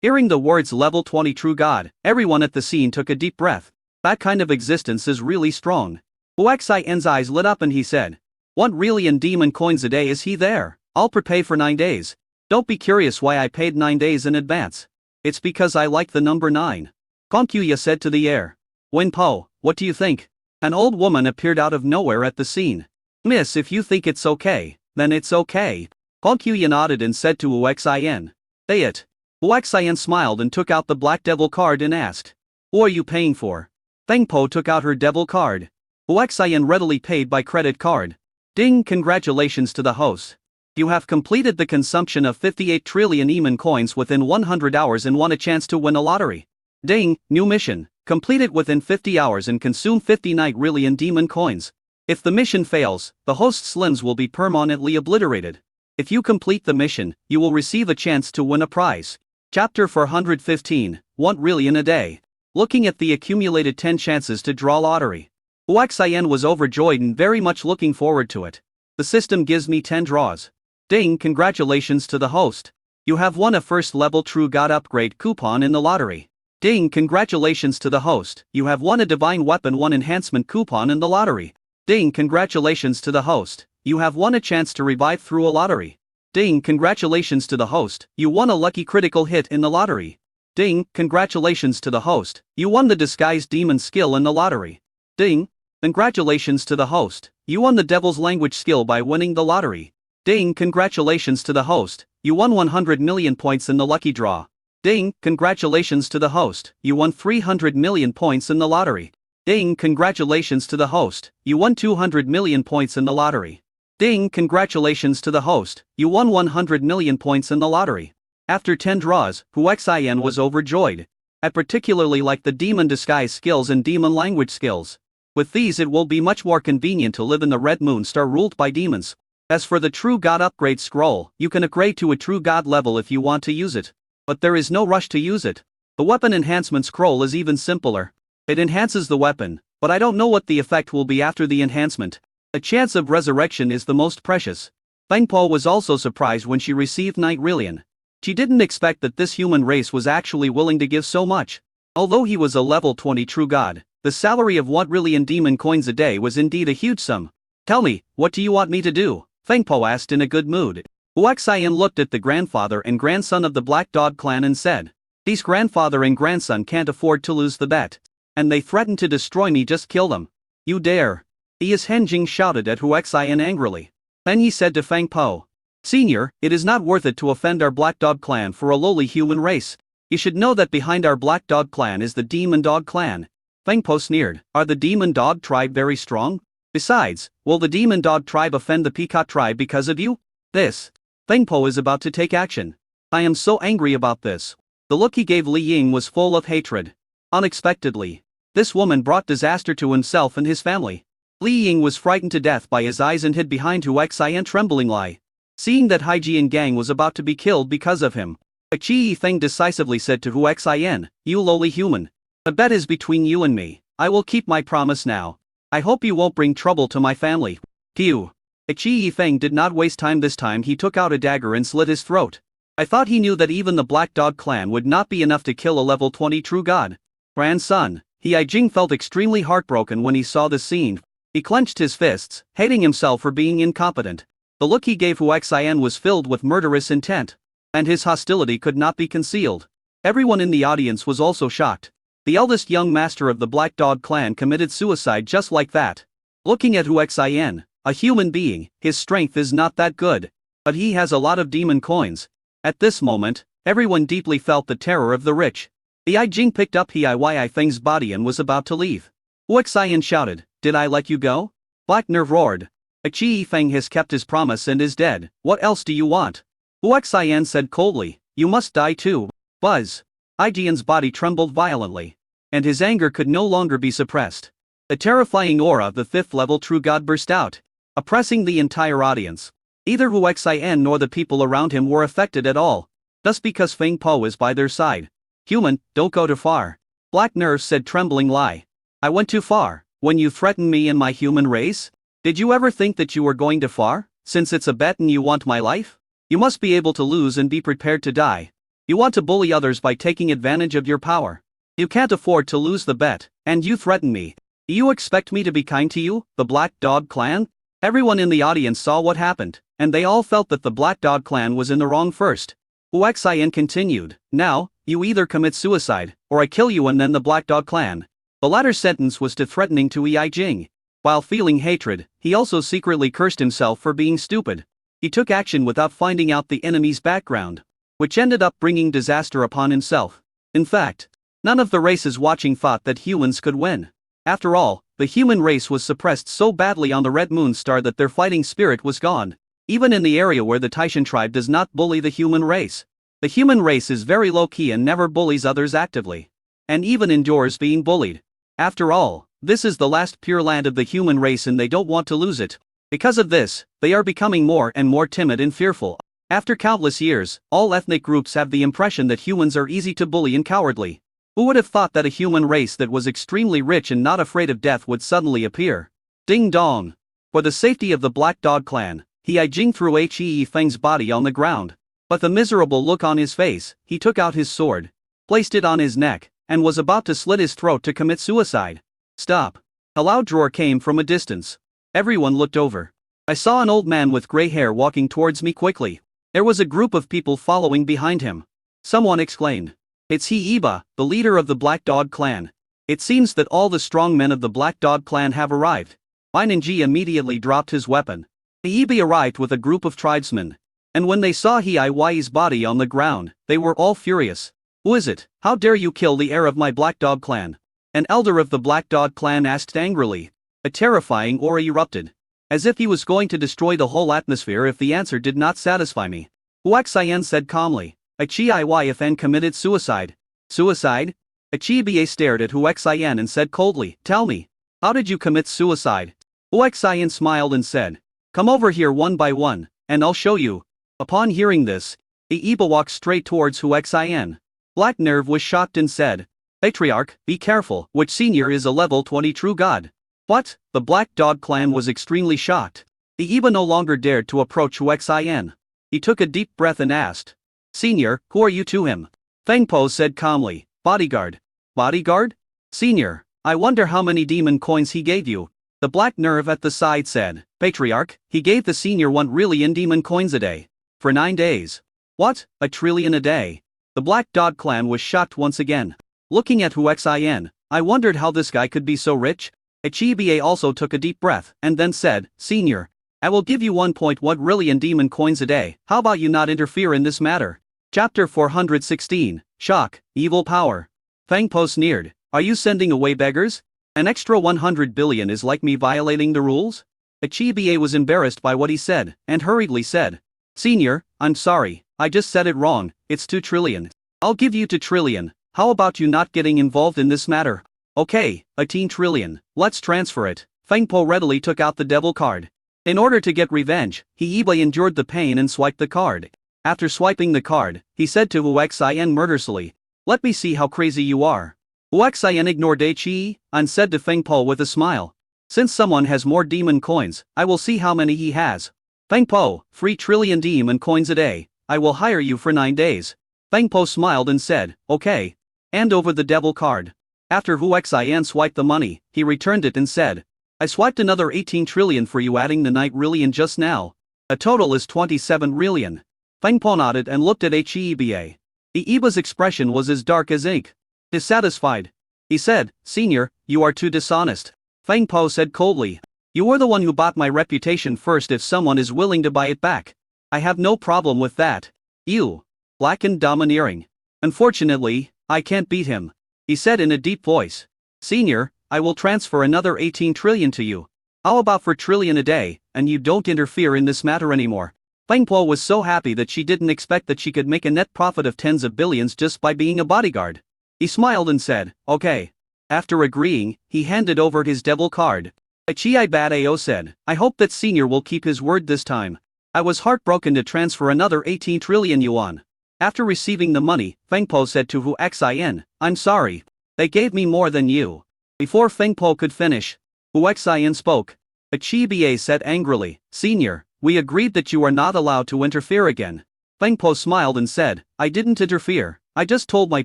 Hearing the words level 20 true god, everyone at the scene took a deep breath. That kind of existence is really strong. Wu Xian's eyes lit up and he said, "What really in demon coins a day is he there? I'll prepay for 9 days. Don't be curious why I paid 9 days in advance. It's because I like the number 9. Kongqiuya said to the air. "Wen Po, what do you think?" An old woman appeared out of nowhere at the scene. "Miss, if you think it's okay, then it's okay." Kongqiuya nodded and said to Wu Xian, "Pay it." Wu Xian smiled and took out the Black Devil card and asked, "Who are you paying for?" Feng Po took out her devil card. Wu Xian readily paid by credit card. Ding, congratulations to the host. You have completed the consumption of 58 trillion Eman coins within 100 hours and won a chance to win a lottery. Ding, new mission. Complete it within 50 hours and consume 59 trillion demon coins. If the mission fails, the host's limbs will be permanently obliterated. If you complete the mission, you will receive a chance to win a prize. Chapter 415, 1 trillion a day. Looking at the accumulated 10 chances to draw lottery, Wu Xian was overjoyed and very much looking forward to it. The system gives me 10 draws. Ding, congratulations to the host. You have won a first level true god upgrade coupon in the lottery. Ding, congratulations to the host. You have won a divine weapon 1 enhancement coupon in the lottery. Ding, congratulations to the host. You have won a chance to revive through a lottery. Ding, congratulations to the host. You won a lucky critical hit in the lottery. Ding, congratulations to the host. You won the disguised demon skill in the lottery. Ding, congratulations to the host. You won the devil's language skill by winning the lottery. Ding, congratulations to the host. You won 100 million points in the lucky draw. Ding, congratulations to the host. You won 300 million points in the lottery. Ding, congratulations to the host. You won 200 million points in the lottery. Ding, congratulations to the host. You won 100 million points in the lottery. After 10 draws, Wu Xian was overjoyed. I particularly like the demon disguise skills and demon language skills. With these it will be much more convenient to live in the Red Moon Star ruled by demons. As for the True God Upgrade Scroll, you can upgrade to a True God level if you want to use it. But there is no rush to use it. The Weapon Enhancement Scroll is even simpler. It enhances the weapon, but I don't know what the effect will be after the enhancement. A chance of resurrection is the most precious. Feng Po was also surprised when she received 9 trillion. She didn't expect that this human race was actually willing to give so much. Although he was a level 20 True God, the salary of 1 trillion demon coins a day was indeed a huge sum. "Tell me, what do you want me to do?" Feng Po asked in a good mood. Wu Xian looked at the grandfather and grandson of the Black Dog clan and said, These grandfather and grandson can't afford to lose the bet. And they threaten to destroy me, just kill them. You dare. Henjing shouted at Huaxian angrily. Then he said to Feng Po. Senior, it is not worth it to offend our Black Dog clan for a lowly human race. You should know that behind our Black Dog clan is the Demon Dog clan. Feng Po sneered. Are the Demon Dog tribe very strong? Besides, will the Demon Dog tribe offend the Peacock tribe because of you? Feng Po is about to take action. I am so angry about this. The look he gave Li Ying was full of hatred. Unexpectedly, this woman brought disaster to himself and his family. Li Ying was frightened to death by his eyes and hid behind Huaxian tremblingly. Seeing that Haijian Gang was about to be killed because of him, Qi Yifeng decisively said to Huaxian, You lowly human. The bet is between you and me. I will keep my promise now. I hope you won't bring trouble to my family. Qi Yifeng did not waste time this time. He took out a dagger and slit his throat. I thought he knew that even the Black Dog clan would not be enough to kill a level 20 true god. Grandson, Haijing felt extremely heartbroken when he saw this scene. He clenched his fists, hating himself for being incompetent. The look he gave Huaxian was filled with murderous intent. And his hostility could not be concealed. Everyone in the audience was also shocked. The eldest young master of the Black Dog clan committed suicide just like that. Looking at Huaxian, a human being, his strength is not that good. But he has a lot of demon coins. At this moment, everyone deeply felt the terror of the rich. The Haijing picked up Hii Feng's body and was about to leave. Huaxian shouted, Did I let you go? Black Nerve roared. Qi Yifeng has kept his promise and is dead. What else do you want? Huaxian said coldly, You must die too. Buzz. Haijian's body trembled violently. And his anger could no longer be suppressed. A terrifying aura of the 5th level true god burst out, oppressing the entire audience. Neither Huaxian nor the people around him were affected at all. Just because Feng Po is by their side. Human, don't go too far. Black Nerve said trembling lie. I went too far, when you threatened me and my human race? Did you ever think that you were going too far, since it's a bet and you want my life? You must be able to lose and be prepared to die. You want to bully others by taking advantage of your power. You can't afford to lose the bet, and you threaten me. Do you expect me to be kind to you, the Black Dog clan? Everyone in the audience saw what happened, and they all felt that the Black Dog clan was in the wrong first. Huaxian continued, Now, you either commit suicide, or I kill you and then the Black Dog clan. The latter sentence was too threatening to Haijing. While feeling hatred, he also secretly cursed himself for being stupid. He took action without finding out the enemy's background, which ended up bringing disaster upon himself. In fact, none of the races watching thought that humans could win. After all, the human race was suppressed so badly on the Red Moon Star that their fighting spirit was gone. Even in the area where the Taishan tribe does not bully the human race. The human race is very low-key and never bullies others actively. And even endures being bullied. After all, this is the last pure land of the human race and they don't want to lose it. Because of this, they are becoming more and more timid and fearful. After countless years, all ethnic groups have the impression that humans are easy to bully and cowardly. Who would have thought that a human race that was extremely rich and not afraid of death would suddenly appear? Ding dong! For the safety of the Black Dog clan, Haijing threw Qi Yifeng's body on the ground. But the miserable look on his face, he took out his sword, placed it on his neck, and was about to slit his throat to commit suicide. Stop! A loud roar came from a distance. Everyone looked over. I saw an old man with gray hair walking towards me quickly. There was a group of people following behind him. Someone exclaimed. It's Heiba, the leader of the Black Dog clan. It seems that all the strong men of the Black Dog clan have arrived. Baininji immediately dropped his weapon. Heiba arrived with a group of tribesmen. And when they saw Hii's body on the ground, they were all furious. Who is it? How dare you kill the heir of my Black Dog clan? An elder of the Black Dog clan asked angrily. A terrifying aura erupted. As if he was going to destroy the whole atmosphere if the answer did not satisfy me. Huaxian said calmly. Qi Yifeng committed suicide. Suicide? Qi stared at Huaxian and said coldly, Tell me, how did you commit suicide? Huaxian smiled and said, Come over here one by one, and I'll show you. Upon hearing this, Heiba walked straight towards Huaxian. Black Nerve was shocked and said, Patriarch, be careful, which senior is a level 20 true god. What? The Black Dog clan was extremely shocked. Heiba no longer dared to approach Huaxian. He took a deep breath and asked, Senior, who are you to him? Feng Po said calmly, Bodyguard. Bodyguard? Senior, I wonder how many demon coins he gave you. The Black Nerve at the side said, Patriarch, he gave the senior 1 trillion demon coins a day. For 9 days. What? 1 trillion a day? The Black Dog clan was shocked once again. Looking at Huaxian, I wondered how this guy could be so rich. Ichibe also took a deep breath and then said, Senior, I will give you 1.1 trillion demon coins a day. How about you not interfere in this matter? Chapter 416, Shock, Evil Power. Feng Po sneered, are you sending away beggars? An extra 100 billion is like me violating the rules? Ichibe was embarrassed by what he said, and hurriedly said, Senior, I'm sorry, I just said it wrong, it's 2 trillion. I'll give you 2 trillion, how about you not getting involved in this matter? Okay, 18 trillion, let's transfer it. Feng Po readily took out the devil card. In order to get revenge, he endured the pain and swiped the card. After swiping the card, he said to Huaxian murderously, let me see how crazy you are. Huaxian ignored Chi and said to Feng Po with a smile, since someone has more demon coins, I will see how many he has. Feng Po, 3 trillion demon coins a day, I will hire you for 9 days. Feng Po smiled and said, okay. Hand over the devil card. After Huaxian swiped the money, he returned it and said, I swiped another 18 trillion for you adding the 9 trillion just now. A total is 27 trillion. Feng Po nodded and looked at Ichibe. Ichibe's expression was as dark as ink. Dissatisfied. He said, Senior, you are too dishonest. Feng Po said coldly, you were the one who bought my reputation first if someone is willing to buy it back. I have no problem with that. You. Black and domineering. Unfortunately, I can't beat him. He said in a deep voice. Senior, I will transfer another 18 trillion to you. How about 4 trillion a day, and you don't interfere in this matter anymore? Feng Po was so happy that she didn't expect that she could make a net profit of tens of billions just by being a bodyguard. He smiled and said, okay. After agreeing, he handed over his devil card. Ichibe said, I hope that Senior will keep his word this time. I was heartbroken to transfer another 18 trillion yuan. After receiving the money, Feng Po said to Huaxian, I'm sorry. They gave me more than you. Before Feng Po could finish, Huaxian spoke. Ichibe said angrily, Senior, we agreed that you are not allowed to interfere again. Feng Po smiled and said, I didn't interfere, I just told my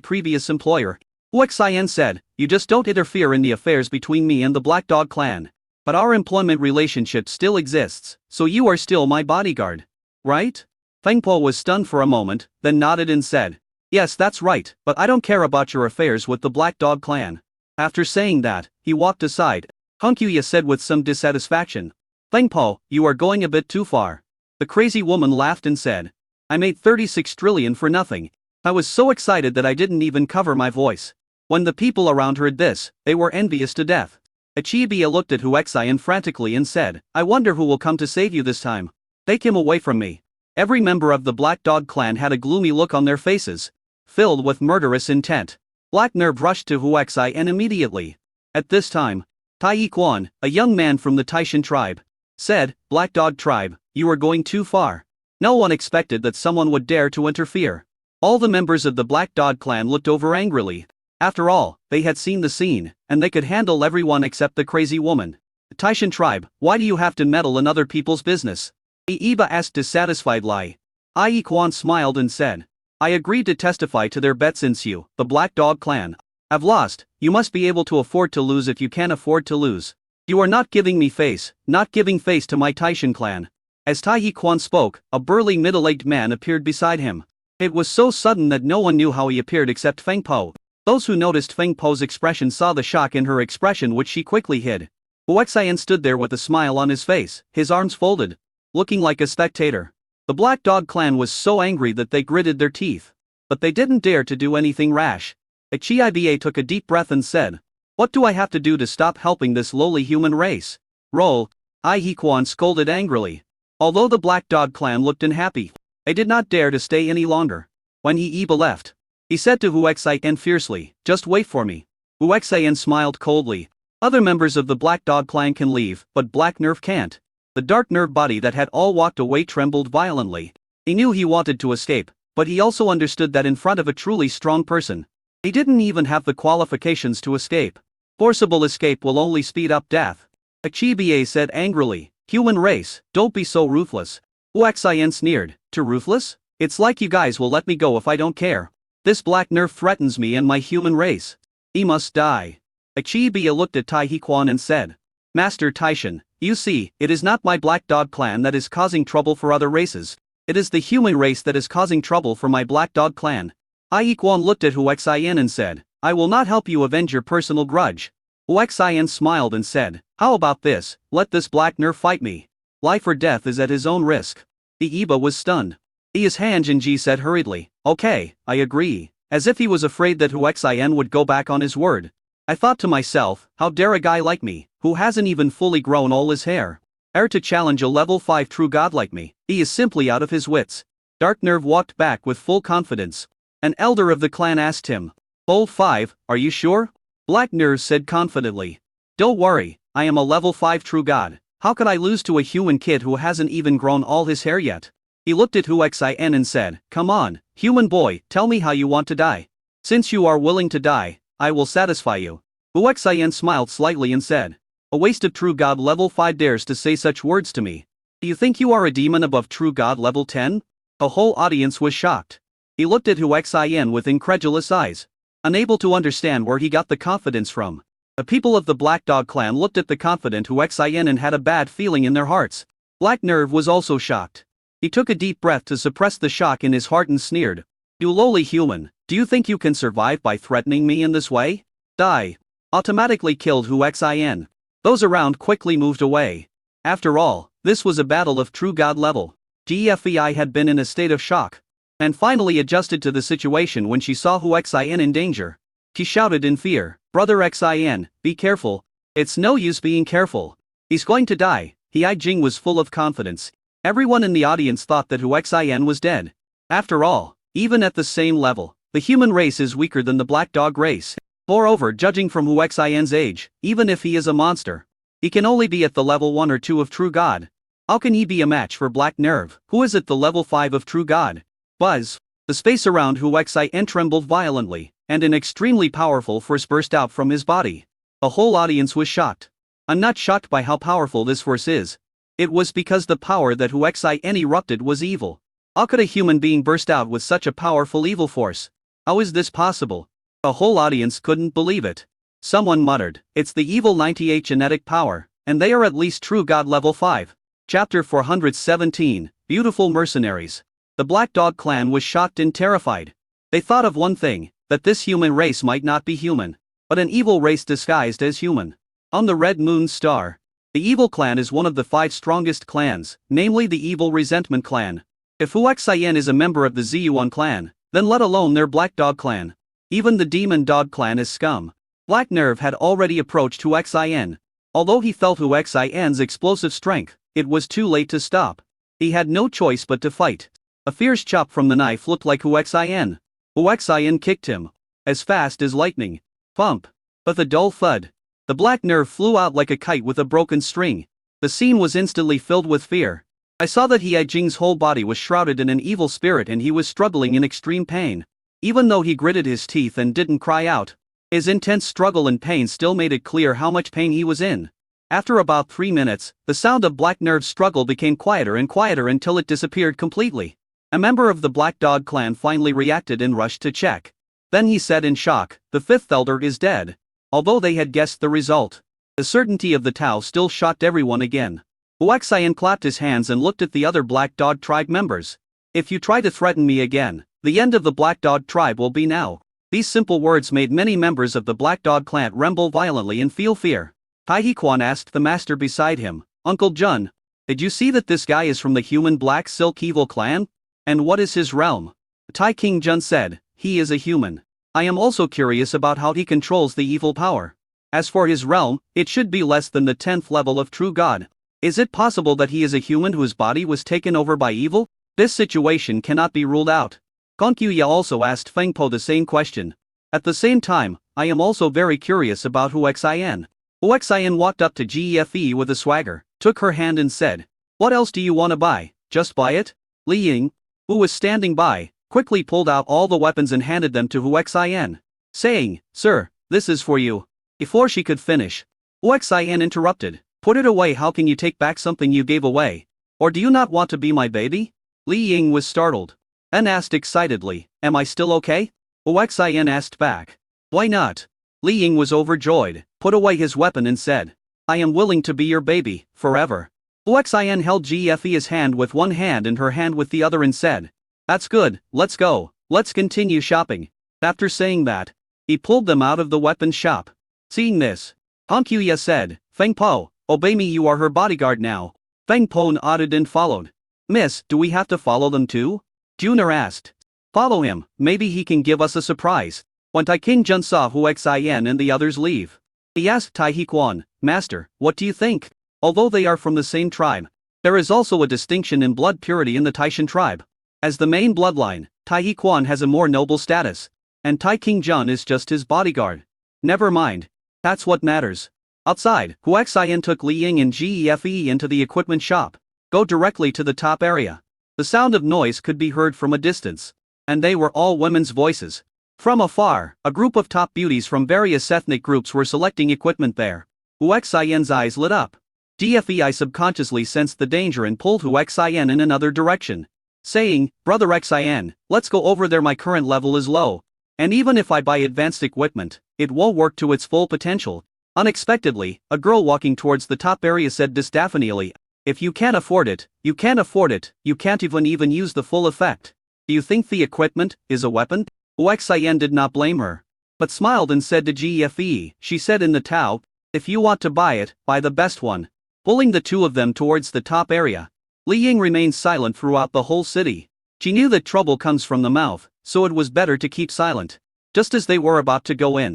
previous employer. Huaxian said, you just don't interfere in the affairs between me and the Black Dog clan. But our employment relationship still exists, so you are still my bodyguard. Right? Feng Po was stunned for a moment, then nodded and said, yes, that's right, but I don't care about your affairs with the Black Dog clan. After saying that, he walked aside. Honkyuya said with some dissatisfaction, Feng Po, you are going a bit too far. The crazy woman laughed and said, I made 36 trillion for nothing. I was so excited that I didn't even cover my voice. When the people around heard this, they were envious to death. Ichibe looked at Huaxian frantically and said, I wonder who will come to save you this time. Take him away from me. Every member of the Black Dog clan had a gloomy look on their faces, filled with murderous intent. Black Nerve rushed to Huaxian immediately. At this time, Tai Quan, a young man from the Taishan tribe, said, Black Dog tribe, you are going too far. No one expected that someone would dare to interfere. All the members of the Black Dog clan looked over angrily. After all, they had seen the scene, and they could handle everyone except the crazy woman. The Taishan tribe, why do you have to meddle in other people's business? Ichibe asked dissatisfiedly. Tai Quan smiled and said, I agreed to testify to their bet since you, the Black Dog clan, have lost. You must be able to afford to lose if you can't afford to lose. You are not giving me face, not giving face to my Taishan clan. As Tai Quan spoke, a burly middle-aged man appeared beside him. It was so sudden that no one knew how he appeared except Feng Po. Those who noticed Feng Po's expression saw the shock in her expression, which she quickly hid. Huaxian stood there with a smile on his face, his arms folded, looking like a spectator. The Black Dog clan was so angry that they gritted their teeth. But they didn't dare to do anything rash. Ichibe took a deep breath and said, what do I have to do to stop helping this lowly human race? Roll. Tai Quan scolded angrily. Although the Black Dog clan looked unhappy, they did not dare to stay any longer. When Ichibe left, he said to Huaxian fiercely, just wait for me. Huaxian smiled coldly. Other members of the Black Dog clan can leave, but Black Nerve can't. The dark nerve body that had all walked away trembled violently. He knew he wanted to escape, but he also understood that in front of a truly strong person, he didn't even have the qualifications to escape. Forcible escape will only speed up death. Ichibe said angrily, human race, don't be so ruthless. Huaxian sneered, too ruthless? It's like you guys will let me go if I don't care. This Black Nerve threatens me and my human race. He must die. Ichibe looked at Tai Quan and said, Master Taishan, you see, it is not my Black Dog clan that is causing trouble for other races. It is the human race that is causing trouble for my Black Dog clan. Aiquan looked at Huaxian and said, I will not help you avenge your personal grudge. Huaxian smiled and said, how about this, let this black nerf fight me. Life or death is at his own risk. The Iba was stunned. Han Jinji said hurriedly, okay, I agree, as if he was afraid that Huaxian would go back on his word. I thought to myself, how dare a guy like me, who hasn't even fully grown all his hair, to challenge a level 5 true god like me. He is simply out of his wits. Dark Nerve walked back with full confidence. An elder of the clan asked him, Old 5, are you sure? Black Nerve said confidently, don't worry, I am a level 5 true god. How could I lose to a human kid who hasn't even grown all his hair yet? He looked at Huaxian and said, come on, human boy, tell me how you want to die. Since you are willing to die, I will satisfy you. Huaxian smiled slightly and said, a waste of true god level 5 dares to say such words to me. Do you think you are a demon above true god level 10? The whole audience was shocked. He looked at Huaxian with incredulous eyes, unable to understand where he got the confidence from. The people of the Black Dog clan looked at the confident Huaxian and had a bad feeling in their hearts. Black Nerve was also shocked. He took a deep breath to suppress the shock in his heart and sneered, you lowly human, do you think you can survive by threatening me in this way? Die. Automatically killed Huaxian. Those around quickly moved away. After all, this was a battle of true god level. GFEI had been in a state of shock, and finally adjusted to the situation when she saw Huaxian in danger. She shouted in fear, Brother Xian, be careful. It's no use being careful. He's going to die. Hai Jing was full of confidence. Everyone in the audience thought that Huaxian was dead. After all, even at the same level, the human race is weaker than the Black Dog race. Moreover, judging from Huaxian's age, even if he is a monster, he can only be at the level 1 or 2 of True God. How can he be a match for Black Nerve, who is at the level 5 of True God? Buzz! The space around Huaxian trembled violently, and an extremely powerful force burst out from his body. The whole audience was shocked. I'm not shocked by how powerful this force is. It was because the power that Huaxian erupted was evil. How could a human being burst out with such a powerful evil force? How is this possible? The whole audience couldn't believe it. Someone muttered, it's the evil 98 genetic power, and they are at least true god level 5. Chapter 417, Beautiful Mercenaries. The Black Dog clan was shocked and terrified. They thought of one thing, that this human race might not be human, but an evil race disguised as human. On the Red Moon Star, the Evil Clan is one of the 5 strongest clans, namely the Evil Resentment Clan. If Huaxian is a member of the Ziyuan clan, then let alone their Black Dog clan. Even the Demon Dog clan is scum. Black Nerve had already approached Huaxian. Although he felt Huaxian's explosive strength, it was too late to stop. He had no choice but to fight. A fierce chop from the knife looked like Huaxian. Huaxian kicked him. As fast as lightning. Pump. With a dull thud, the Black Nerve flew out like a kite with a broken string. The scene was instantly filled with fear. I saw that Hai Jing's whole body was shrouded in an evil spirit and he was struggling in extreme pain. Even though he gritted his teeth and didn't cry out, his intense struggle and pain still made it clear how much pain he was in. After about 3 minutes, the sound of Black Nerve's struggle became quieter and quieter until it disappeared completely. A member of the Black Dog clan finally reacted and rushed to check. Then he said in shock, the 5th elder is dead. Although they had guessed the result, the certainty of the Tao still shocked everyone again. Huaxian clapped his hands and looked at the other Black Dog tribe members. If you try to threaten me again, the end of the Black Dog tribe will be now. These simple words made many members of the Black Dog clan tremble violently and feel fear. Tai Quan asked the master beside him, Uncle Jun, did you see that this guy is from the human Black Silk Evil clan? And what is his realm? Tai King Jun said, he is a human. I am also curious about how he controls the evil power. As for his realm, it should be less than the 10th level of True God. Is it possible that he is a human whose body was taken over by evil? This situation cannot be ruled out. Conkyuya also asked Feng Po the same question. At the same time, I am also very curious about Huaxian. Huaxian walked up to Gefe with a swagger, took her hand and said, what else do you want to buy? Just buy it? Li Ying, who was standing by, quickly pulled out all the weapons and handed them to Huaxian, saying, Sir, this is for you. Before she could finish, Huaxian interrupted, put it away. How can you take back something you gave away? Or do you not want to be my baby? Li Ying was startled, and asked excitedly, am I still okay? Huaxian asked back, why not? Li Ying was overjoyed, put away his weapon and said, I am willing to be your baby, forever. Huaxian held Gefe's hand with one hand and her hand with the other and said, that's good, let's go. let's continue shopping. After saying that, he pulled them out of the weapons shop. Seeing this, Han Kuya said, Feng Po, obey me, you are her bodyguard now. Feng Po nodded and followed. Miss, do we have to follow them too? Juner asked. Follow him, maybe he can give us a surprise. When Tai King Jun saw Hu Xian and the others leave, he asked Tai Hequan, Master, what do you think? Although they are from the same tribe, there is also a distinction in blood purity in the Taishan tribe. As the main bloodline, Tai Hequan has a more noble status, and Tai King Jun is just his bodyguard. Never mind. That's what matters. Outside, Hu Xian took Li Ying and Gefe into the equipment shop. Go directly to the top area. The sound of noise could be heard from a distance, and they were all women's voices. From afar, a group of top beauties from various ethnic groups were selecting equipment there. Hu Xian's eyes lit up. Gefe subconsciously sensed the danger and pulled Hu Xian in another direction, saying, Brother Xian, let's go over there, my current level is low. And even if I buy advanced equipment, it won't work to its full potential. Unexpectedly, a girl walking towards the top area said disdainfully, if you can't afford it, you can't afford it, you can't even use the full effect. Do you think the equipment is a weapon? Hu Xian did not blame her, but smiled and said to Gefe, she said in the Tao, if you want to buy it, buy the best one. Pulling the two of them towards the top area, Li Ying remained silent throughout the whole city. She knew that trouble comes from the mouth, so it was better to keep silent. Just as they were about to go in,